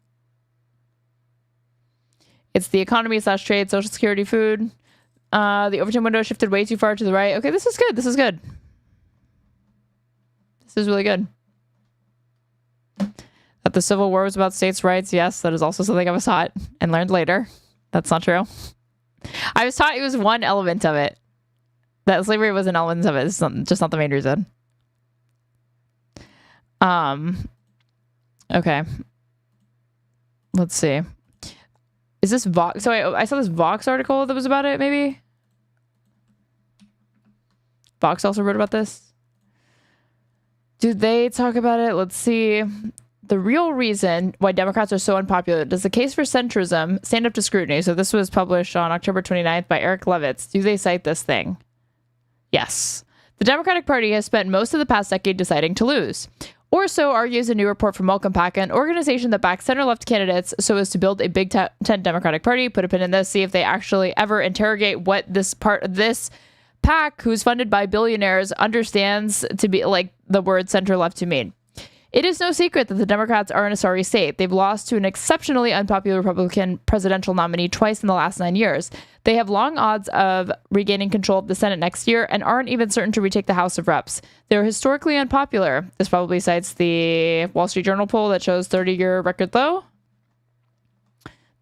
It's the economy / trade, social security, food. The overtime window shifted way too far to the right. Okay, this is good. This is good. This is really good. That the Civil War was about states' rights. Yes, that is also something I was taught and learned later. That's not true. I was taught it was one element of it. That slavery was an element of it. It's just not the main reason. Okay. Let's see. Is this Vox? So I saw this Vox article that was about it, maybe? Vox also wrote about this. Do they talk about it? Let's see. The real reason why Democrats are so unpopular. Does the case for centrism stand up to scrutiny? So this was published on October 29th by Eric Levitz. Do they cite this thing? Yes. The Democratic Party has spent most of the past decade deciding to lose. Or so argues a new report from Welcome PAC, an organization that backs center-left candidates so as to build a big tent Democratic Party. Put a pin in this, see if they actually ever interrogate what this PAC, who's funded by billionaires, understands to be like the word center-left to mean. It is no secret that the Democrats are in a sorry state. They've lost to an exceptionally unpopular Republican presidential nominee twice in the last 9 years. They have long odds of regaining control of the Senate next year and aren't even certain to retake the House of Reps. They're historically unpopular. This probably cites the Wall Street Journal poll that shows 30-year record low.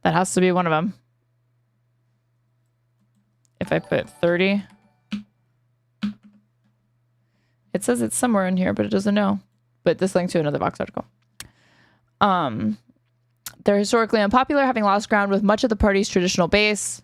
That has to be one of them. If I put 30. It says it's somewhere in here, but it doesn't know. But this link to another Vox article. They're historically unpopular, having lost ground with much of the party's traditional base,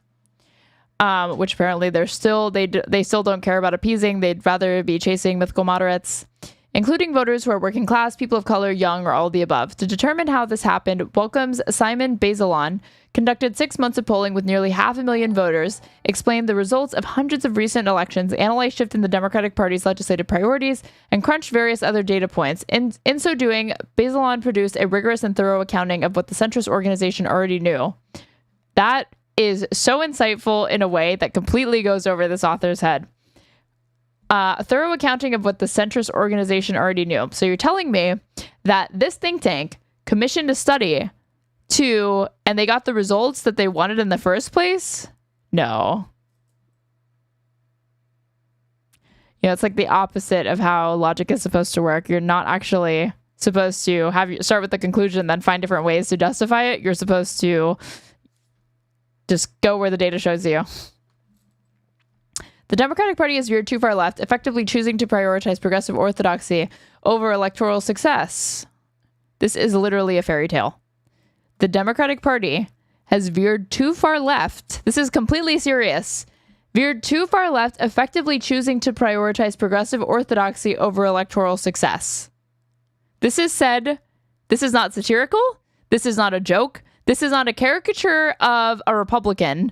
which apparently they still don't care about appeasing. They'd rather be chasing mythical moderates, including voters who are working class, people of color, young, or all of the above. To determine how this happened, Welcome's Simon Bazelon conducted 6 months of polling with nearly 500,000 voters, explained the results of hundreds of recent elections, analyzed shift in the Democratic Party's legislative priorities, and crunched various other data points. In so doing, Bazelon produced a rigorous and thorough accounting of what the centrist organization already knew. That is so insightful in a way that completely goes over this author's head. A thorough accounting of what the centrist organization already knew. So you're telling me that this think tank commissioned a study and they got the results that they wanted in the first place? No. It's like the opposite of how logic is supposed to work. You're not actually supposed to start with the conclusion, then find different ways to justify it. You're supposed to just go where the data shows you. The Democratic Party is veered too far left, effectively choosing to prioritize progressive orthodoxy over electoral success. This is literally a fairy tale. The Democratic Party has veered too far left. This is completely serious. Veered too far left, effectively choosing to prioritize progressive orthodoxy over electoral success. This is said. This is not satirical. This is not a joke. This is not a caricature of a Republican,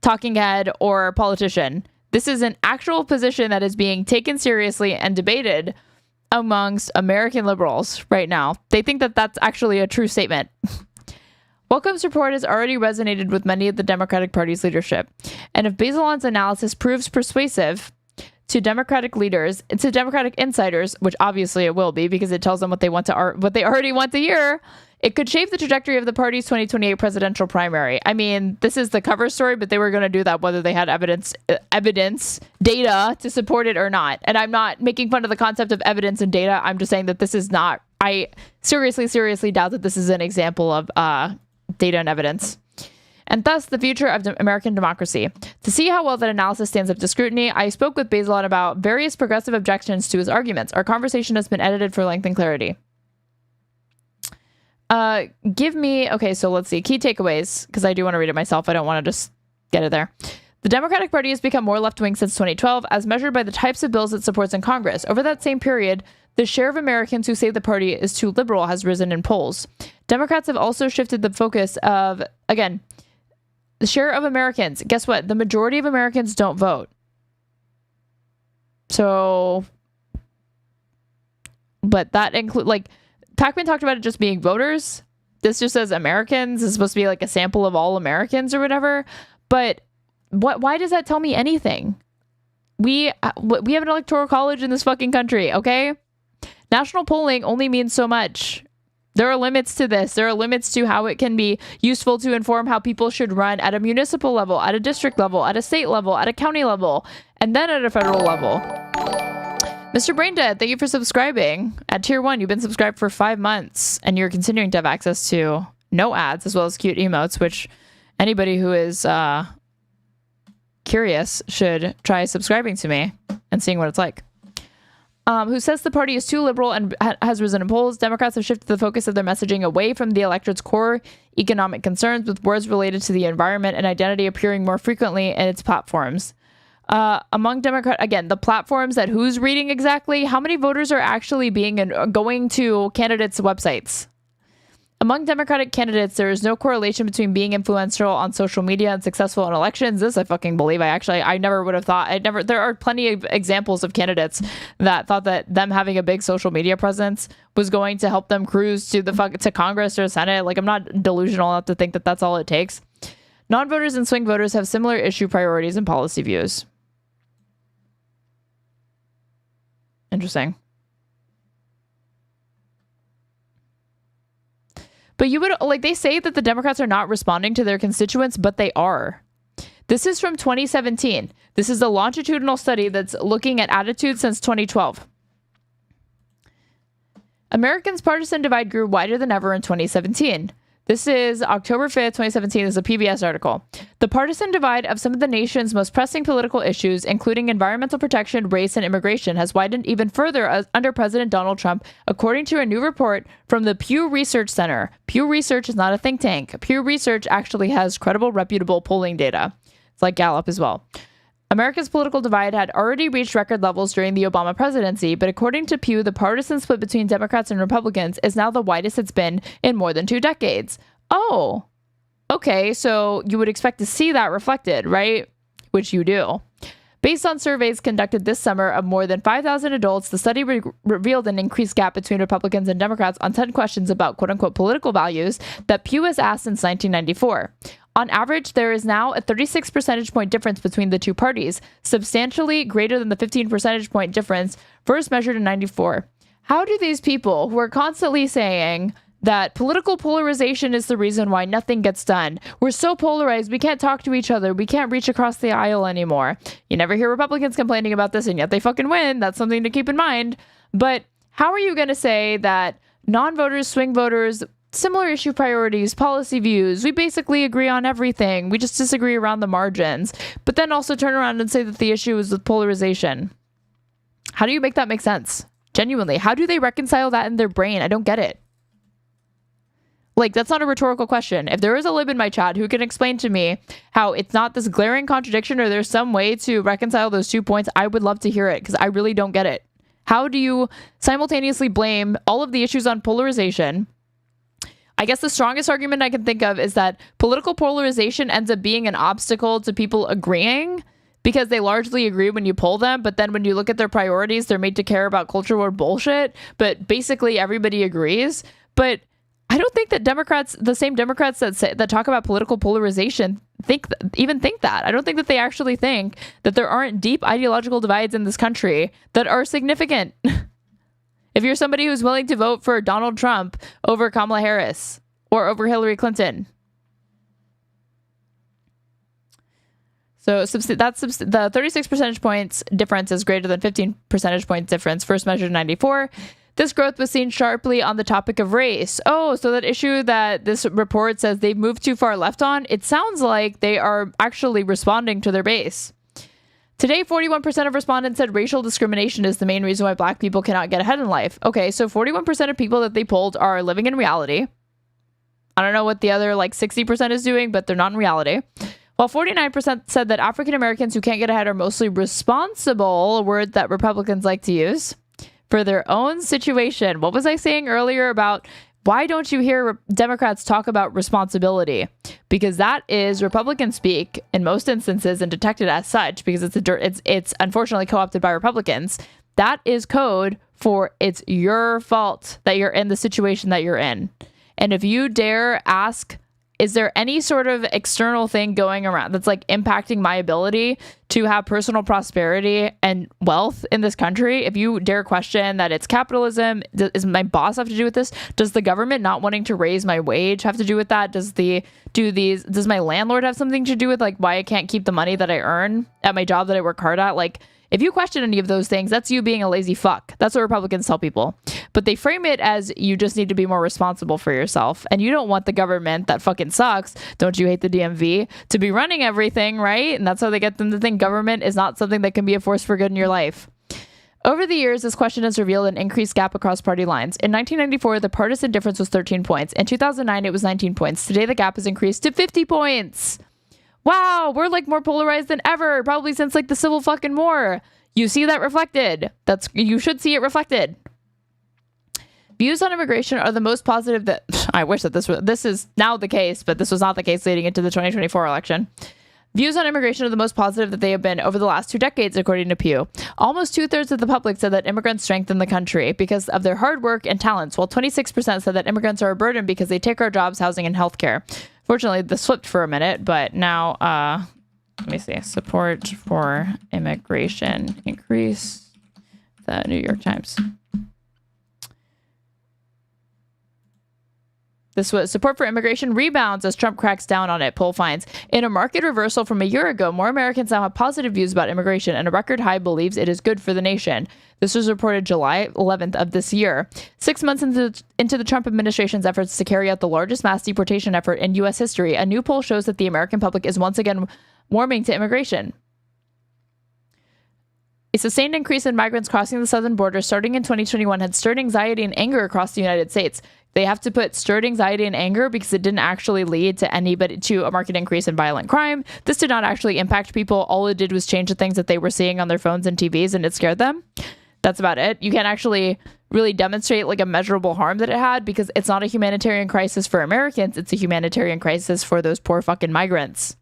talking head, or politician. This is an actual position that is being taken seriously and debated amongst American liberals right now. They think that that's actually a true statement. Welcome's report has already resonated with many of the Democratic Party's leadership. And if Bazelon's analysis proves persuasive to Democratic leaders, to Democratic insiders, which obviously it will be because it tells them what they already want to hear, it could shape the trajectory of the party's 2028 presidential primary. I mean, this is the cover story, but they were going to do that whether they had evidence, data to support it or not. And I'm not making fun of the concept of evidence and data. I'm just saying that this is not, I seriously doubt that this is an example of data and evidence. And thus the future of American democracy. To see how well that analysis stands up to scrutiny, I spoke with Bazelon about various progressive objections to his arguments. Our conversation has been edited for length and clarity. Okay, so let's see. Key takeaways, because I do want to read it myself. I don't want to just get it there. The Democratic Party has become more left-wing since 2012, as measured by the types of bills it supports in Congress. Over that same period, the share of Americans who say the party is too liberal has risen in polls. Democrats have also shifted the focus of, again, the share of Americans. Guess what? The majority of Americans don't vote. So, but that include, like, Pakman talked about it just being voters. This just says Americans. It's supposed to be like a sample of all Americans or whatever. But why does that tell me anything? We have an electoral college in this fucking country, okay? National polling only means so much. There are limits to this. There are limits to how it can be useful to inform how people should run at a municipal level, at a district level, at a state level, at a county level, and then at a federal level. Mr. Braindead, thank you for subscribing. At Tier 1, you've been subscribed for 5 months, and you're continuing to have access to no ads, as well as cute emotes, which anybody who is curious should try subscribing to me and seeing what it's like. Who says the party is too liberal and has risen in polls. Democrats have shifted the focus of their messaging away from the electorate's core economic concerns, with words related to the environment and identity appearing more frequently in its platforms. Among Democrats, again, the platforms that who's reading exactly, how many voters are actually going to candidates' websites? Among Democratic candidates, there is no correlation between being influential on social media and successful in elections. This I fucking believe. I never would have thought. There are plenty of examples of candidates that thought that them having a big social media presence was going to help them cruise to Congress or Senate. Like, I'm not delusional enough to think that that's all it takes. Non-voters and swing voters have similar issue priorities and policy views. Interesting. But you would, like, they say that the Democrats are not responding to their constituents, but they are. This is from 2017. This is a longitudinal study that's looking at attitudes since 2012. Americans' partisan divide grew wider than ever in 2017. This is October 5th, 2017. This is a PBS article. The partisan divide of some of the nation's most pressing political issues, including environmental protection, race, and immigration, has widened even further under President Donald Trump, according to a new report from the Pew Research Center. Pew Research is not a think tank. Pew Research actually has credible, reputable polling data. It's like Gallup as well. America's political divide had already reached record levels during the Obama presidency, but according to Pew, the partisan split between Democrats and Republicans is now the widest it's been in more than 2 decades. Oh, okay, so you would expect to see that reflected, right? Which you do. Based on surveys conducted this summer of more than 5,000 adults, the study revealed an increased gap between Republicans and Democrats on 10 questions about quote-unquote political values that Pew has asked since 1994. On average, there is now a 36 percentage point difference between the two parties, substantially greater than the 15 percentage point difference first measured in 94. How do these people who are constantly saying that political polarization is the reason why nothing gets done, we're so polarized, we can't talk to each other, we can't reach across the aisle anymore. You never hear Republicans complaining about this, and yet they fucking win. That's something to keep in mind. But how are you going to say that non-voters, swing voters, similar issue priorities, policy views, we basically agree on everything, we just disagree around the margins, but then also turn around and say that the issue is with polarization? How do you make that make sense? Genuinely, how do they reconcile that in their brain? I don't get it. Like, that's not a rhetorical question. If there is a lib in my chat who can explain to me how it's not this glaring contradiction or there's some way to reconcile those 2 points, I would love to hear it, because I really don't get it. How do you simultaneously blame all of the issues on polarization? I guess the strongest argument I can think of is that political polarization ends up being an obstacle to people agreeing because they largely agree when you poll them, but then when you look at their priorities, they're made to care about culture war bullshit, but basically everybody agrees. But I don't think that Democrats, the same Democrats that talk about political polarization, think that. I don't think that they actually think that there aren't deep ideological divides in this country that are significant. If you're somebody who's willing to vote for Donald Trump over Kamala Harris or over Hillary Clinton. So that's the 36 percentage points difference is greater than 15 percentage point difference, first measured in 94. This growth was seen sharply on the topic of race. Oh, so that issue that this report says they've moved too far left on, it sounds like they are actually responding to their base. Today, 41% of respondents said racial discrimination is the main reason why Black people cannot get ahead in life. Okay, so 41% of people that they polled are living in reality. I don't know what the other 60% is doing, but they're not in reality. While 49% said that African Americans who can't get ahead are mostly responsible, a word that Republicans like to use, for their own situation. What was I saying earlier about why don't you hear Democrats talk about responsibility? Because that is Republican speak in most instances and detected as such because it's unfortunately co-opted by Republicans. That is code for it's your fault that you're in the situation that you're in. And if you dare ask, is there any sort of external thing going around that's impacting my ability to have personal prosperity and wealth in this country? If you dare question that it's capitalism, does my boss have to do with this? Does the government not wanting to raise my wage have to do with that? Does my landlord have something to do with why I can't keep the money that I earn at my job that I work hard at? If you question any of those things, that's you being a lazy fuck. That's what Republicans tell people. But they frame it as you just need to be more responsible for yourself. And you don't want the government that fucking sucks, don't you hate the DMV, to be running everything, right? And that's how they get them to think government is not something that can be a force for good in your life. Over the years, this question has revealed an increased gap across party lines. In 1994, the partisan difference was 13 points. In 2009, it was 19 points. Today, the gap has increased to 50 points. Wow, we're more polarized than ever, probably since the Civil fucking War. You see that reflected. You should see it reflected. Views on immigration are the most positive that I wish that this is now the case, but this was not the case leading into the 2024 election. Views on immigration are the most positive that they have been over the last 2 decades, according to Pew. Almost 2/3 of the public said that immigrants strengthen the country because of their hard work and talents, while 26% said that immigrants are a burden because they take our jobs, housing, and healthcare. Fortunately, this flipped for a minute, but now, let me see. Support for immigration increase. The New York Times. This was support for immigration rebounds as Trump cracks down on it, poll finds. In a market reversal from a year ago, more Americans now have positive views about immigration, and a record high believes it is good for the nation. This was reported July 11th of this year. 6 months into the Trump administration's efforts to carry out the largest mass deportation effort in U.S. history, a new poll shows that the American public is once again warming to immigration. A sustained increase in migrants crossing the southern border starting in 2021 had stirred anxiety and anger across the United States. They have to put stirred anxiety and anger because it didn't actually lead to a marked increase in violent crime. This did not actually impact people. All it did was change the things that they were seeing on their phones and TVs, and it scared them. That's about it. You can't actually really demonstrate like a measurable harm that it had because it's not a humanitarian crisis for Americans. It's a humanitarian crisis for those poor fucking migrants.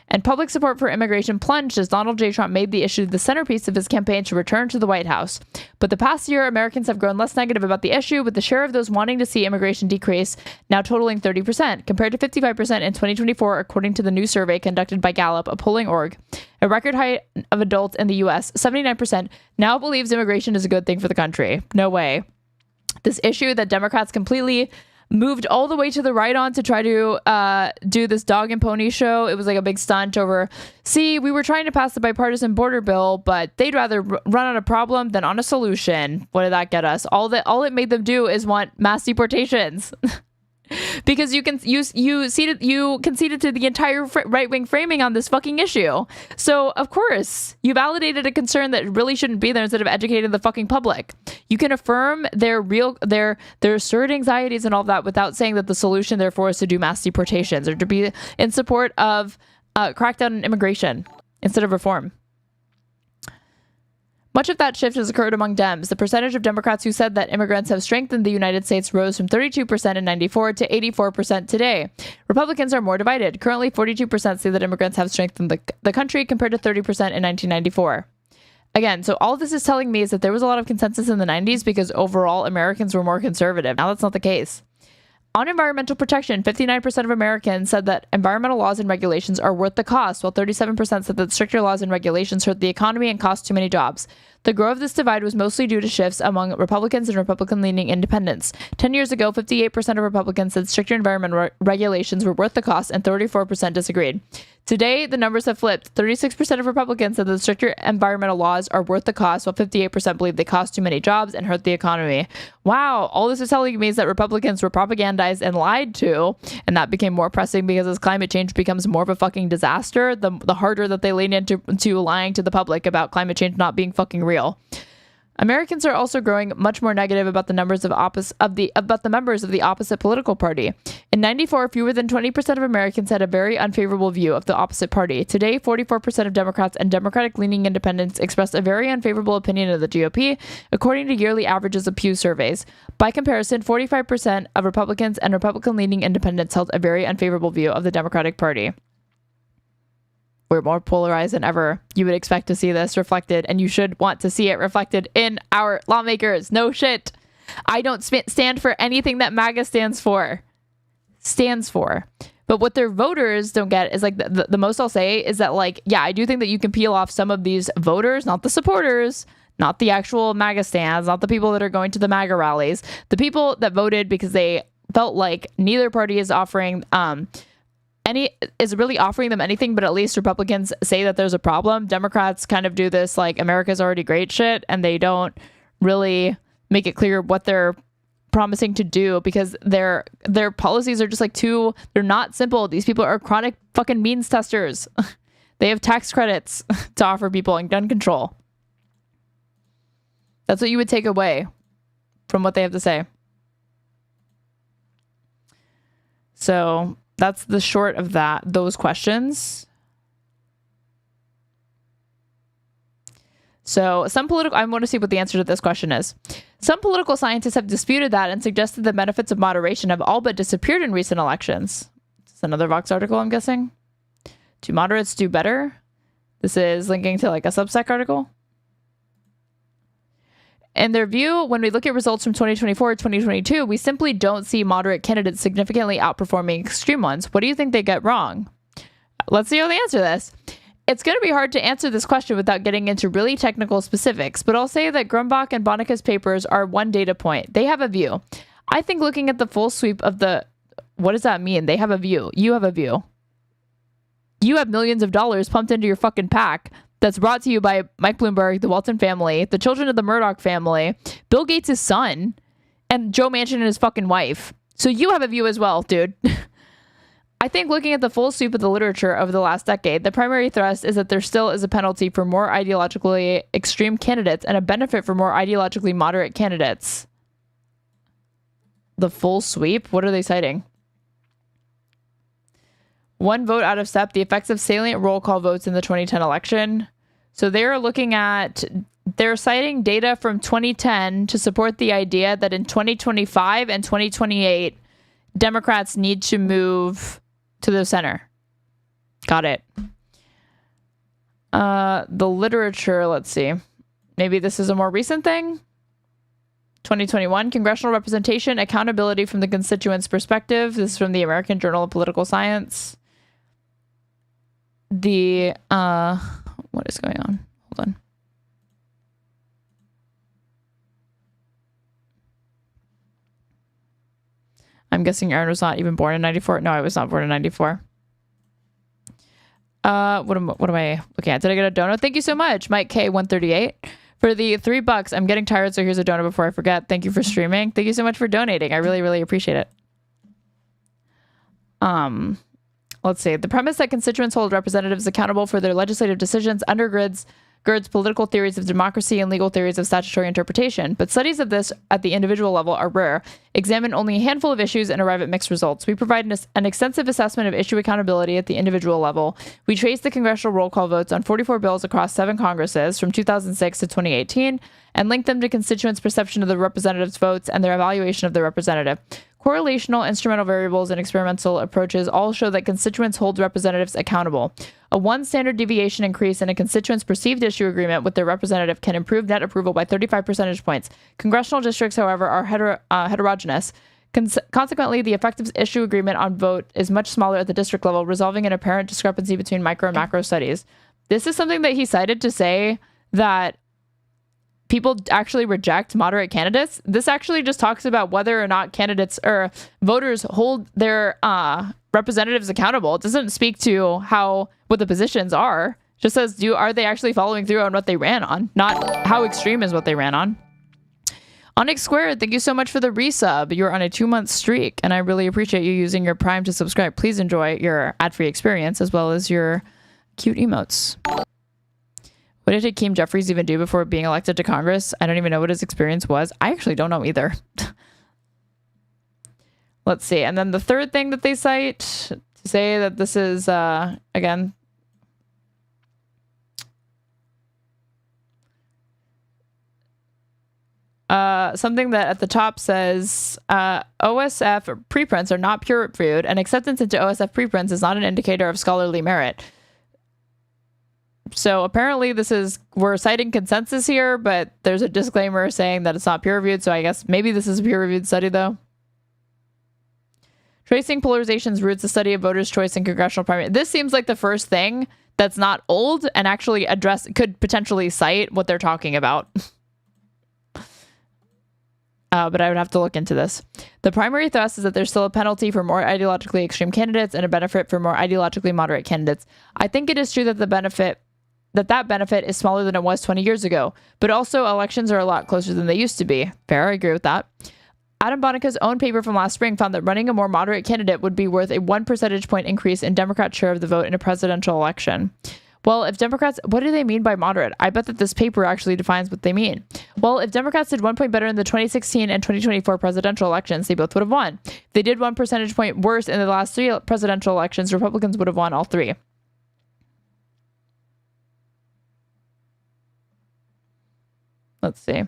And public support for immigration plunged as Donald J. Trump made the issue the centerpiece of his campaign to return to the White House. But the past year, Americans have grown less negative about the issue, with the share of those wanting to see immigration decrease now totaling 30%, compared to 55% in 2024, according to the new survey conducted by Gallup, a polling org. A record high of adults in the U.S., 79%, now believes immigration is a good thing for the country. No way. This issue that Democrats completely moved all the way to the right on to try to do this dog and pony show. It was like a big stunt over, see, we were trying to pass the bipartisan border bill, but they'd rather run on a problem than on a solution. What did that get us? All it made them do is want mass deportations. Because you conceded to the entire right-wing framing on this fucking issue. So, of course, you validated a concern that really shouldn't be there instead of educating the fucking public. You can affirm their absurd anxieties and all of that without saying that the solution, therefore, is to do mass deportations or to be in support of crackdown on immigration instead of reform. Much of that shift has occurred among Dems. The percentage of Democrats who said that immigrants have strengthened the United States rose from 32% in 94 to 84% today. Republicans are more divided. Currently, 42% say that immigrants have strengthened the country compared to 30% in 1994. Again, so all this is telling me is that there was a lot of consensus in the 90s because overall Americans were more conservative. Now that's not the case. On environmental protection, 59% of Americans said that environmental laws and regulations are worth the cost, while 37% said that stricter laws and regulations hurt the economy and cost too many jobs. The growth of this divide was mostly due to shifts among Republicans and Republican-leaning independents. 10 years ago, 58% of Republicans said stricter environmental regulations were worth the cost, and 34% disagreed. Today, the numbers have flipped. 36% of Republicans said that stricter environmental laws are worth the cost, while 58% believe they cost too many jobs and hurt the economy. Wow, all this is telling me is that Republicans were propagandized and lied to, and that became more pressing because as climate change becomes more of a fucking disaster, the harder that they lean into lying to the public about climate change not being fucking real. Americans are also growing much more negative about the members of the opposite political party. In 94, fewer than 20% of Americans had a very unfavorable view of the opposite party. Today, 44% of Democrats and Democratic-leaning independents expressed a very unfavorable opinion of the GOP, according to yearly averages of Pew surveys. By comparison, 45% of Republicans and Republican-leaning independents held a very unfavorable view of the Democratic Party. We're more polarized than ever. You would expect to see this reflected, and you should want to see it reflected in our lawmakers. No shit. I don't stand for anything that MAGA stands for. But what their voters don't get is like the most I'll say is that, like, yeah, I do think that you can peel off some of these voters, not the supporters, not the actual MAGA stands, not the people that are going to the MAGA rallies, the people that voted because they felt like neither party is offering really offering them anything, but at least Republicans say that there's a problem. Democrats kind of do this like America's already great shit, and they don't really make it clear what they're promising to do because their policies are just like they're not simple. These people are chronic fucking means testers. They have tax credits to offer people and gun control. That's what you would take away from what they have to say. So that's the short of those questions. So I want to see what the answer to this question is. Some political scientists have disputed that and suggested the benefits of moderation have all but disappeared in recent elections. This is another Vox article, I'm guessing. Do moderates do better? This is linking to like a Substack article. In their view, when we look at results from 2024 2022, we simply don't see moderate candidates significantly outperforming extreme ones. What do you think they get wrong? Let's see how they answer this. It's going to be hard to answer this question without getting into really technical specifics, but I'll say that Grumbach and Bonica's papers are one data point. They have a view. I think looking at the full sweep of the... What does that mean? They have a view. You have a view. You have millions of dollars pumped into your fucking PAC that's brought to you by Mike Bloomberg, the Walton family, the children of the Murdoch family, Bill Gates' son, and Joe Manchin and his fucking wife. So you have a view as well, dude. I think looking at the full sweep of the literature over the last decade, the primary thrust is that there still is a penalty for more ideologically extreme candidates and a benefit for more ideologically moderate candidates. The full sweep? What are they citing? One vote out of step, the effects of salient roll call votes in the 2010 election. So they're citing data from 2010 to support the idea that in 2025 and 2028, Democrats need to move to the center. Got it. The literature, let's see. Maybe this is a more recent thing. 2021, congressional representation, accountability from the constituents' perspective. This is from the American Journal of Political Science. What is going on? Hold on. I'm guessing Aaron was not even born in 94. No, I was not born in 94. What am I looking at? Did I get a donut? Thank you so much, Mike K138. For the $3, I'm getting tired, so here's a donut before I forget. Thank you for streaming. Thank you so much for donating. I really, really appreciate it. Let's see. The premise that constituents hold representatives accountable for their legislative decisions undergirds political theories of democracy and legal theories of statutory interpretation. But studies of this at the individual level are rare, examine only a handful of issues, and arrive at mixed results. We provide an extensive assessment of issue accountability at the individual level. We trace the congressional roll call votes on 44 bills across 7 Congresses from 2006 to 2018 and link them to constituents' perception of the representatives' votes and their evaluation of the representative. Correlational, instrumental variables, and experimental approaches all show that constituents hold representatives accountable. A 1 standard deviation increase in a constituent's perceived issue agreement with their representative can improve net approval by 35 percentage points. Congressional districts, however, are heterogeneous. Consequently, the effective issue agreement on vote is much smaller at the district level, resulting in apparent discrepancy between micro and macro studies. This is something that he cited to say that people actually reject moderate candidates. This actually just talks about whether or not candidates or voters hold their representatives accountable. It doesn't speak to what the positions are. It just says, are they actually following through on what they ran on? Not how extreme is what they ran on. Onyx Squared, thank you so much for the resub. You're on a 2-month streak, and I really appreciate you using your Prime to subscribe. Please enjoy your ad-free experience as well as your cute emotes. What did Hakeem Jeffries even do before being elected to Congress? I don't even know what his experience was. I actually don't know either. Let's see. And then the third thing that they cite to say that this is, again, something that at the top says OSF preprints are not peer-reviewed, and acceptance into OSF preprints is not an indicator of scholarly merit. So apparently we're citing consensus here, but there's a disclaimer saying that it's not peer-reviewed, so I guess maybe this is a peer-reviewed study, though. Tracing polarization's roots, the study of voters' choice in congressional primary. This seems like the first thing that's not old and actually could potentially cite what they're talking about. But I would have to look into this. The primary thrust is that there's still a penalty for more ideologically extreme candidates and a benefit for more ideologically moderate candidates. I think it is true that that benefit is smaller than it was 20 years ago, but also elections are a lot closer than they used to be. Fair, I agree with that. Adam Bonica's own paper from last spring found that running a more moderate candidate would be worth a 1 percentage point increase in Democrat share of the vote in a presidential election. Well, if Democrats, what do they mean by moderate? I bet that this paper actually defines what they mean. Well, if Democrats did 1 point better in the 2016 and 2024 presidential elections, they both would have won. If they did 1 percentage point worse in the last 3 presidential elections, Republicans would have won all 3. Let's see.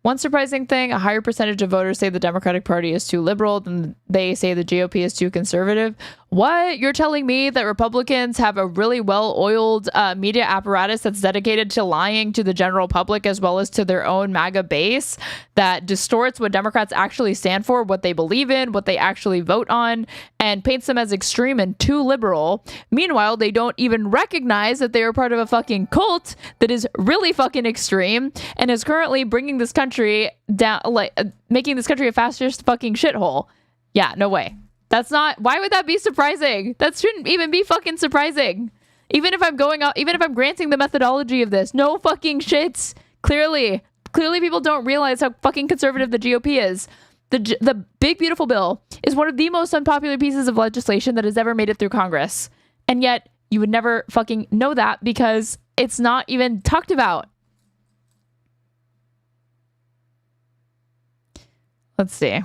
One surprising thing, a higher percentage of voters say the Democratic Party is too liberal than they say the GOP is too conservative. What? You're telling me that Republicans have a really well-oiled media apparatus that's dedicated to lying to the general public as well as to their own MAGA base that distorts what Democrats actually stand for, what they believe in, what they actually vote on, and paints them as extreme and too liberal. Meanwhile, they don't even recognize that they are part of a fucking cult that is really fucking extreme and is currently bringing this country down, like making this country a fascist fucking shithole. Yeah, no way. That's not, why would that be surprising? That shouldn't even be fucking surprising. Even if I'm granting the methodology of this, no fucking shits. Clearly people don't realize how fucking conservative the GOP is. The big beautiful bill is one of the most unpopular pieces of legislation that has ever made it through Congress. And yet you would never fucking know that because it's not even talked about. Let's see.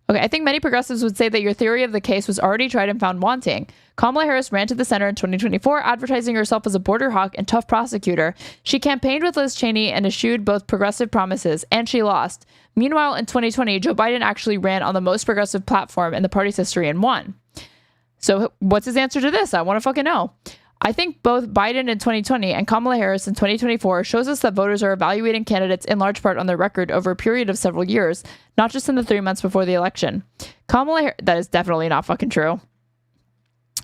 Okay, I think many progressives would say that your theory of the case was already tried and found wanting. Kamala Harris ran to the center in 2024, advertising herself as a border hawk and tough prosecutor. She campaigned with Liz Cheney and eschewed both progressive promises, and she lost. Meanwhile, in 2020, Joe Biden actually ran on the most progressive platform in the party's history and won. So what's his answer to this? I want to fucking know. I think both Biden in 2020 and Kamala Harris in 2024 shows us that voters are evaluating candidates in large part on their record over a period of several years, not just in the 3 months before the election. That is definitely not fucking true.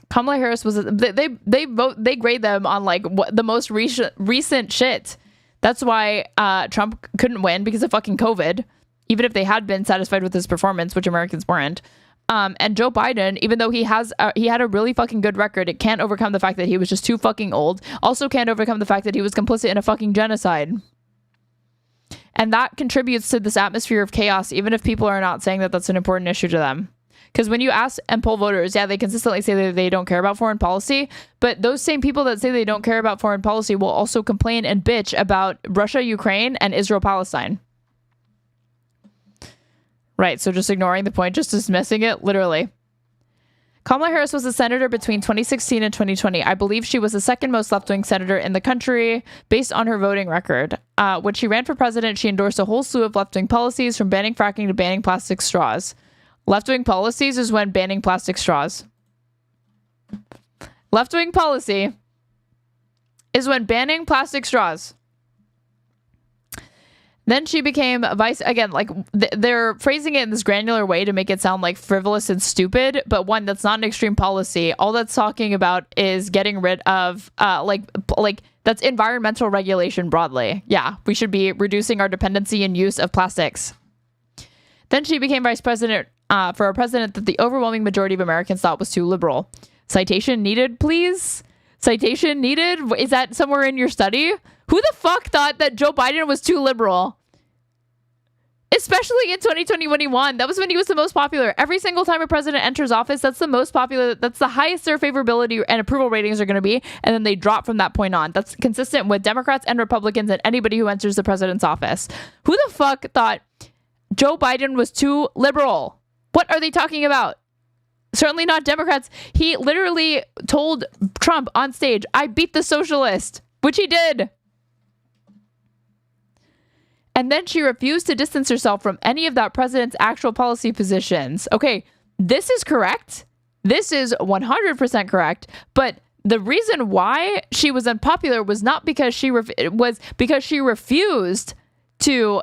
Kamala Harris was they grade them on like the most recent shit. That's why Trump couldn't win because of fucking COVID, even if they had been satisfied with his performance, which Americans weren't. And Joe Biden, even though he had a really fucking good record, it can't overcome the fact that he was just too fucking old. Also can't overcome the fact that he was complicit in a fucking genocide. And that contributes to this atmosphere of chaos, even if people are not saying that that's an important issue to them. Because when you ask and poll voters, yeah, they consistently say that they don't care about foreign policy. But those same people that say they don't care about foreign policy will also complain and bitch about Russia, Ukraine, and Israel, Palestine. Right, so just ignoring the point, just dismissing it, literally. Kamala Harris was a senator between 2016 and 2020. I believe she was the second most left-wing senator in the country based on her voting record. When she ran for president, she endorsed a whole slew of left-wing policies, from banning fracking to banning plastic straws. Left-wing policies is when banning plastic straws. Left-wing policy is when banning plastic straws. Then she became vice, again, like they're phrasing it in this granular way to make it sound like frivolous and stupid, but one, that's not an extreme policy. All that's talking about is getting rid of, that's environmental regulation broadly. Yeah, we should be reducing our dependency and use of plastics. Then she became vice president for a president that the overwhelming majority of Americans thought was too liberal. Citation needed, please? Citation needed? Is that somewhere in your study? Who the fuck thought that Joe Biden was too liberal? Especially in 2020 when he won. That was when he was the most popular. Every single time a president enters office, that's the most popular. That's the highest their favorability and approval ratings are going to be. And then they drop from that point on. That's consistent with Democrats and Republicans and anybody who enters the president's office. Who the fuck thought Joe Biden was too liberal? What are they talking about? Certainly not Democrats. He literally told Trump on stage, I beat the socialist, which he did. And then she refused to distance herself from any of that president's actual policy positions. Okay, this is correct. This is 100% correct. But the reason why she was unpopular was not because she refused to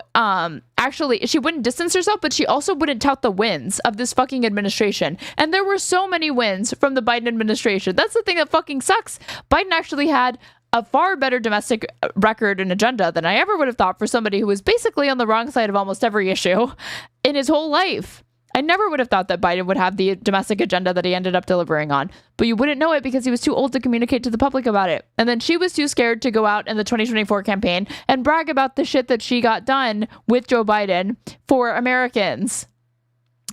she wouldn't distance herself, but she also wouldn't tout the wins of this fucking administration. And there were so many wins from the Biden administration. That's the thing that fucking sucks. Biden actually had a far better domestic record and agenda than I ever would have thought for somebody who was basically on the wrong side of almost every issue in his whole life. I never would have thought that Biden would have the domestic agenda that he ended up delivering on, but you wouldn't know it because he was too old to communicate to the public about it. And then she was too scared to go out in the 2024 campaign and brag about the shit that she got done with Joe Biden for Americans.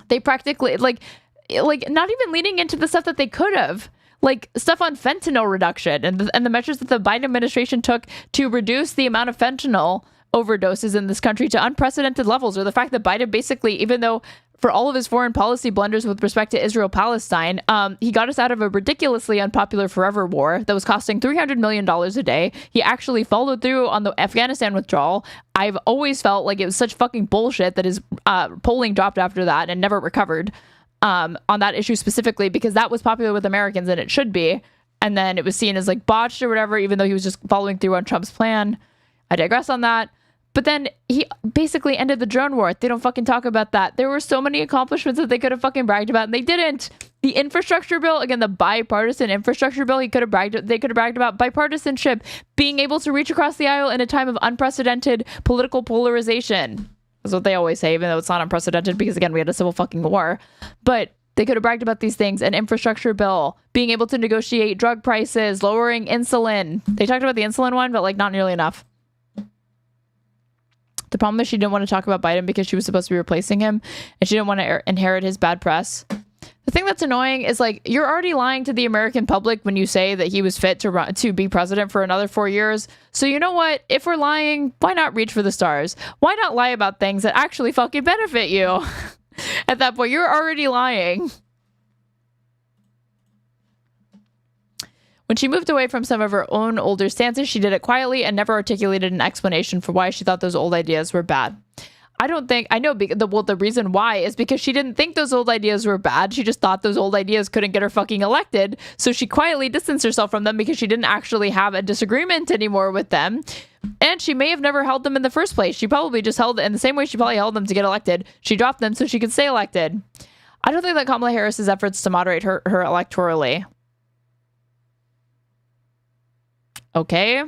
They practically, like not even leaning into the stuff that they could have. Like stuff on fentanyl reduction and the measures that the Biden administration took to reduce the amount of fentanyl overdoses in this country to unprecedented levels, or the fact that Biden basically, even though for all of his foreign policy blunders with respect to Israel-Palestine. He got us out of a ridiculously unpopular forever war that was costing $300 million a day. He actually followed through on the Afghanistan withdrawal. I've always felt like it was such fucking bullshit that his polling dropped after that and never recovered on that issue specifically, because that was popular with Americans and it should be. And then it was seen as like botched or whatever, even though he was just following through on Trump's plan. I digress on that. But then he basically ended the drone war. They don't fucking talk about that. There were so many accomplishments that they could have fucking bragged about, and they didn't. The infrastructure bill, again, the bipartisan infrastructure bill, they could have bragged about bipartisanship, being able to reach across the aisle in a time of unprecedented political polarization. That's what they always say, even though it's not unprecedented because, again, we had a civil fucking war. But they could have bragged about these things. An infrastructure bill, being able to negotiate drug prices, lowering insulin. They talked about the insulin one, but like not nearly enough. The problem is she didn't want to talk about Biden because she was supposed to be replacing him, and she didn't want to inherit his bad press. The thing that's annoying is, like, you're already lying to the American public when you say that he was fit to be president for another 4 years. So you know what? If we're lying, why not reach for the stars? Why not lie about things that actually fucking benefit you? At that point, you're already lying. When she moved away from some of her own older stances, she did it quietly and never articulated an explanation for why she thought those old ideas were bad. The reason why is because she didn't think those old ideas were bad. She just thought those old ideas couldn't get her fucking elected. So she quietly distanced herself from them because she didn't actually have a disagreement anymore with them. And she may have never held them in the first place. She probably just held it in the same way she probably held them to get elected. She dropped them so she could stay elected. I don't think that Kamala Harris's efforts to moderate her electorally. Okay.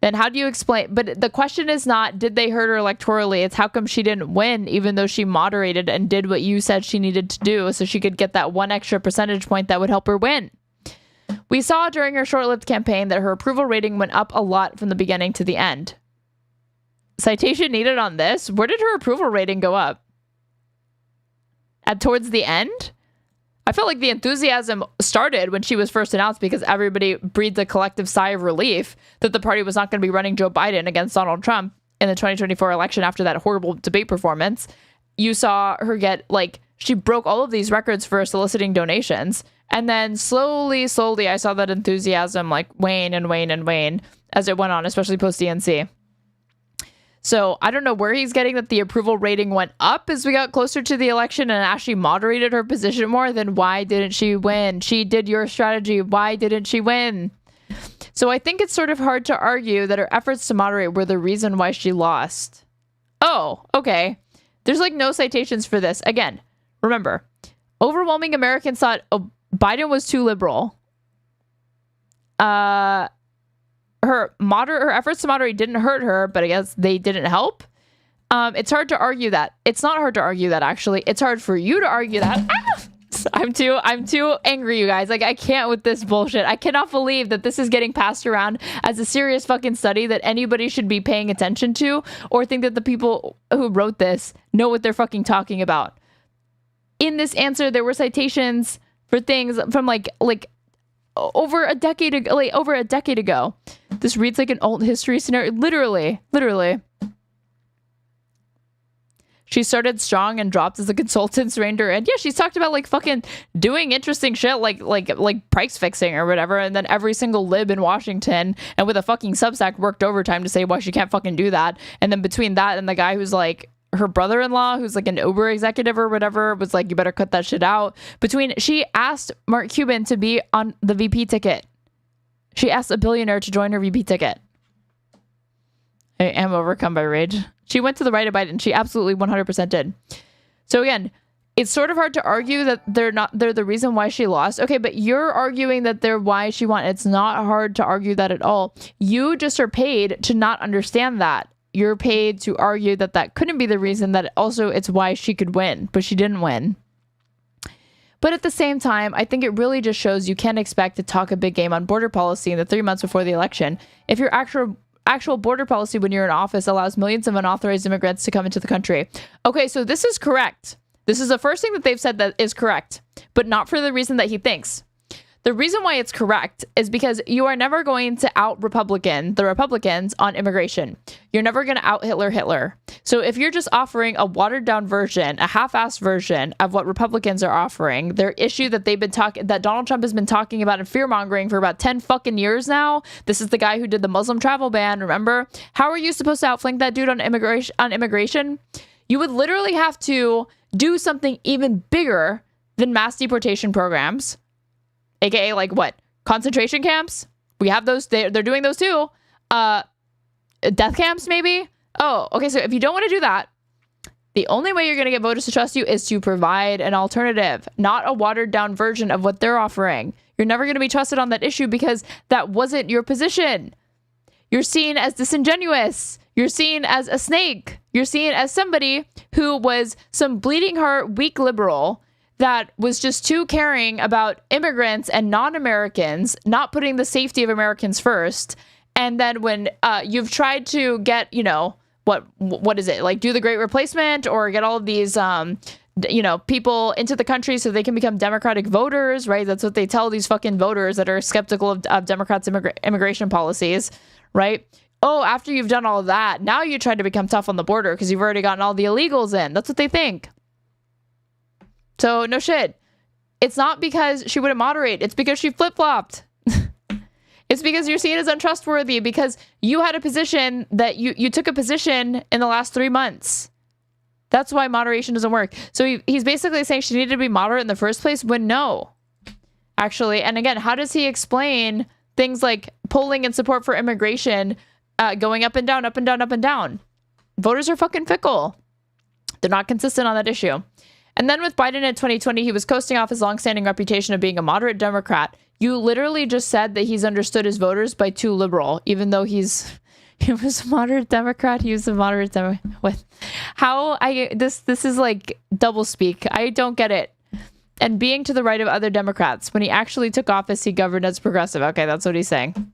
Then how do you explain? But the question is not, did they hurt her electorally? It's how come she didn't win, even though she moderated and did what you said she needed to do so she could get that one extra percentage point that would help her win. We saw during her short-lived campaign that her approval rating went up a lot from the beginning to the end. Citation needed on this? Where did her approval rating go up? Towards the end? I felt like the enthusiasm started when she was first announced because everybody breathed a collective sigh of relief that the party was not going to be running Joe Biden against Donald Trump in the 2024 election after that horrible debate performance. You saw her get, like, she broke all of these records for soliciting donations. And then slowly, I saw that enthusiasm, like, wane and wane and wane as it went on, especially post-DNC. So I don't know where he's getting that the approval rating went up as we got closer to the election and actually moderated her position more. Then why didn't she win? She did your strategy. Why didn't she win? So I think it's sort of hard to argue that her efforts to moderate were the reason why she lost. Oh, okay. There's like no citations for this. Again, remember, overwhelming Americans thought Biden was too liberal. Her efforts to moderate didn't hurt her, but I guess they didn't help. It's hard to argue that. It's not hard to argue that, actually. It's hard for you to argue that. I'm too angry, you guys. Like, I can't with this bullshit. I cannot believe that this is getting passed around as a serious fucking study that anybody should be paying attention to, or think that the people who wrote this know what they're fucking talking about. In this answer, there were citations for things from like over a decade ago. This reads like an alt history scenario. Literally. She started strong and dropped as a consultant surrender. And yeah, she's talked about like fucking doing interesting shit like price fixing or whatever. And then every single lib in Washington and with a fucking Substack worked overtime to say why she can't fucking do that. And then between that and the guy who's like her brother-in-law, who's like an Uber executive or whatever, was like, you better cut that shit out. She asked Mark Cuban to be on the VP ticket. She asked a billionaire to join her VP ticket. I am overcome by rage. She went to the right of Biden. She absolutely 100% did. So again, it's sort of hard to argue that they're the reason why she lost. Okay, but you're arguing that they're why she won. It's not hard to argue that at all. You just are paid to not understand that. You're paid to argue that that couldn't be the reason, that also it's why she could win, but she didn't win. But at the same time, I think it really just shows you can't expect to talk a big game on border policy in the 3 months before the election if your actual border policy when you're in office allows millions of unauthorized immigrants to come into the country. Okay, so this is correct. This is the first thing that they've said that is correct, but not for the reason that he thinks. The reason why it's correct is because you are never going to out-Republican the Republicans on immigration. You're never going to out Hitler. So if you're just offering a watered down version, a half-assed version of what Republicans are offering, their issue that that Donald Trump has been talking about and fear-mongering for about 10 fucking years now. This is the guy who did the Muslim travel ban, remember? How are you supposed to outflank that dude on immigration? You would literally have to do something even bigger than mass deportation programs, aka like what? Concentration camps? We have those. They're doing those too. Death camps, maybe? Oh, okay. So if you don't want to do that, the only way you're going to get voters to trust you is to provide an alternative, not a watered down version of what they're offering. You're never going to be trusted on that issue because that wasn't your position. You're seen as disingenuous. You're seen as a snake. You're seen as somebody who was some bleeding heart, weak liberal that was just too caring about immigrants and non-Americans, not putting the safety of Americans first. And then when you've tried to get, what is it? Like do the great replacement or get all of these, people into the country so they can become Democratic voters, right? That's what they tell these fucking voters that are skeptical of Democrats' immigration policies, right? Oh, after you've done all of that, now you try to become tough on the border because you've already gotten all the illegals in. That's what they think. So no shit. It's not because she wouldn't moderate. It's because she flip-flopped. It's because you're seen as untrustworthy because you had a position that you took a position in the last 3 months. That's why moderation doesn't work. So he's basically saying she needed to be moderate in the first place when no. Actually, and again, how does he explain things like polling and support for immigration going up and down, up and down, up and down? Voters are fucking fickle. They're not consistent on that issue. And then with Biden in 2020, he was coasting off his longstanding reputation of being a moderate Democrat. You literally just said that he's understood his voters by too liberal, even though he was a moderate Democrat. He was a moderate Democrat. What? This is like double speak. I don't get it. And being to the right of other Democrats. When he actually took office, he governed as progressive. Okay, that's what he's saying.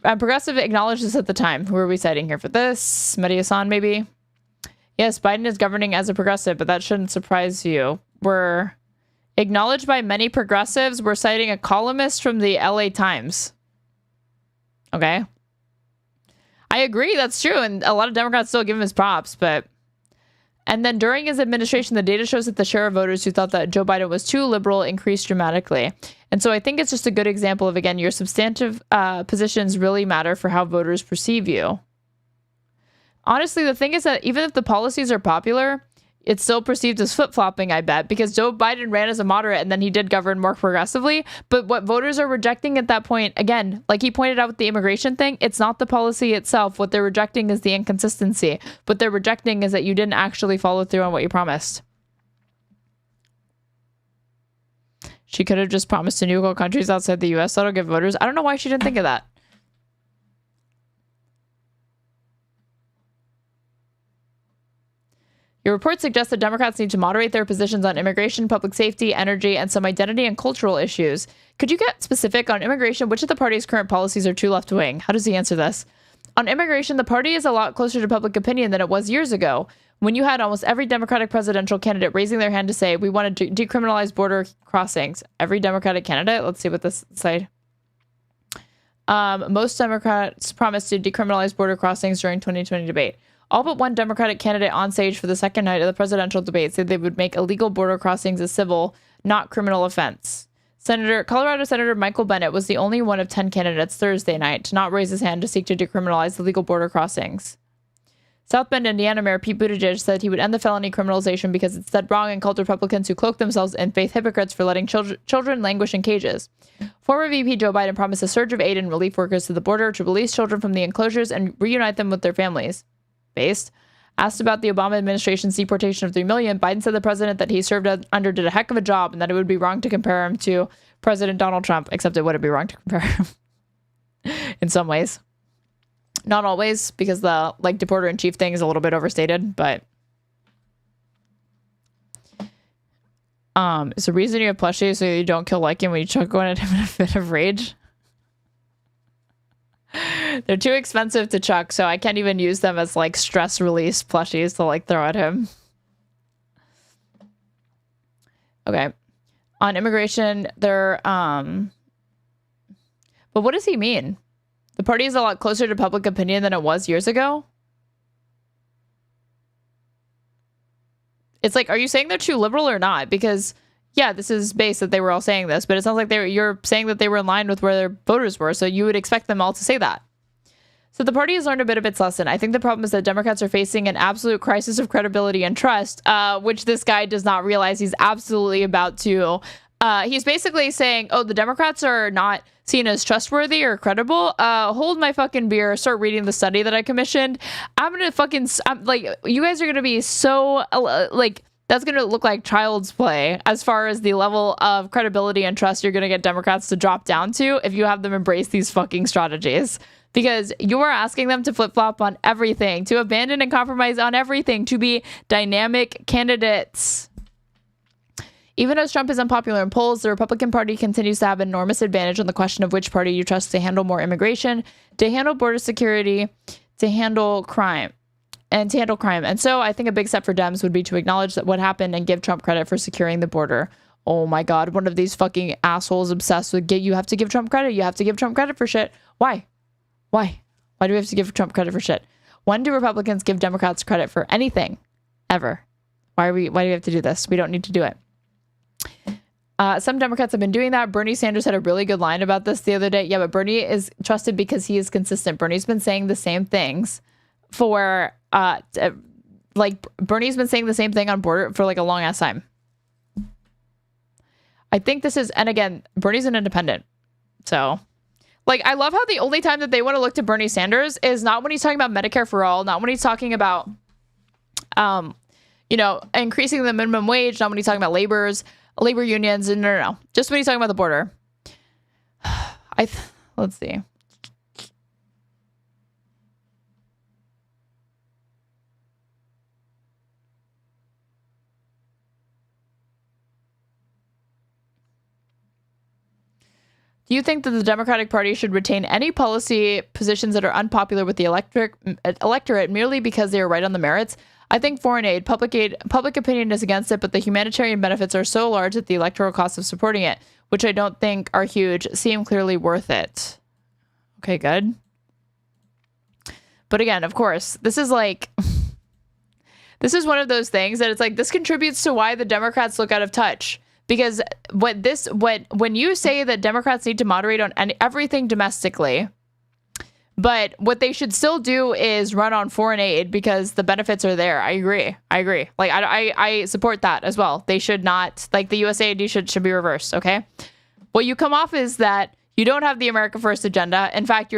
Progressive acknowledged this at the time. Who are we citing here for this? Mehdi Hassan, maybe? Yes, Biden is governing as a progressive, but that shouldn't surprise you. We're acknowledged by many progressives. We're citing a columnist from the LA Times. Okay. I agree, that's true. And a lot of Democrats still give him his props, but... And then during his administration, the data shows that the share of voters who thought that Joe Biden was too liberal increased dramatically. And so I think it's just a good example of, again, your substantive positions really matter for how voters perceive you. Honestly, the thing is that even if the policies are popular, it's still perceived as flip-flopping, I bet, because Joe Biden ran as a moderate and then he did govern more progressively. But what voters are rejecting at that point, again, like he pointed out with the immigration thing, it's not the policy itself. What they're rejecting is the inconsistency. What they're rejecting is that you didn't actually follow through on what you promised. She could have just promised to nuke all countries outside the U.S. that'll give voters. I don't know why she didn't think of that. Your report suggests that Democrats need to moderate their positions on immigration, public safety, energy, and some identity and cultural issues. Could you get specific on immigration? Which of the party's current policies are too left-wing? How does he answer this? On immigration, the party is a lot closer to public opinion than it was years ago, when you had almost every Democratic presidential candidate raising their hand to say, we want to decriminalize border crossings. Every Democratic candidate? Let's see what this side. Most Democrats promised to decriminalize border crossings during 2020 debate. All but one Democratic candidate on stage for the second night of the presidential debate said they would make illegal border crossings a civil, not criminal offense. Colorado Senator Michael Bennet was the only one of 10 candidates Thursday night to not raise his hand to seek to decriminalize illegal border crossings. South Bend, Indiana Mayor Pete Buttigieg said he would end the felony criminalization because it's dead wrong and called Republicans who cloak themselves in faith hypocrites for letting children languish in cages. Former VP Joe Biden promised a surge of aid and relief workers to the border to release children from the enclosures and reunite them with their families. Asked about the Obama administration's deportation of 3 million, Biden said the president that he served under did a heck of a job and that it would be wrong to compare him to President Donald Trump, except it wouldn't be wrong to compare him in some ways. Not always, because the deporter-in-chief thing is a little bit overstated, but it's the reason you have plushies so you don't kill Lycan when you chuck one at him in a fit of rage. They're too expensive to chuck, so I can't even use them as stress release plushies to throw at him. Okay. On immigration, they're but what does he mean? The party is a lot closer to public opinion than it was years ago? It's like, are you saying they're too liberal or not? Because yeah, this is based that they were all saying this, but it sounds like you're saying that they were in line with where their voters were. So you would expect them all to say that. So the party has learned a bit of its lesson. I think the problem is that Democrats are facing an absolute crisis of credibility and trust, which this guy does not realize he's absolutely about to. He's basically saying, oh, the Democrats are not seen as trustworthy or credible. Hold my fucking beer. Start reading the study that I commissioned. I'm going to you guys are going to be so, that's going to look like child's play as far as the level of credibility and trust you're going to get Democrats to drop down to if you have them embrace these fucking strategies. Because you are asking them to flip-flop on everything, to abandon and compromise on everything, to be dynamic candidates. Even as Trump is unpopular in polls, the Republican Party continues to have an enormous advantage on the question of which party you trust to handle more immigration, to handle border security, to handle crime. And so I think a big step for Dems would be to acknowledge that what happened and give Trump credit for securing the border. Oh my God, one of these fucking assholes obsessed with you have to give Trump credit. You have to give Trump credit for shit. Why? Why do we have to give Trump credit for shit? When do Republicans give Democrats credit for anything? Ever? Why do we have to do this? We don't need to do it. Some Democrats have been doing that. Bernie Sanders had a really good line about this the other day. Yeah, but Bernie is trusted because he is consistent. Bernie's been saying the same things for, Bernie's been saying the same thing on border for like a long ass time. I think this is, and again, Bernie's an independent. So, I love how the only time that they want to look to Bernie Sanders is not when he's talking about Medicare for all, not when he's talking about, increasing the minimum wage, not when he's talking about labor unions, and no. Just when he's talking about the border. Let's see. Do you think that the Democratic Party should retain any policy positions that are unpopular with the electorate merely because they are right on the merits? I think foreign aid, public opinion is against it, but the humanitarian benefits are so large that the electoral costs of supporting it, which I don't think are huge, seem clearly worth it. Okay, good. But again, of course, this is one of those things that it's like, this contributes to why the Democrats look out of touch. Because when you say that Democrats need to moderate on everything domestically, but what they should still do is run on foreign aid because the benefits are there. I agree. I support that as well. They should not, the USAID should be reversed. Okay. What you come off is that you don't have the America First agenda. In fact,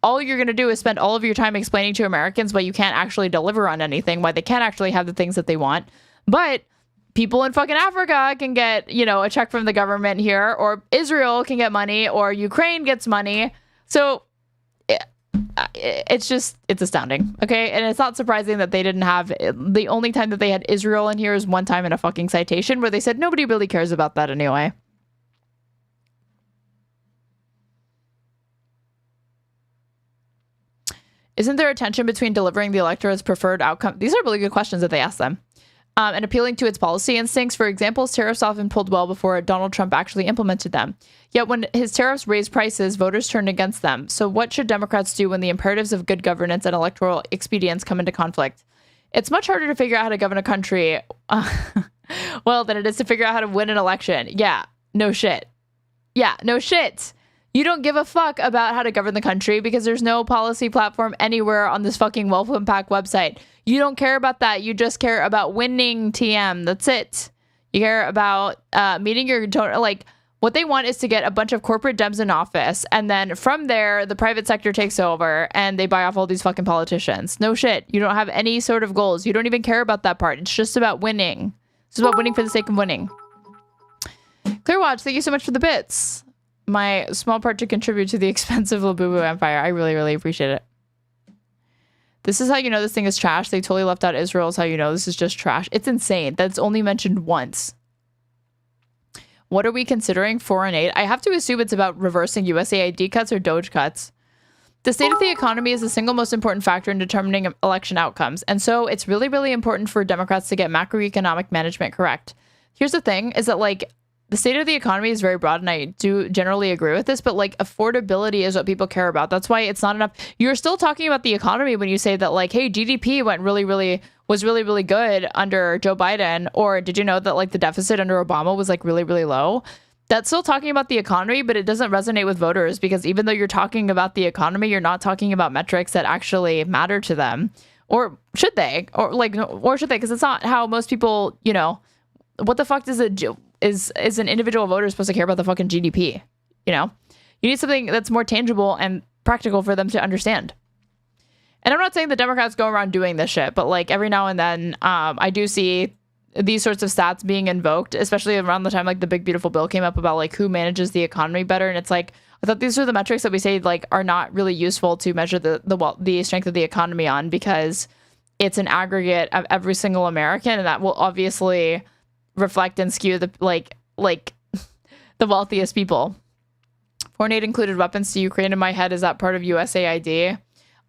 all you're going to do is spend all of your time explaining to Americans why you can't actually deliver on anything, why they can't actually have the things that they want. But people in fucking Africa can get, a check from the government here, or Israel can get money, or Ukraine gets money. So it's astounding. Okay. And it's not surprising that they didn't have, the only time that they had Israel in here is one time in a fucking citation where they said nobody really cares about that anyway. Isn't there a tension between delivering the electorate's preferred outcome? These are really good questions that they ask them. And appealing to its policy instincts. For example, tariffs often pulled well before Donald Trump actually implemented them. Yet when his tariffs raised prices, voters turned against them. So what should Democrats do when the imperatives of good governance and electoral expedience come into conflict? It's much harder to figure out how to govern a country, than it is to figure out how to win an election. Yeah, no shit. You don't give a fuck about how to govern the country because there's no policy platform anywhere on this fucking Welcome PAC website. You don't care about that. You just care about winning, TM. That's it. You care about meeting your what they want is to get a bunch of corporate Dems in office, and then from there, the private sector takes over and they buy off all these fucking politicians. No shit. You don't have any sort of goals. You don't even care about that part. It's just about winning. It's about winning for the sake of winning. Clearwatch, thank you so much for the bits. My small part to contribute to the expense of Labubu Empire. I really, really appreciate it. This is how you know this thing is trash. They totally left out Israel is how you know this is just trash. It's insane. That's only mentioned once. What are we considering? Foreign aid? I have to assume it's about reversing USAID cuts or Doge cuts. The state of the economy is the single most important factor in determining election outcomes. And so it's really, really important for Democrats to get macroeconomic management correct. Here's the thing is that the state of the economy is very broad, and I do generally agree with this, but affordability is what people care about. That's why it's not enough. You're still talking about the economy when you say that hey, GDP went really, really was really, really good under Joe Biden? Or did you know that like the deficit under Obama was like really, really low? That's still talking about the economy, but it doesn't resonate with voters because even though you're talking about the economy, you're not talking about metrics that actually matter to them. Or should they? Or should they? Because it's not how most people, you know, what the fuck does it do? Is an individual voter supposed to care about the fucking GDP? You know, you need something that's more tangible and practical for them to understand. And I'm not saying the Democrats go around doing this shit, but like every now and then I do see these sorts of stats being invoked, especially around the time like the big beautiful bill came up about like who manages the economy better. And it's like, I thought these are the metrics that we say like are not really useful to measure the strength of the economy on, because it's an aggregate of every single American, and that will obviously reflect and skew the like the wealthiest people. Foreign aid included weapons to Ukraine. In my head, is that part of USAID?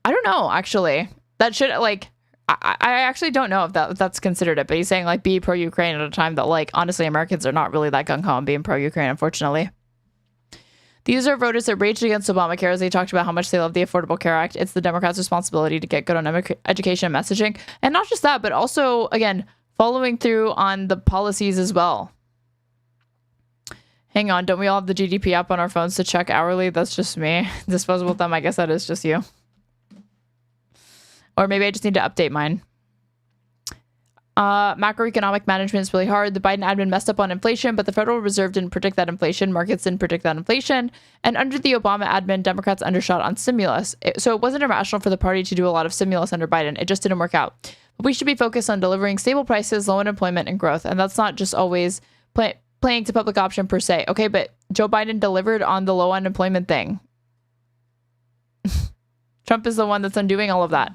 I don't know, actually. That should like I actually don't know if that's considered it, but he's saying like be pro-Ukraine at a time that like honestly Americans are not really that gung-ho on being pro-Ukraine, unfortunately. These are voters that raged against Obamacare as they talked about how much they love the Affordable Care Act. It's the Democrats' responsibility to get good on education and messaging. And not just that, but also, again, following through on the policies as well. Hang on, don't we all have the GDP app on our phones to check hourly? That's just me. Disposable thumb, I guess that is just you. Or maybe I just need to update mine. Macroeconomic management is really hard. The Biden admin messed up on inflation, but the Federal Reserve didn't predict that inflation. Markets didn't predict that inflation. And under the Obama admin, Democrats undershot on stimulus. So it wasn't irrational for the party to do a lot of stimulus under Biden. It just didn't work out. But we should be focused on delivering stable prices, low unemployment, and growth. And that's not just always playing to public option per se. Okay, but Joe Biden delivered on the low unemployment thing. Trump is the one that's undoing all of that.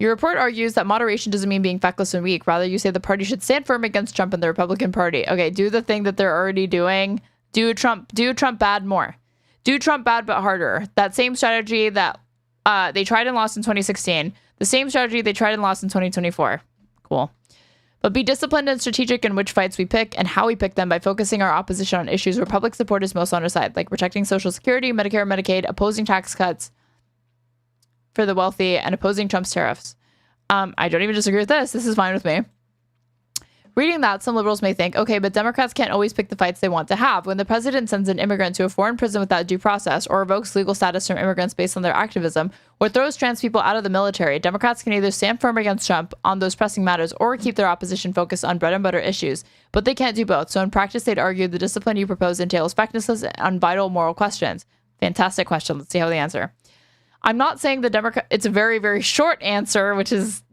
Your report argues that moderation doesn't mean being feckless and weak. Rather, you say the party should stand firm against Trump and the Republican Party. Okay, do the thing that they're already doing. Do Trump bad more. Do Trump bad but harder. That same strategy that they tried and lost in 2016. The same strategy they tried and lost in 2024. Cool. But be disciplined and strategic in which fights we pick and how we pick them by focusing our opposition on issues where public support is most on our side, like protecting Social Security, Medicare, Medicaid, opposing tax cuts for the wealthy, and opposing Trump's tariffs. I don't even disagree with this. This is fine with me. Reading that, some liberals may think, okay, but Democrats can't always pick the fights they want to have. When the president sends an immigrant to a foreign prison without due process, or revokes legal status from immigrants based on their activism, or throws trans people out of the military, Democrats can either stand firm against Trump on those pressing matters or keep their opposition focused on bread and butter issues. But they can't do both. So in practice, they'd argue the discipline you propose entails fecklessness on vital moral questions. Fantastic question. Let's see how they answer. I'm not saying the Democrat, it's a very, very short answer, which is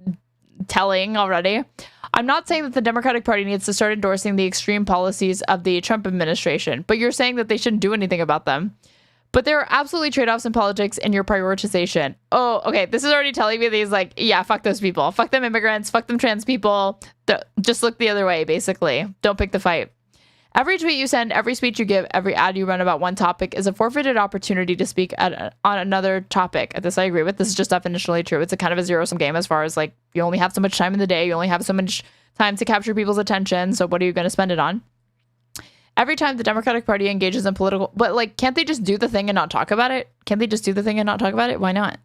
telling already. I'm not saying that the Democratic Party needs to start endorsing the extreme policies of the Trump administration, but you're saying that they shouldn't do anything about them. But there are absolutely trade-offs in politics in your prioritization. Oh, okay. This is already telling me that he's like, yeah, fuck those people. Fuck them immigrants. Fuck them trans people. Just look the other way, basically. Don't pick the fight. Every tweet you send, every speech you give, every ad you run about one topic is a forfeited opportunity to speak on another topic. This I agree with. This is just definitionally true. It's a kind of a zero-sum game as far as like you only have so much time in the day. You only have so much time to capture people's attention. So what are you going to spend it on? Every time the Democratic Party engages in political... But like, can't they just do the thing and not talk about it? Can't they just do the thing and not talk about it? Why not?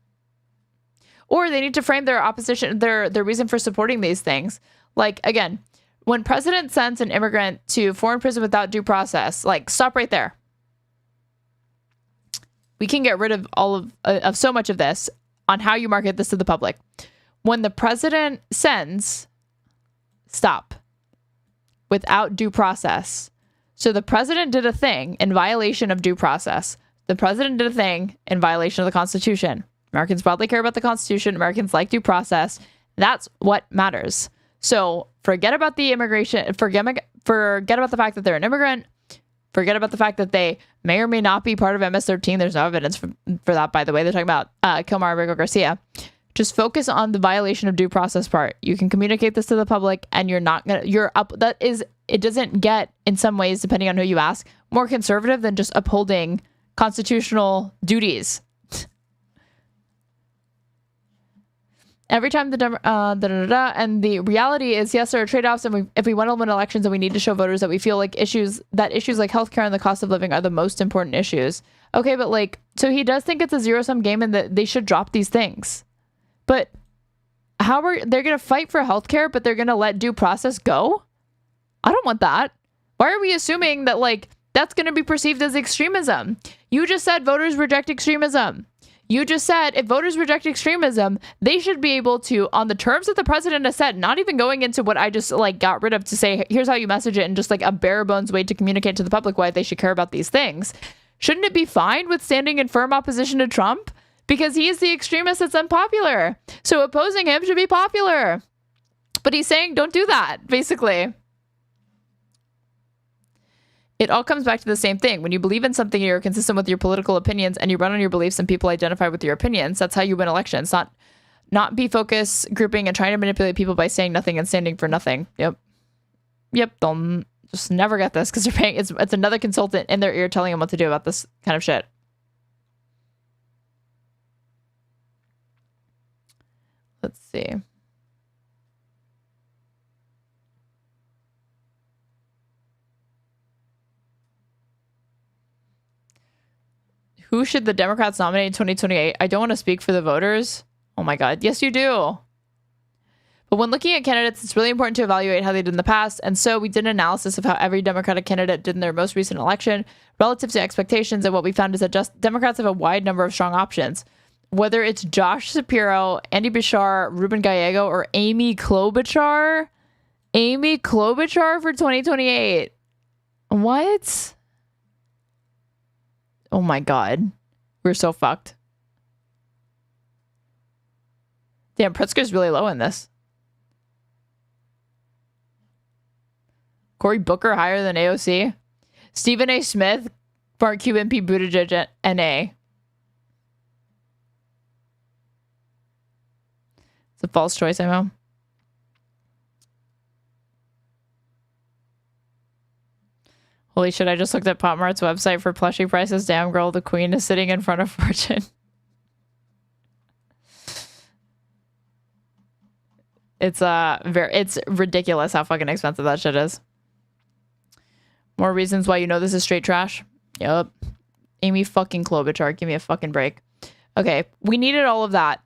Or they need to frame their opposition, their reason for supporting these things. Like, again... When president sends an immigrant to foreign prison without due process, like, stop right there. We can get rid of all of so much of this on how you market this to the public. When the president sends, stop. Without due process. So the president did a thing in violation of due process. The president did a thing in violation of the Constitution. Americans broadly care about the Constitution. Americans like due process. That's what matters. So forget about the immigration, forget about the fact that they're an immigrant, forget about the fact that they may or may not be part of MS-13. There's no evidence for that, by the way. They're talking about Kilmar Rigo Garcia. Just focus on the violation of due process part. You can communicate this to the public and it doesn't get, in some ways, depending on who you ask, more conservative than just upholding constitutional duties. Every time and the reality is, yes, there are trade-offs, and if we want to win elections, and we need to show voters that we feel like issues like healthcare and the cost of living are the most important issues. Okay, but like, so he does think it's a zero-sum game and that they should drop these things. But how are they going to fight for healthcare, but they're going to let due process go? I don't want that. Why are we assuming that, like, that's going to be perceived as extremism? You just said voters reject extremism. You just said if voters reject extremism, they should be able to, on the terms that the president has said, not even going into what I just like got rid of to say, here's how you message it, and just like a bare bones way to communicate to the public why they should care about these things. Shouldn't it be fine with standing in firm opposition to Trump? Because he is the extremist that's unpopular. So opposing him should be popular. But he's saying don't do that, basically. It all comes back to the same thing. When you believe in something, you're consistent with your political opinions and you run on your beliefs and people identify with your opinions. That's how you win elections. Not be focus grouping and trying to manipulate people by saying nothing and standing for nothing. Yep. They'll just never get this because they're paying. It's another consultant in their ear telling them what to do about this kind of shit. Let's see. Who should the Democrats nominate in 2028? I don't want to speak for the voters. Oh my God. Yes, you do. But when looking at candidates, it's really important to evaluate how they did in the past. And so we did an analysis of how every Democratic candidate did in their most recent election relative to expectations. And what we found is that Democrats have a wide number of strong options. Whether it's Josh Shapiro, Andy Bashar, Ruben Gallego, or Amy Klobuchar. Amy Klobuchar for 2028. What? Oh my God. We're so fucked. Damn, Pritzker's really low in this. Cory Booker higher than AOC. Stephen A. Smith, Mark Cuban, Pete Buttigieg, NA. It's a false choice, I know. Holy shit, I just looked at PopMart's website for plushie prices. Damn girl, the queen is sitting in front of Fortune. It's ridiculous how fucking expensive that shit is. More reasons why you know this is straight trash. Yup. Amy fucking Klobuchar, give me a fucking break. Okay, we needed all of that.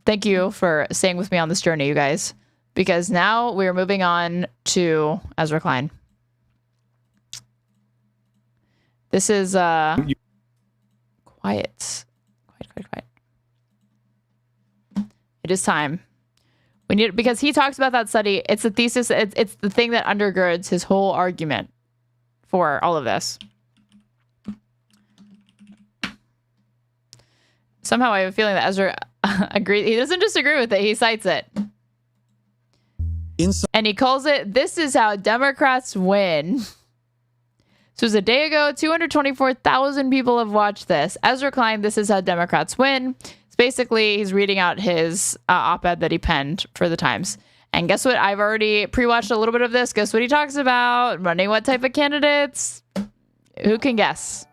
Thank you for staying with me on this journey, you guys. Because now we're moving on to Ezra Klein. This is quiet. It is time. We need, because he talks about that study. It's the thesis. It's the thing that undergirds his whole argument for all of this. Somehow I have a feeling that Ezra agrees. He doesn't just agree with it. He cites it. And he calls it, "This is how Democrats win." So it was a day ago. 224,000 people have watched this. Ezra Klein, "This is how Democrats win." It's basically, he's reading out his op-ed that he penned for the Times. And guess what? I've already pre-watched a little bit of this. Guess what he talks about? Running what type of candidates? Who can guess?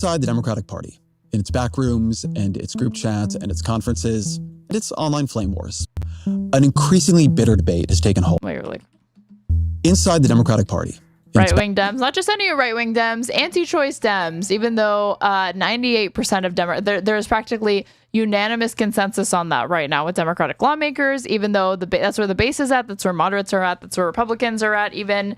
Inside the Democratic Party, in its back rooms and its group chats and its conferences and its online flame wars, an increasingly bitter debate has taken hold. Wait, really? Inside the Democratic Party. Right-wing Dems, not just any right-wing Dems, anti-choice Dems, even though 98% of there is practically unanimous consensus on that right now with Democratic lawmakers, even though that's where the base is at, that's where moderates are at, that's where Republicans are at, even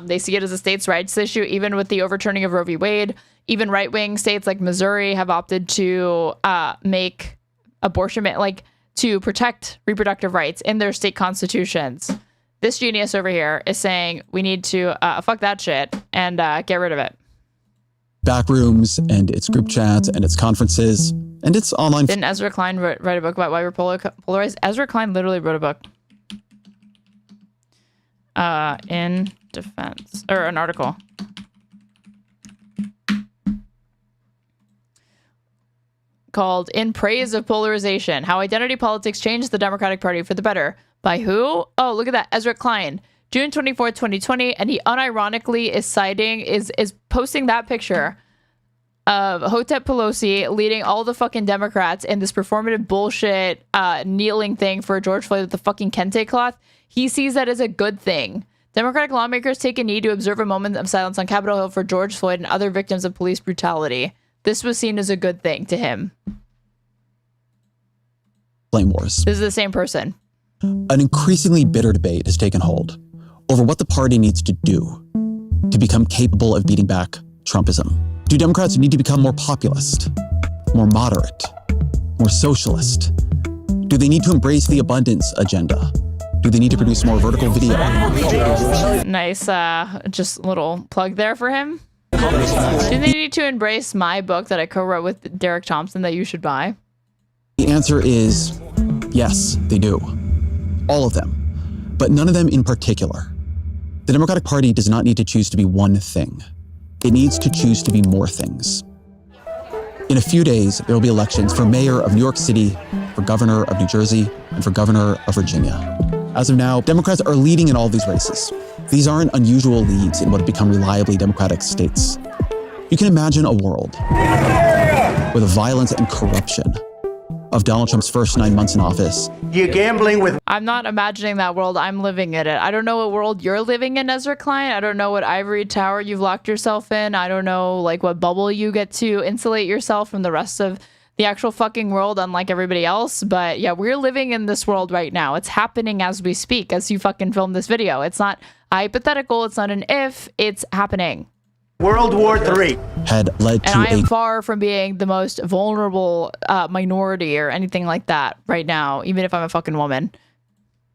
they see it as a states' rights issue, even with the overturning of Roe v. Wade. Even right-wing states like Missouri have opted to make abortion, to protect reproductive rights in their state constitutions. This genius over here is saying we need to fuck that shit and get rid of it. Back rooms and its group chats and its conferences and its online. Didn't Ezra Klein write a book about why we're polarized? Ezra Klein literally wrote a book in defense, or an article. Called "In Praise of Polarization: How Identity Politics Changed the Democratic Party for the Better." By who? Oh, look at that. Ezra Klein, June 24th, 2020. And he unironically is posting that picture of Hotep Pelosi leading all the fucking Democrats in this performative bullshit kneeling thing for George Floyd with the fucking kente cloth. He sees that as a good thing. Democratic lawmakers take a knee to observe a moment of silence on Capitol Hill for George Floyd and other victims of police brutality. This was seen as a good thing to him. flame wars. This is the same person. An increasingly bitter debate has taken hold over what the party needs to do to become capable of beating back Trumpism. Do Democrats need to become more populist, more moderate, more socialist? Do they need to embrace the abundance agenda? Do they need to produce more vertical video? Nice, just little plug there for him. Do they need to embrace my book that I co-wrote with Derek Thompson that you should buy? The answer is yes, they do. All of them, but none of them in particular. The Democratic Party does not need to choose to be one thing. It needs to choose to be more things. In a few days, there will be elections for mayor of New York City, for governor of New Jersey, and for governor of Virginia. As of now, Democrats are leading in all these races. These aren't unusual leads in what have become reliably Democratic states. You can imagine a world where the violence and corruption of Donald Trump's first 9 months in office. You're gambling with... I'm not imagining that world. I'm living in it. I don't know what world you're living in, Ezra Klein. I don't know what ivory tower you've locked yourself in. I don't know like what bubble you get to insulate yourself from the rest of the actual fucking world, unlike everybody else. But yeah, we're living in this world right now. It's happening as we speak, as you fucking film this video. It's not hypothetical. It's not an if. It's happening. World War III had led to and I am far from being the most vulnerable minority or anything like that right now, even if I'm a fucking woman.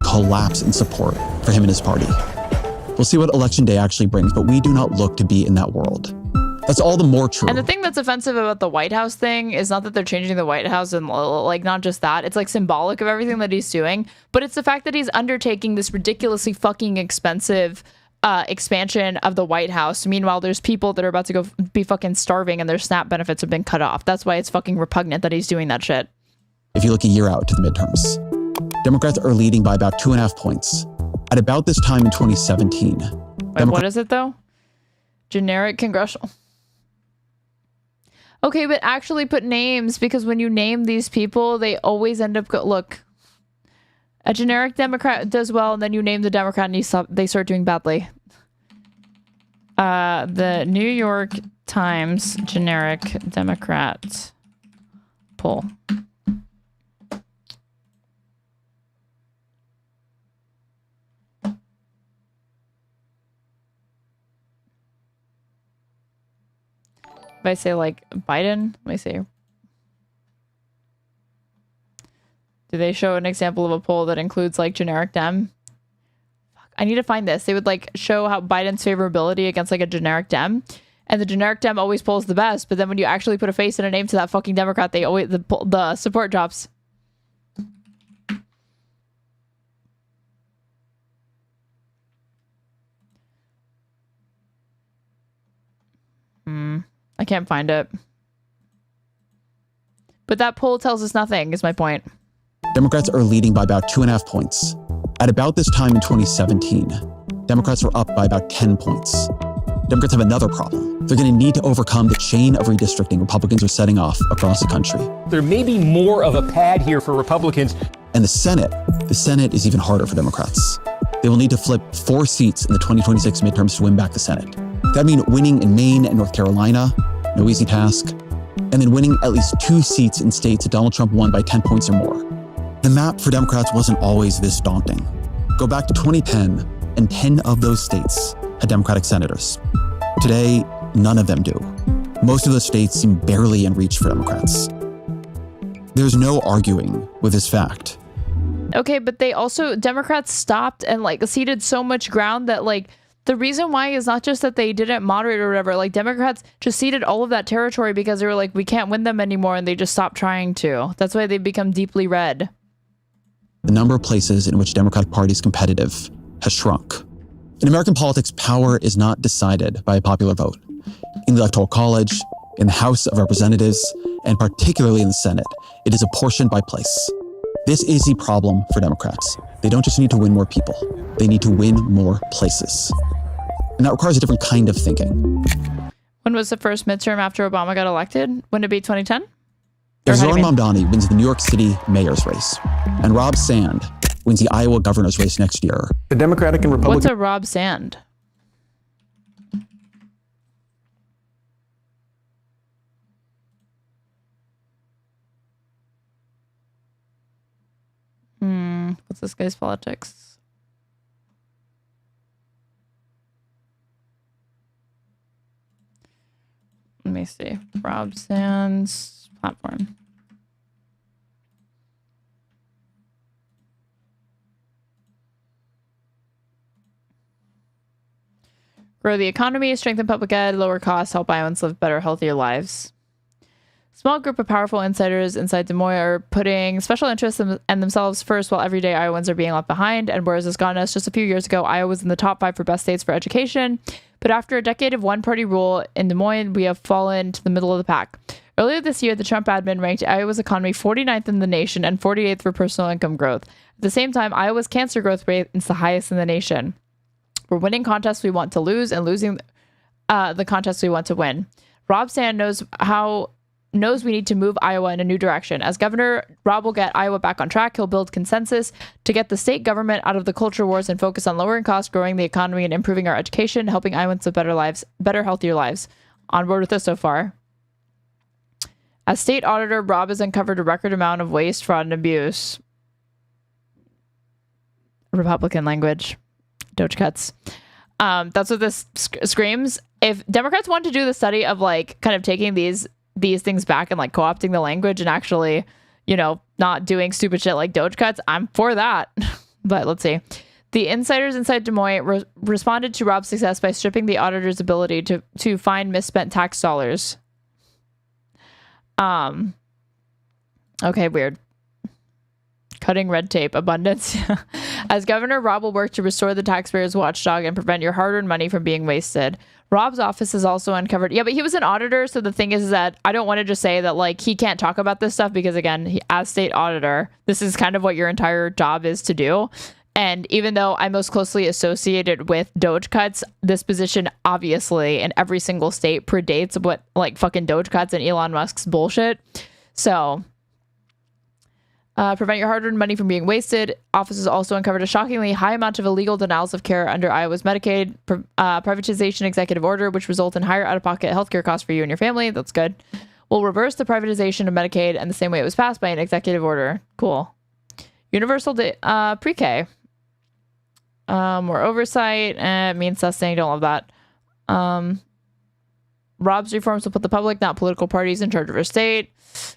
Collapse in support for him and his party. We'll see what election day actually brings, but we do not look to be in that world. That's all the more true. And the thing that's offensive about the White House thing is not that they're changing the White House and like not just that. It's like symbolic of everything that he's doing, but it's the fact that he's undertaking this ridiculously fucking expensive expansion of the White House. Meanwhile, there's people that are about to go be fucking starving and their SNAP benefits have been cut off. That's why it's fucking repugnant that he's doing that shit. If you look a year out to the midterms, Democrats are leading by about 2.5 points. At about this time in 2017. Wait, what is it though? Generic congressional. Okay, but actually put names, because when you name these people, they always end up look. A generic Democrat does well, and then you name the Democrat and they start doing badly. The New York Times generic Democrat poll. If I say like Biden, let me see. Do they show an example of a poll that includes like generic Dem? Fuck, I need to find this. They would like show how Biden's favorability against like a generic Dem, and the generic Dem always polls the best. But then when you actually put a face and a name to that fucking Democrat, they always the support drops. I can't find it. But that poll tells us nothing, is my point. Democrats are leading by about 2.5 points. At about this time in 2017, Democrats were up by about 10 points. Democrats have another problem. They're going to need to overcome the chain of redistricting Republicans are setting off across the country. There may be more of a pad here for Republicans. And the Senate is even harder for Democrats. They will need to flip 4 seats in the 2026 midterms to win back the Senate. That means winning in Maine and North Carolina, no easy task, and then winning at least 2 seats in states that Donald Trump won by 10 points or more. The map for Democrats wasn't always this daunting. Go back to 2010, and 10 of those states had Democratic senators. Today, none of them do. Most of those states seem barely in reach for Democrats. There's no arguing with this fact. Okay, but they also, Democrats stopped and like ceded so much ground that like, the reason why is not just that they didn't moderate or whatever, like Democrats just ceded all of that territory because they were like, we can't win them anymore, and they just stopped trying to. That's why they've become deeply red. The number of places in which Democratic Party is competitive has shrunk. In American politics, power is not decided by a popular vote. In the Electoral College, in the House of Representatives, and particularly in the Senate, it is apportioned by place. This is the problem for Democrats. They don't just need to win more people. They need to win more places. And that requires a different kind of thinking. When was the first midterm after Obama got elected? Wouldn't it be 2010? If Zohran Mamdani wins the New York City mayor's race, and Rob Sand wins the Iowa governor's race next year, the Democratic and Republican... What's a Rob Sand? What's this guy's politics? Let me see. Rob Sands platform. Grow the economy, strengthen public ed, lower costs, help Iowans live better, healthier lives. Small group of powerful insiders inside Des Moines are putting special interests and themselves first while everyday Iowans are being left behind. And whereas this got us just a few years ago, Iowa was in the top 5 for best states for education. But after a decade of one-party rule in Des Moines, we have fallen to the middle of the pack. Earlier this year, the Trump admin ranked Iowa's economy 49th in the nation and 48th for personal income growth. At the same time, Iowa's cancer growth rate is the highest in the nation. We're winning contests we want to lose and losing the contests we want to win. Rob Sand knows we need to move Iowa in a new direction. As governor, Rob will get Iowa back on track. He'll build consensus to get the state government out of the culture wars and focus on lowering costs, growing the economy, and improving our education, helping Iowans live better, healthier lives. On board with this so far. As state auditor, Rob has uncovered a record amount of waste, fraud, and abuse. Republican language. Doge cuts. That's what this screams. If Democrats want to do the study of like kind of taking these things back and like co-opting the language and actually, not doing stupid shit like Doge cuts, I'm for that. But let's see. The insiders inside Des Moines responded to Rob's success by stripping the auditor's ability to find misspent tax dollars. Okay, weird. Cutting red tape, abundance. As governor, Rob will work to restore the taxpayers' watchdog and prevent your hard-earned money from being wasted. Rob's office has also uncovered... Yeah, but he was an auditor, so the thing is that I don't want to just say that, like, he can't talk about this stuff because, again, as state auditor, this is kind of what your entire job is to do. And even though I'm most closely associated with Doge cuts, this position, obviously, in every single state predates what, like, fucking Doge cuts and Elon Musk's bullshit. So... prevent your hard-earned money from being wasted. Offices also uncovered a shockingly high amount of illegal denials of care under Iowa's Medicaid privatization executive order, which result in higher out-of-pocket healthcare costs for you and your family. That's good. We'll reverse the privatization of Medicaid and the same way it was passed by an executive order. Cool. Universal pre-K. More oversight. Means sussing. Don't love that. Rob's reforms will put the public, not political parties, in charge of our state.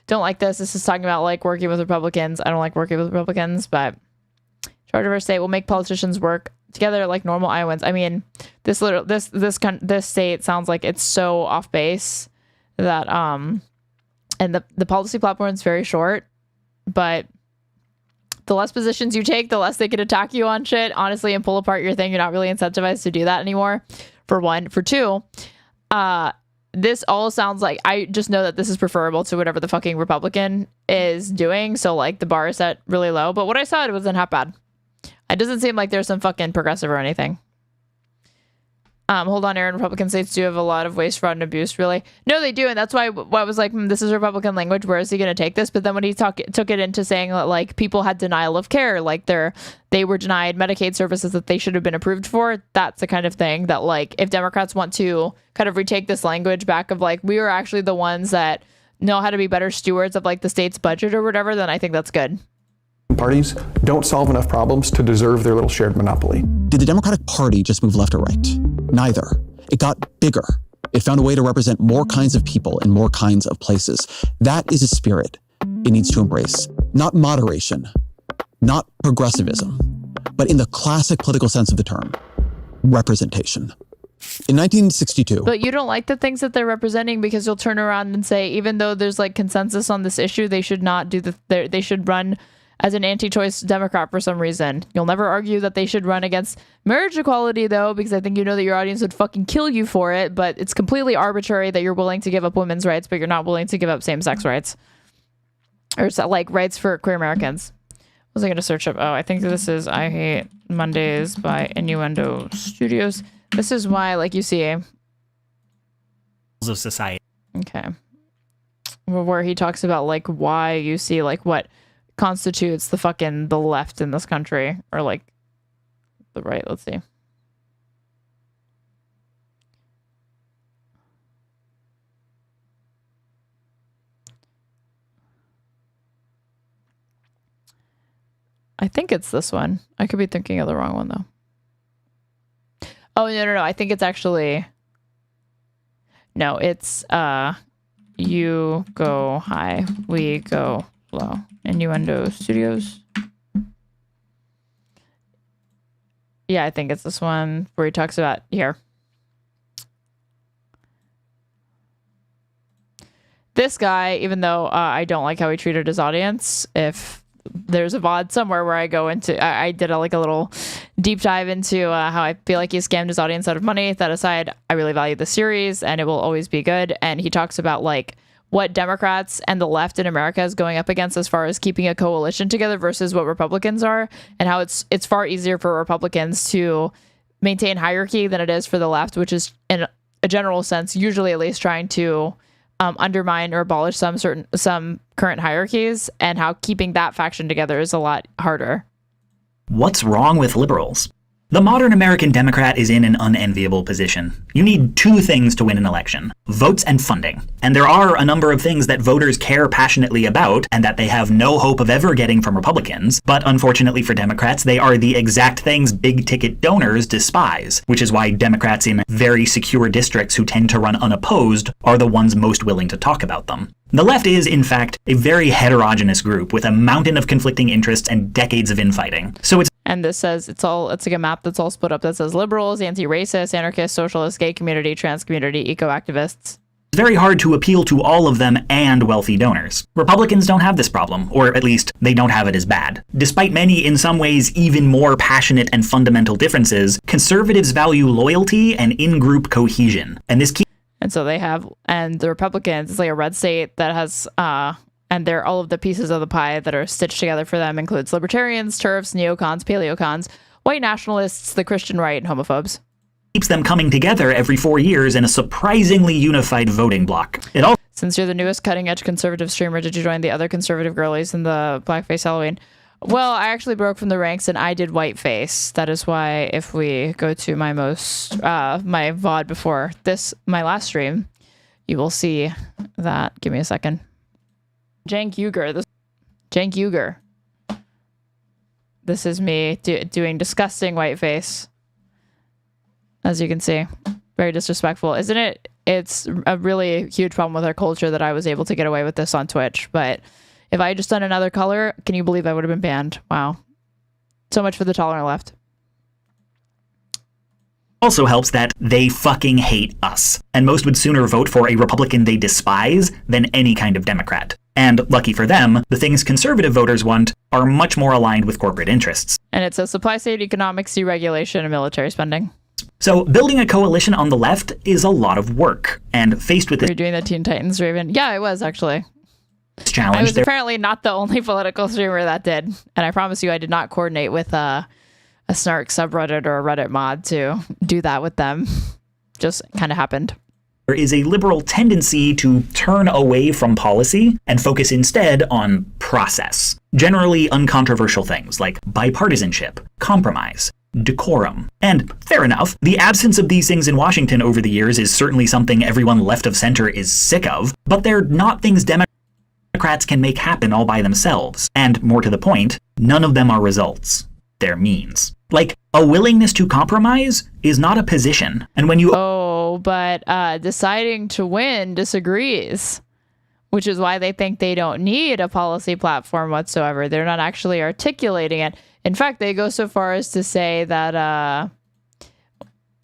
Don't like this. This is talking about like working with Republicans. I don't like working with Republicans, but charge of our state will make politicians work together like normal Iowans. I mean, this state sounds like it's so off base that and the policy platform is very short, but the less positions you take, the less they can attack you on shit, honestly, and pull apart your thing. You're not really incentivized to do that anymore. For one. For two, this all sounds like, I just know that this is preferable to whatever the fucking Republican is doing. So like the bar is set really low, but what I saw, it wasn't half bad. It doesn't seem like there's some fucking progressive or anything. Hold on, Aaron. Republican states do have a lot of waste, fraud, and abuse, really. No, they do. And that's why I was like, this is Republican language. Where is he going to take this? But then when he took it into saying that like people had denial of care, like they were denied Medicaid services that they should have been approved for. That's the kind of thing that like, if Democrats want to kind of retake this language back of like, we are actually the ones that know how to be better stewards of like the state's budget or whatever, then I think that's good. Parties don't solve enough problems to deserve their little shared monopoly. Did the Democratic Party just move left or right? Neither. It got bigger. It found a way to represent more kinds of people in more kinds of places. That is a spirit it needs to embrace. Not moderation, not progressivism, but in the classic political sense of the term, representation. In 1962... But you don't like the things that they're representing because you'll turn around and say, even though there's like consensus on this issue, they should not do they should run as an anti-choice Democrat for some reason. You'll never argue that they should run against marriage equality, though, because I think you know that your audience would fucking kill you for it, but it's completely arbitrary that you're willing to give up women's rights, but you're not willing to give up same-sex rights. Or like rights for queer Americans. What was I going to search up? Oh, I think this is I Hate Mondays by Innuendo Studios. This is why, like you see... of society. Okay. Where he talks about, like, why you see, like, what constitutes the left in this country, or like the right. Let's see. I think it's this one. I could be thinking of the wrong one, though. Oh, no. I think it's actually... No, it's you go high, we go low. Innuendo Studios. Yeah, I think it's this one where he talks about here. This guy, even though I don't like how he treated his audience, if there's a VOD somewhere where I go into, I did a little deep dive into how I feel like he scammed his audience out of money. That aside, I really value the series and it will always be good. And he talks about like what Democrats and the left in America is going up against as far as keeping a coalition together versus what Republicans are, and how it's far easier for Republicans to maintain hierarchy than it is for the left, which is in a general sense, usually at least trying to undermine or abolish some current hierarchies, and how keeping that faction together is a lot harder. What's wrong with liberals? The modern American Democrat is in an unenviable position. You need two things to win an election: votes and funding. And there are a number of things that voters care passionately about and that they have no hope of ever getting from Republicans. But unfortunately for Democrats, they are the exact things big-ticket donors despise, which is why Democrats in very secure districts who tend to run unopposed are the ones most willing to talk about them. The left is, in fact, a very heterogeneous group with a mountain of conflicting interests and decades of infighting. And this says it's like a map that's all split up that says liberals, anti-racist, anarchists, socialists, gay community, trans community, eco-activists. It's very hard to appeal to all of them and wealthy donors. Republicans don't have this problem, or at least they don't have it as bad. Despite many, in some ways, even more passionate and fundamental differences, conservatives value loyalty and in-group cohesion. And so they have, and the Republicans, it's like a red state that has, and they're all of the pieces of the pie that are stitched together for them includes libertarians, TERFs, neocons, paleocons, white nationalists, the Christian right, and homophobes. Keeps them coming together every 4 years in a surprisingly unified voting bloc. Since you're the newest cutting-edge conservative streamer, did you join the other conservative girlies in the Blackface Halloween? Well, I actually broke from the ranks and I did whiteface. That is why if we go to my my VOD before this, my last stream, you will see that. Give me a second. Cenk Uygur. This is me doing disgusting whiteface. As you can see, very disrespectful, isn't it? It's a really huge problem with our culture that I was able to get away with this on Twitch, but if I had just done another color, can you believe I would have been banned? Wow. So much for the tolerant left. Also helps that they fucking hate us, and most would sooner vote for a Republican they despise than any kind of Democrat. And lucky for them, the things conservative voters want are much more aligned with corporate interests. And it says supply side economics, deregulation, and military spending. So building a coalition on the left is a lot of work, and faced with Were you doing the Teen Titans, Raven? Yeah, I was actually. Challenge, I was apparently not the only political streamer that did, and I promise you I did not coordinate with a Snark subreddit or a Reddit mod to do that with them. Just kind of happened. There is a liberal tendency to turn away from policy and focus instead on process. Generally uncontroversial things like bipartisanship, compromise, decorum. And fair enough, the absence of these things in Washington over the years is certainly something everyone left of center is sick of, but they're not things Democrats can make happen all by themselves. And more to the point, none of them are results. They're means. Like, a willingness to compromise is not a position. And when you... Oh, but deciding to win disagrees, which is why they think they don't need a policy platform whatsoever. They're not actually articulating it. In fact, they go so far as to say that,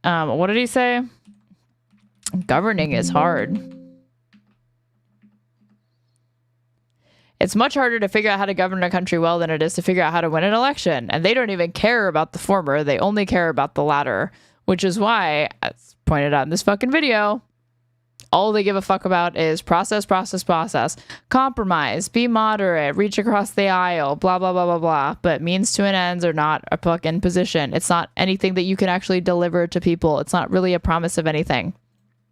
what did he say? Governing is hard. It's much harder to figure out how to govern a country well than it is to figure out how to win an election. And they don't even care about the former. They only care about the latter, which is why, as pointed out in this fucking video, all they give a fuck about is process, compromise, be moderate, reach across the aisle, blah, blah, blah, blah, blah. But means to an ends are not a fucking position. It's not anything that you can actually deliver to people. It's not really a promise of anything.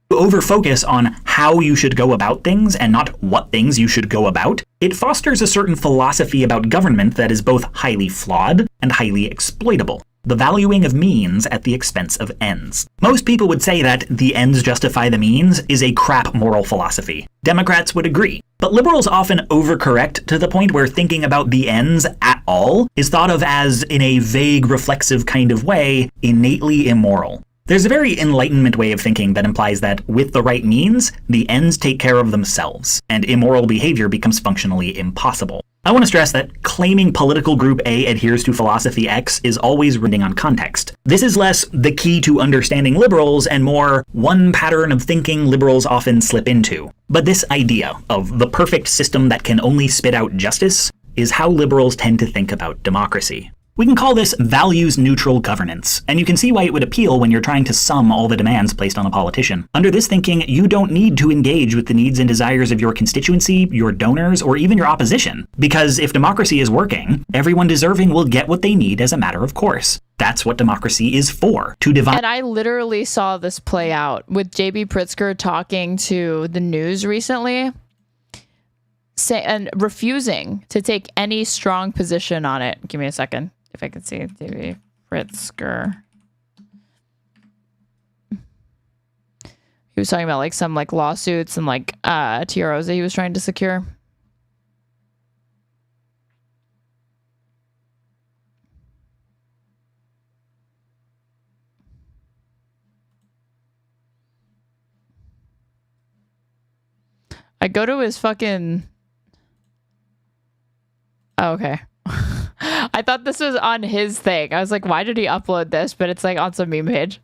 Over-focus on how you should go about things and not what things you should go about, it fosters a certain philosophy about government that is both highly flawed and highly exploitable. The valuing of means at the expense of ends. Most people would say that the ends justify the means is a crap moral philosophy. Democrats would agree. But liberals often overcorrect to the point where thinking about the ends at all is thought of as, in a vague, reflexive kind of way, innately immoral. There's a very Enlightenment way of thinking that implies that, with the right means, the ends take care of themselves, and immoral behavior becomes functionally impossible. I want to stress that claiming political group A adheres to philosophy X is always rooting on context. This is less the key to understanding liberals and more one pattern of thinking liberals often slip into. But this idea of the perfect system that can only spit out justice is how liberals tend to think about democracy. We can call this values-neutral governance, and you can see why it would appeal when you're trying to sum all the demands placed on a politician. Under this thinking, you don't need to engage with the needs and desires of your constituency, your donors, or even your opposition. Because if democracy is working, everyone deserving will get what they need as a matter of course. That's what democracy is for, to divide. And I literally saw this play out with J.B. Pritzker talking to the news recently, and refusing to take any strong position on it. Give me a second. If I could see J.B. Pritzker. He was talking about like some like lawsuits and like TROs that he was trying to secure. I go to his fucking... Oh, okay. I thought this was on his thing. I was like, why did he upload this? But it's like on some meme page.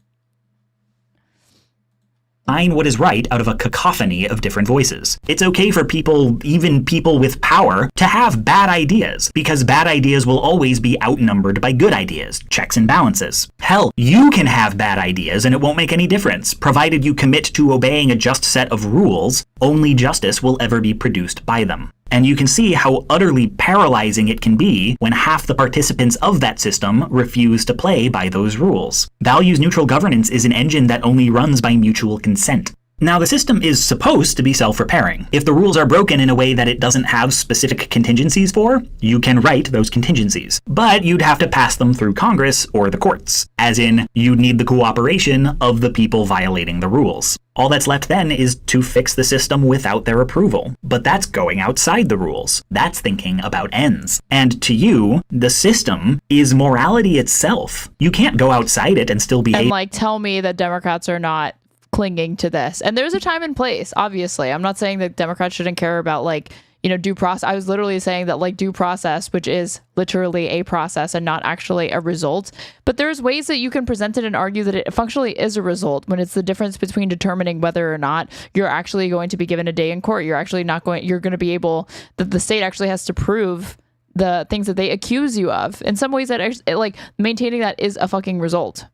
Find what is right out of a cacophony of different voices. It's okay for people, even people with power, to have bad ideas, because bad ideas will always be outnumbered by good ideas. Checks and balances. Hell, you can have bad ideas and it won't make any difference. Provided you commit to obeying a just set of rules, only justice will ever be produced by them. And you can see how utterly paralyzing it can be when half the participants of that system refuse to play by those rules. Values-neutral governance is an engine that only runs by mutual consent. Now, the system is supposed to be self-repairing. If the rules are broken in a way that it doesn't have specific contingencies for, you can write those contingencies. But you'd have to pass them through Congress or the courts. As in, you'd need the cooperation of the people violating the rules. All that's left then is to fix the system without their approval. But that's going outside the rules. That's thinking about ends. And to you, the system is morality itself. You can't go outside it and still be And like tell me that Democrats are not clinging to this. And there's a time and place, obviously. I'm not saying that Democrats shouldn't care about like, you know, due process. I was literally saying that like due process, which is literally a process and not actually a result. But there's ways that you can present it and argue that it functionally is a result when it's the difference between determining whether or not you're actually going to be given a day in court. You're going to be able, that the state actually has to prove the things that they accuse you of. In some ways that like maintaining that is a fucking result.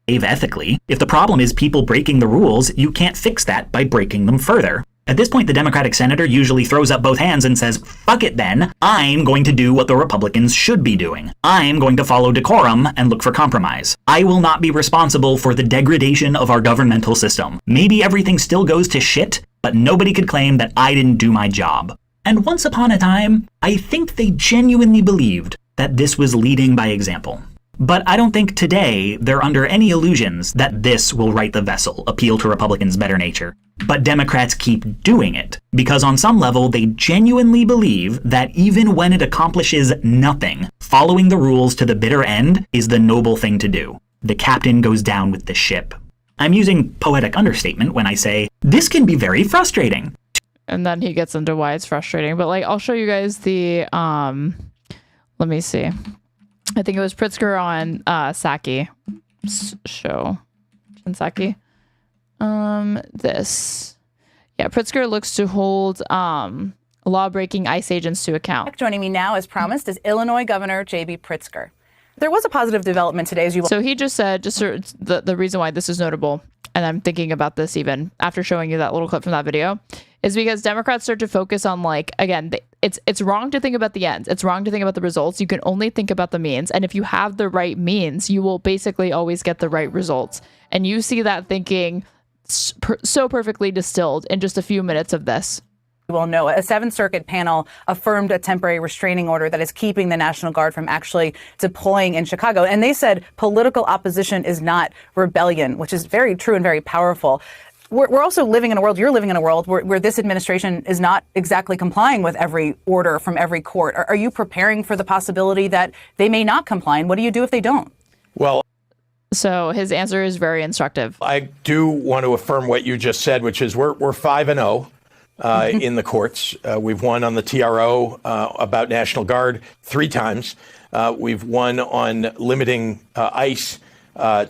Ethically. If the problem is people breaking the rules, you can't fix that by breaking them further. At this point, the Democratic senator usually throws up both hands and says, fuck it then, I'm going to do what the Republicans should be doing. I'm going to follow decorum and look for compromise. I will not be responsible for the degradation of our governmental system. Maybe everything still goes to shit, but nobody could claim that I didn't do my job. And once upon a time, I think they genuinely believed that this was leading by example. But I don't think today they're under any illusions that this will right the vessel, appeal to Republicans' better nature. But Democrats keep doing it, because on some level they genuinely believe that even when it accomplishes nothing, following the rules to the bitter end is the noble thing to do. The captain goes down with the ship. I'm using poetic understatement when I say, this can be very frustrating. And then he gets into why it's frustrating. But like, I'll show you guys the, let me see. I think it was Pritzker on Saki show. Saki. This. Yeah, Pritzker looks to hold law-breaking ICE agents to account. Joining me now, as promised, is Illinois Governor J.B. Pritzker. There was a positive development today, as you... So he just said, the reason why this is notable, and I'm thinking about this even after showing you that little clip from that video, is because Democrats start to focus on, like, again, it's wrong to think about the ends. It's wrong to think about the results. You can only think about the means. And if you have the right means, you will basically always get the right results. And you see that thinking so perfectly distilled in just a few minutes of this. Well, no, a Seventh Circuit panel affirmed a temporary restraining order that is keeping the National Guard from actually deploying in Chicago. And they said political opposition is not rebellion, which is very true and very powerful. we're also living in a world, you're living in a world where this administration is not exactly complying with every order from every court. Are you preparing for the possibility that they may not comply? And what do you do if they don't? Well, so his answer is very instructive. I do want to affirm what you just said, which is we're 5-0 in the courts. We've won on the TRO about National Guard 3 times. We've won on limiting ICE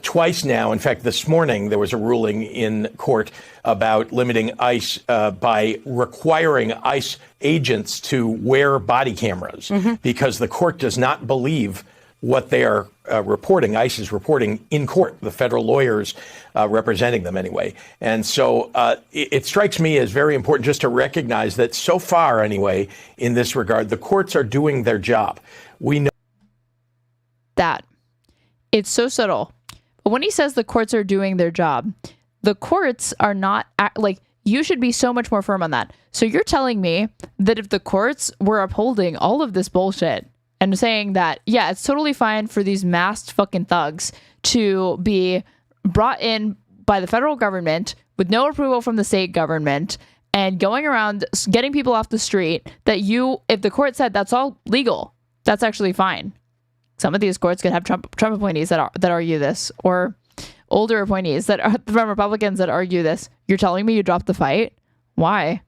twice now. In fact, this morning there was a ruling in court about limiting ICE by requiring ICE agents to wear body cameras because the court does not believe what they are reporting. ICE is reporting in court, the federal lawyers representing them anyway. And so it strikes me as very important just to recognize that so far anyway, in this regard, the courts are doing their job. We know that. It's so subtle. But when he says the courts are doing their job, the courts are not you should be so much more firm on that. So you're telling me that if the courts were upholding all of this bullshit and saying that, yeah, it's totally fine for these masked fucking thugs to be brought in by the federal government with no approval from the state government and going around getting people off the street, that if the court said that's all legal, that's actually fine. Some of these courts could have Trump appointees that argue this, or older appointees that are from Republicans that argue this. You're telling me you dropped the fight? Why?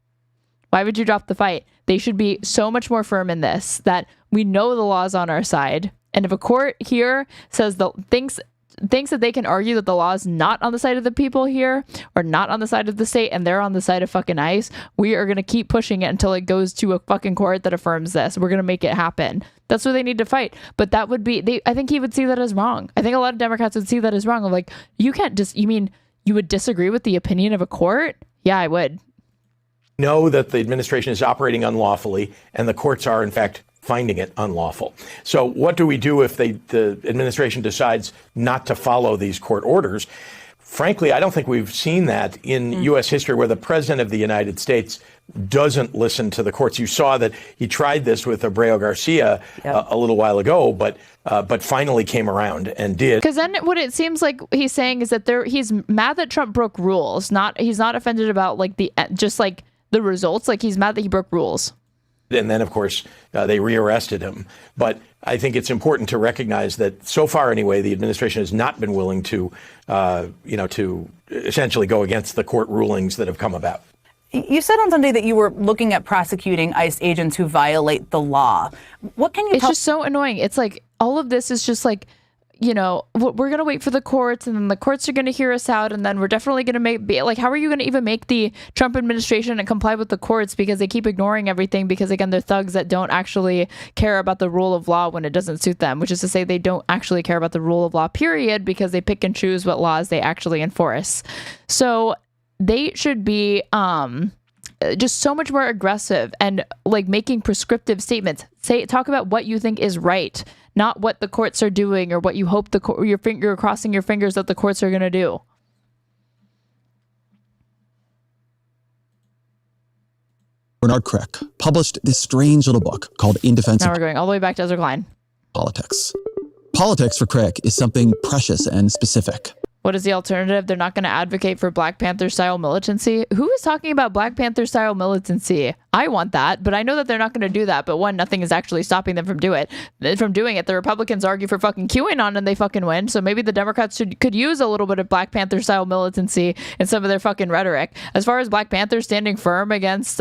Why would you drop the fight? They should be so much more firm in this, that we know the law's on our side. And if a court here says thinks that they can argue that the law is not on the side of the people here or not on the side of the state and they're on the side of fucking ICE, we are going to keep pushing it until it goes to a fucking court that affirms this. We're going to make it happen. That's what they need to fight. But that would be, I think he would see that as wrong. I think a lot of Democrats would see that as wrong. Like, you can't you mean you would disagree with the opinion of a court? Yeah, I would. Know that the administration is operating unlawfully and the courts are in fact finding it unlawful. So what do we do if the administration decides not to follow these court orders? Frankly, I don't think we've seen that in U.S. history where the president of the United States doesn't listen to the courts. You saw that he tried this with Abreu Garcia a little while ago, but finally came around and did. Because then what it seems like he's saying is that he's mad that Trump broke rules. He's not offended about the results. Like, he's mad that he broke rules. And then, of course, they rearrested him. But I think it's important to recognize that so far, anyway, the administration has not been willing to essentially go against the court rulings that have come about. You said on Sunday that you were looking at prosecuting ICE agents who violate the law. What can you It's just so annoying. It's like all of this is just like, we're going to wait for the courts, and then the courts are going to hear us out, and then we're definitely going to how are you going to even make the Trump administration and comply with the courts, because they keep ignoring everything, because again, they're thugs that don't actually care about the rule of law when it doesn't suit them, which is to say they don't actually care about the rule of law, period, because they pick and choose what laws they actually enforce. So they should be just so much more aggressive and making prescriptive statements. Talk about what you think is right, not what the courts are doing or what you hope you're crossing your fingers that the courts are going to do. Bernard Crick published this strange little book called In Defense Now of we're going all the way back to Ezra Klein. Politics. Politics for Crick is something precious and specific. What is the alternative? They're not going to advocate for Black Panther-style militancy? Who is talking about Black Panther-style militancy? I want that, but I know that they're not going to do that. But one, nothing is actually stopping them from doing it. The Republicans argue for fucking QAnon and they fucking win. So maybe the Democrats could use a little bit of Black Panther-style militancy in some of their fucking rhetoric. As far as Black Panthers standing firm against,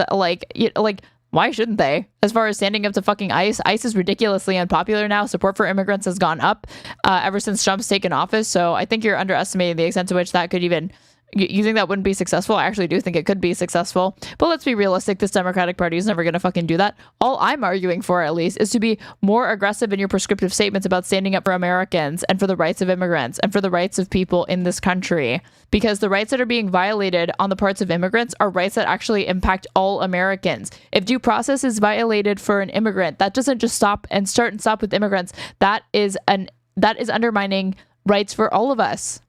why shouldn't they? As far as standing up to fucking ICE is ridiculously unpopular now. Support for immigrants has gone up ever since Trump's taken office. So I think you're underestimating the extent to which that could even... You think that wouldn't be successful? I actually do think it could be successful. But let's be realistic. This Democratic Party is never going to fucking do that. All I'm arguing for, at least, is to be more aggressive in your prescriptive statements about standing up for Americans and for the rights of immigrants and for the rights of people in this country. Because the rights that are being violated on the parts of immigrants are rights that actually impact all Americans. If due process is violated for an immigrant, that doesn't just start and stop with immigrants. That is undermining rights for all of us.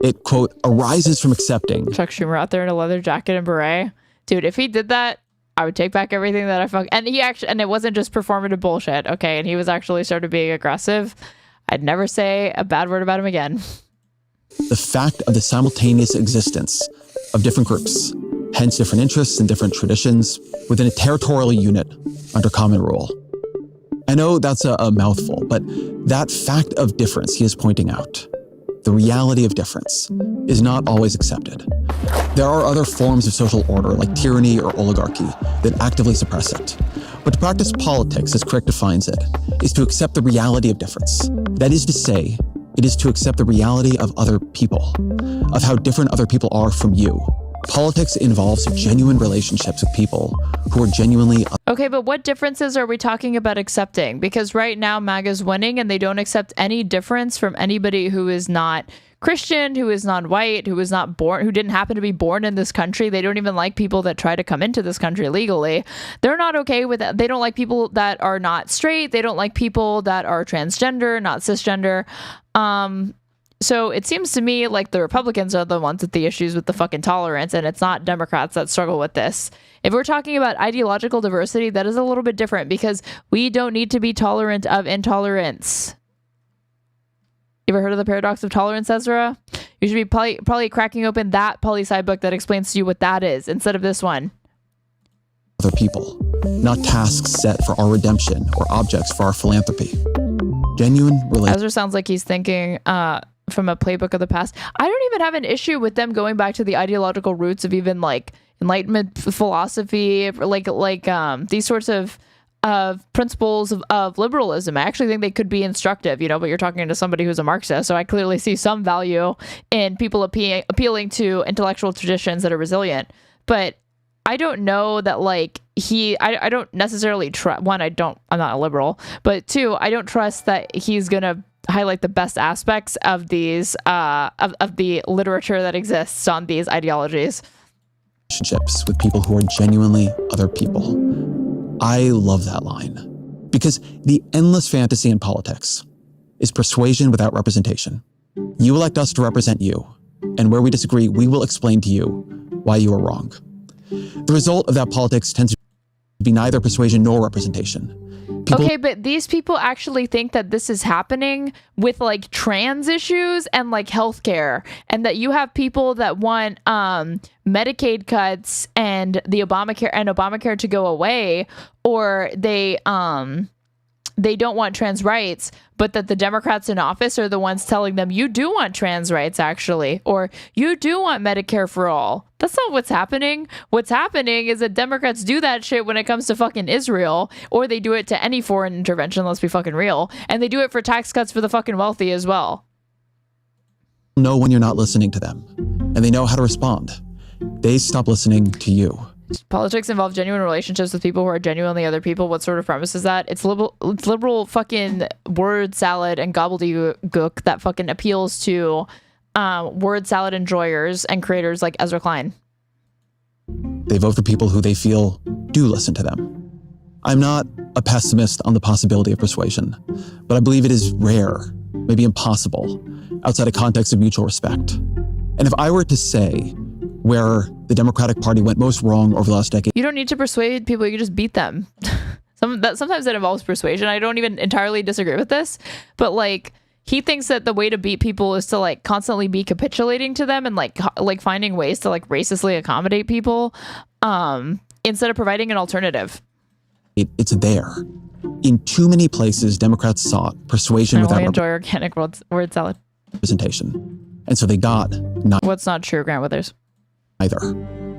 It, quote, arises from accepting. Chuck Schumer out there in a leather jacket and beret. Dude, if he did that, I would take back everything that and it wasn't just performative bullshit, okay? And he was actually started being aggressive. I'd never say a bad word about him again. the fact of the simultaneous existence of different groups, hence different interests and different traditions, within a territorial unit under common rule. I know that's a mouthful, but that fact of difference he is pointing out, the reality of difference, is not always accepted. There are other forms of social order, like tyranny or oligarchy, that actively suppress it. But to practice politics, as Crick defines it, is to accept the reality of difference. That is to say, it is to accept the reality of other people, of how different other people are from you. Politics involves genuine relationships with people who are genuinely... Okay, but what differences are we talking about accepting? Because right now MAGA's winning and they don't accept any difference from anybody who is not Christian, who is non-white, who is not born, who didn't happen to be born in this country. They don't even like people that try to come into this country legally. They're not okay with that. They don't like people that are not straight. They don't like people that are transgender, not cisgender. So it seems to me like the Republicans are the ones with the issues with the fucking tolerance, and it's not Democrats that struggle with this. If we're talking about ideological diversity, that is a little bit different because we don't need to be tolerant of intolerance. You ever heard of the paradox of tolerance, Ezra? You should be probably cracking open that poli-sci book that explains to you what that is instead of this one. Other people, not tasks set for our redemption or objects for our philanthropy. Genuine relationships. Ezra sounds like he's thinking from a playbook of the past. I don't even have an issue with them going back to the ideological roots of even like Enlightenment philosophy, like these sorts of principles of liberalism. I actually think they could be instructive, you know, but you're talking to somebody who's a Marxist, so I clearly see some value in people appealing to intellectual traditions that are resilient. But I don't know that like I don't necessarily trust, one, I'm not a liberal, but two, I don't trust that he's going to highlight the best aspects of these, of the literature that exists on these ideologies. Relationships with people who are genuinely other people. I love that line because the endless fantasy in politics is persuasion without representation. You elect us to represent you, and where we disagree, we will explain to you why you are wrong. The result of that politics tends to be neither persuasion nor representation. Okay, but these people actually think that this is happening with like trans issues and like healthcare, and that you have people that want Medicaid cuts and the Obamacare to go away, or they don't want trans rights, but that the Democrats in office are the ones telling them you do want trans rights actually, or you do want Medicare for all. That's not what's happening. What's happening is that Democrats do that shit when it comes to fucking Israel, or they do it to any foreign intervention, let's be fucking real, and they do it for tax cuts for the fucking wealthy as well. Know when you're not listening to them, and they know how to respond. They stop listening to you. Politics involve genuine relationships with people who are genuinely other people. What sort of premise is that? It's liberal fucking word salad and gobbledygook that fucking appeals to word salad enjoyers and creators like Ezra Klein. They vote for people who they feel do listen to them. I'm not a pessimist on the possibility of persuasion, but I believe it is rare, maybe impossible, outside a context of mutual respect. And if I were to say where the Democratic Party went most wrong over the last decade. You don't need to persuade people, you can just beat them. Sometimes that involves persuasion. I don't even entirely disagree with this, but like he thinks that the way to beat people is to like constantly be capitulating to them and like finding ways to like racistly accommodate people instead of providing an alternative. It's there. In too many places, Democrats sought persuasion without enjoy organic word salad representation. And so they got what's not true, Grant Withers. Either.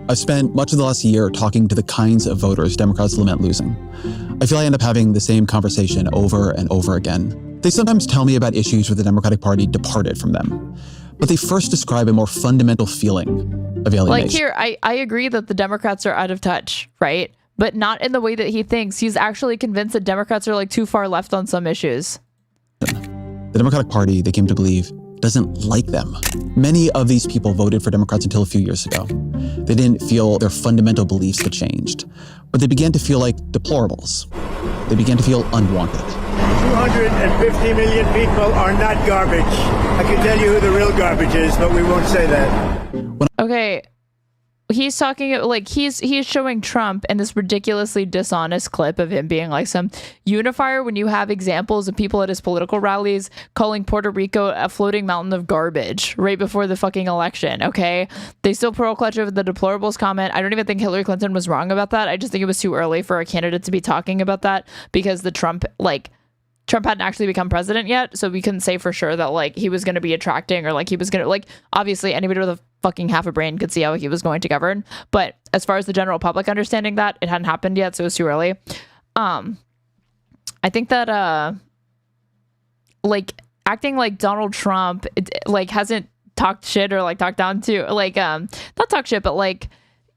I've spent much of the last year talking to the kinds of voters Democrats lament losing. I feel I end up having the same conversation over and over again. They sometimes tell me about issues where the Democratic Party departed from them, but they first describe a more fundamental feeling of alienation. Like here, I agree that the Democrats are out of touch, right? But not in the way that he thinks. He's actually convinced that Democrats are like too far left on some issues. The Democratic Party, they came to believe, doesn't like them. Many of these people voted for Democrats until a few years ago. They didn't feel their fundamental beliefs had changed, but they began to feel like deplorables. They began to feel unwanted. 250 million people are not garbage. I can tell you who the real garbage is, but we won't say that. Okay. he's talking like he's showing Trump in this ridiculously dishonest clip of him being like some unifier when you have examples of people at his political rallies calling Puerto Rico a floating mountain of garbage right before the fucking election. Okay, they still pearl clutch over the deplorables comment. I don't even think Hillary Clinton was wrong about that. I just think it was too early for a candidate to be talking about that because Trump hadn't actually become president yet, so we couldn't say for sure that like he was going to be attracting or like he was going to like, obviously anybody with a fucking half a brain could see how he was going to govern, but as far as the general public understanding that, it hadn't happened yet, so it was too early. I think that like acting like Donald Trump like hasn't talked shit or like talked down to like not talk shit but like,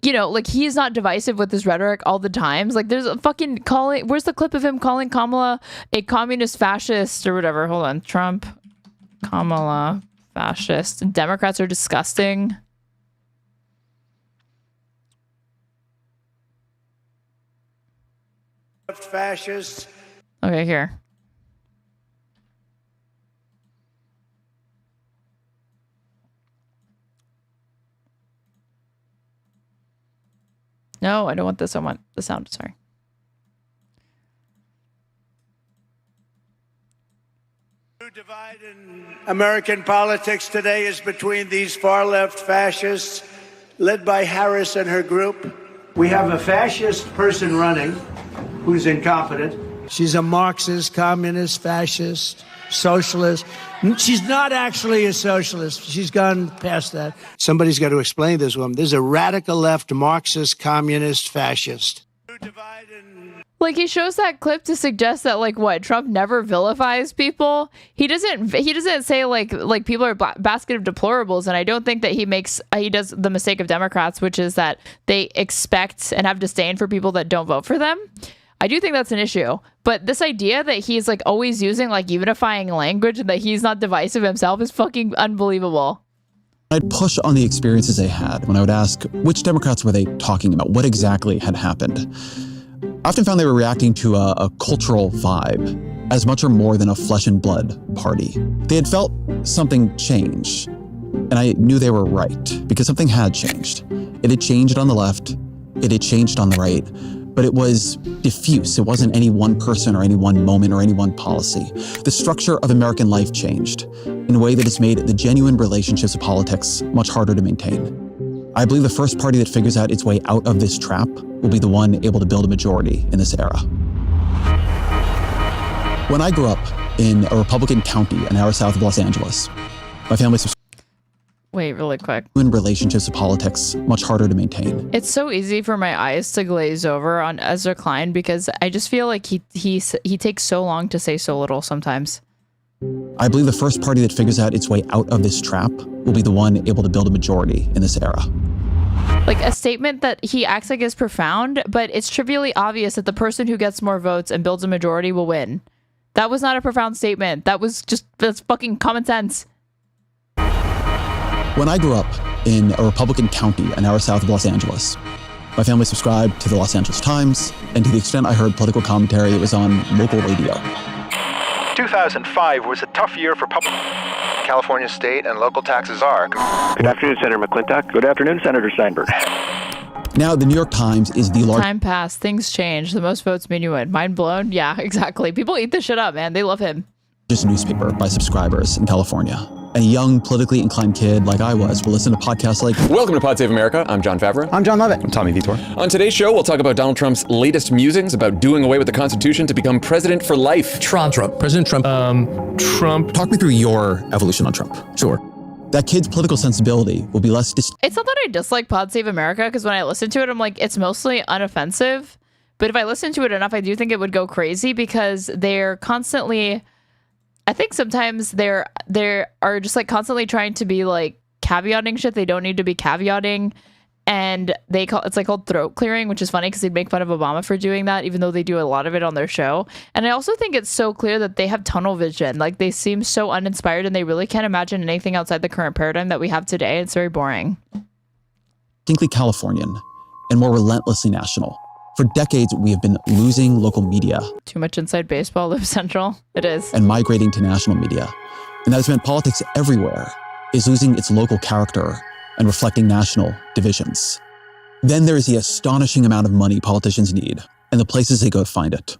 you know, like he's not divisive with his rhetoric all the times. Like there's a fucking calling. Where's the clip of him calling Kamala a communist fascist or whatever? Hold on. Trump, Kamala, fascist. Democrats are disgusting. Fascists. Okay, here. No, I don't want this. I want the sound. Sorry. The divide in American politics today is between these far-left fascists led by Harris and her group. We have a fascist person running who's incompetent. She's a Marxist, communist, fascist, socialist. She's not actually a socialist. She's gone past that. Somebody's got to explain this woman. There's a radical left Marxist, communist, fascist. Like he shows that clip to suggest that like what Trump never vilifies people. He doesn't say like people are basket of deplorables, and I don't think that he does the mistake of Democrats, which is that they expect and have disdain for people that don't vote for them. I do think that's an issue, but this idea that he's like always using like unifying language and that he's not divisive himself is fucking unbelievable. I'd push on the experiences they had when I would ask which Democrats were they talking about, what exactly had happened. I often found they were reacting to a cultural vibe as much or more than a flesh and blood party. They had felt something change, and I knew they were right because something had changed. It had changed on the left, it had changed on the right, but it was diffuse. It wasn't any one person or any one moment or any one policy. The structure of American life changed in a way that has made the genuine relationships of politics much harder to maintain. I believe the first party that figures out its way out of this trap will be the one able to build a majority in this era. When I grew up in a Republican county an hour south of Los Angeles, my family Wait, really quick. in relationships of politics much harder to maintain. It's so easy for my eyes to glaze over on Ezra Klein because I just feel like he takes so long to say so little sometimes. I believe the first party that figures out its way out of this trap will be the one able to build a majority in this era. Like a statement that he acts like is profound, but it's trivially obvious that the person who gets more votes and builds a majority will win. That was not a profound statement. That's fucking common sense. When I grew up in a Republican county an hour south of Los Angeles, my family subscribed to the Los Angeles Times, and to the extent I heard political commentary, it was on local radio. 2005 was a tough year for public. California state and local taxes are. Good afternoon, Senator McClintock. Good afternoon, Senator Steinberg. Now, the New York Times is the largest. Time passed. Things change. The most votes mean you win. Mind blown? Yeah, exactly. People eat this shit up, man. They love him. Newspaper by subscribers in California. And a young, politically inclined kid like I was will listen to podcasts like Welcome to Pod Save America. I'm John Favreau. I'm John Lovett. I'm Tommy Vitor. On today's show, we'll talk about Donald Trump's latest musings about doing away with the Constitution to become president for life. President Trump. Trump. Talk me through your evolution on Trump. Sure. That kid's political sensibility will be less It's not that I dislike Pod Save America, because when I listen to it, I'm like, it's mostly unoffensive. But if I listen to it enough, I do think it would go crazy because they're constantly... I think sometimes they are just like constantly trying to be like caveating shit they don't need to be caveating, and it's like called throat clearing, which is funny because they'd make fun of Obama for doing that, even though they do a lot of it on their show. And I also think it's so clear that they have tunnel vision. Like they seem so uninspired and they really can't imagine anything outside the current paradigm that we have today. It's very boring. Distinctly Californian and more relentlessly national. For decades, we have been losing local media. Too much inside baseball, Loop Central. It is. And migrating to national media. And that has meant politics everywhere is losing its local character and reflecting national divisions. Then there is the astonishing amount of money politicians need and the places they go to find it.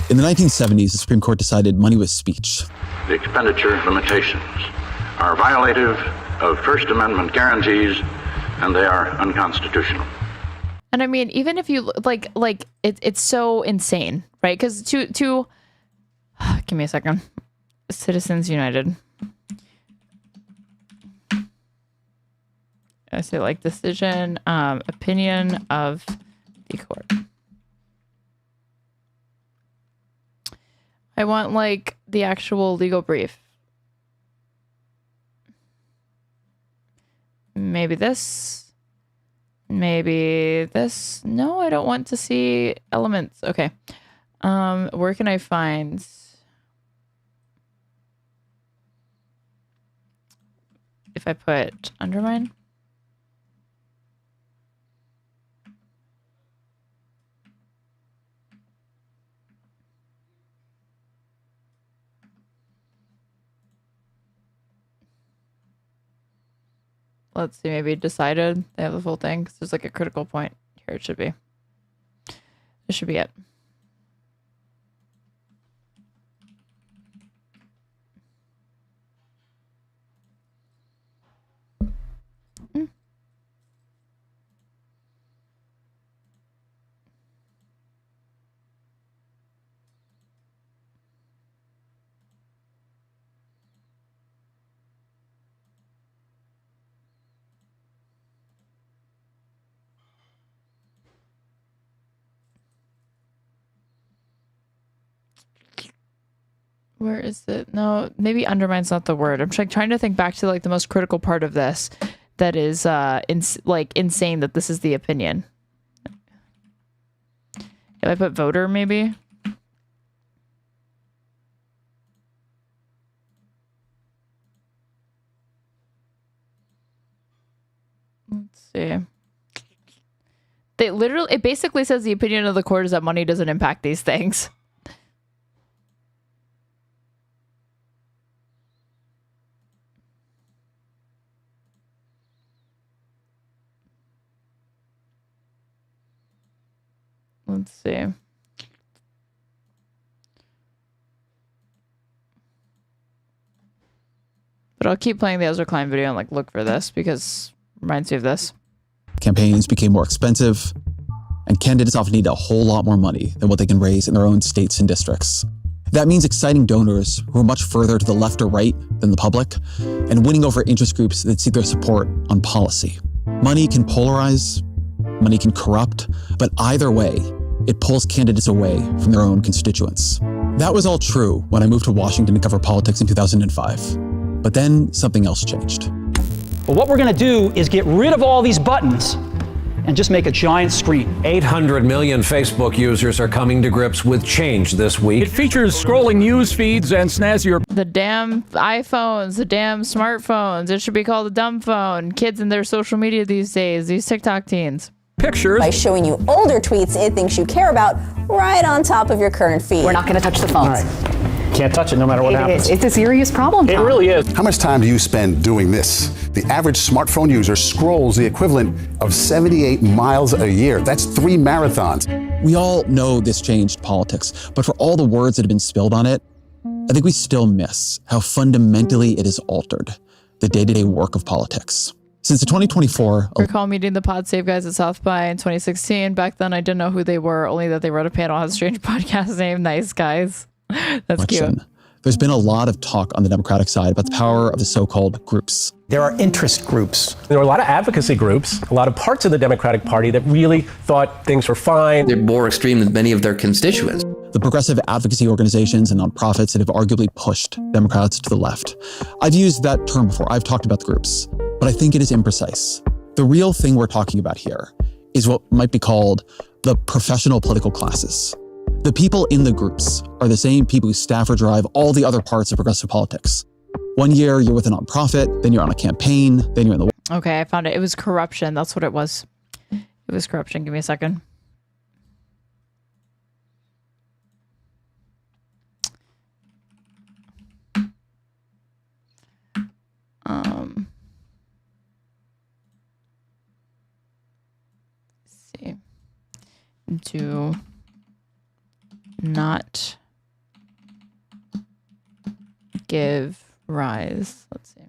In the 1970s, the Supreme Court decided money was speech. The expenditure limitations are violative of First Amendment guarantees, and they are unconstitutional. And I mean, even if you it's so insane, right? Because give me a second. Citizens United. I say like decision, opinion of the court. I want like the actual legal brief. Maybe this. Maybe this. No, I don't want to see elements. Okay. Where can I find? If I put undermine. Let's see, maybe decided. They have the full thing because there's like a critical point here. It should be. This should be it. Where is it? No, maybe undermine's not the word. I'm trying to think back to like the most critical part of this that is insane that this is the opinion. If I put voter, maybe. Let's see. It basically says the opinion of the court is that money doesn't impact these things. Let's see. But I'll keep playing the Ezra Klein video and like look for this because it reminds me of this. Campaigns became more expensive, and candidates often need a whole lot more money than what they can raise in their own states and districts. That means exciting donors who are much further to the left or right than the public, and winning over interest groups that seek their support on policy. Money can polarize, money can corrupt, but either way, it pulls candidates away from their own constituents. That was all true when I moved to Washington to cover politics in 2005. But then something else changed. Well, what we're going to do is get rid of all these buttons and just make a giant screen. 800 million Facebook users are coming to grips with change this week. It features scrolling news feeds and snazzier. The damn iPhones, the damn smartphones. It should be called a dumb phone. Kids and their social media these days, these TikTok teens. Pictures. By showing you older tweets it thinks you care about right on top of your current feed. We're not going to touch the phones. Can't touch it no matter what happens. It's a serious problem, Tom. It really is. How much time do you spend doing this? The average smartphone user scrolls the equivalent of 78 miles a year. That's 3 marathons. We all know this changed politics, but for all the words that have been spilled on it, I think we still miss how fundamentally it has altered the day-to-day work of politics. Since the 2024... Recall meeting the Pod Save guys at South by in 2016. Back then, I didn't know who they were, only that they wrote a panel, had a strange podcast name. Nice guys. That's cute. There's been a lot of talk on the Democratic side about the power of the so-called groups. There are interest groups. There are a lot of advocacy groups, a lot of parts of the Democratic Party that really thought things were fine. They're more extreme than many of their constituents. The progressive advocacy organizations and nonprofits that have arguably pushed Democrats to the left. I've used that term before. I've talked about the groups, but I think it is imprecise. The real thing we're talking about here is what might be called the professional political classes. The people in the groups are the same people who staff or drive all the other parts of progressive politics. One year you're with a nonprofit, then you're on a campaign, then you're in the... Okay, I found it. It was corruption. That's what it was. It was corruption. Give me a second. see. Do not give rise. Let's see.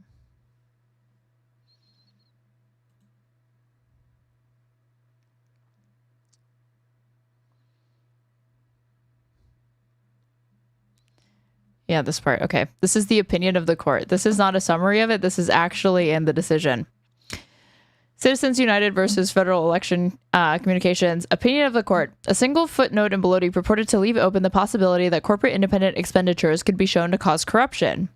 Yeah, this part. Okay. This is the opinion of the court. This is not a summary of it. This is actually in the decision. Citizens United versus Federal Election Communications. Opinion of the court. A single footnote in Belotti purported to leave open the possibility that corporate independent expenditures could be shown to cause corruption.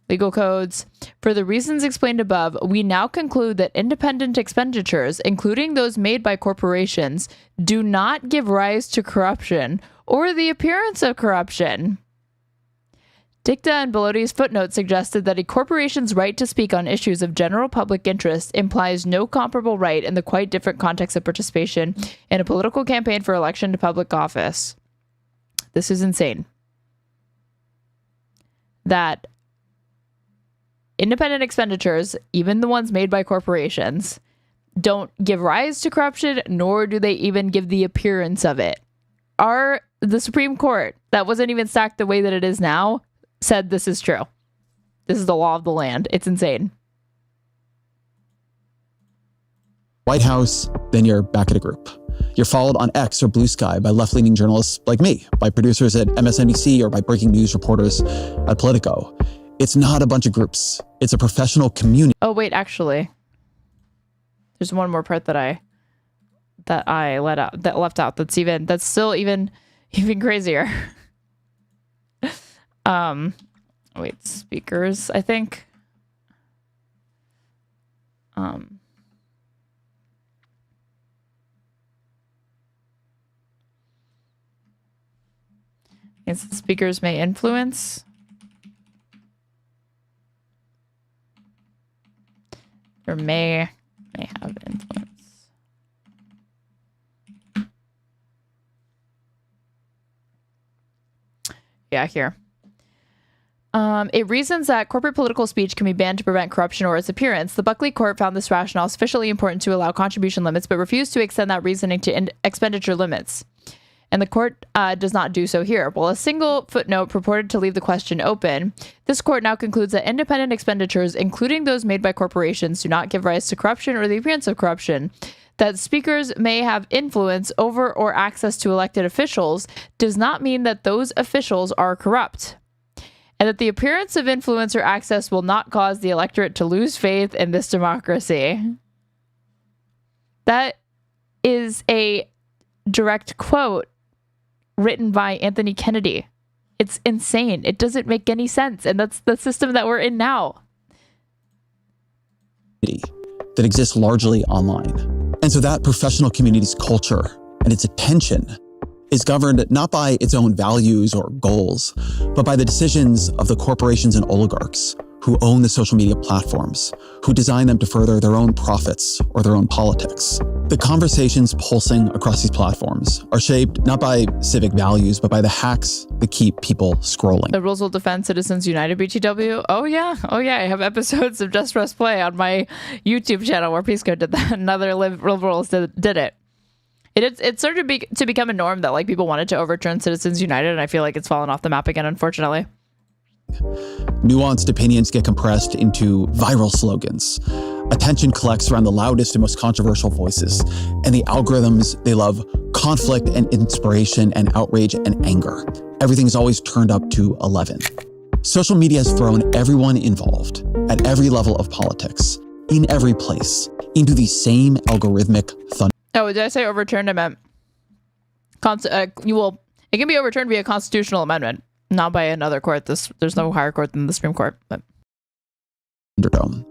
Legal codes. For the reasons explained above, we now conclude that independent expenditures, including those made by corporations, do not give rise to corruption or the appearance of corruption. Dicta and Belotti's footnote suggested that a corporation's right to speak on issues of general public interest implies no comparable right in the quite different context of participation in a political campaign for election to public office. This is insane. That independent expenditures, even the ones made by corporations, don't give rise to corruption, nor do they even give the appearance of it. The Supreme Court, that wasn't even stacked the way that it is now, said this is true. This is the law of the land. It's insane. White House, then you're back at a group. You're followed on X or Blue Sky by left-leaning journalists like me, by producers at MSNBC, or by breaking news reporters at Politico. It's not a bunch of groups. It's a professional community. Oh, wait, actually. There's one more part that I left out that's still even crazier. Wait, speakers, I think. Yes, speakers may influence. Or may have influence. Yeah, here. It reasons that corporate political speech can be banned to prevent corruption or its appearance. The Buckley Court found this rationale sufficiently important to allow contribution limits, but refused to extend that reasoning to expenditure limits. And the court does not do so here. While a single footnote purported to leave the question open, this court now concludes that independent expenditures, including those made by corporations, do not give rise to corruption or the appearance of corruption. That speakers may have influence over or access to elected officials does not mean that those officials are corrupt. And that the appearance of influence or access will not cause the electorate to lose faith in this democracy. That is a direct quote written by Anthony Kennedy. It's insane. It doesn't make any sense. And that's the system that we're in now. That exists largely online. And so that professional community's culture and its attention is governed not by its own values or goals, but by the decisions of the corporations and oligarchs who own the social media platforms, who design them to further their own profits or their own politics. The conversations pulsing across these platforms are shaped not by civic values, but by the hacks that keep people scrolling. The rules will defend Citizens United BTW. Oh yeah. I have episodes of Just Press Play on my YouTube channel where Pisco did that and other liberals did it. It started to become a norm that like people wanted to overturn Citizens United, and I feel like it's fallen off the map again, unfortunately. Nuanced opinions get compressed into viral slogans. Attention collects around the loudest and most controversial voices. And the algorithms, they love conflict and inspiration and outrage and anger. Everything's always turned up to 11. Social media has thrown everyone involved at every level of politics, in every place, into the same algorithmic thunder. Oh, did I say overturned? I meant it can be overturned via constitutional amendment, not by another court. There's no higher court than the Supreme Court. But Thunderdome.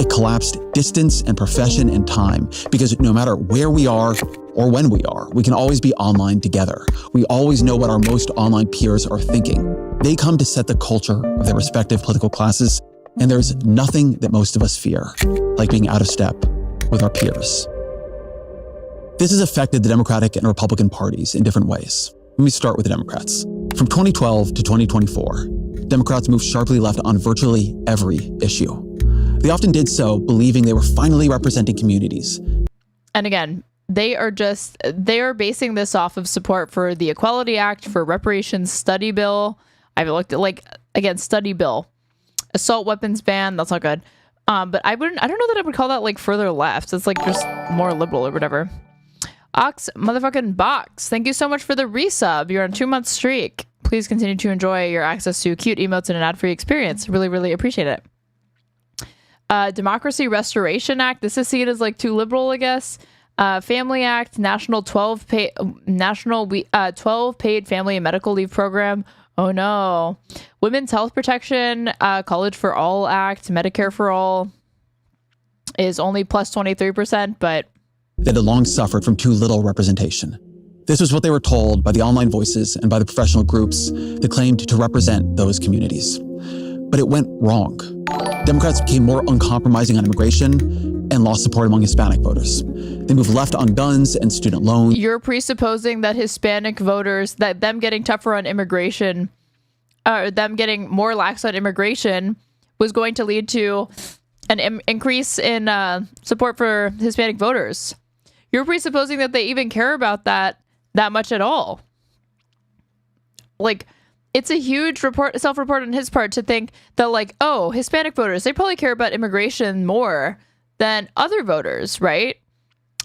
It collapsed distance and profession and time because no matter where we are or when we are, we can always be online together. We always know what our most online peers are thinking. They come to set the culture of their respective political classes, and there's nothing that most of us fear, like being out of step with our peers. This has affected the Democratic and Republican parties in different ways. Let me start with the Democrats. From 2012 to 2024, Democrats moved sharply left on virtually every issue. They often did so believing they were finally representing communities. And again, they are basing this off of support for the Equality Act, for reparations study bill. I've looked at, study bill, assault weapons ban. That's not good. But I don't know that I would call that like further left. It's like just more liberal or whatever. Ox motherfucking Box, thank you so much for the resub. You're on a 2-month streak. Please continue to enjoy your access to cute emotes and an ad-free experience. Really, really appreciate it. Democracy Restoration Act. This is seen as like too liberal, I guess. Family Act, National 12 paid family and medical leave program. Oh no. Women's Health Protection, College for All Act, Medicare for All is only plus 23%, but that had long suffered from too little representation. This was what they were told by the online voices and by the professional groups that claimed to represent those communities. But it went wrong. Democrats became more uncompromising on immigration and lost support among Hispanic voters. They moved left on guns and student loans. You're presupposing that Hispanic voters, that them getting tougher on immigration, or them getting more lax on immigration was going to lead to an increase in support for Hispanic voters. You're presupposing that they even care about that much at all. Like, it's a huge self-report on his part to think that, like, oh, Hispanic voters, they probably care about immigration more than other voters, right?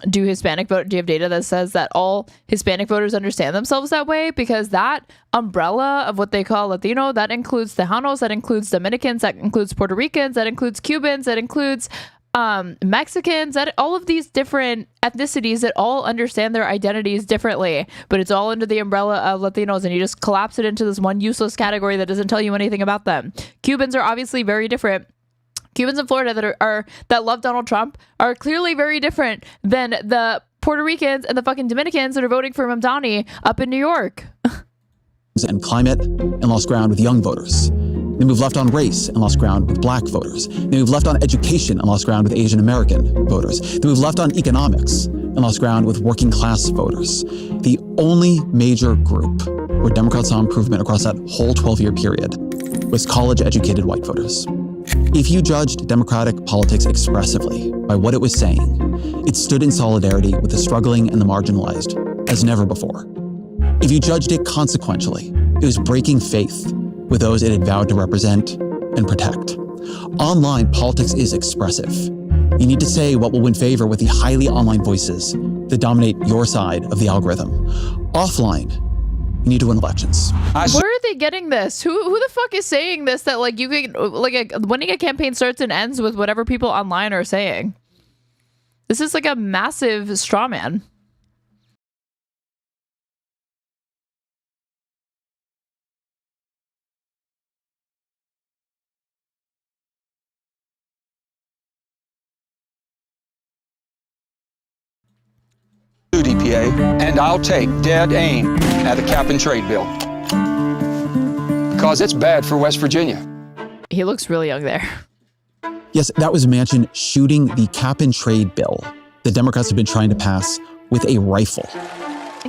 Do you have data that says that all Hispanic voters understand themselves that way? Because that umbrella of what they call Latino, that includes Tejanos, that includes Dominicans, that includes Puerto Ricans, that includes Cubans, that includes Mexicans, that all of these different ethnicities that all understand their identities differently, but it's all under the umbrella of Latinos, and you just collapse it into this one useless category that doesn't tell you anything about them. Cubans are obviously very different. Cubans in Florida that love Donald Trump are clearly very different than the Puerto Ricans and the fucking Dominicans that are voting for Mamdani up in New York. And climate and lost ground with young voters. They moved left on race and lost ground with black voters. They moved left on education and lost ground with Asian American voters. They moved left on economics and lost ground with working class voters. The only major group where Democrats saw improvement across that whole 12-year period was college-educated white voters. If you judged Democratic politics expressively by what it was saying, it stood in solidarity with the struggling and the marginalized as never before. If you judged it consequentially, it was breaking faith with those it had vowed to represent and protect. Online politics is expressive. You need to say what will win favor with the highly online voices that dominate your side of the algorithm. Offline, you need to win elections. Where are they getting this? Who the fuck is saying this? That like you can winning a campaign starts and ends with whatever people online are saying. This is like a massive straw man. DPA, and I'll take dead aim at the cap and trade bill because it's bad for West Virginia. He looks really young there. Yes, that was Manchin shooting the cap and trade bill the Democrats have been trying to pass with a rifle.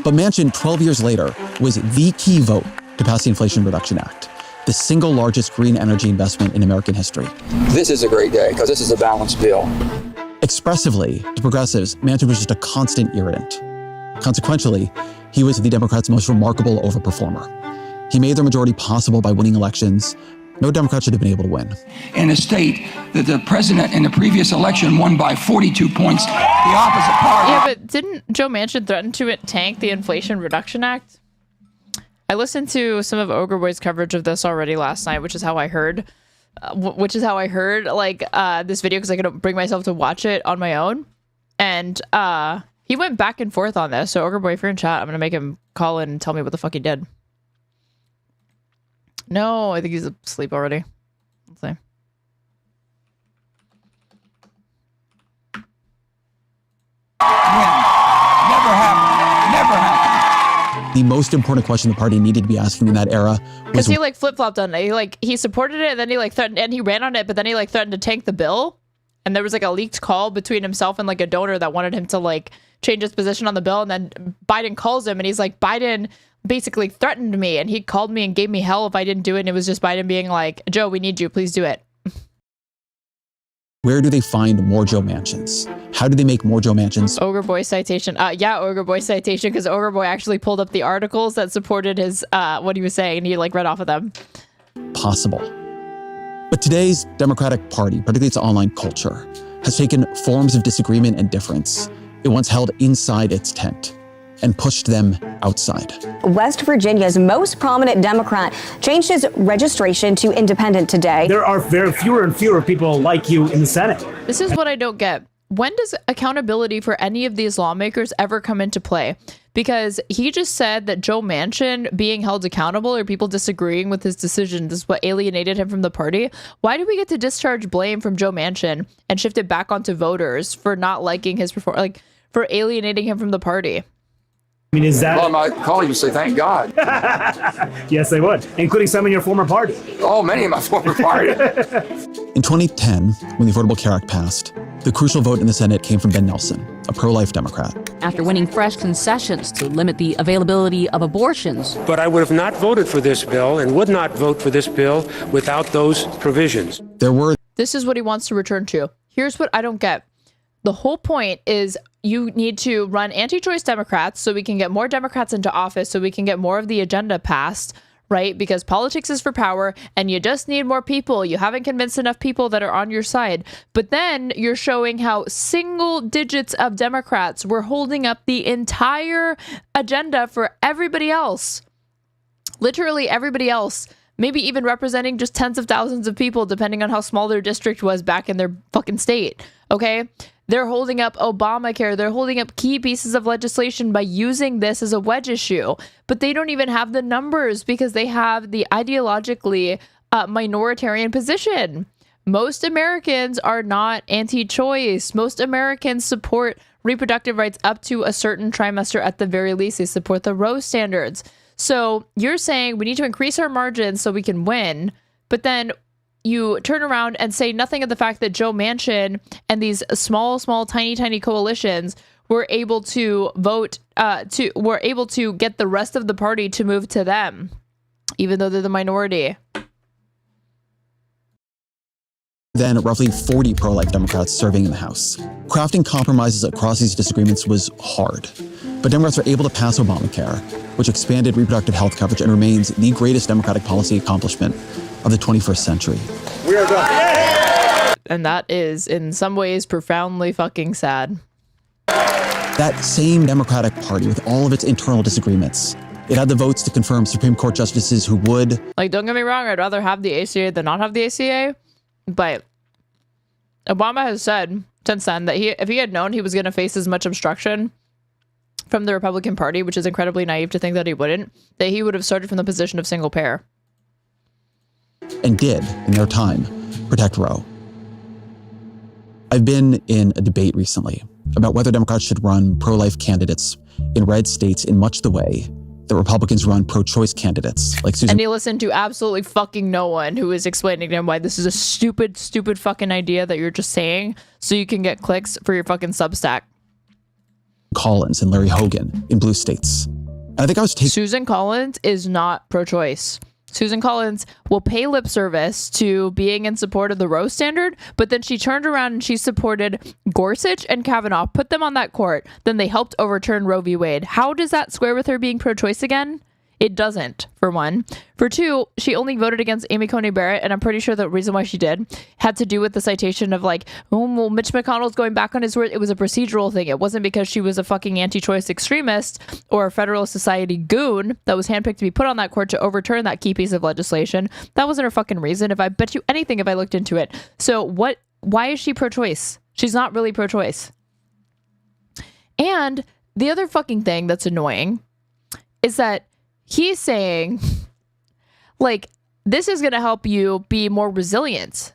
But Manchin, 12 years later, was the key vote to pass the Inflation Reduction Act, the single largest green energy investment in American history. This is a great day because this is a balanced bill. Expressively, to progressives, Manchin was just a constant irritant. Consequentially, he was the Democrats' most remarkable overperformer. He made their majority possible by winning elections no Democrat should have been able to win. In a state that the president in the previous election won by 42 points, the opposite party... Yeah, but didn't Joe Manchin threaten to tank the Inflation Reduction Act? I listened to some of Ogreboy's coverage of this already last night, which is how I heard this video because I couldn't bring myself to watch it on my own. And he went back and forth on this. So Ogreboy, if you're in chat, I'm going to make him call in and tell me what the fuck he did. No, I think he's asleep already. Let's see. Never happened. The most important question the party needed to be asking in that era was... Because he flip-flopped on it. He supported it, and then he threatened, and he ran on it, but then he threatened to tank the bill. And there was a leaked call between himself and a donor that wanted him to change his position on the bill. And then Biden calls him, and he's like, Biden basically threatened me, and he called me and gave me hell if I didn't do it. And it was just Biden being like, Joe, we need you, please do it. Where do they find more Joe Manchins? How do they make more Joe Manchins? Ogre Boy citation. Ogre Boy citation, because Ogre Boy actually pulled up the articles that supported his what he was saying, and he read off of them. Possible. But today's Democratic Party, particularly its online culture, has taken forms of disagreement and difference it once held inside its tent and pushed them outside. West Virginia's most prominent Democrat changed his registration to independent today. There are very fewer and fewer people like you in the Senate. This is what I don't get. When does accountability for any of these lawmakers ever come into play? Because he just said that Joe Manchin being held accountable or people disagreeing with his decisions is what alienated him from the party. Why do we get to discharge blame from Joe Manchin and shift it back onto voters for not liking his performance, like for alienating him from the party? I mean, is that... Well, my colleagues would say, thank God. Yes, they would, including some in your former party. Oh, many in my former party. In 2010, when the Affordable Care Act passed, the crucial vote in the Senate came from Ben Nelson, a pro-life Democrat. After winning fresh concessions to limit the availability of abortions. But I would have not voted for this bill and would not vote for this bill without those provisions. This is what he wants to return to. Here's what I don't get. The whole point is you need to run anti-choice Democrats so we can get more Democrats into office, so we can get more of the agenda passed, right? Because politics is for power and you just need more people. You haven't convinced enough people that are on your side. But then you're showing how single digits of Democrats were holding up the entire agenda for everybody else. Literally everybody else. Maybe even representing just tens of thousands of people, depending on how small their district was back in their fucking state. Okay? They're holding up Obamacare. They're holding up key pieces of legislation by using this as a wedge issue. But they don't even have the numbers because they have the ideologically minoritarian position. Most Americans are not anti-choice. Most Americans support reproductive rights up to a certain trimester at the very least. They support the Roe standards. So you're saying we need to increase our margins so we can win, but then you turn around and say nothing of the fact that Joe Manchin and these small, tiny coalitions were able to vote, were able to get the rest of the party to move to them, even though they're the minority. Then roughly 40 pro-life Democrats serving in the House. Crafting compromises across these disagreements was hard, but Democrats were able to pass Obamacare, which expanded reproductive health coverage and remains the greatest Democratic policy accomplishment of the 21st century. We are done. And that is, in some ways, profoundly fucking sad. That same Democratic Party, with all of its internal disagreements, it had the votes to confirm Supreme Court justices who would... Like, don't get me wrong, I'd rather have the ACA than not have the ACA, but Obama has said since then that if he had known he was going to face as much obstruction from the Republican Party, which is incredibly naive to think that he wouldn't, that he would have started from the position of single payer. And did, in their time, protect Roe. I've been in a debate recently about whether Democrats should run pro-life candidates in red states in much the way that Republicans run pro-choice candidates like Susan. And he listened to absolutely fucking no one who is explaining to him why this is a stupid fucking idea that you're just saying so you can get clicks for your fucking Substack. Collins and Larry Hogan in blue states. And I think I was Susan Collins is not pro-choice. Susan Collins will pay lip service to being in support of the Roe standard, but then she turned around and she supported Gorsuch and Kavanaugh, put them on that court. Then they helped overturn Roe v. Wade. How does that square with her being pro-choice again? It doesn't, for one. For two, she only voted against Amy Coney Barrett, and I'm pretty sure the reason why she did had to do with the citation of like, oh, well, Mitch McConnell's going back on his word. It was a procedural thing. It wasn't because she was a fucking anti-choice extremist or a Federalist Society goon that was handpicked to be put on that court to overturn that key piece of legislation. That wasn't her fucking reason. If I bet you anything, if I looked into it. So why is she pro-choice? She's not really pro-choice. And the other fucking thing that's annoying is that he's saying, like, this is going to help you be more resilient.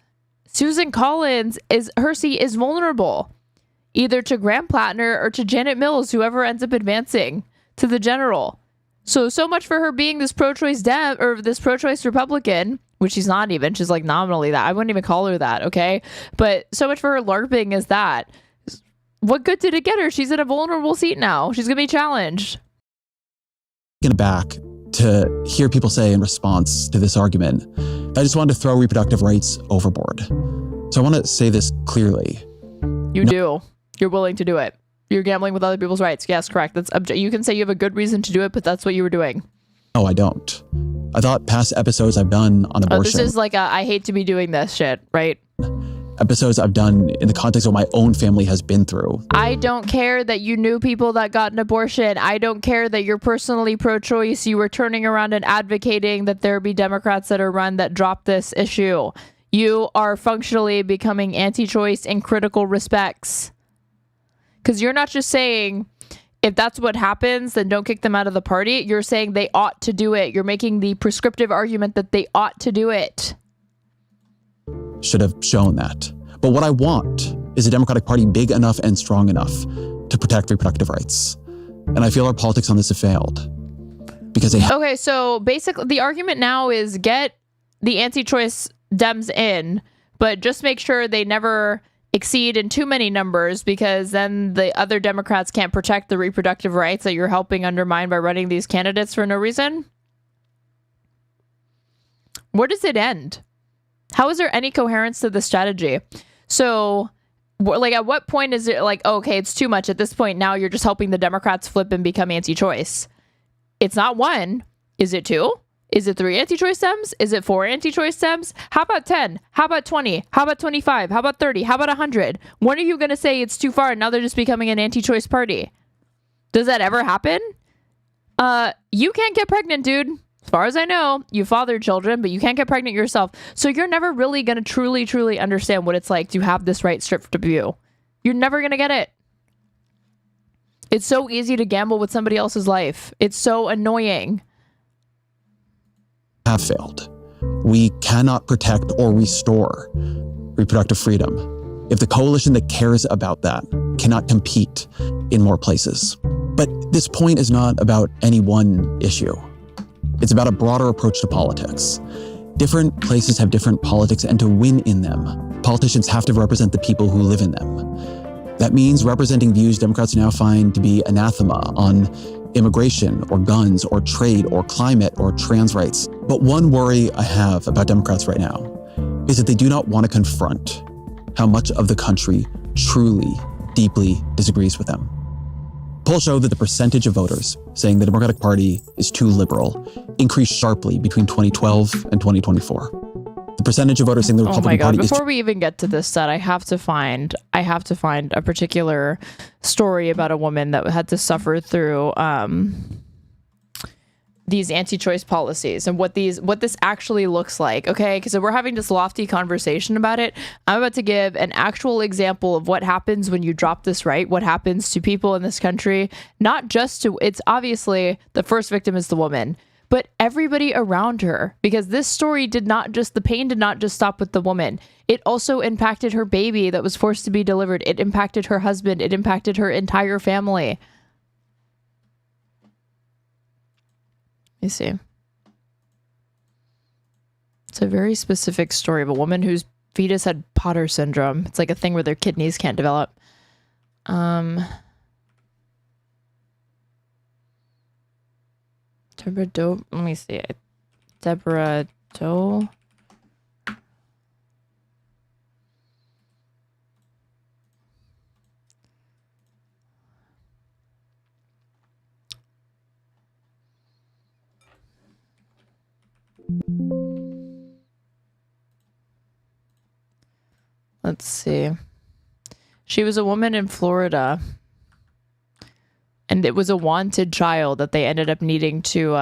Susan Collins, her seat is vulnerable, either to Graham Plattner or to Janet Mills, whoever ends up advancing to the general. So much for her being this pro-choice Dem or this pro-choice Republican, which she's not even. She's like nominally that. I wouldn't even call her that, okay? But so much for her LARPing is that. What good did it get her? She's in a vulnerable seat now. She's going to be challenged. Back to hear people say in response to this argument, I just wanted to throw reproductive rights overboard. So I want to say this clearly. You do. You're willing to do it. You're gambling with other people's rights. Yes, correct. That's you can say you have a good reason to do it, but that's what you were doing. No, I don't. I thought past episodes I've done on abortion. This is like I hate to be doing this shit, right? Episodes I've done in the context of what my own family has been through. I don't care that you knew people that got an abortion. I don't care that you're personally pro-choice. You were turning around and advocating that there be Democrats that are run that drop this issue. You are functionally becoming anti-choice in critical respects. Because you're not just saying, if that's what happens, then don't kick them out of the party. You're saying they ought to do it. You're making the prescriptive argument that they ought to do it. Should have shown that. But what I want is a Democratic Party big enough and strong enough to protect reproductive rights. And I feel our politics on this have failed. Because they Okay, so basically the argument now is get the anti-choice Dems in, but just make sure they never exceed in too many numbers, because then the other Democrats can't protect the reproductive rights that you're helping undermine by running these candidates for no reason. Where does it end? How is there any coherence to the strategy? So, like, at what point is it like, okay, it's too much at this point? Now you're just helping the Democrats flip and become anti-choice. It's not one. Is it two? Is it 3 anti-choice Dems? Is it 4 anti-choice Dems? How about 10? How about 20? How about 25? How about 30? How about 100? When are you going to say it's too far and now they're just becoming an anti-choice party? Does that ever happen? You can't get pregnant, dude. As far as I know, you father children, but you can't get pregnant yourself. So you're never really going to truly understand what it's like to have this right stripped of you. You're never going to get it. It's so easy to gamble with somebody else's life. It's so annoying. Have failed. We cannot protect or restore reproductive freedom if the coalition that cares about that cannot compete in more places. But this point is not about any one issue. It's about a broader approach to politics. Different places have different politics, and to win in them, politicians have to represent the people who live in them. That means representing views Democrats now find to be anathema on immigration or guns or trade or climate or trans rights. But one worry I have about Democrats right now is that they do not want to confront how much of the country truly, deeply disagrees with them. Polls show that the percentage of voters saying the Democratic Party is too liberal increased sharply between 2012 and 2024. The percentage of voters saying the Republican Party is... Before we even get to this set, I have to find a particular story about a woman that had to suffer through these anti-choice policies and what this actually looks like. Okay, because we're having this lofty conversation about it. I'm about to give an actual example of what happens when you drop this right. What happens to people in this country? Not just to, it's obviously the first victim is the woman, but everybody around her, because this story the pain did not just stop with the woman. It also impacted her baby that was forced to be delivered. It impacted her husband. It impacted her entire family. Let me see. It's a very specific story of a woman whose fetus had Potter syndrome. It's like a thing where their kidneys can't develop. Deborah Doe. Let me see. Deborah Doe. Let's see. She was a woman in Florida. And it was a wanted child that they ended up needing to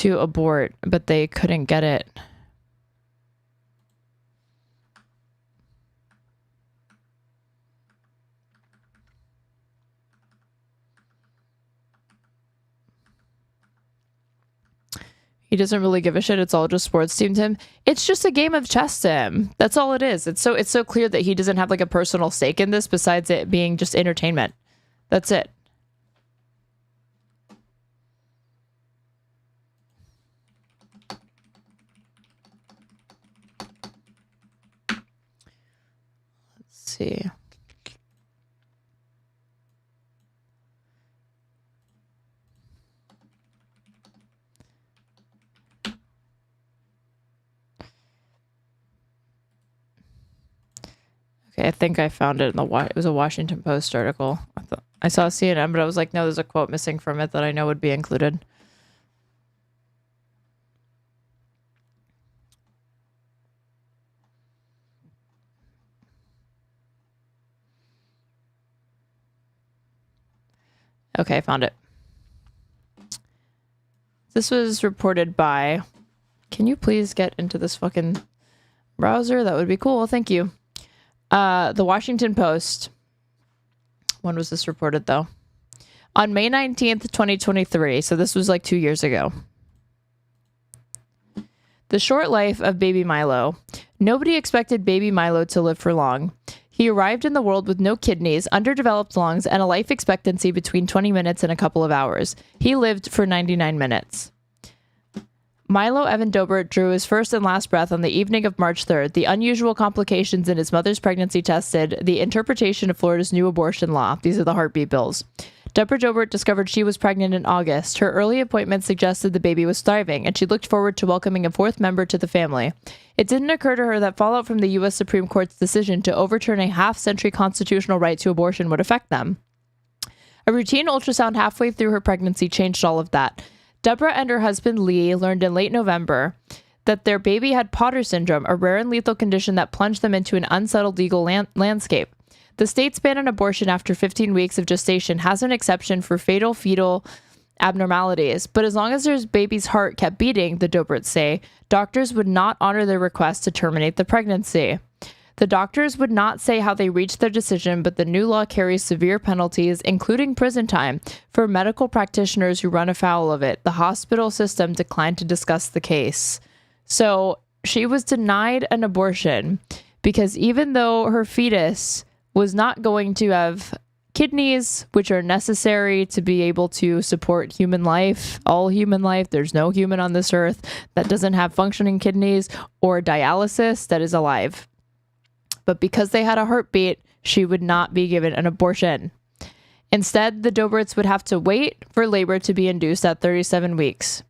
abort, but they couldn't get it. He doesn't really give a shit. It's all just sports team to him. It's just a game of chess to him. That's all it is. It's so clear that he doesn't have like a personal stake in this besides it being just entertainment. That's it. See. Okay, I think I found it in it was a Washington Post article. I saw CNN, but I was like, no, there's a quote missing from it that I know would be included. Okay, I found it. This was reported by... Can you please get into this fucking browser? That would be cool. Thank you. The Washington Post. When was this reported, though? On May 19th, 2023. So this was like 2 years ago. The short life of baby Milo. Nobody expected baby Milo to live for long. He arrived in the world with no kidneys, underdeveloped lungs, and a life expectancy between 20 minutes and a couple of hours. He lived for 99 minutes. Milo Evan Dobert drew his first and last breath on the evening of March 3rd. The unusual complications in his mother's pregnancy tested the interpretation of Florida's new abortion law. These are the heartbeat bills. Deborah Dobert discovered she was pregnant in August. Her early appointment suggested the baby was thriving, and she looked forward to welcoming a fourth member to the family. It didn't occur to her that fallout from the U.S. Supreme Court's decision to overturn a half-century constitutional right to abortion would affect them. A routine ultrasound halfway through her pregnancy changed all of that. Deborah and her husband Lee learned in late November that their baby had Potter syndrome, a rare and lethal condition that plunged them into an unsettled legal landscape. The state's ban on abortion after 15 weeks of gestation has an exception for fatal fetal abnormalities, but as long as their baby's heart kept beating, the Doberts say, doctors would not honor their request to terminate the pregnancy. The doctors would not say how they reached their decision, but the new law carries severe penalties, including prison time, for medical practitioners who run afoul of it. The hospital system declined to discuss the case. So she was denied an abortion because even though her fetus was not going to have kidneys, which are necessary to be able to support human life, all human life, there's no human on this earth that doesn't have functioning kidneys, or dialysis that is alive. But because they had a heartbeat, she would not be given an abortion. Instead, the Doberts would have to wait for labor to be induced at 37 weeks.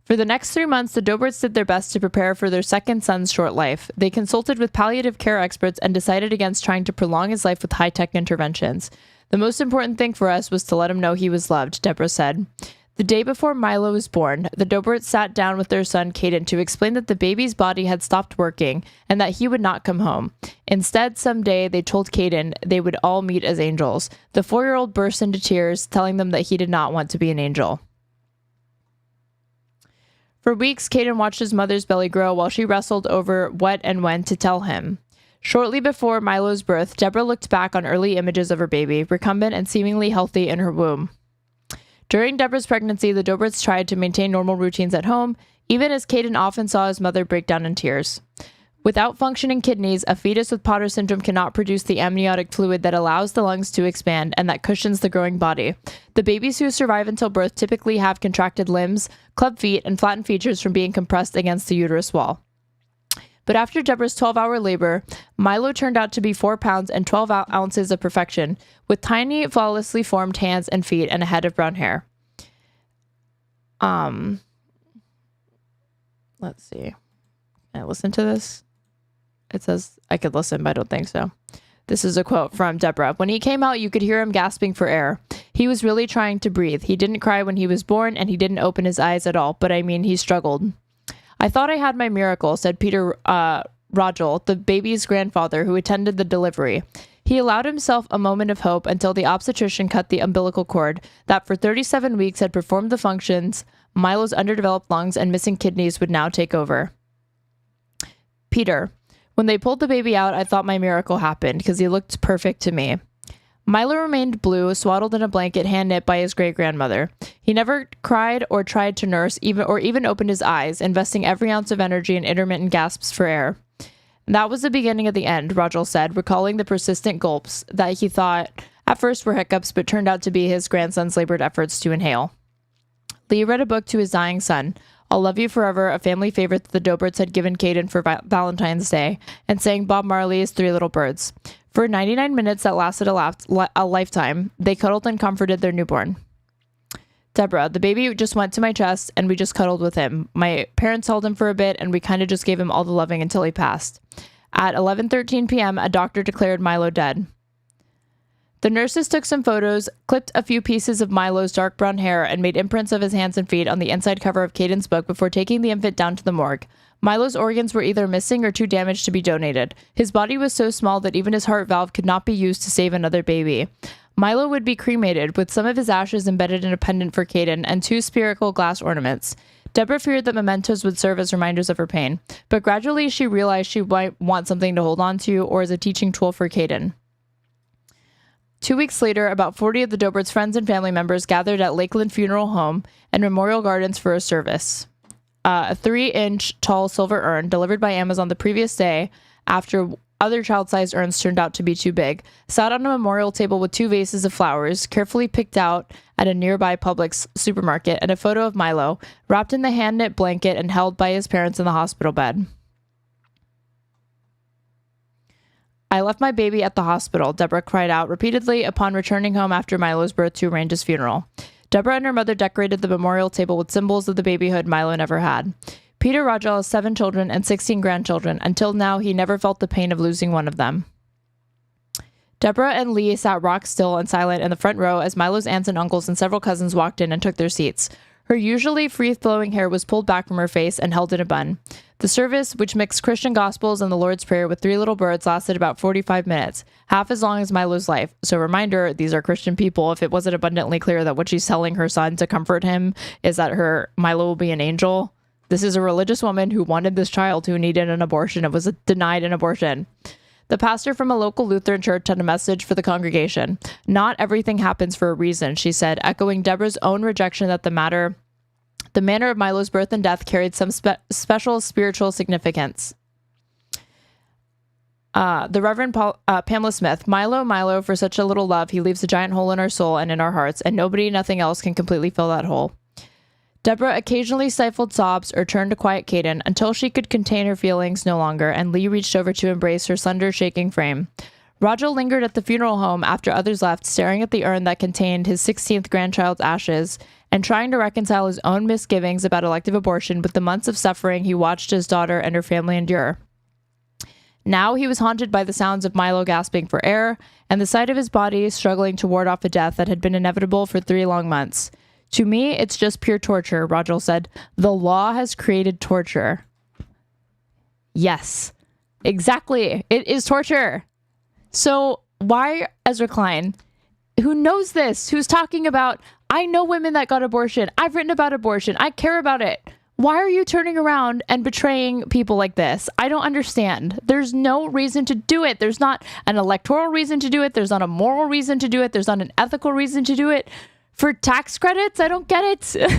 For the next 3 months, the Doberts did their best to prepare for their second son's short life. They consulted with palliative care experts and decided against trying to prolong his life with high-tech interventions. The most important thing for us was to let him know he was loved, Deborah said. The day before Milo was born, the Doberts sat down with their son, Caden, to explain that the baby's body had stopped working and that he would not come home. Instead, someday, they told Caden they would all meet as angels. The 4-year-old burst into tears, telling them that he did not want to be an angel. For weeks, Caden watched his mother's belly grow while she wrestled over what and when to tell him. Shortly before Milo's birth, Deborah looked back on early images of her baby, recumbent and seemingly healthy in her womb. During Deborah's pregnancy, the Doberts tried to maintain normal routines at home, even as Caden often saw his mother break down in tears. Without functioning kidneys, a fetus with Potter syndrome cannot produce the amniotic fluid that allows the lungs to expand and that cushions the growing body. The babies who survive until birth typically have contracted limbs, club feet, and flattened features from being compressed against the uterus wall. But after Deborah's 12-hour labor, Milo turned out to be 4 pounds and 12 ounces of perfection, with tiny, flawlessly formed hands and feet and a head of brown hair. Let's see. Can I listen to this? It says I could listen, but I don't think so. This is a quote from Deborah. When he came out, you could hear him gasping for air. He was really trying to breathe. He didn't cry when he was born, and he didn't open his eyes at all. But I mean, he struggled. I thought I had my miracle, said Peter Rogel, the baby's grandfather who attended the delivery. He allowed himself a moment of hope until the obstetrician cut the umbilical cord that for 37 weeks had performed the functions. Milo's underdeveloped lungs and missing kidneys would now take over. Peter, when they pulled the baby out, I thought my miracle happened because he looked perfect to me. Milo remained blue, swaddled in a blanket hand-knit by his great-grandmother. He never cried or tried to nurse even opened his eyes, investing every ounce of energy in intermittent gasps for air. That was the beginning of the end, Rogel said, recalling the persistent gulps that he thought at first were hiccups but turned out to be his grandson's labored efforts to inhale. Lee read a book to his dying son, I'll Love You Forever, a family favorite that the Doberts had given Caden for Valentine's Day, and sang Bob Marley's 3 Little Birds. For 99 minutes that lasted a lifetime, they cuddled and comforted their newborn. Deborah, the baby just went to my chest, and we just cuddled with him. My parents held him for a bit, and we kind of just gave him all the loving until he passed. At 11:13 p.m., a doctor declared Milo dead. The nurses took some photos, clipped a few pieces of Milo's dark brown hair, and made imprints of his hands and feet on the inside cover of Caden's book before taking the infant down to the morgue. Milo's organs were either missing or too damaged to be donated. His body was so small that even his heart valve could not be used to save another baby. Milo would be cremated, with some of his ashes embedded in a pendant for Caden and 2 spherical glass ornaments. Deborah feared that mementos would serve as reminders of her pain, but gradually she realized she might want something to hold on to or as a teaching tool for Caden. 2 weeks later, about 40 of the Dobrats' friends and family members gathered at Lakeland Funeral Home and Memorial Gardens for a service. A 3-inch tall silver urn, delivered by Amazon the previous day after other child-sized urns turned out to be too big, sat on a memorial table with 2 vases of flowers, carefully picked out at a nearby Publix supermarket, and a photo of Milo, wrapped in the hand-knit blanket and held by his parents in the hospital bed. I left my baby at the hospital, Deborah cried out repeatedly upon returning home after Milo's birth to arrange his funeral. Deborah and her mother decorated the memorial table with symbols of the babyhood Milo never had. Peter Rajal has 7 children and 16 grandchildren. Until now, he never felt the pain of losing one of them. Deborah and Lee sat rock still and silent in the front row as Milo's aunts and uncles and several cousins walked in and took their seats. Her usually free-flowing hair was pulled back from her face and held in a bun. The service, which mixed Christian Gospels and the Lord's Prayer with 3 little birds, lasted about 45 minutes, half as long as Milo's life. So reminder, these are Christian people. If it wasn't abundantly clear that what she's telling her son to comfort him is that Milo will be an angel, this is a religious woman who wanted this child who needed an abortion and was denied an abortion. The pastor from a local Lutheran church had a message for the congregation. Not everything happens for a reason, she said, echoing Deborah's own rejection that the manner of Milo's birth and death carried some special spiritual significance. The Reverend Pamela Smith, Milo, for such a little love, he leaves a giant hole in our soul and in our hearts, and nothing else can completely fill that hole. Deborah occasionally stifled sobs or turned to quiet Caden until she could contain her feelings no longer, and Lee reached over to embrace her slender, shaking frame. Rajal lingered at the funeral home after others left, staring at the urn that contained his 16th grandchild's ashes and trying to reconcile his own misgivings about elective abortion with the months of suffering he watched his daughter and her family endure. Now he was haunted by the sounds of Milo gasping for air and the sight of his body struggling to ward off a death that had been inevitable for 3 long months. To me, it's just pure torture, Rajal said. The law has created torture. Yes, exactly. It is torture. So why Ezra Klein, who knows this, who's talking about, I know women that got abortion. I've written about abortion. I care about it. Why are you turning around and betraying people like this? I don't understand. There's no reason to do it. There's not an electoral reason to do it. There's not a moral reason to do it. There's not an ethical reason to do it. For tax credits, I don't get it.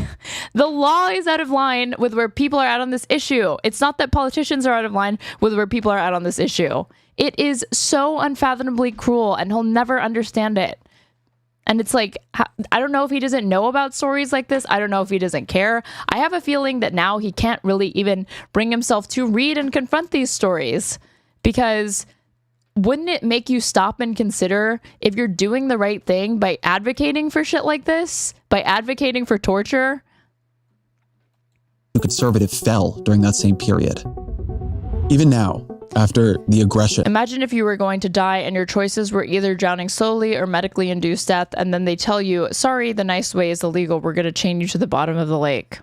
The law is out of line with where people are at on this issue. It's not that politicians are out of line with where people are at on this issue. It is so unfathomably cruel, and he'll never understand it. And it's like, I don't know if he doesn't know about stories like this. I don't know if he doesn't care. I have a feeling that now he can't really even bring himself to read and confront these stories, because wouldn't it make you stop and consider if you're doing the right thing by advocating for shit like this, by advocating for torture? The conservative fell during that same period. Even now, after the aggression. Imagine if you were going to die and your choices were either drowning slowly or medically induced death, and then they tell you, sorry, the nice way is illegal. We're going to chain you to the bottom of the lake.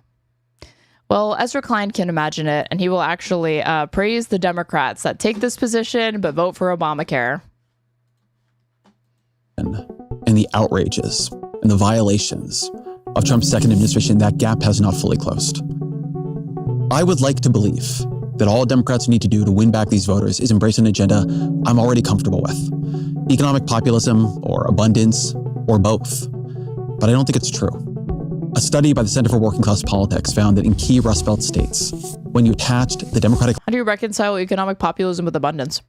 Well, Ezra Klein can imagine it, and he will actually praise the Democrats that take this position but vote for Obamacare. And the outrages and the violations of Trump's second administration, that gap has not fully closed. I would like to believe that all Democrats need to do to win back these voters is embrace an agenda I'm already comfortable with. Economic populism or abundance or both. But I don't think it's true. A study by the Center for Working Class Politics found that in key Rust Belt states, when you attached the Democratic... How do you reconcile economic populism with abundance?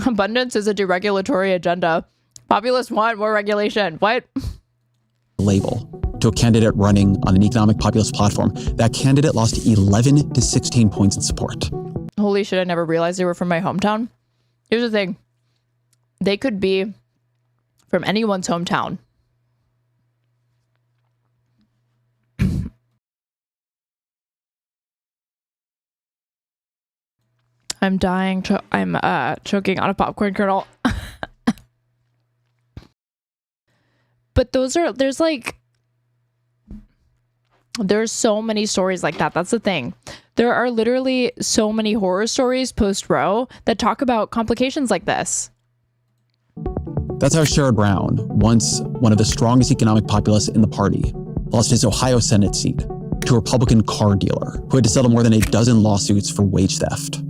Abundance is a deregulatory agenda. Populists want more regulation. What? ...label to a candidate running on an economic populist platform, that candidate lost 11 to 16 points in support. Holy shit, I never realized they were from my hometown. Here's the thing. They could be from anyone's hometown. I'm dying. I'm choking on a popcorn kernel. But there's so many stories like that. That's the thing. There are literally so many horror stories post-Roe that talk about complications like this. That's how Sherrod Brown, once one of the strongest economic populists in the party, lost his Ohio Senate seat to a Republican car dealer who had to settle more than a dozen lawsuits for wage theft.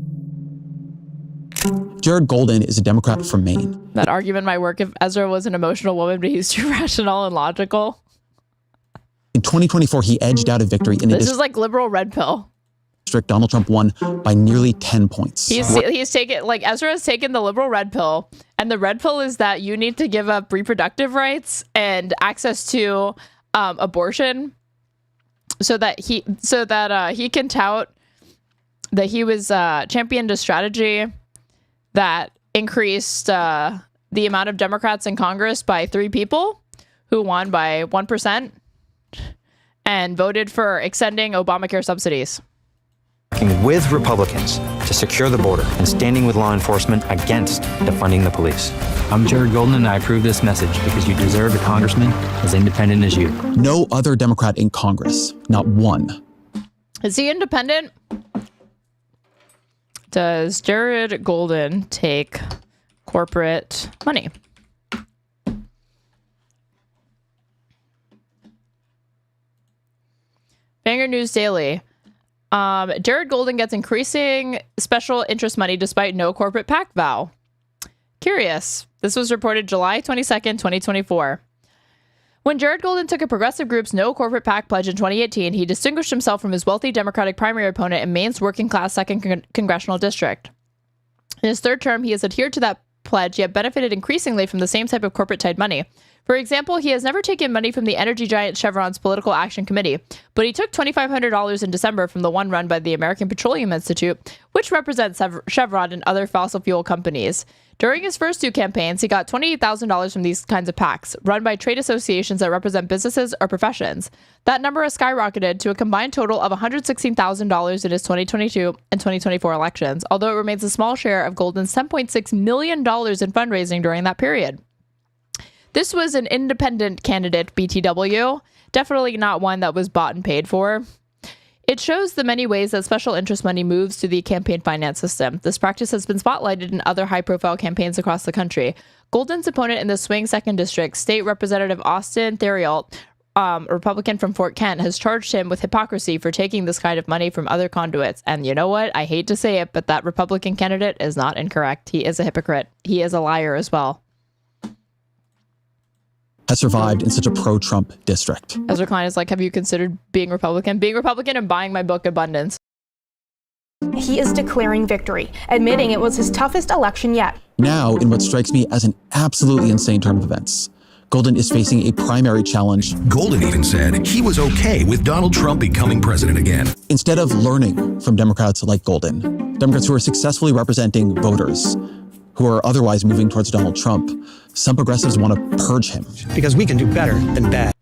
Jared Golden is a Democrat from Maine. That argument might work if Ezra was an emotional woman, but he's too rational and logical. In 2024, he edged out a victory in a This is like liberal red pill. district Donald Trump won by nearly 10 points. He's taken, like, Ezra has taken the liberal red pill, and the red pill is that you need to give up reproductive rights and access to abortion so that he can tout that he was championed a strategy that increased the amount of Democrats in Congress by 3 people who won by 1% and voted for extending Obamacare subsidies. Working with Republicans to secure the border and standing with law enforcement against defunding the police. I'm Jared Golden, and I approve this message because you deserve a congressman as independent as you. No other Democrat in Congress, not one. Is he independent? Does Jared Golden take corporate money? Banger News Daily. Jared Golden gets increasing special interest money despite no corporate PAC vow. Curious. This was reported July 22nd, 2024. When Jared Golden took a progressive group's no corporate PAC pledge in 2018, he distinguished himself from his wealthy Democratic primary opponent in Maine's working-class 2nd Congressional District. In his 3rd term, he has adhered to that pledge, yet benefited increasingly from the same type of corporate-tied money. For example, he has never taken money from the energy giant Chevron's Political Action Committee, but he took $2,500 in December from the one run by the American Petroleum Institute, which represents Chevron and other fossil fuel companies. During his first 2 campaigns, he got $28,000 from these kinds of PACs, run by trade associations that represent businesses or professions. That number has skyrocketed to a combined total of $116,000 in his 2022 and 2024 elections, although it remains a small share of Golden's $10.6 million in fundraising during that period. This was an independent candidate, BTW, definitely not one that was bought and paid for. It shows the many ways that special interest money moves through the campaign finance system. This practice has been spotlighted in other high-profile campaigns across the country. Golden's opponent in the swing 2nd District, State Representative Austin Theriault, a Republican from Fort Kent, has charged him with hypocrisy for taking this kind of money from other conduits. And you know what? I hate to say it, but that Republican candidate is not incorrect. He is a hypocrite. He is a liar as well. Has survived in such a pro-Trump district. Ezra Klein is like, have you considered being Republican? Being Republican and buying my book, Abundance. He is declaring victory, admitting it was his toughest election yet. Now, in what strikes me as an absolutely insane turn of events, Golden is facing a primary challenge. Golden even said he was okay with Donald Trump becoming president again. Instead of learning from Democrats like Golden, Democrats who are successfully representing voters who are otherwise moving towards Donald Trump, some progressives want to purge him. Because we can do better than bad.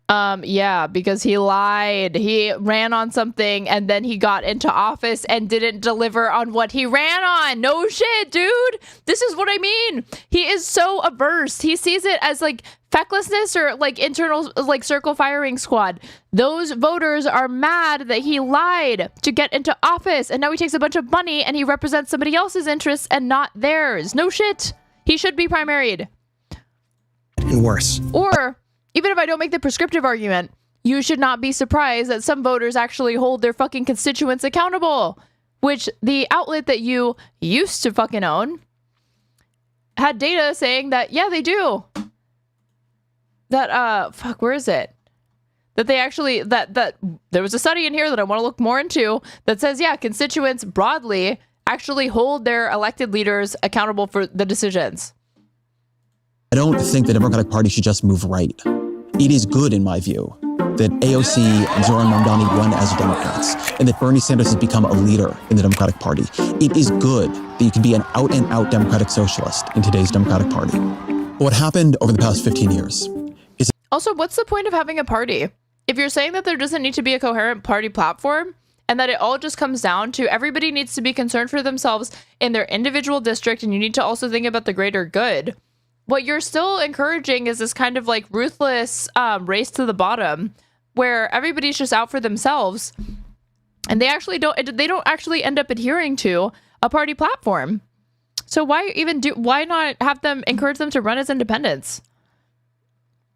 Yeah, because he lied. He ran on something and then he got into office and didn't deliver on what he ran on. No shit, dude. This is what I mean. He is so averse. He sees it as like fecklessness or like internal like circle firing squad. Those voters are mad that he lied to get into office and now he takes a bunch of money and he represents somebody else's interests and not theirs. No shit. He should be primaried. And worse. Or even if I don't make the prescriptive argument, you should not be surprised that some voters actually hold their fucking constituents accountable, which the outlet that you used to fucking own had data saying that, yeah, they do. That, where is it? That they actually, that there was a study in here that I want to look more into that says, yeah, constituents broadly actually hold their elected leaders accountable for the decisions. I don't think the Democratic Party should just move right. It is good, in my view, that AOC and Zohran Mamdani run as Democrats, and that Bernie Sanders has become a leader in the Democratic Party. It is good that you can be an out-and-out Democratic socialist in today's Democratic Party. But what happened over the past 15 years is... Also, what's the point of having a party? If you're saying that there doesn't need to be a coherent party platform, and that it all just comes down to everybody needs to be concerned for themselves in their individual district, and you need to also think about the greater good. What you're still encouraging is this kind of like ruthless race to the bottom where everybody's just out for themselves, and they don't actually end up adhering to a party platform. So why not have them encourage them to run as independents?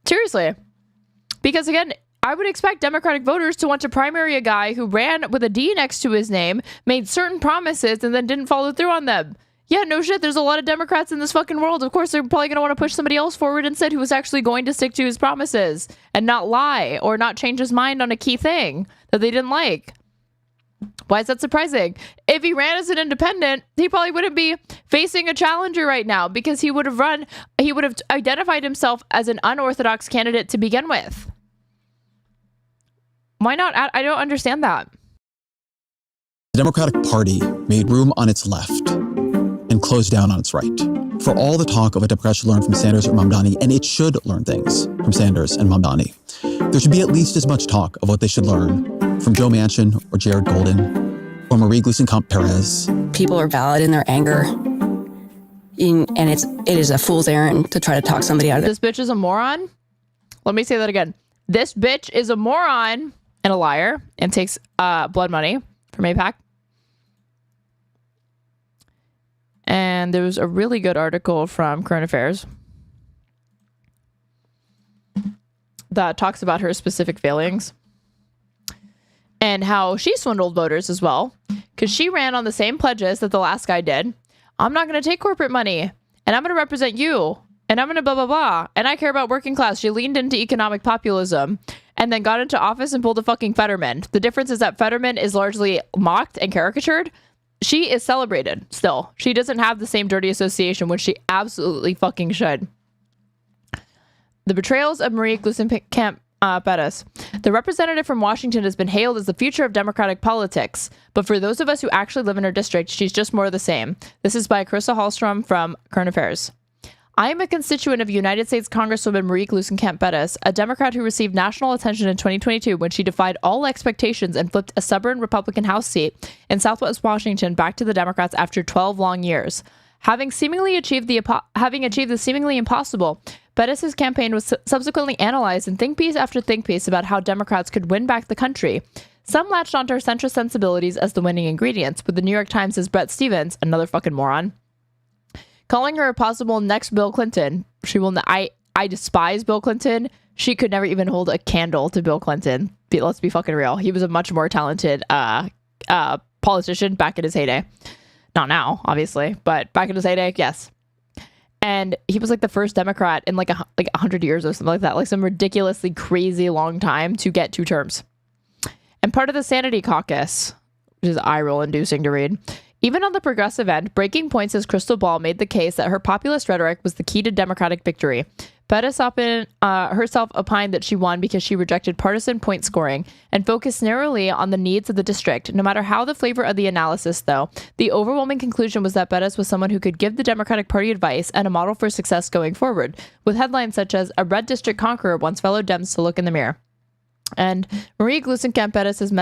Seriously. Because again, I would expect Democratic voters to want to primary a guy who ran with a D next to his name, made certain promises, and then didn't follow through on them. Yeah, no shit. There's a lot of Democrats in this fucking world. Of course, they're probably going to want to push somebody else forward instead who was actually going to stick to his promises and not lie or not change his mind on a key thing that they didn't like. Why is that surprising? If he ran as an independent, he probably wouldn't be facing a challenger right now because he would have identified himself as an unorthodox candidate to begin with. Why not? I don't understand that. The Democratic Party made room on its left and closed down on its right. For all the talk of what Democrats should learn from Sanders or Mamdani, and it should learn things from Sanders and Mamdani, there should be at least as much talk of what they should learn from Joe Manchin or Jared Golden or Marie Glusenkamp Perez. People are valid in their anger, and it is a fool's errand to try to talk somebody out of it. This bitch is a moron. Let me say that again. This bitch is a moron and a liar and takes blood money from AIPAC. And there was a really good article from Current Affairs that talks about her specific failings and how she swindled voters as well, because she ran on the same pledges that the last guy did. I'm not going to take corporate money, and I'm going to represent you, and I'm going to blah, blah, blah, and I care about working class. She leaned into economic populism and then got into office and pulled a fucking Fetterman. The difference is that Fetterman is largely mocked and caricatured. She is celebrated still. She doesn't have the same dirty association, which she absolutely fucking should. The betrayals of Marie Glusenkamp Perez. The representative from Washington has been hailed as the future of Democratic politics, but for those of us who actually live in her district, she's just more of the same. This is by Carissa Hallstrom from Current Affairs. I am a constituent of United States Congresswoman Marie Glusenkamp Perez, a Democrat who received national attention in 2022 when she defied all expectations and flipped a stubborn Republican House seat in Southwest Washington back to the Democrats after 12 long years. Having achieved the seemingly impossible, Perez's campaign was subsequently analyzed in think piece after think piece about how Democrats could win back the country. Some latched onto her centrist sensibilities as the winning ingredients, with the New York Times' Bret Stephens, another fucking moron, calling her a possible next Bill Clinton. I despise Bill Clinton. She could never even hold a candle to Bill Clinton. Let's be fucking real. He was a much more talented politician back in his heyday. Not now, obviously, but back in his heyday, yes. And he was like the first Democrat in like 100 years or something like that, like some ridiculously crazy long time to get 2 terms. And part of the Sanity Caucus, which is eye-roll inducing to read. Even on the progressive end, Breaking Points' Crystal Ball made the case that her populist rhetoric was the key to Democratic victory. Perez herself opined that she won because she rejected partisan point scoring and focused narrowly on the needs of the district. No matter how the flavor of the analysis, though, the overwhelming conclusion was that Perez was someone who could give the Democratic Party advice and a model for success going forward, with headlines such as "A Red District Conqueror Wants Fellow Dems to Look in the Mirror." And Marie Glusenkamp Perez's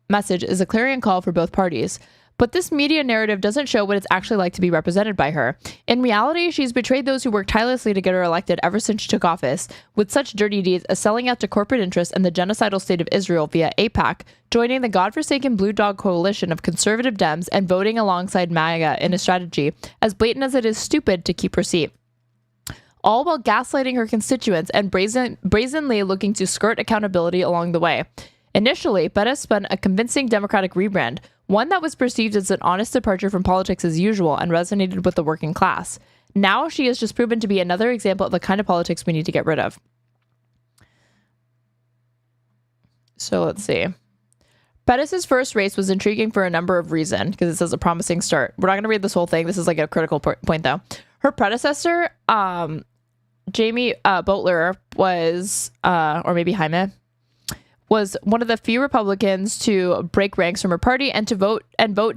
message is a clarion call for both parties. But this media narrative doesn't show what it's actually like to be represented by her. In reality, she's betrayed those who worked tirelessly to get her elected ever since she took office, with such dirty deeds as selling out to corporate interests and the genocidal state of Israel via AIPAC, joining the godforsaken Blue Dog coalition of conservative Dems, and voting alongside MAGA in a strategy as blatant as it is stupid to keep her seat. All while gaslighting her constituents and brazenly looking to skirt accountability along the way. Initially, Perez spun a convincing Democratic rebrand, one that was perceived as an honest departure from politics as usual and resonated with the working class. Now she has just proven to be another example of the kind of politics we need to get rid of. So let's see. Perez's first race was intriguing for a number of reasons, because it says a promising start. We're not going to read this whole thing. This is like a critical point, though. Her predecessor, Jamie Boatler, was, or maybe Jaime, was one of the few Republicans to break ranks from her party and to vote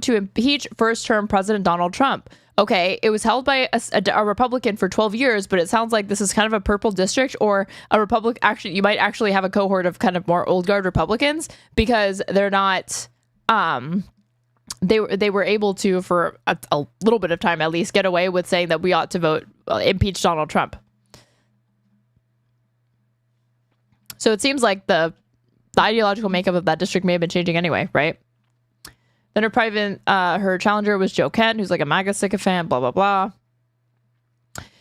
to impeach first-term President Donald Trump. Okay, it was held by a Republican for 12 years, but it sounds like this is kind of a purple district, or a Republic. Actually, you might actually have a cohort of kind of more old guard Republicans, because they're not they were able to, for a little bit of time at least, get away with saying that we ought to impeach Donald Trump. So it seems like the ideological makeup of that district may have been changing anyway, right? Then her challenger was Joe Kent, who's like a MAGA sycophant, blah, blah, blah.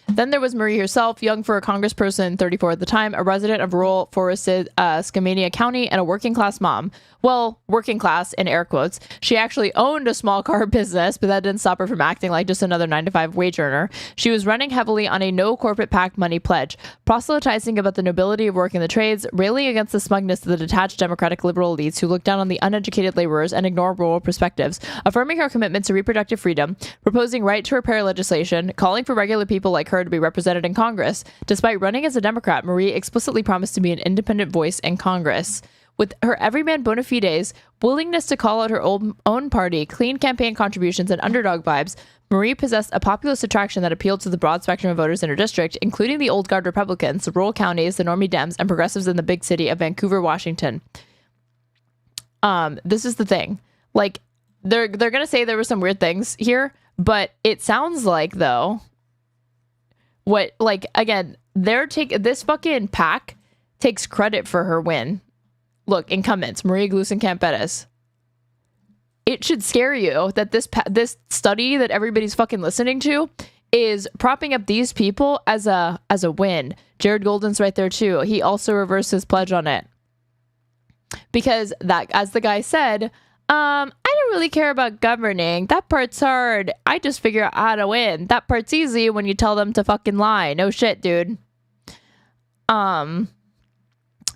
Then there was Marie herself, young for a congressperson, 34 at the time, a resident of rural forested Skamania County, and a working class mom. Well, working class in air quotes. She actually owned a small car business, but that didn't stop her from acting like just another 9-to-5 wage earner. She was running heavily on a no corporate PAC money pledge, proselytizing about the nobility of working the trades, railing against the smugness of the detached Democratic liberal elites who look down on the uneducated laborers and ignore rural perspectives, affirming her commitment to reproductive freedom, proposing right to repair legislation, calling for regular people like her to be represented in Congress. Despite running as a Democrat, Marie explicitly promised to be an independent voice in Congress. With her everyman bona fides, willingness to call out her own party, clean campaign contributions, and underdog vibes, Marie possessed a populist attraction that appealed to the broad spectrum of voters in her district, including the old guard Republicans, the rural counties, the normie Dems, and progressives in the big city of Vancouver, Washington. This is the thing. Like, they're gonna say there were some weird things here, but it sounds like, though, again, this fucking PAC takes credit for her win. Look, incumbents, Marie Glusenkamp Perez. It should scare you that this study that everybody's fucking listening to is propping up these people as a win. Jared Golden's right there too. He also reversed his pledge on it. Because that, as the guy said, I don't really care about governing. That part's hard. I just figure out how to win. That part's easy when you tell them to fucking lie. No shit, dude.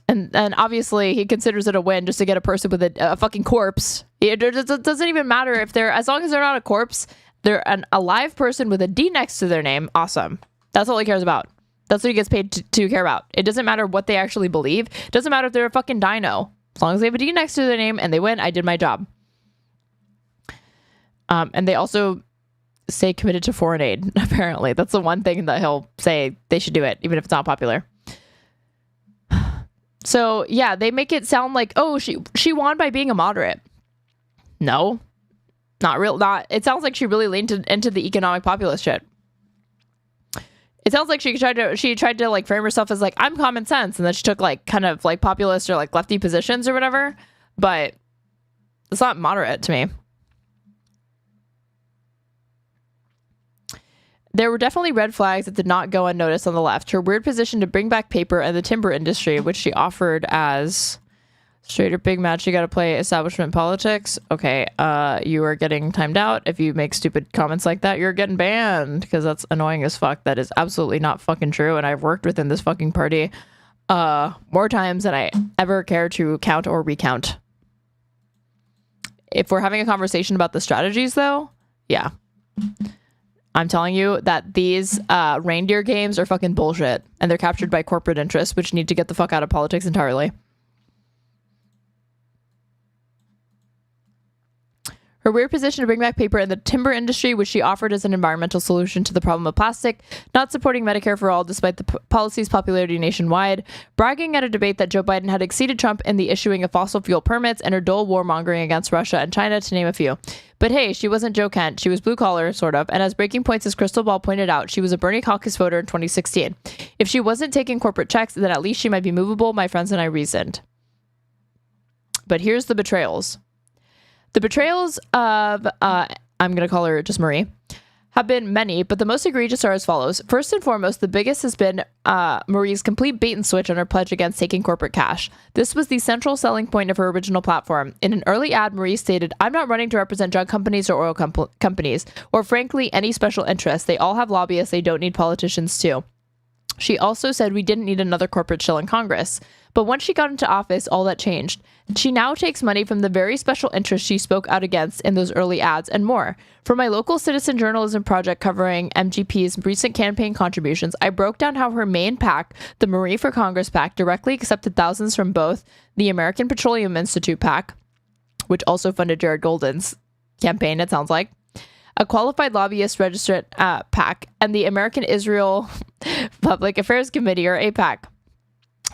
And obviously he considers it a win just to get a person with a fucking corpse. It doesn't even matter if as long as they're not a corpse, they're an alive person with a D next to their name. Awesome. That's all he cares about. That's what he gets paid to care about. It doesn't matter what they actually believe. It doesn't matter if they're a fucking dino. As long as they have a D next to their name and they win, I did my job. And they also stay committed to foreign aid, apparently. That's the one thing that he'll say they should do it, even if it's not popular. So, yeah, they make it sound like, oh, she won by being a moderate. No. It sounds like she really leaned into the economic populist shit. It sounds like she tried to like frame herself as like, I'm common sense, and then she took like kind of like populist or like lefty positions or whatever, but it's not moderate to me. There were definitely red flags that did not go unnoticed on the left. Her weird position to bring back paper and the timber industry, which she offered as straight or big match, you got to play establishment politics. Okay, you are getting timed out. If you make stupid comments like that, you're getting banned, because that's annoying as fuck. That is absolutely not fucking true, and I've worked within this fucking party more times than I ever care to count or recount. If we're having a conversation about the strategies, though, yeah. I'm telling you that these reindeer games are fucking bullshit, and they're captured by corporate interests, which need to get the fuck out of politics entirely. Her weird position to bring back paper in the timber industry, which she offered as an environmental solution to the problem of plastic, not supporting Medicare for all despite the policy's popularity nationwide, bragging at a debate that Joe Biden had exceeded Trump in the issuing of fossil fuel permits, and her dull warmongering against Russia and China, to name a few. But hey, she wasn't Joe Kent. She was blue collar, sort of, and as Breaking Points' Crystal Ball pointed out, she was a Bernie caucus voter in 2016. If she wasn't taking corporate checks, then at least she might be movable, my friends and I reasoned. But here's the betrayals. The betrayals of, I'm going to call her just Marie, have been many, but the most egregious are as follows. First and foremost, the biggest has been Marie's complete bait and switch on her pledge against taking corporate cash. This was the central selling point of her original platform. In an early ad, Marie stated, "I'm not running to represent drug companies or oil companies, or frankly, any special interests. They all have lobbyists. They don't need politicians too." She also said we didn't need another corporate shill in Congress. But once she got into office, all that changed. She now takes money from the very special interests she spoke out against in those early ads and more. For my local citizen journalism project covering MGP's recent campaign contributions, I broke down how her main PAC, the Marie for Congress PAC, directly accepted thousands from both the American Petroleum Institute PAC, which also funded Jared Golden's campaign, it sounds like, a qualified lobbyist registered PAC, and the American Israel Public Affairs Committee, or APAC.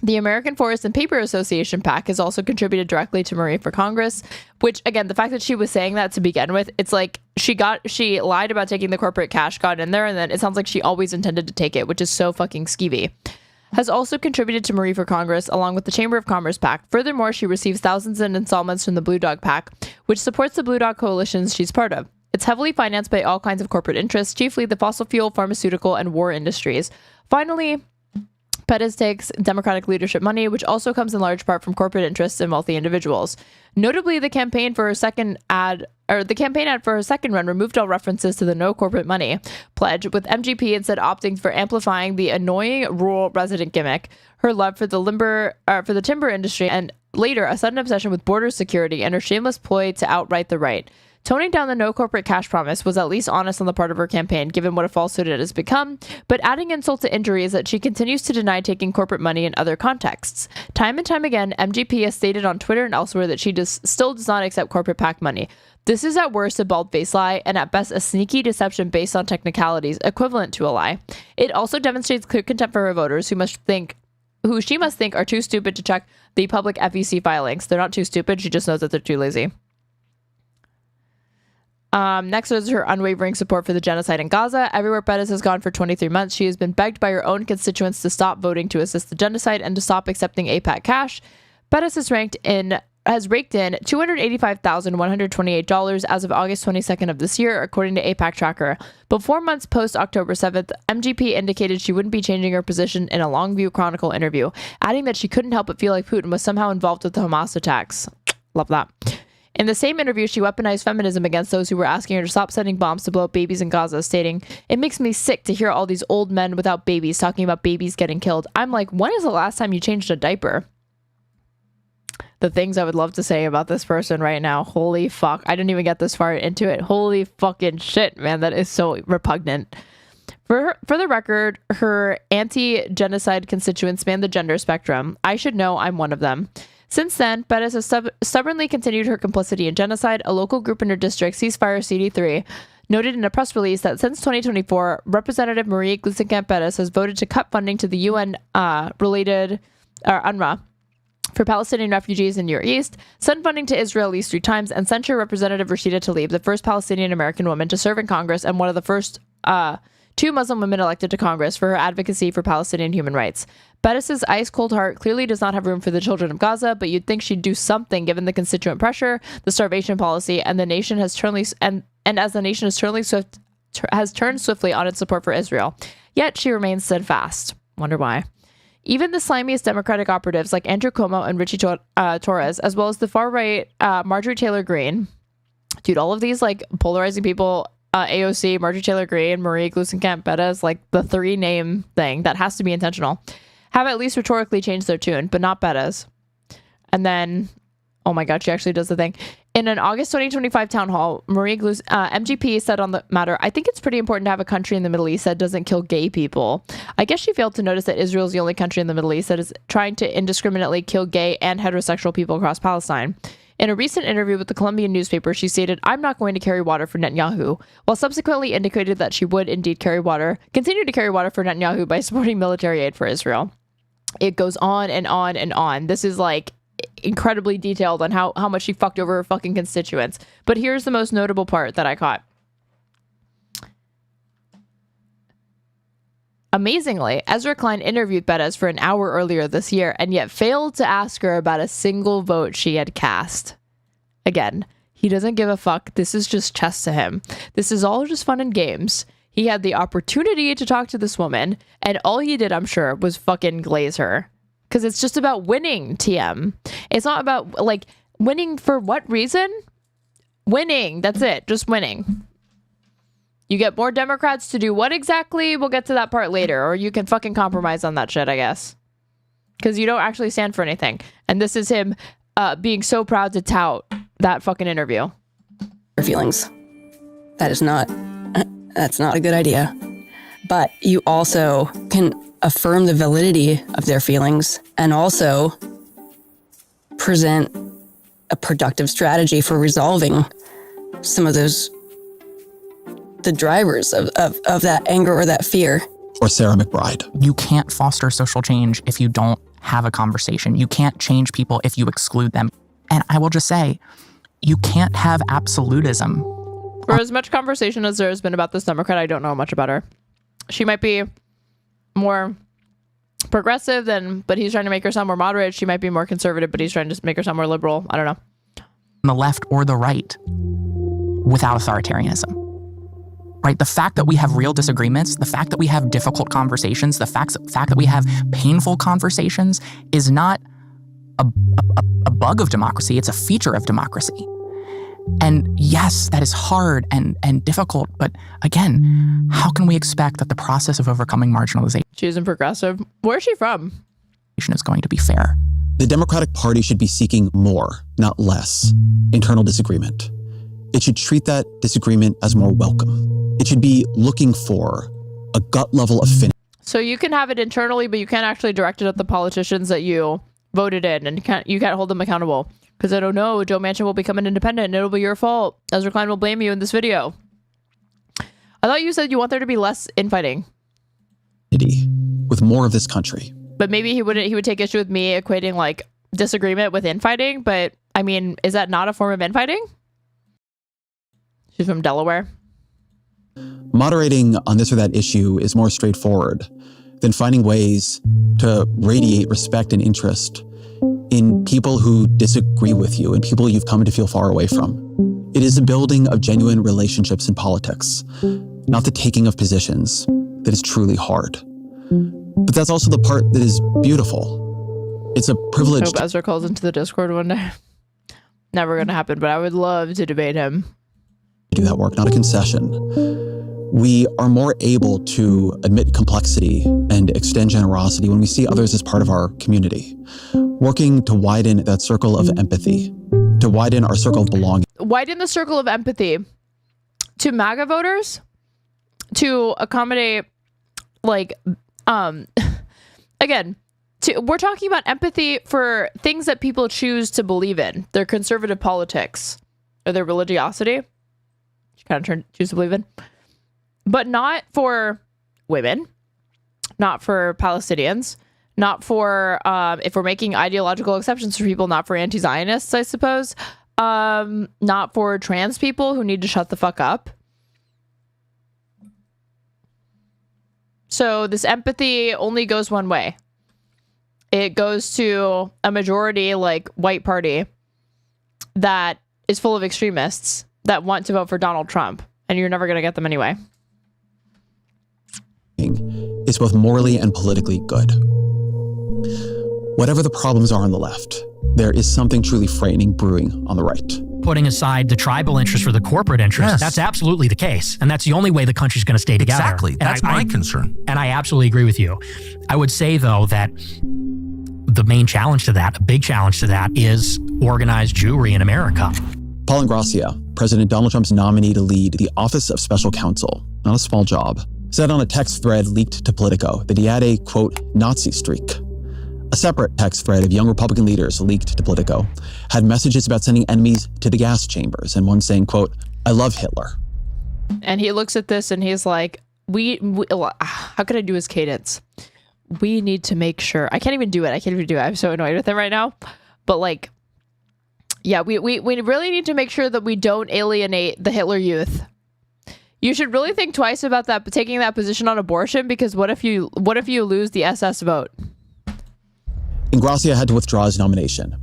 The American Forest and Paper Association PAC has also contributed directly to Marie for Congress, which, again, the fact that she was saying that to begin with, it's like she lied about taking the corporate cash, got in there, and then it sounds like she always intended to take it, which is so fucking skeevy. Has also contributed to Marie for Congress, along with the Chamber of Commerce PAC. Furthermore, she receives thousands in installments from the Blue Dog PAC, which supports the Blue Dog coalitions she's part of. It's heavily financed by all kinds of corporate interests, chiefly the fossil fuel, pharmaceutical, and war industries. Finally, Perez takes Democratic leadership money, which also comes in large part from corporate interests and wealthy individuals. Notably, the campaign for her second ad for her second run removed all references to the no corporate money pledge, with MGP instead opting for amplifying the annoying rural resident gimmick, her love for the timber industry, and later a sudden obsession with border security and her shameless ploy to outright the right. Toning down the no corporate cash promise was at least honest on the part of her campaign, given what a falsehood it has become, but adding insult to injury is that she continues to deny taking corporate money in other contexts. Time and time again, MGP has stated on Twitter and elsewhere that she still does not accept corporate PAC money. This is at worst a bald-faced lie, and at best a sneaky deception based on technicalities, equivalent to a lie. It also demonstrates clear contempt for her voters, who she must think are too stupid to check the public FEC filings. They're not too stupid, she just knows that they're too lazy. Next is her unwavering support for the genocide in Gaza. Everywhere Perez has gone for 23 months, she has been begged by her own constituents to stop voting to assist the genocide and to stop accepting APAC cash. Perez has raked in $285,128 as of August 22nd of this year, according to APAC Tracker. But 4 months post October 7th, MGP indicated she wouldn't be changing her position in a Longview Chronicle interview, adding that she couldn't help but feel like Putin was somehow involved with the Hamas attacks. Love that. In the same interview, she weaponized feminism against those who were asking her to stop sending bombs to blow up babies in Gaza, stating, "It makes me sick to hear all these old men without babies talking about babies getting killed." I'm like, when is the last time you changed a diaper? The things I would love to say about this person right now. Holy fuck. I didn't even get this far into it. Holy fucking shit, man. That is so repugnant. For the record, her anti-genocide constituents span the gender spectrum. I should know I'm one of them. Since then, Perez has stubbornly continued her complicity in genocide. A local group in her district, Ceasefire CD3, noted in a press release that since 2024, Representative Marie Glusenkamp Perez has voted to cut funding to the UN-related UNRWA for Palestinian refugees in Near East, send funding to Israel at least 3 times, and censure Representative Rashida Tlaib, the first Palestinian-American woman to serve in Congress and one of the first 2 Muslim women elected to Congress, for her advocacy for Palestinian human rights. Perez's ice-cold heart clearly does not have room for the children of Gaza, but you'd think she'd do something given the constituent pressure, the starvation policy, and the nation has turned swiftly on its support for Israel. Yet she remains steadfast. Wonder why. Even the slimiest Democratic operatives like Andrew Cuomo and Richie Torres, as well as the far-right Marjorie Taylor Greene, dude, all of these like polarizing people, AOC, Marjorie Taylor Greene, Marie Glusenkamp Perez, like the 3-name thing that has to be intentional, have at least rhetorically changed their tune, but not Perez. And then, oh my God, she actually does the thing. In an August 2025 town hall, MGP said on the matter, "I think it's pretty important to have a country in the Middle East that doesn't kill gay people." I guess she failed to notice that Israel is the only country in the Middle East that is trying to indiscriminately kill gay and heterosexual people across Palestine. In a recent interview with the Colombian newspaper, she stated, "I'm not going to carry water for Netanyahu," while subsequently indicated that she would indeed continue to carry water for Netanyahu by supporting military aid for Israel. It goes on and on and on. This is like incredibly detailed on how much she fucked over her fucking constituents. But here's the most notable part that I caught. Amazingly, Ezra Klein interviewed Perez for an hour earlier this year and yet failed to ask her about a single vote she had cast. Again, he doesn't give a fuck. This is just chess to him. This is all just fun and games. He had the opportunity to talk to this woman, and all he did, I'm sure, was fucking glaze her. Because it's just about winning, TM. It's not about, like, winning for what reason? Winning. That's it. Just winning. You get more Democrats to do what exactly? We'll get to that part later. Or you can fucking compromise on that shit, I guess. Because you don't actually stand for anything. And this is him being so proud to tout that fucking interview. Their feelings. That's not a good idea. But you also can affirm the validity of their feelings and also present a productive strategy for resolving some of the drivers of that anger or that fear. Or Sarah McBride. You can't foster social change if you don't have a conversation. You can't change people if you exclude them. And I will just say, you can't have absolutism. For as much conversation as there has been about this Democrat, I don't know much about her. She might be more progressive but he's trying to make her sound more moderate. She might be more conservative, but he's trying to make her sound more liberal. I don't know. On the left or the right without authoritarianism. Right? The fact that we have real disagreements, the fact that we have difficult conversations, the fact that we have painful conversations is not a bug of democracy. It's a feature of democracy. And yes, that is hard and difficult. But again, how can we expect that the process of overcoming marginalization She isn't progressive. Where's she from? is going to be fair? The Democratic Party should be seeking more, not less, internal disagreement. It should treat that disagreement as more welcome. It should be looking for a gut level affinity. So you can have it internally, but you can't actually direct it at the politicians that you voted in, and you can't hold them accountable. Because I don't know, Joe Manchin will become an independent and it'll be your fault. Ezra Klein will blame you in this video. I thought you said you want there to be less infighting. With more of this country. But maybe he would take issue with me equating like disagreement with infighting. But I mean, is that not a form of infighting? She's from Delaware. Moderating on this or that issue is more straightforward than finding ways to radiate respect and interest in people who disagree with you and people you've come to feel far away from. It is the building of genuine relationships in politics, not the taking of positions, that is truly hard. But that's also the part that is beautiful. It's a privilege. I hope Ezra calls into the Discord one day. Never going to happen, but I would love to debate him. Do that work, not a concession. We are more able to admit complexity and extend generosity when we see others as part of our community, working to widen that circle of empathy, to widen our circle of belonging. Widen the circle of empathy to MAGA voters, to accommodate, like, again, we're talking about empathy for things that people choose to believe in, their conservative politics or their religiosity, which kind of choose to believe in. But not for women, not for Palestinians, not for, if we're making ideological exceptions for people, not for anti-Zionists, I suppose, not for trans people who need to shut the fuck up. So this empathy only goes one way. It goes to a majority, like, white party that is full of extremists that want to vote for Donald Trump, and you're never going to get them anyway. Is both morally and politically good. Whatever the problems are on the left, there is something truly frightening brewing on the right. Putting aside the tribal interest for the corporate interest, that's absolutely the case. And that's the only way the country's going to stay together. Exactly. That's my concern. And I absolutely agree with you. I would say, though, that the main challenge to that, a big challenge to that, is organized Jewry in America. Paul Ingrassia, President Donald Trump's nominee to lead the Office of Special Counsel, not a small job, said on a text thread leaked to Politico that he had a, quote, Nazi streak. A separate text thread of young Republican leaders leaked to Politico had messages about sending enemies to the gas chambers, and one saying, quote, I love Hitler. And he looks at this and he's like, how could I do his cadence? We need to make sure. I can't even do it. I'm so annoyed with him right now. But like, yeah, we really need to make sure that we don't alienate the Hitler youth. You should really think twice about that, taking that position on abortion, because what if you lose the SS vote? Ingrassia had to withdraw his nomination,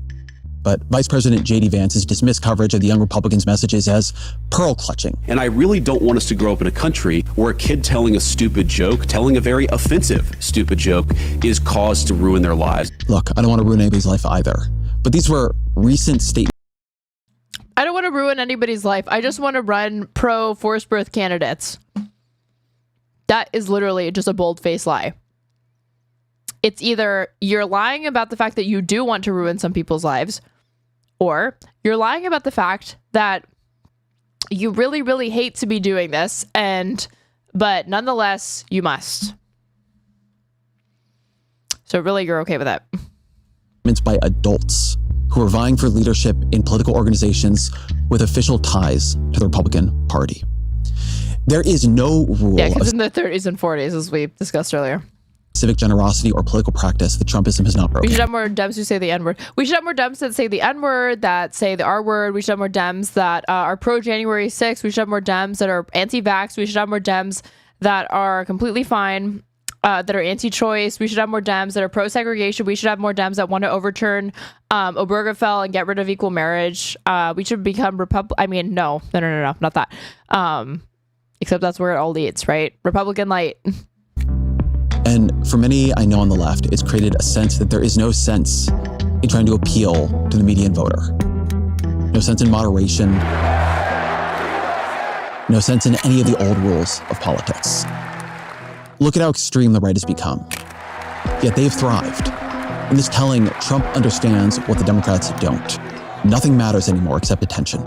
but Vice President J.D. Vance has dismissed coverage of the young Republicans' messages as pearl clutching. And I really don't want us to grow up in a country where a kid telling a stupid joke, telling a very offensive stupid joke, is cause to ruin their lives. Look, I don't want to ruin anybody's life either, but these were recent statements. I don't want to ruin anybody's life. I just want to run pro forced birth candidates. That is literally just a bold-faced lie. It's either you're lying about the fact that you do want to ruin some people's lives, or you're lying about the fact that you really, really hate to be doing this, but nonetheless, you must. So really, you're okay with that. By adults who are vying for leadership in political organizations with official ties to the Republican Party. There is no rule. Yeah, because in the 30s and 40s, as we discussed earlier. civic generosity, or political practice that Trumpism has not broken. We should have more Dems who say the N-word. We should have more Dems that say the N-word, that say the R-word. We should have more Dems that are pro-January 6th. We should have more Dems that are anti-vax. We should have more Dems that are completely fine, that are anti-choice. We should have more Dems that are pro-segregation. We should have more Dems that want to overturn Obergefell and get rid of equal marriage. We should become no, not that. Except that's where it all leads, right? Republican light. And for many I know on the left, it's created a sense that there is no sense in trying to appeal to the median voter. No sense in moderation. No sense in any of the old rules of politics. Look at how extreme the right has become. Yet they've thrived. In this telling, Trump understands what the Democrats don't. Nothing matters anymore except attention.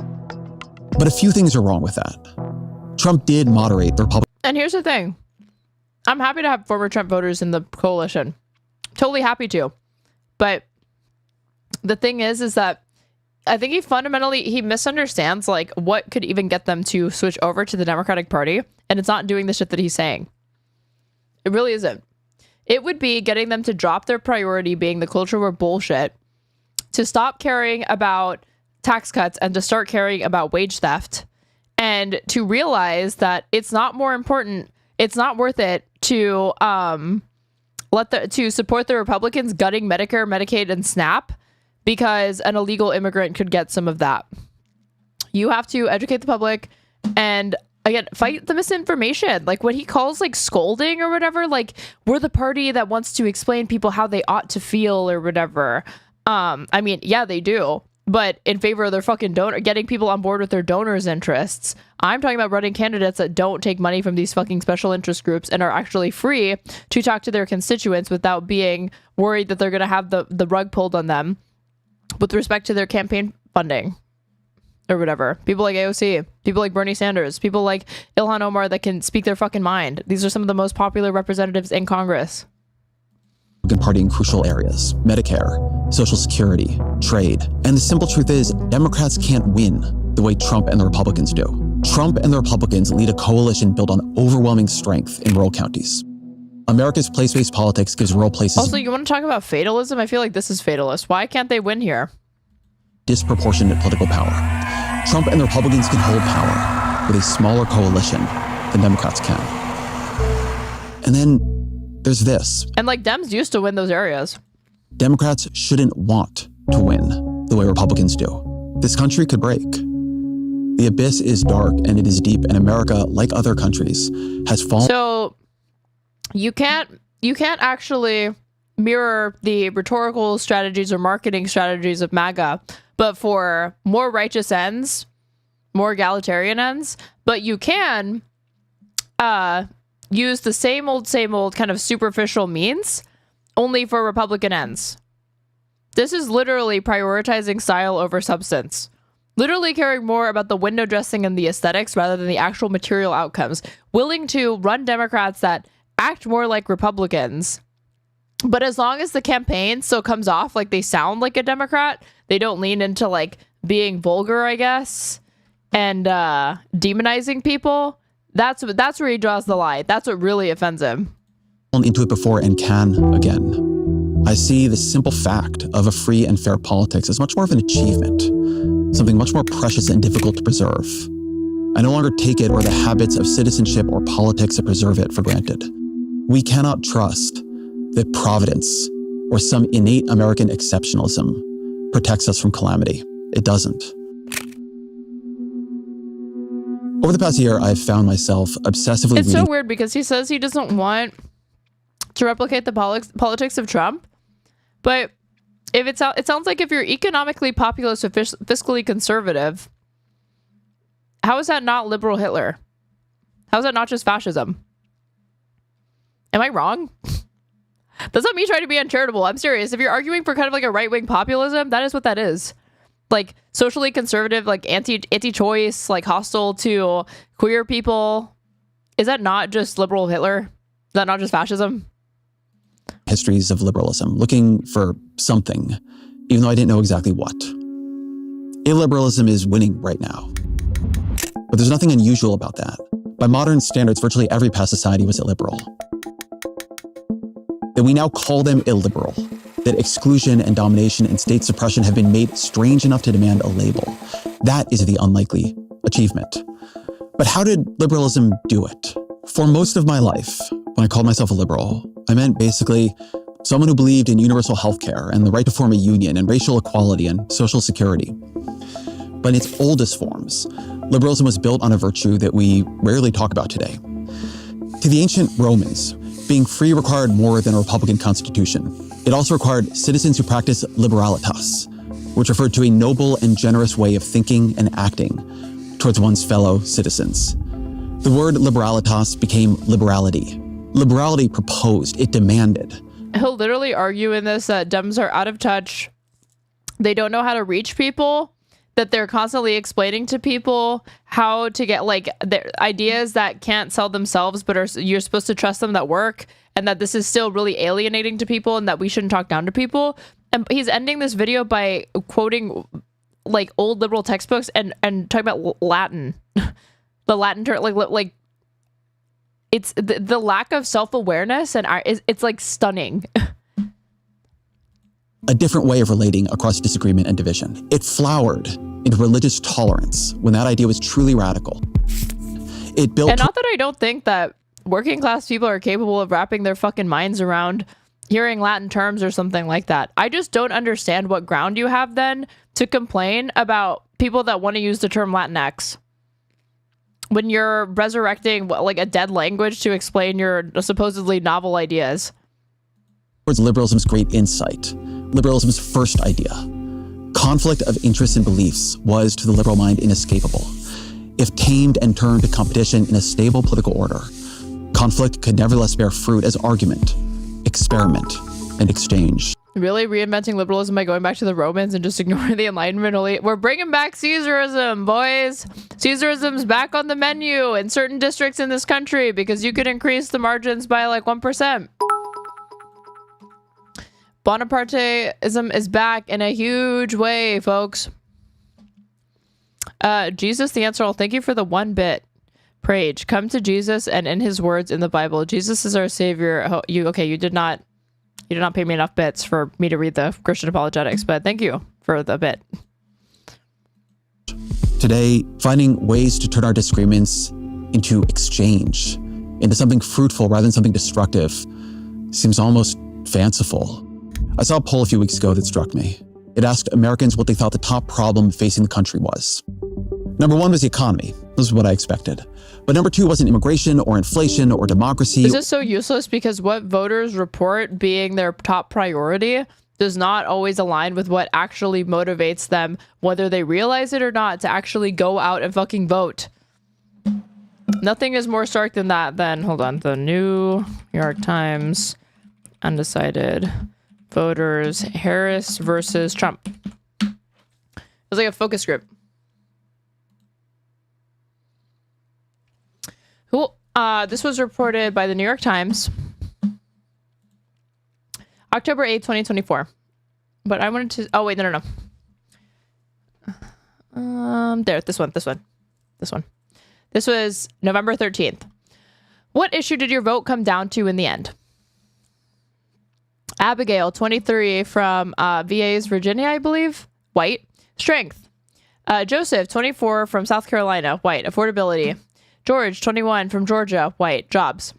But a few things are wrong with that. Trump did moderate the Republican. And here's the thing. I'm happy to have former Trump voters in the coalition. Totally happy to. But the thing is that I think he misunderstands like what could even get them to switch over to the Democratic Party. And it's not doing the shit that he's saying. It really isn't. It would be getting them to drop their priority being the culture war bullshit, to stop caring about tax cuts and to start caring about wage theft, and to realize that it's not more important, it's not worth it to to support the Republicans gutting Medicare, Medicaid, and SNAP because an illegal immigrant could get some of that. You have to educate the public and again, fight the misinformation. Like what he calls like scolding or whatever, like we're the party that wants to explain people how they ought to feel or whatever. I mean, yeah, they do, but in favor of their fucking donor, getting people on board with their donors' interests. I'm talking about running candidates that don't take money from these fucking special interest groups and are actually free to talk to their constituents without being worried that they're going to have the rug pulled on them with respect to their campaign funding. Or whatever. People like AOC, people like Bernie Sanders, people like Ilhan Omar that can speak their fucking mind. These are some of the most popular representatives in Congress. Party in crucial areas, Medicare, Social Security, trade. And the simple truth is, Democrats can't win the way Trump and the Republicans do. Trump and the Republicans lead a coalition built on overwhelming strength in rural counties. America's place-based politics gives rural places... Also, you want to talk about fatalism? I feel like this is fatalist. Why can't they win here? Disproportionate political power. Trump and the Republicans can hold power with a smaller coalition than Democrats can. And then there's this. And like Dems used to win those areas. Democrats shouldn't want to win the way Republicans do. This country could break. The abyss is dark and it is deep, and America, like other countries, has fallen. So you can't actually mirror the rhetorical strategies or marketing strategies of MAGA, but for more righteous ends, more egalitarian ends. But you can use the same old kind of superficial means, only for Republican ends. This is literally prioritizing style over substance. Literally caring more about the window dressing and the aesthetics rather than the actual material outcomes. Willing to run Democrats that act more like Republicans. But as long as the campaign still comes off like they sound like a Democrat, they don't lean into like being vulgar, I guess, and demonizing people. That's where he draws the line. That's what really offends him. Into it before and can again. I see the simple fact of a free and fair politics as much more of an achievement, something much more precious and difficult to preserve. I no longer take it or the habits of citizenship or politics that preserve it for granted. We cannot trust that providence or some innate American exceptionalism protects us from calamity. It doesn't. Over the past year, I've found myself obsessively It's so weird because he says he doesn't want to replicate the politics of Trump. But if it sounds like if you're economically populist or fiscally conservative, how is that not liberal Hitler? How is that not just fascism? Am I wrong? That's not me trying to be uncharitable. I'm serious. If you're arguing for kind of like a right-wing populism, that is what that is. Like socially conservative, like anti-choice, like hostile to queer people. Is that not just liberal Hitler? Is that not just fascism? Histories of liberalism, looking for something, even though I didn't know exactly what. Illiberalism is winning right now. But there's nothing unusual about that. By modern standards, virtually every past society was illiberal. that we now call them illiberal, that exclusion and domination and state suppression have been made strange enough to demand a label. That is the unlikely achievement. But how did liberalism do it? For most of my life, when I called myself a liberal, I meant basically someone who believed in universal health care and the right to form a union and racial equality and social security. But in its oldest forms, liberalism was built on a virtue that we rarely talk about today. To the ancient Romans, being free required more than a republican constitution. It also required citizens who practiced liberalitas, which referred to a noble and generous way of thinking and acting towards one's fellow citizens. The word liberalitas became liberality. Liberality proposed, it demanded. He'll literally argue in this that Dems are out of touch. They don't know how to reach people, that they're constantly explaining to people how to get like their ideas that can't sell themselves, but you're supposed to trust them that work, and that this is still really alienating to people and that we shouldn't talk down to people. And he's ending this video by quoting like old liberal textbooks and talking about Latin, the Latin term, like it's the lack of self-awareness and it's like stunning. A different way of relating across disagreement and division. It flowered into religious tolerance when that idea was truly radical. It built... And not that I don't think that working class people are capable of wrapping their fucking minds around hearing Latin terms or something like that. I just don't understand what ground you have then to complain about people that want to use the term Latinx when you're resurrecting like a dead language to explain your supposedly novel ideas. Towards liberalism's great insight, liberalism's first idea. Conflict of interests and beliefs was, to the liberal mind, inescapable. If tamed and turned to competition in a stable political order, conflict could nevertheless bear fruit as argument, experiment, and exchange. Really reinventing liberalism by going back to the Romans and just ignoring the Enlightenment. We're bringing back Caesarism, boys. Caesarism's back on the menu in certain districts in this country because you could increase the margins by like 1%. Bonapartism is back in a huge way, folks. Jesus the answer all. Thank you for the 1 bit. Prage, come to Jesus and in his words in the Bible. Jesus is our savior. You did not pay me enough bits for me to read the Christian apologetics, but thank you for the bit. Today, finding ways to turn our disagreements into exchange, into something fruitful rather than something destructive, seems almost fanciful. I saw a poll a few weeks ago that struck me. It asked Americans what they thought the top problem facing the country was. Number 1 was the economy. This is what I expected. But number 2 wasn't immigration or inflation or democracy. This is so useless because what voters report being their top priority does not always align with what actually motivates them, whether they realize it or not, to actually go out and fucking vote. Nothing is more stark than that. Then, hold on, the New York Times, undecided voters, Harris versus Trump. It was like a focus group. Cool. This was reported by the New York Times, October 8th, 2024. But I wanted to... Oh, wait, no. There, this one. This was November 13th. What issue did your vote come down to in the end? Abigail, 23, from VA's Virginia, I believe. White. Strength. Joseph, 24, from South Carolina. White. Affordability. George, 21, from Georgia. White. Jobs.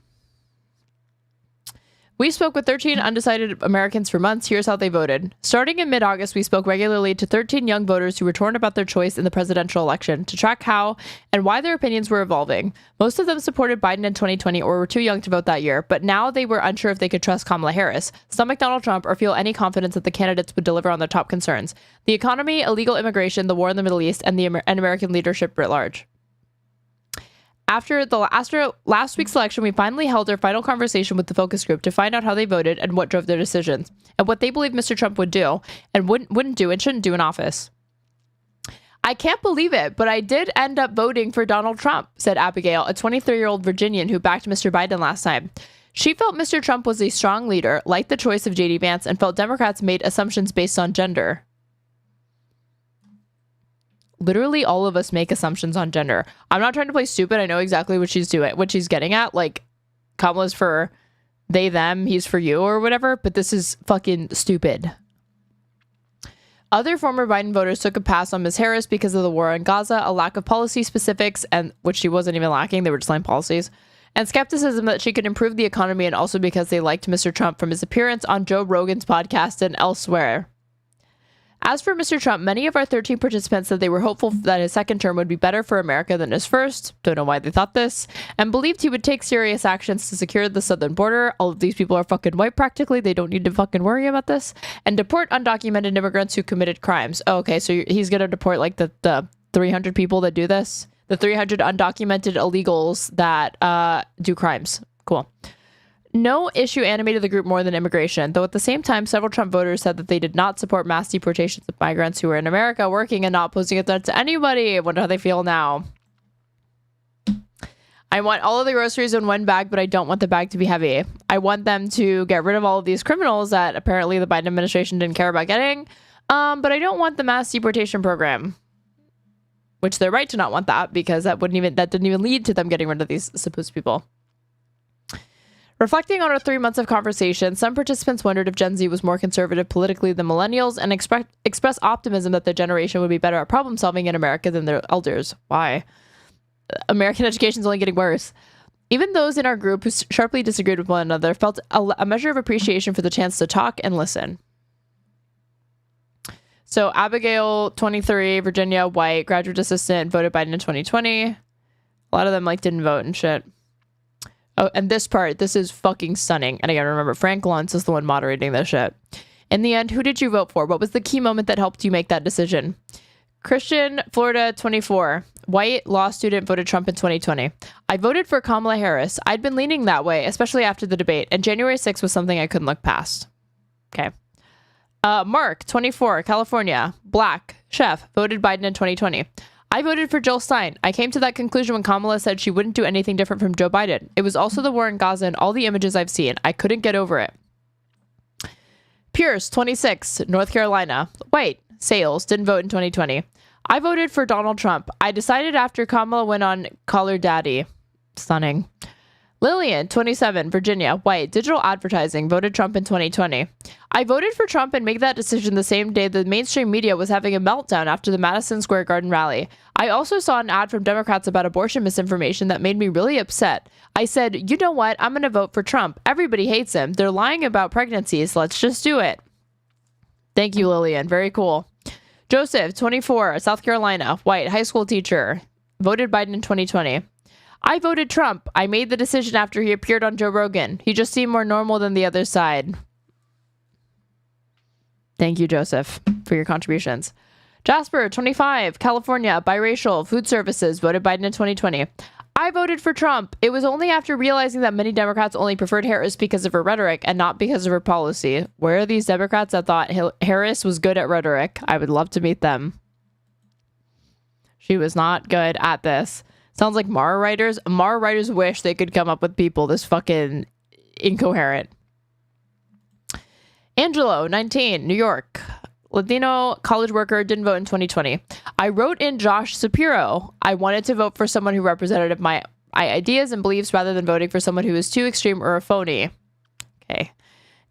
We spoke with 13 undecided Americans for months. Here's how they voted. Starting in mid-August, we spoke regularly to 13 young voters who were torn about their choice in the presidential election to track how and why their opinions were evolving. Most of them supported Biden in 2020 or were too young to vote that year, but now they were unsure if they could trust Kamala Harris, stomach Donald Trump, or feel any confidence that the candidates would deliver on their top concerns: the economy, illegal immigration, the war in the Middle East, and American leadership writ large. After last week's election, we finally held our final conversation with the focus group to find out how they voted and what drove their decisions, and what they believe Mr. Trump would do and wouldn't do and shouldn't do in office. I can't believe it, but I did end up voting for Donald Trump, said Abigail, a 23-year-old Virginian who backed Mr. Biden last time. She felt Mr. Trump was a strong leader, liked the choice of J.D. Vance, and felt Democrats made assumptions based on gender. Literally all of us make assumptions on gender. I'm not trying to play stupid. I know exactly what she's doing, what she's getting at. Like, Kamala's for they, them, he's for you or whatever, but this is fucking stupid. Other former Biden voters took a pass on Ms. Harris because of the war in Gaza, a lack of policy specifics, and which she wasn't even lacking, they were just laying policies, and skepticism that she could improve the economy, and also because they liked Mr. Trump from his appearance on Joe Rogan's podcast and elsewhere. As for Mr. Trump, many of our 13 participants said they were hopeful that his second term would be better for America than his first. Don't know why they thought this. And believed he would take serious actions to secure the southern border. All of these people are fucking white practically. They don't need to fucking worry about this. And deport undocumented immigrants who committed crimes. Oh, okay, so he's going to deport like the 300 people that do this? The 300 undocumented illegals that do crimes. Cool. No issue animated the group more than immigration, though at the same time, several Trump voters said that they did not support mass deportations of migrants who were in America working and not posing a threat to anybody. I wonder how they feel now. I want all of the groceries in one bag, but I don't want the bag to be heavy. I want them to get rid of all of these criminals that apparently the Biden administration didn't care about getting, but I don't want the mass deportation program, which they're right to not want that because that didn't even lead to them getting rid of these supposed people. Reflecting on our 3 months of conversation, some participants wondered if Gen Z was more conservative politically than millennials and expressed optimism that the generation would be better at problem solving in America than their elders. Why? American education is only getting worse. Even those in our group who sharply disagreed with one another felt a measure of appreciation for the chance to talk and listen. So Abigail, 23, Virginia, white, graduate assistant, voted Biden in 2020. A lot of them didn't vote and shit. Oh, and this is fucking stunning. And again, remember, Frank Luntz is the one moderating this shit. In the end, who did you vote for? What was the key moment that helped you make that decision? Christian, Florida, 24. White, law student, voted Trump in 2020. I voted for Kamala Harris. I'd been leaning that way, especially after the debate. And January 6th was something I couldn't look past. Okay. Mark, 24, California. Black, chef, voted Biden in 2020. I voted for Jill Stein. I came to that conclusion when Kamala said she wouldn't do anything different from Joe Biden. It was also the war in Gaza and all the images I've seen. I couldn't get over it. Pierce, 26, North Carolina. White, sales, didn't vote in 2020. I voted for Donald Trump. I decided after Kamala went on Call Her Daddy. Stunning. Lillian, 27, Virginia. White, digital advertising, voted Trump in 2020. I voted for Trump and made that decision the same day the mainstream media was having a meltdown after the Madison Square Garden rally. I also saw an ad from Democrats about abortion misinformation that made me really upset. I said, you know what? I'm going to vote for Trump. Everybody hates him. They're lying about pregnancies. Let's just do it. Thank you, Lillian. Very cool. Joseph, 24, South Carolina. White, high school teacher. Voted Biden in 2020. I voted Trump. I made the decision after he appeared on Joe Rogan. He just seemed more normal than the other side. Thank you, Joseph, for your contributions. Jasper, 25, California, biracial, food services, voted Biden in 2020. I voted for Trump. It was only after realizing that many Democrats only preferred Harris because of her rhetoric and not because of her policy. Where are these Democrats that thought Harris was good at rhetoric? I would love to meet them. She was not good at this. Sounds like Mara writers. Mara writers wish they could come up with people this fucking incoherent. Angelo, 19, New York. Latino college worker, didn't vote in 2020. I wrote in Josh Shapiro. I wanted to vote for someone who represented my ideas and beliefs rather than voting for someone who is too extreme or a phony. Okay.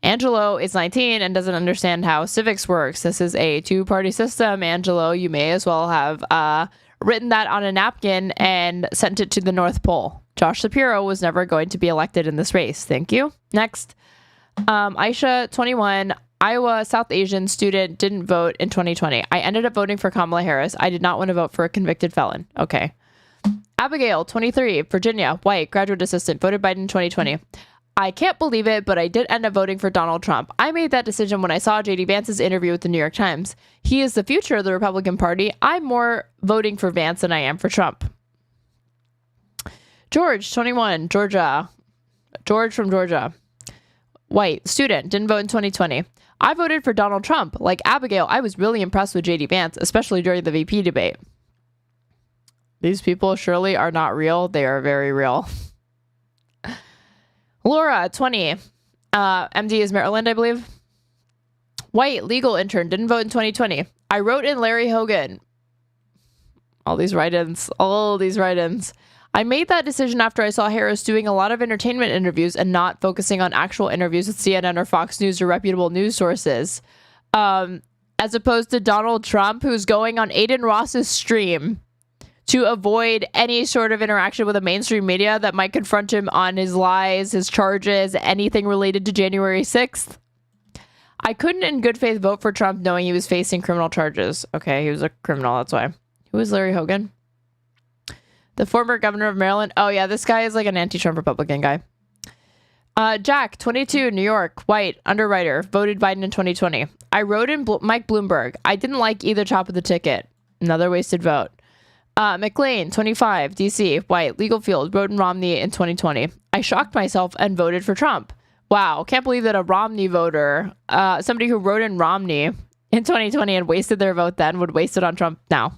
Angelo is 19 and doesn't understand how civics works. This is a two-party system. Angelo, you may as well have written that on a napkin and sent it to the North Pole. Josh Shapiro was never going to be elected in this race. Thank you. Next. Aisha, 21, Iowa, South Asian student, didn't vote in 2020. I ended up voting for Kamala Harris. I did not want to vote for a convicted felon. Okay. Abigail, 23, Virginia, white, graduate assistant, voted Biden in 2020. I can't believe it, but I did end up voting for Donald Trump. I made that decision when I saw J.D. Vance's interview with the New York Times. He is the future of the Republican Party. I'm more voting for Vance than I am for Trump. George, 21, Georgia. George from Georgia. White, student, didn't vote in 2020. I voted for Donald Trump. Like Abigail, I was really impressed with J.D. Vance, especially during the VP debate. These people surely are not real. They are very real. Laura, 20, MD is Maryland, I believe. White, legal intern, didn't vote in 2020. I wrote in Larry Hogan. All these write-ins. I made that decision after I saw Harris doing a lot of entertainment interviews and not focusing on actual interviews with CNN or Fox News or reputable news sources. As opposed to Donald Trump, who's going on Aiden Ross's stream to avoid any sort of interaction with the mainstream media that might confront him on his lies, his charges, anything related to January 6th. I couldn't in good faith vote for Trump knowing he was facing criminal charges. Okay, he was a criminal, that's why. Who is Larry Hogan? The former governor of Maryland. Oh yeah, this guy is like an anti-Trump Republican guy. Jack, 22, New York, white, underwriter, voted Biden in 2020. I wrote in Mike Bloomberg. I didn't like either top of the ticket. Another wasted vote. McLean, 25, DC, white, legal field, wrote in Romney in 2020. I shocked myself and voted for Trump. Wow, can't believe that a Romney voter, somebody who wrote in Romney in 2020 and wasted their vote then, would waste it on Trump now.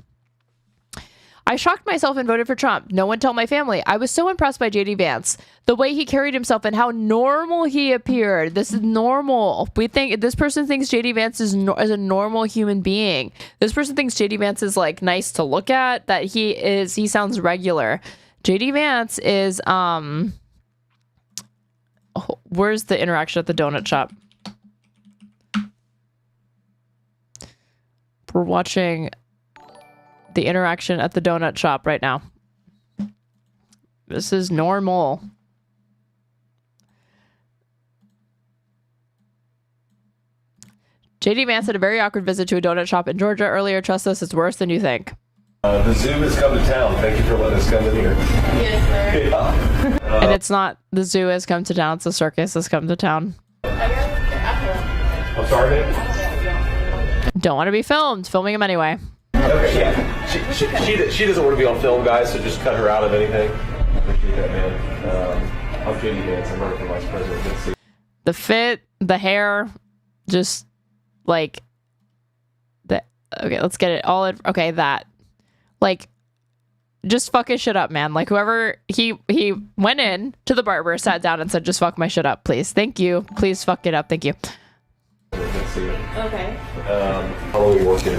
I shocked myself and voted for Trump. No one told my family. I was so impressed by JD Vance, the way he carried himself and how normal he appeared. This is normal. This person thinks JD Vance is a normal human being. This person thinks JD Vance is like nice to look at, that he sounds regular. JD Vance is, where's the interaction at the donut shop? We're watching the interaction at the donut shop right now. This is normal. JD Vance had a very awkward visit to a donut shop in Georgia earlier. Trust us, it's worse than you think. The zoo has come to town. Thank you for letting us come in here. Yes, sir. Yeah. And it's not the zoo has come to town, it's the circus has come to town. I'm sorry, man. Don't want to be filmed. Filming him anyway. Okay, yeah. She doesn't want to be on film, guys, so just cut her out of anything. Appreciate that, man. I'm JD Vance. I'm running for vice president. The fit, the hair, just like the. Okay, let's get it all. Okay, that. Like, just fuck his shit up, man. Like, whoever he went in to the barber, sat down, and said, "Just fuck my shit up, please. Thank you. Please fuck it up. Thank you." Okay. How long are you working?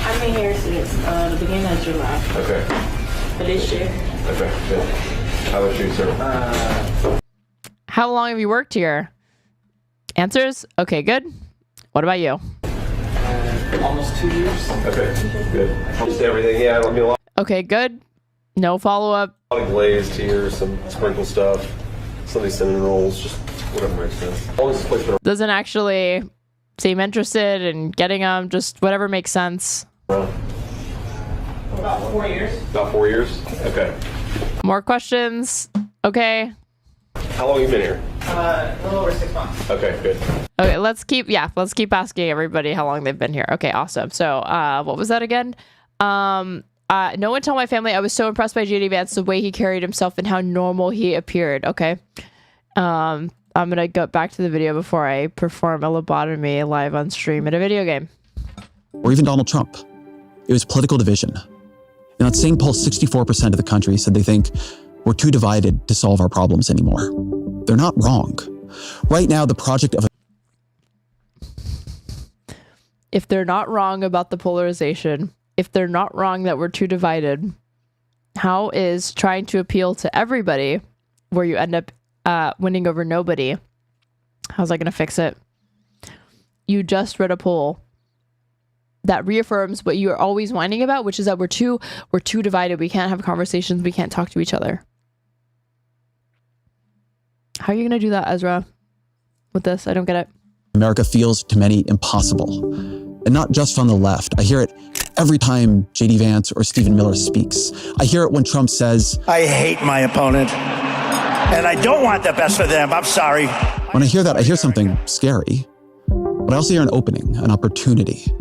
I've been here since the beginning of July. Okay. For this year. Okay, good. How about you, sir? How long have you worked here? Answers? Okay, good. What about you? Almost 2 years. Okay, good. Just everything. Yeah, I mean, a lot. Okay, good. No follow-up. A lot of glazed here, some sprinkle stuff, some of these cinnamon rolls, just whatever makes sense. All this place doesn't actually seem interested in getting them, just whatever makes sense. About 4 years. About 4 years? Okay. More questions? Okay. How long have you been here? A little over 6 months. Okay, good. Okay, let's keep asking everybody how long they've been here. Okay, awesome. So, what was that again? No one told my family. I was so impressed by JD Vance, the way he carried himself and how normal he appeared. Okay. I'm going to go back to the video before I perform a lobotomy live on stream in a video game. Or even Donald Trump. It was political division. In that same poll, 64% of the country said they think we're too divided to solve our problems anymore. They're not wrong. Right now, the project of if they're not wrong about the polarization, if they're not wrong that we're too divided, how is trying to appeal to everybody where you end up winning over nobody? How's that going to fix it? You just read a poll that reaffirms what you are always whining about, which is that we're too divided. We can't have conversations. We can't talk to each other. How are you going to do that, Ezra, with this? I don't get it. America feels to many impossible. And not just on the left. I hear it every time JD Vance or Stephen Miller speaks. I hear it when Trump says, I hate my opponent, and I don't want the best for them. I'm sorry. When I hear that, I hear something scary, but I also hear an opening, an opportunity.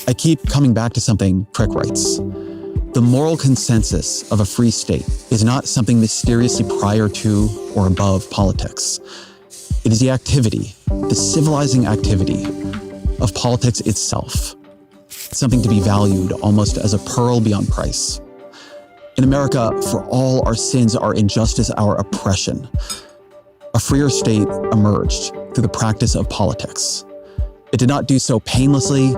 I keep coming back to something Crick writes. The moral consensus of a free state is not something mysteriously prior to or above politics. It is the activity, the civilizing activity of politics itself. It's something to be valued almost as a pearl beyond price. In America, for all our sins, our injustice, our oppression, a freer state emerged through the practice of politics. It did not do so painlessly.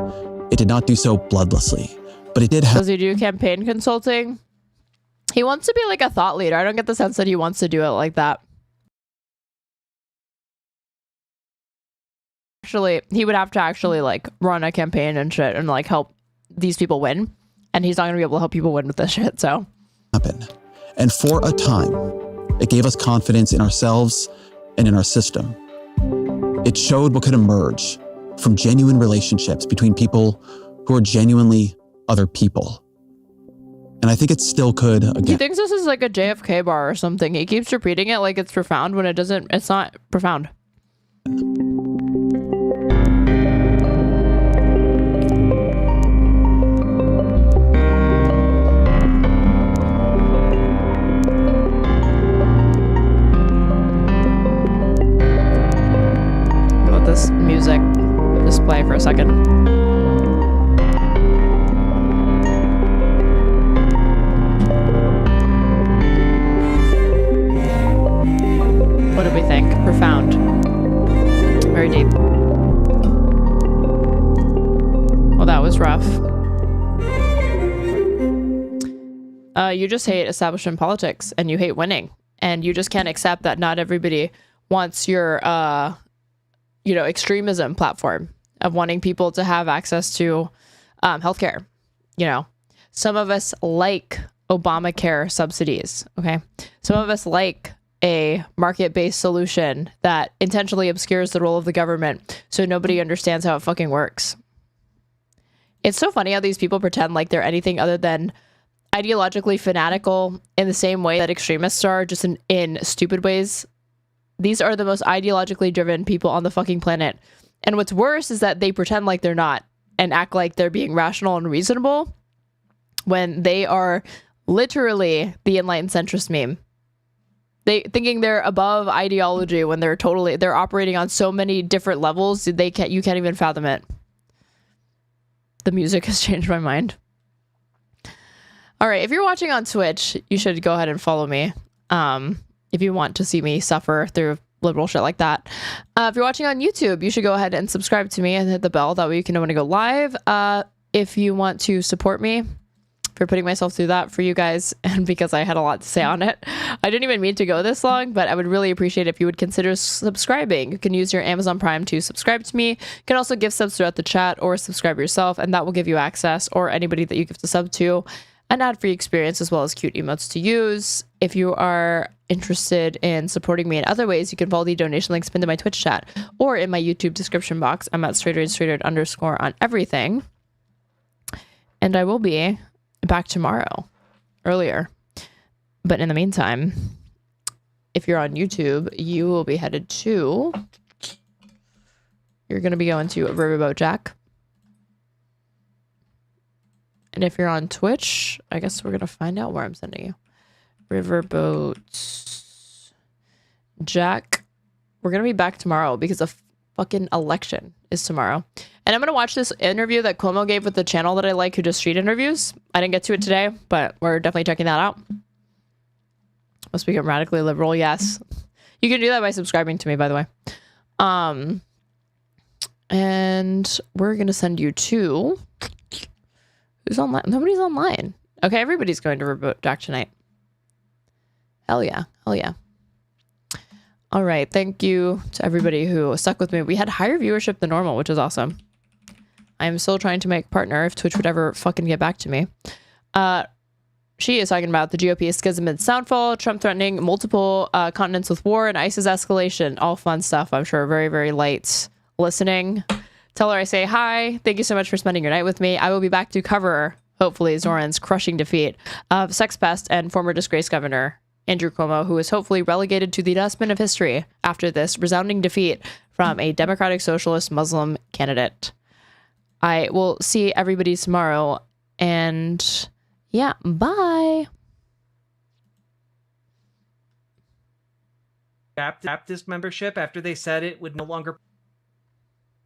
It did not do so bloodlessly, but it did have. Does he do campaign consulting? He wants to be like a thought leader. I don't get the sense that he wants to do it like that. Actually, he would have to actually like run a campaign and shit and like help these people win. And he's not going to be able to help people win with this shit, so. And for a time, it gave us confidence in ourselves and in our system. It showed what could emerge from genuine relationships between people who are genuinely other people. And I think it still could again. He thinks this is like a JFK bar or something. He keeps repeating it like it's profound when it's not profound. Let this music just play for a second. What do we think? Profound. Very deep. Well, that was rough. You just hate establishment politics and you hate winning. And you just can't accept that not everybody wants your, extremism platform of wanting people to have access to healthcare. You know, some of us like Obamacare subsidies. Okay. Some of us like a market-based solution that intentionally obscures the role of the government so nobody understands how it fucking works. It's so funny how these people pretend like they're anything other than ideologically fanatical in the same way that extremists are, just in stupid ways. These are the most ideologically driven people on the fucking planet. And what's worse is that they pretend like they're not and act like they're being rational and reasonable when they are literally the enlightened centrist meme. They thinking they're above ideology when they're operating on so many different levels you can't even fathom it. The music has changed my mind. All right, if you're watching on Twitch, you should go ahead and follow me. If you want to see me suffer through liberal shit like that. If you're watching on YouTube, you should go ahead and subscribe to me and hit the bell. That way you can know when to go live. If you want to support me for putting myself through that for you guys, and because I had a lot to say on it. I didn't even mean to go this long, but I would really appreciate if you would consider subscribing. You can use your Amazon Prime to subscribe to me. You can also give subs throughout the chat or subscribe yourself, and that will give you access, or anybody that you give the sub to, an ad-free experience as well as cute emotes to use. If you are interested in supporting me in other ways, you can follow the donation links pinned to my Twitch chat or in my YouTube description box. I'm at Straighterade _ on everything. And I will be back tomorrow earlier. But in the meantime, if you're on YouTube, you will be headed to... You're going to be going to Riverboat Jack. And if you're on Twitch, I guess we're going to find out where I'm sending you. Riverboat Jack. We're going to be back tomorrow because a fucking election is tomorrow. And I'm going to watch this interview that Cuomo gave with the channel that I like, who does street interviews. I didn't get to it today, but we're definitely checking that out. Must become radically liberal, yes. You can do that by subscribing to me, by the way. And we're going to send you to... Who's online? Nobody's online. Okay, everybody's going to Riverboat Jack tonight. Hell yeah. Hell yeah. All right. Thank you to everybody who stuck with me. We had higher viewership than normal, which is awesome. I'm still trying to make partner if Twitch would ever fucking get back to me. She is talking about the GOP schism and downfall, Trump threatening multiple continents with war, and ISIS escalation. All fun stuff. I'm sure very, very light listening. Tell her I say hi. Thank you so much for spending your night with me. I will be back to cover, hopefully, Zohran's crushing defeat of sex pest and former disgraced governor Andrew Cuomo, who is hopefully relegated to the dustbin of history after this resounding defeat from a Democratic Socialist Muslim candidate. I will see everybody tomorrow, and yeah, bye. Baptist membership after they said it would no longer